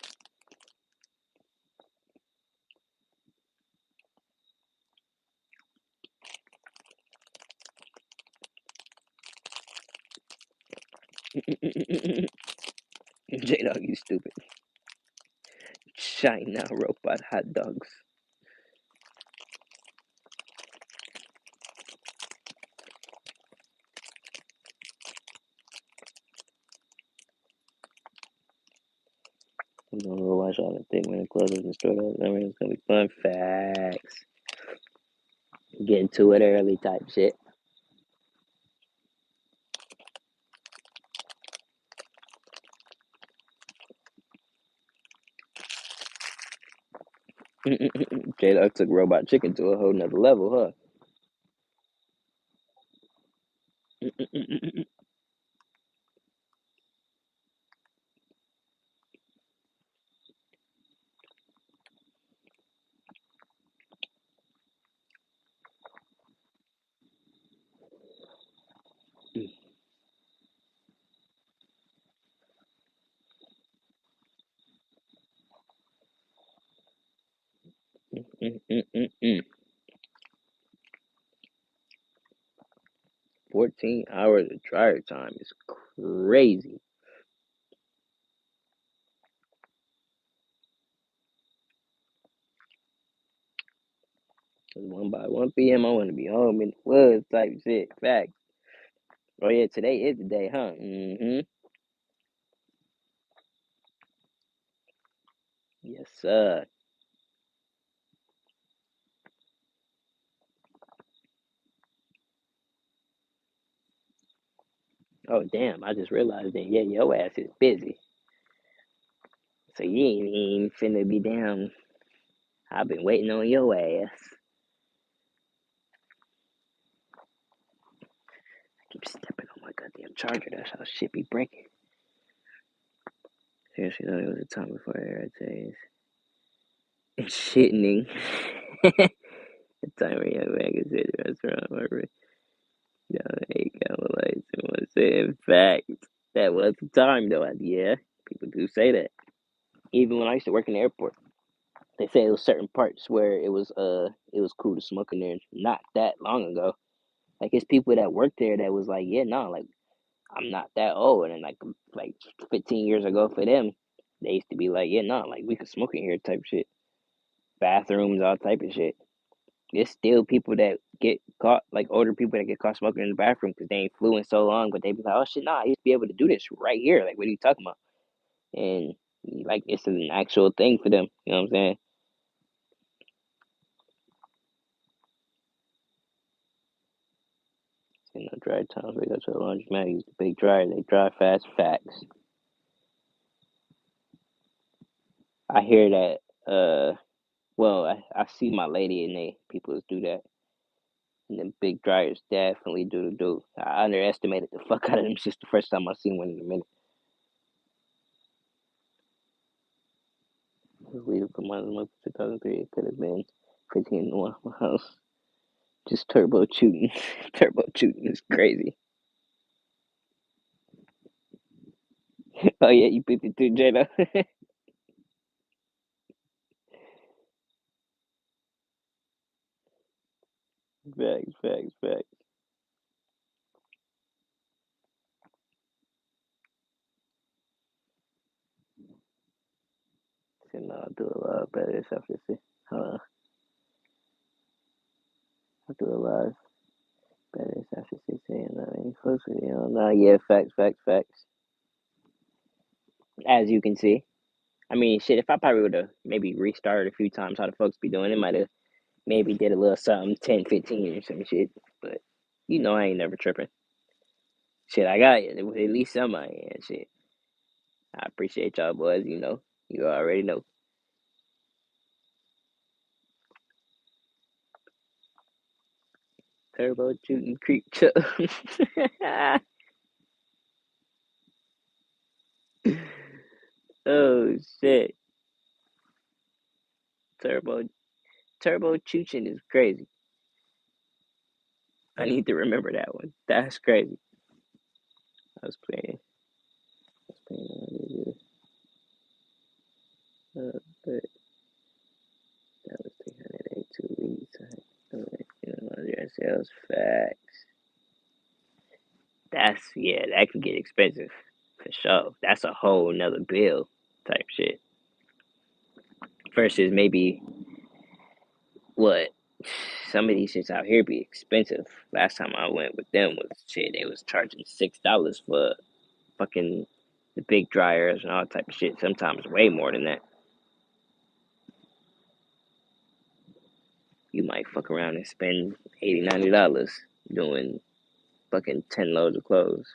J-Dog, you stupid. China robot hot dogs. We're gonna go watch all the thing when it closes and store those. I mean, it's gonna be fun. Facts. Getting to it early type shit. J-Dog took Robot Chicken to a whole nother level, huh? 14 hours of dryer time is crazy. Cause 1 p.m. I want to be home in the woods type shit. Facts. Oh yeah, today is the day, huh? Yes, sir. Oh damn, I just realized that yeah, your ass is busy. So you ain't even finna be down. I've been waiting on your ass. I keep stepping on my goddamn charger. That's how shit be breaking. Seriously though, it was a time before air days. And shitting. The time where young man could sit at the restaurant or down 8 gallon lights and was say in fact. That was the time though. Yeah, people do say that. Even when I used to work in the airport, they say it was certain parts where it was cool to smoke in there. Not that long ago. Like it's people that work there that was like, yeah, no, like I'm not that old, and like 15 years ago for them, they used to be like, yeah, no, like we could smoke in here type shit. Bathrooms, all type of shit. There's still people that get caught, like older people that get caught smoking in the bathroom because they ain't flew in so long, but they be like, oh shit, nah, I used to be able to do this right here. Like, what are you talking about? And like, it's an actual thing for them. You know what I'm saying? You know, dry times, we go to the laundromat, use the big dryer, they dry fast. Facts. I hear that. Well, I see my lady and they people do that. And the big dryers definitely do. I underestimated the fuck out of them. It's just the first time I seen one in a minute. We put mine in 2003. It could have been 15 in one house. Just turbo shooting. Turbo shooting is crazy. Oh yeah, you picked it too, Jada. Facts. So no, I'll do a lot better stuff to see. I'll do a lot better stuff to see. Saying that ain't close with you. No, yeah, facts. As you can see. I mean, shit, if I probably would have maybe restarted a few times how the folks be doing, it might have maybe did a little something, 10, 15 or some shit. But, you know, I ain't never tripping. Shit, I got it. At least somebody and shit. I appreciate y'all boys, you know. You already know. Turbo shooting creep chuck. Oh shit. Turbo Turbo Chooching is crazy. I need to remember that one. That's crazy. I was playing but that was 382 weeks. Sales facts. That's yeah, that could get expensive. for sure. That's a whole nother bill type shit. Versus maybe what some of these shits out here be expensive. Last time I went with them was shit, they was charging $6 for fucking the big dryers and all type of shit. Sometimes way more than that. You might fuck around and spend $80, $90 doing fucking 10 loads of clothes.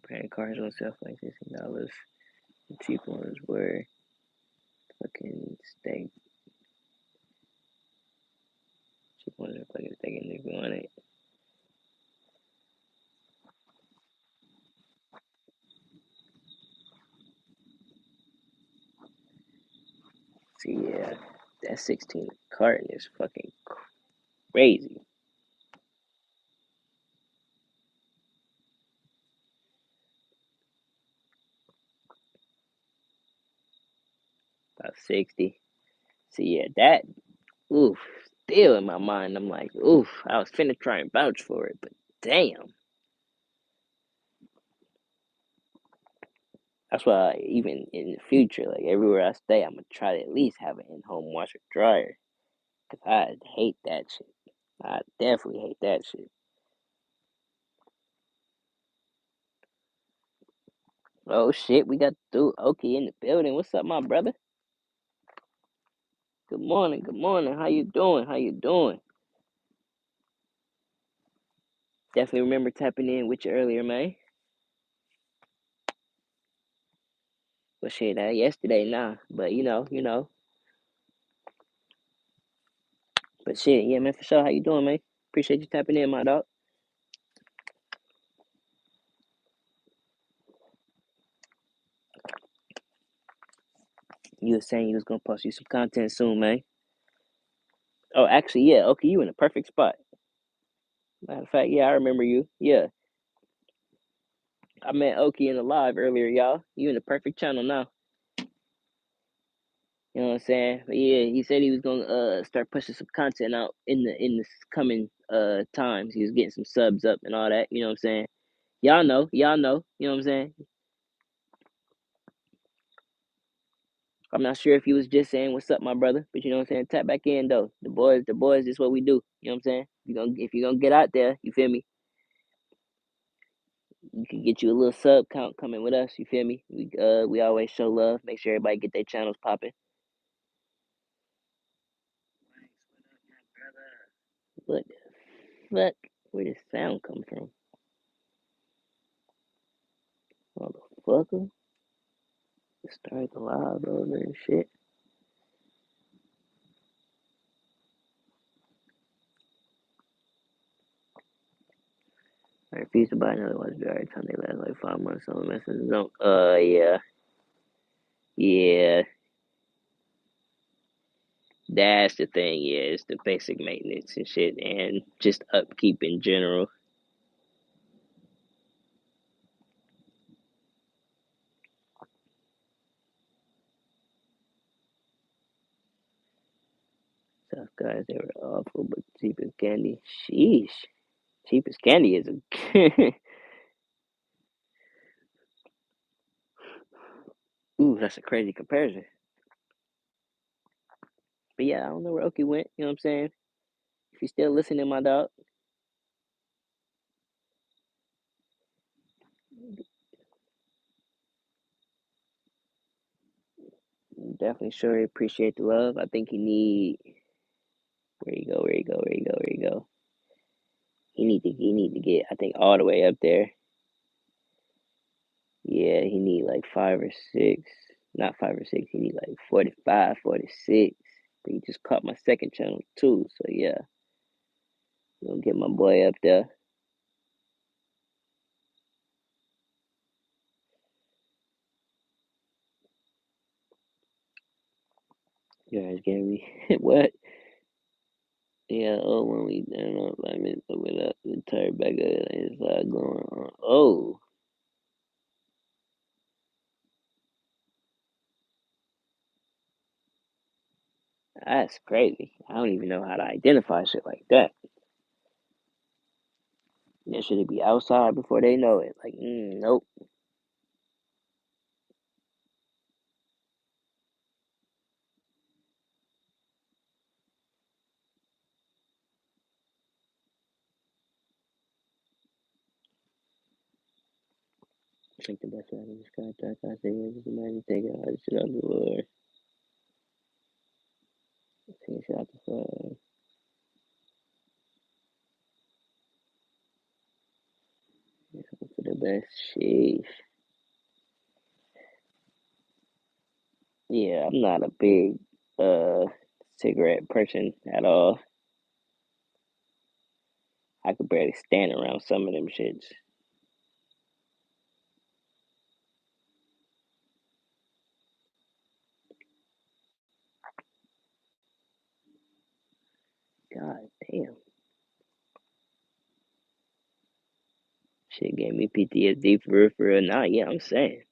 Brand cars on sale for like $16. The cheap ones were fucking steak. Cheap ones are fucking steak if you want it. See, yeah, that 16 carton is fucking crazy. About 60. See, yeah, that, oof, still in my mind. I'm like, oof, I was finna try and vouch for it, but damn. That's why even in the future, like everywhere I stay, I'm gonna try to at least have an in-home washer dryer. Cause I hate that shit. I definitely hate that shit. Oh shit, we got through Okie in the building. What's up, my brother? Good morning, good morning. How you doing? How you doing? Definitely remember tapping in with you earlier, man. But shit, yesterday, nah. But you know. But shit, yeah, man, for sure. How you doing, man? Appreciate you tapping in, my dog. You were saying you was gonna post you some content soon, man. Oh, actually, yeah. Okay, you in a perfect spot. Matter of fact, yeah, I remember you. Yeah, I met Oki in the live earlier, y'all. You in the perfect channel now. You know what I'm saying? But yeah, he said he was gonna start pushing some content out in the coming times. He was getting some subs up and all that. You know what I'm saying? Y'all know. You know what I'm saying? I'm not sure if he was just saying what's up, my brother, but you know what I'm saying. Tap back in though. The boys, is what we do. You know what I'm saying? If you're gonna get out there, you feel me? You can get you a little sub count coming with us. You feel me? We always show love. Make sure everybody get their channels popping. What the fuck? Where did sound come from? Motherfucker. Start the live over and shit. I refuse to buy another one every time they last like 5 months on the messages. Don't yeah. Yeah. That's the thing, yeah, it's the basic maintenance and shit and just upkeep in general. Tough guys, they were awful, but cheap as candy. Sheesh. Cheap as candy is a ooh, that's a crazy comparison. But yeah, I don't know where Oki went, you know what I'm saying? If you're still listening, my dog, definitely sure appreciate the love. I think he need where you go, where you go, where you go, where you go. He need to get I think all the way up there. Yeah, he need like 5 or 6. Not 5 or 6, he need like 45, 46. But he just caught my second channel too, so yeah. Gonna get my boy up there. You guys getting me? What? Yeah, oh, when we turn on alignment, open it up and turn back up, it's like going on. Oh, that's crazy. I don't even know how to identify shit like that. That should be outside before they know it. Like, nope. I think the best way to describe that I say is imagine taking all this shit out the floor. Taking shit out the floor. Hope for the best. Sheesh. Yeah, I'm not a big uh cigarette person at all. I could barely stand around some of them shits. God damn. Shit gave me PTSD for real. Nah, yeah, I'm saying.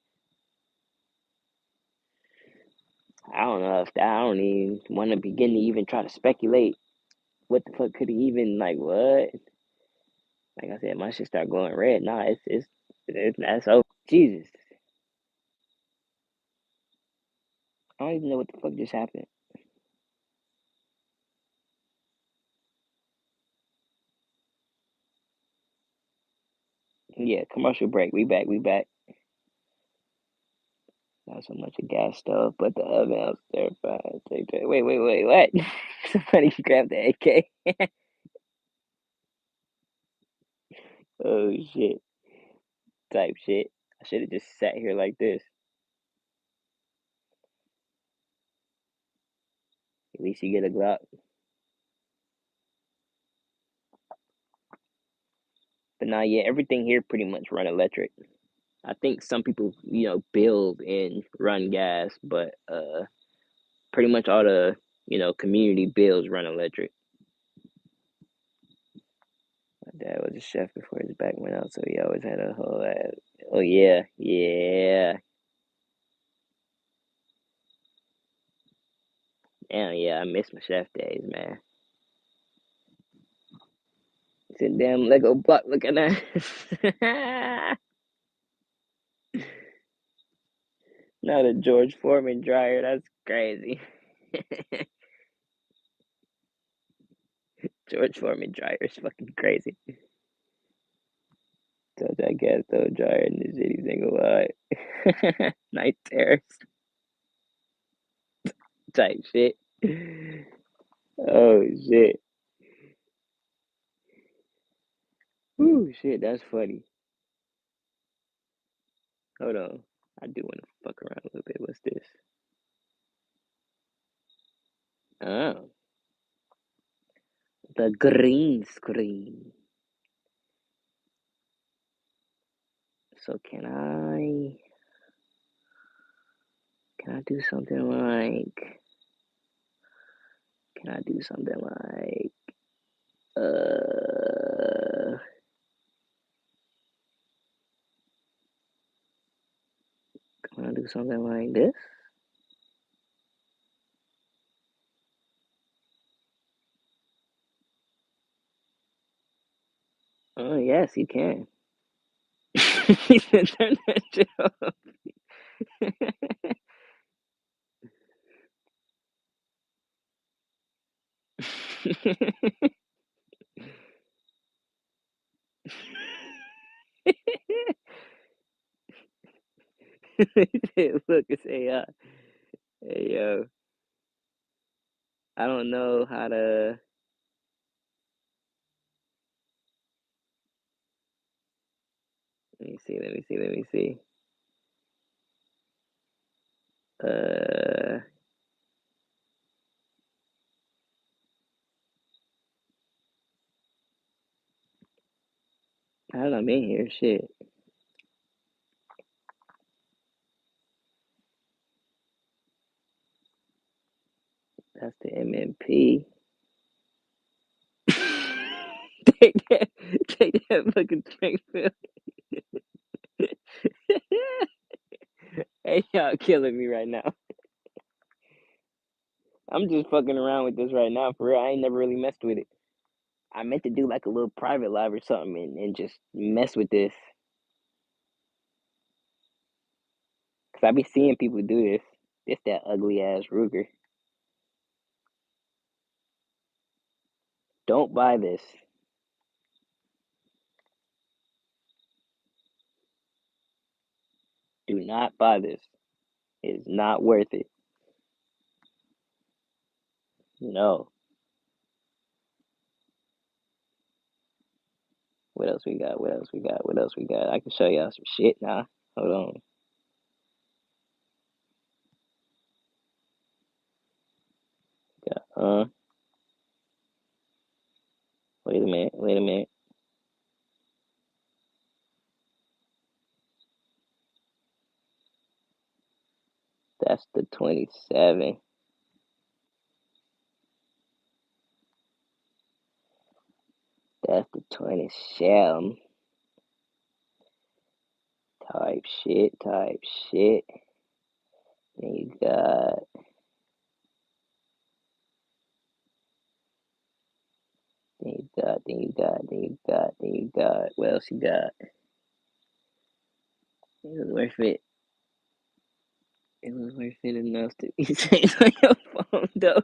I don't know if that, I don't even want to begin to even try to speculate what the fuck could he even, like, what? Like I said, my shit start going red. Nah, it's that's oh Jesus. I don't even know what the fuck just happened. Yeah, commercial break. We back. We back. Not so much a gas stove, but the oven. I was terrified. Wait, what? Somebody grabbed the AK. Oh shit, type shit. I should have just sat here like this. At least you get a Glock. But nah, yeah, everything here pretty much run electric. I think some people, build and run gas, but pretty much all the, community builds run electric. My dad was a chef before his back went out, so he always had a whole. Oh yeah, yeah, damn yeah. I miss my chef days, man. Sit damn Lego block looking at. Not a George Foreman dryer. That's crazy. George Foreman dryer is fucking crazy. So that gas stove dryer in the city single wide. Night terrors type shit. Oh shit. Ooh shit, that's funny. Hold on. I do want to fuck around a little bit. What's this? Oh, the green screen. So can I do something like can I do something like uh can I do something like this? Oh yes, you can. He said turn that shit off. He said, look, it's AI. Hey yo, I don't know how to. Let me see. Let me see. Let me see. Uh, I don't know. I'm in here. Shit. That's the MMP. take that fucking Springfield. Hey, y'all killing me right now. I'm just fucking around with this right now, for real. I ain't never really messed with it. I meant to do like a little private live or something and just mess with this. Cause I be seeing people do this. It's that ugly ass Ruger. Don't buy this. Do not buy this. It is not worth it. No. What else we got? What else we got? What else we got? I can show y'all some shit now. Hold on. Got, wait a minute. Wait a minute. That's the 27. That's the 27. Type shit. Type shit. Then you got. Then you got. Then you got. Then you got. Then you got. What else you got? It was worth it. It was worth it enough to be saved on your phone, though.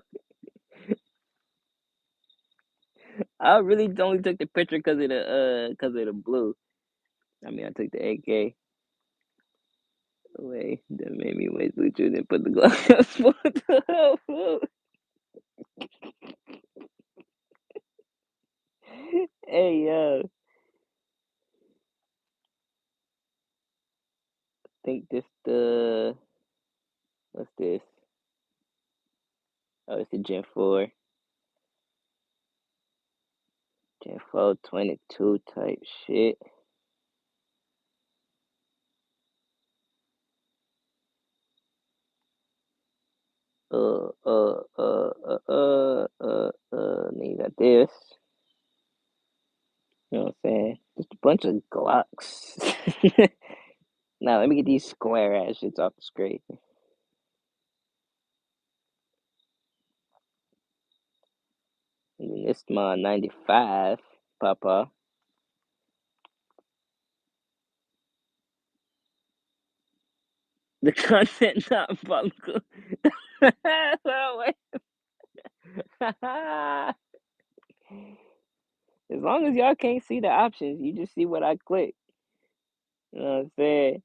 I really only took the picture cause of the blue. I mean, I took the AK away. That made me waste Lucha and then put the glass on the food. Hey, think this the what's this? Oh, it's the Gen 4. Gen 4 22 type shit. Then you got this. You know what I'm saying? Just a bunch of Glocks. Now, let me get these square ass shits off the screen. And then this my 95, Papa. The content not bungle. Oh, wait. As long as y'all can't see the options, you just see what I click. You know what I'm saying?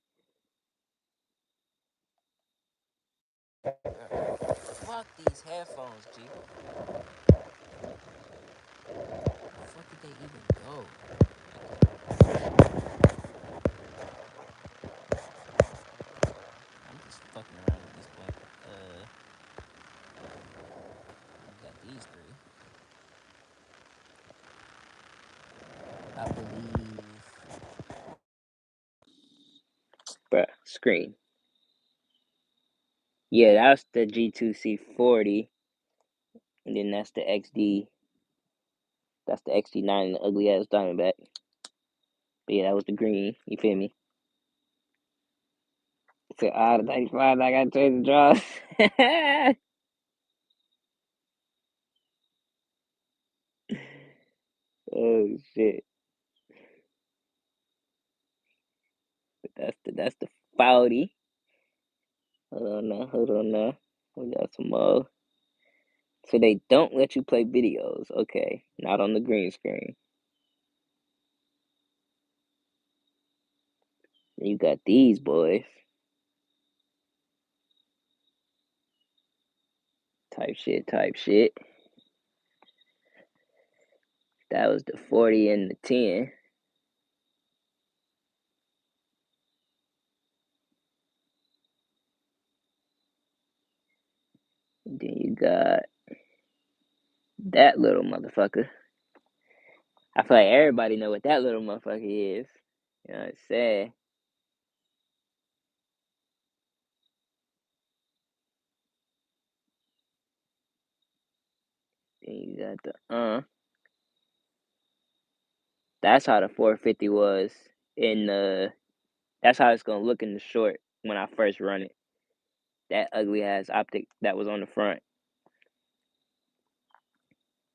Fuck these headphones, G. Where the fuck did they even go? I'm just fucking around with this black. We got these three. I believe. Bruh, screen. Yeah, that's the G2C40. And then that's the XD. That's the XD9 and the ugly ass Diamondback. But yeah, that was the green. You feel me? So, the 95, I gotta change the draws. Oh shit. But that's the 40. Hold on now, hold on now. We got some more. So they don't let you play videos. Okay. Not on the green screen. You got these boys. Type shit, type shit. That was the 40 and the 10. And then you got that little motherfucker. I feel like everybody know what that little motherfucker is. You know what I'm saying? Then you got the That's how the 450 was in the. That's how it's gonna look in the short when I first run it. That ugly ass optic that was on the front.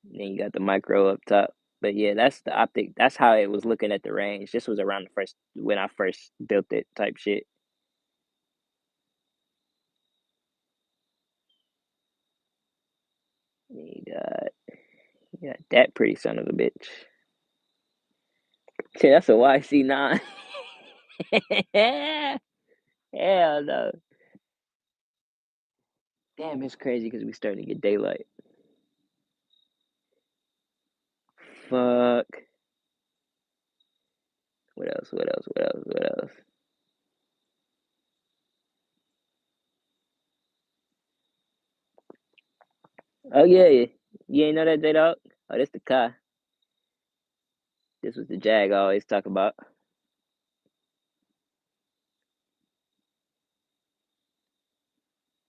Then you got the micro up top. But yeah, that's the optic. That's how it was looking at the range. This was around the first when I first built it type shit. You got that pretty son of a bitch. Shit, that's a YC9. Hell no. Damn, it's crazy because we starting to get daylight. Fuck. What else? What else? What else? What else? Oh yeah. You ain't know that, J Dog? Oh, this the car. This was the Jag I always talk about.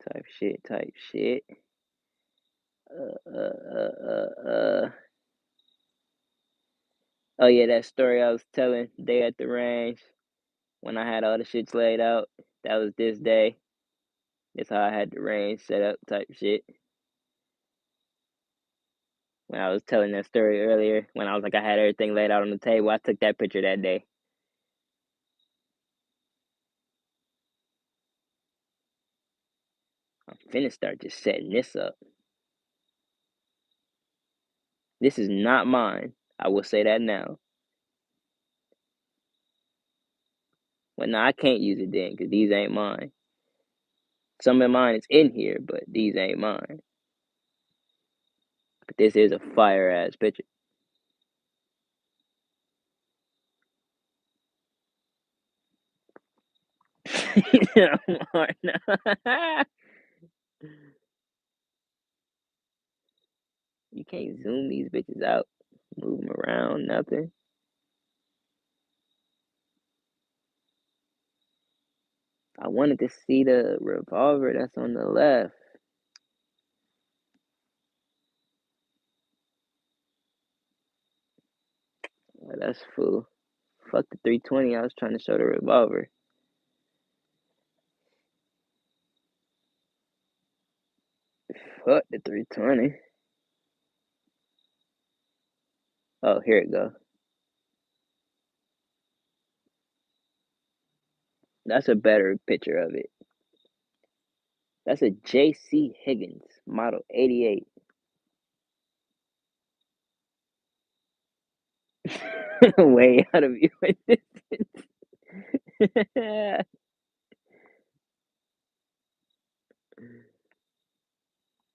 Type shit. Type shit. Oh yeah, that story I was telling. Day at the range when I had all the shits laid out. That was this day. That's how I had the range set up. Type shit. When I was telling that story earlier, when I was like I had everything laid out on the table, I took that picture that day. I'm finna start just setting this up. This is not mine. I will say that now. Well, no, I can't use it then because these ain't mine. Some of mine is in here, but these ain't mine. But this is a fire ass picture. You can't zoom these bitches out, move them around, nothing. I wanted to see the revolver that's on the left. Oh, that's fool. Fuck the 320. I was trying to show the revolver. Fuck the 320. Oh, here it go. That's a better picture of it. That's a J.C. Higgins model 88. Way out of viewing distance.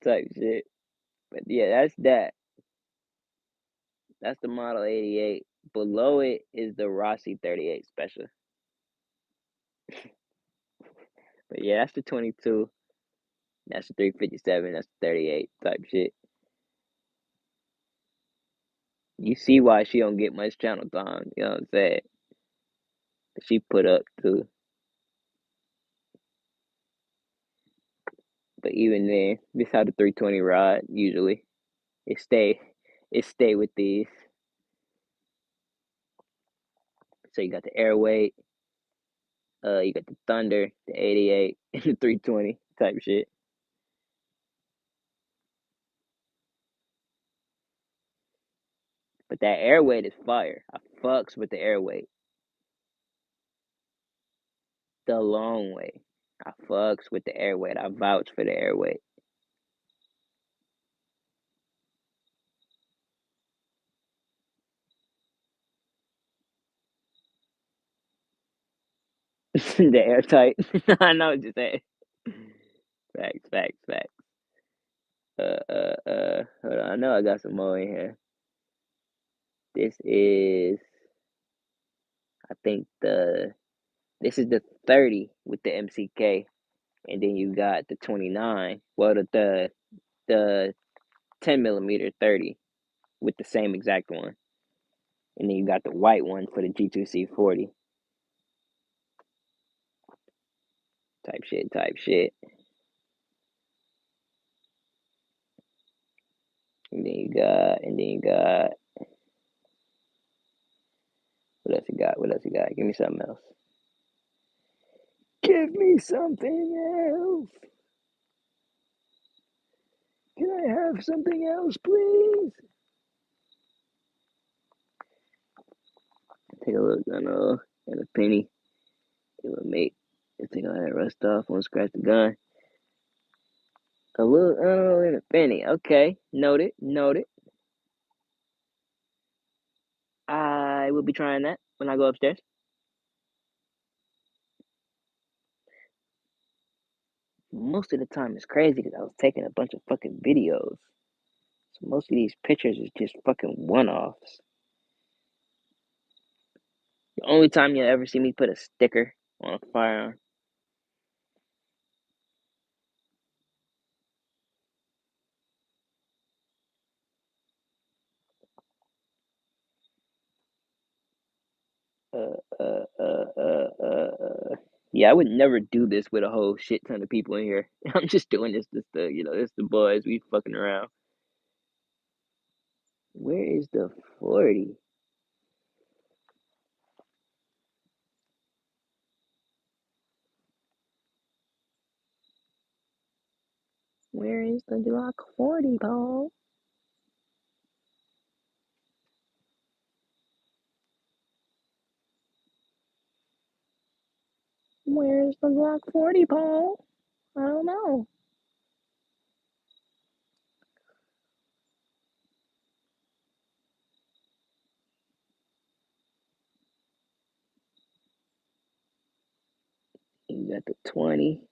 Type shit. But yeah, that's that. That's the model 88. Below it is the Rossi 38 special. But yeah, that's the 22. That's the 357. That's the 38 type shit. You see why she don't get much channel time. You know what I'm saying? She put up too. But even then, this how the 320 ride usually. It stay it stay with these. So you got the Airweight, you got the Thunder, the 88, and the 320 type shit. But that Airweight is fire. I fucks with the Airweight. The long way. I fucks with the Airweight. I vouch for the Airweight. The airtight. I know what you're saying. Facts, facts, facts. Hold on. I know I got some more in here. This is, I think this is the 30 with the MCK, and then you got the 29. Well, the 10 millimeter 30 with the same exact one, and then you got the white one for the G2C40 type shit, type shit. And then you got guy. Give me something else. Give me something else. Can I have something else, please? Take a look, I know, and a penny. It would make. Take all that rust off. Won't scratch the gun. A little, and a penny. Okay, noted, noted. I will be trying that when I go upstairs. Most of the time it's crazy because I was taking a bunch of fucking videos. So most of these pictures is just fucking one-offs. The only time you'll ever see me put a sticker on a firearm. Yeah, I would never do this with a whole shit ton of people in here. I'm just doing this it's the boys. We fucking around. Where is the 40? Where is the Glock 40, Paul? Where's the Glock 40, Paul? I don't know. You got the 20.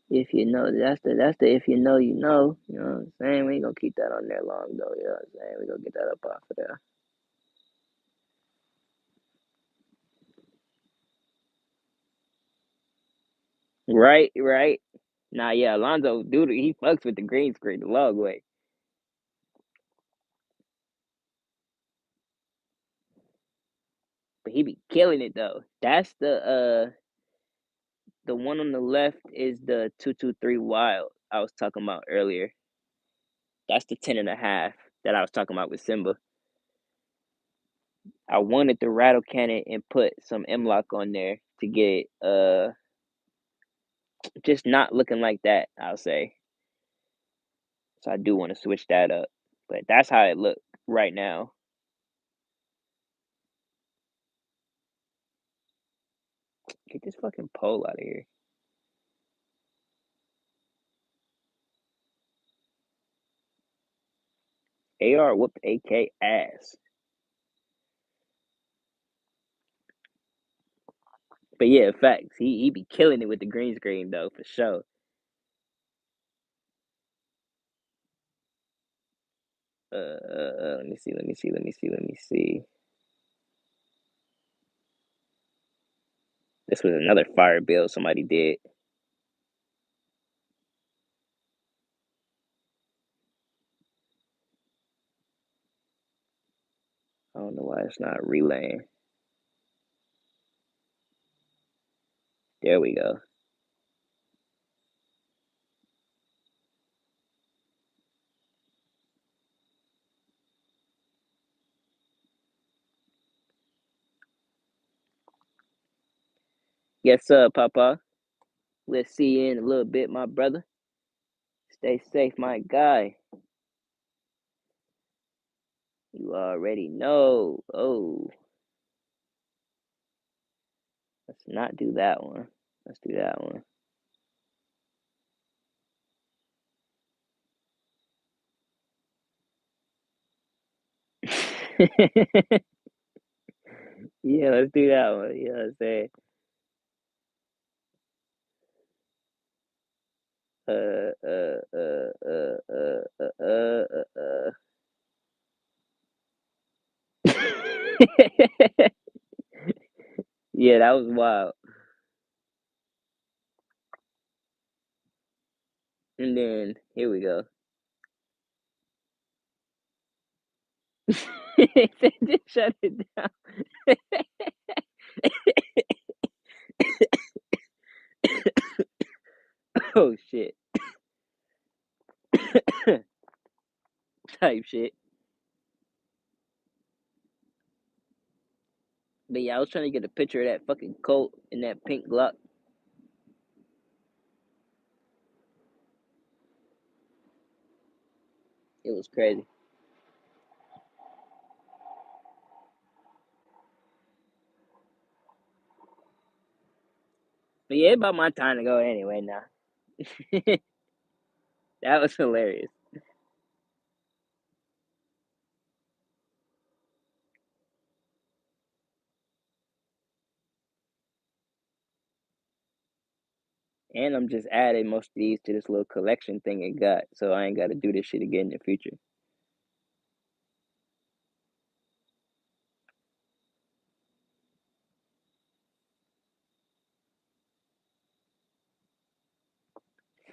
If you know, that's the if you know, you know. You know what I'm saying? We ain't gonna keep that on there long though. You know what I'm saying? We gonna get that up off of there. Right, right. Nah, yeah, Alonzo, dude, he fucks with the green screen the long way. But he be killing it though. That's the one on the left is the 223 Wild I was talking about earlier. That's the 10.5 that I was talking about with Simba. I wanted the rattle cannon and put some M-Lock on there to get just not looking like that, I'll say. So I do want to switch that up. But that's how it look right now. Get this fucking pole out of here. AR whooped AK ass. But yeah, facts. He be killing it with the green screen though, for sure. Let me see, let me see, let me see, let me see. This was another fire build somebody did. I don't know why it's not relaying. There we go. Yes, sir, Papa. Let's see you in a little bit, my brother. Stay safe, my guy. You already know. Oh, let's not do that one. Let's do that one. Yeah, let's do that one. You know what I'm saying? Uh, uh, uh, uh, uh, uh, Yeah, that was wild. And then here we go. Just shut it down. Oh shit. Type shit. But yeah, I was trying to get a picture of that fucking coat and that pink Glock. It was crazy. But yeah, it's about my time to go anyway now. That was hilarious. And I'm just adding most of these to this little collection thing it got, so I ain't got to do this shit again in the future.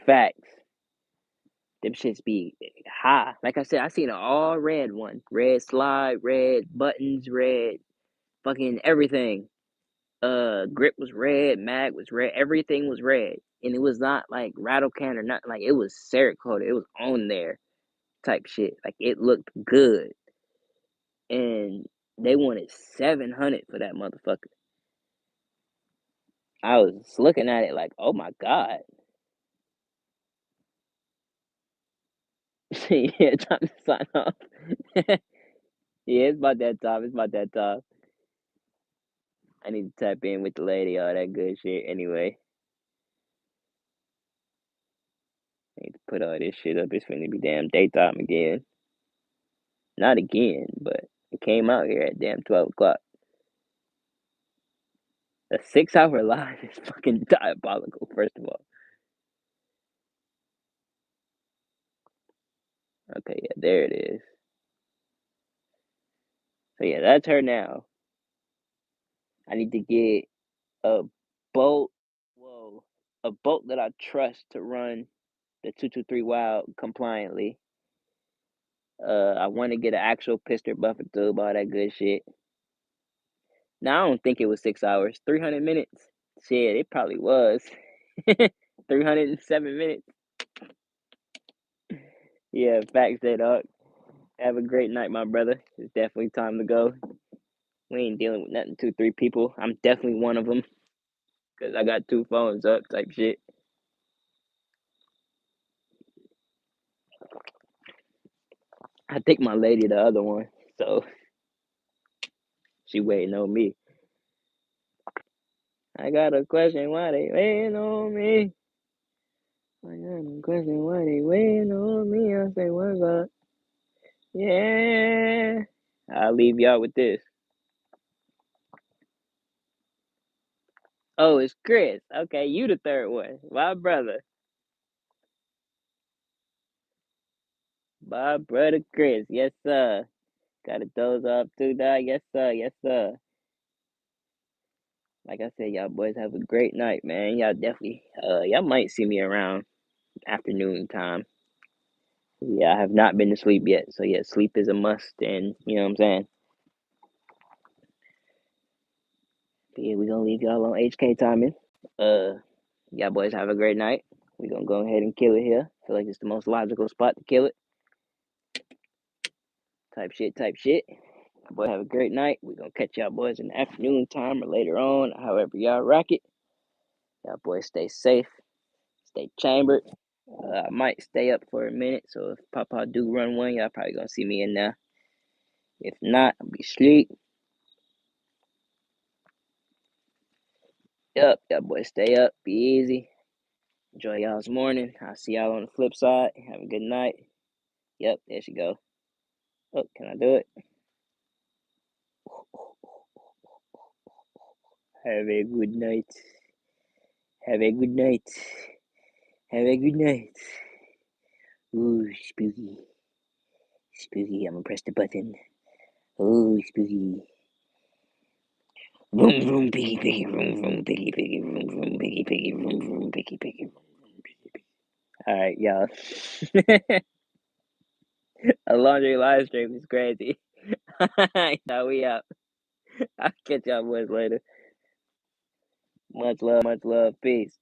Facts. Them shits be high. Like I said, I seen an all red one. Red slide, red buttons, red fucking everything. Grip was red, mag was red, everything was red. And it was not like rattle can or nothing. Like it was Cerakote. It was on there type shit. Like it looked good. And they wanted 700 for that motherfucker. I was looking at it like, oh my God. Yeah, time to sign off. Yeah, it's about that time. It's about that time. I need to tap in with the lady, all that good shit. Anyway, I need to put all this shit up. It's finna be damn daytime again. Not again, but it came out here at damn 12 o'clock. A 6 hour live is fucking diabolical, first of all. Okay, yeah, there it is. So yeah, that's her now. I need to get a boat. Whoa. A boat that I trust to run the 223 Wild compliantly. I want to get an actual piston buffer tube, all that good shit. Now I don't think it was 6 hours. 300 minutes. Shit, it probably was. 307 minutes. Yeah, facts that dog. Have a great night, my brother. It's definitely time to go. We ain't dealing with nothing. 2, 3 people. I'm definitely one of them because I got 2 phones up, type shit. I think my lady the other one, so she waiting on me. I got a question. Why they waiting on me? I got a question. Why they waiting on me? I say, what's up? Yeah. I'll leave y'all with this. Oh, it's Chris. Okay, you the third one. My brother. My brother Chris. Yes, sir. Gotta doze off too, dog. Yes, sir. Yes, sir. Like I said, y'all boys have a great night, man. Y'all definitely, y'all might see me around afternoon time. Yeah, I have not been to sleep yet. So, yeah, sleep is a must. And, you know what I'm saying? But yeah, we gonna leave y'all on HK timing. Uh, y'all boys have a great night. We gonna go ahead and kill it here. Feel like it's the most logical spot to kill it. Type shit, type shit. Boy, have a great night. We gonna catch y'all boys in the afternoon time or later on, however y'all rock it. Y'all boys stay safe, stay chambered. I might stay up for a minute, so if Papa do run one, y'all probably gonna see me in there. If not, I'll be asleep. Yup, y'all boys stay up, be easy. Enjoy y'all's morning. I'll see y'all on the flip side. Have a good night. Yep, there she go. Oh, can I do it? Have a good night. Have a good night. Have a good night. Ooh, spooky. Spooky. I'm gonna press the button. Oh, spooky. Vroom, vroom, piggy, piggy, vroom, vroom, piggy, piggy, vroom, vroom, piggy, piggy, vroom, vroom, piggy, piggy, vroom, vroom, piggy, piggy. All right, y'all. A laundry live stream is crazy. Now we out. I'll catch y'all boys later. Much love, peace.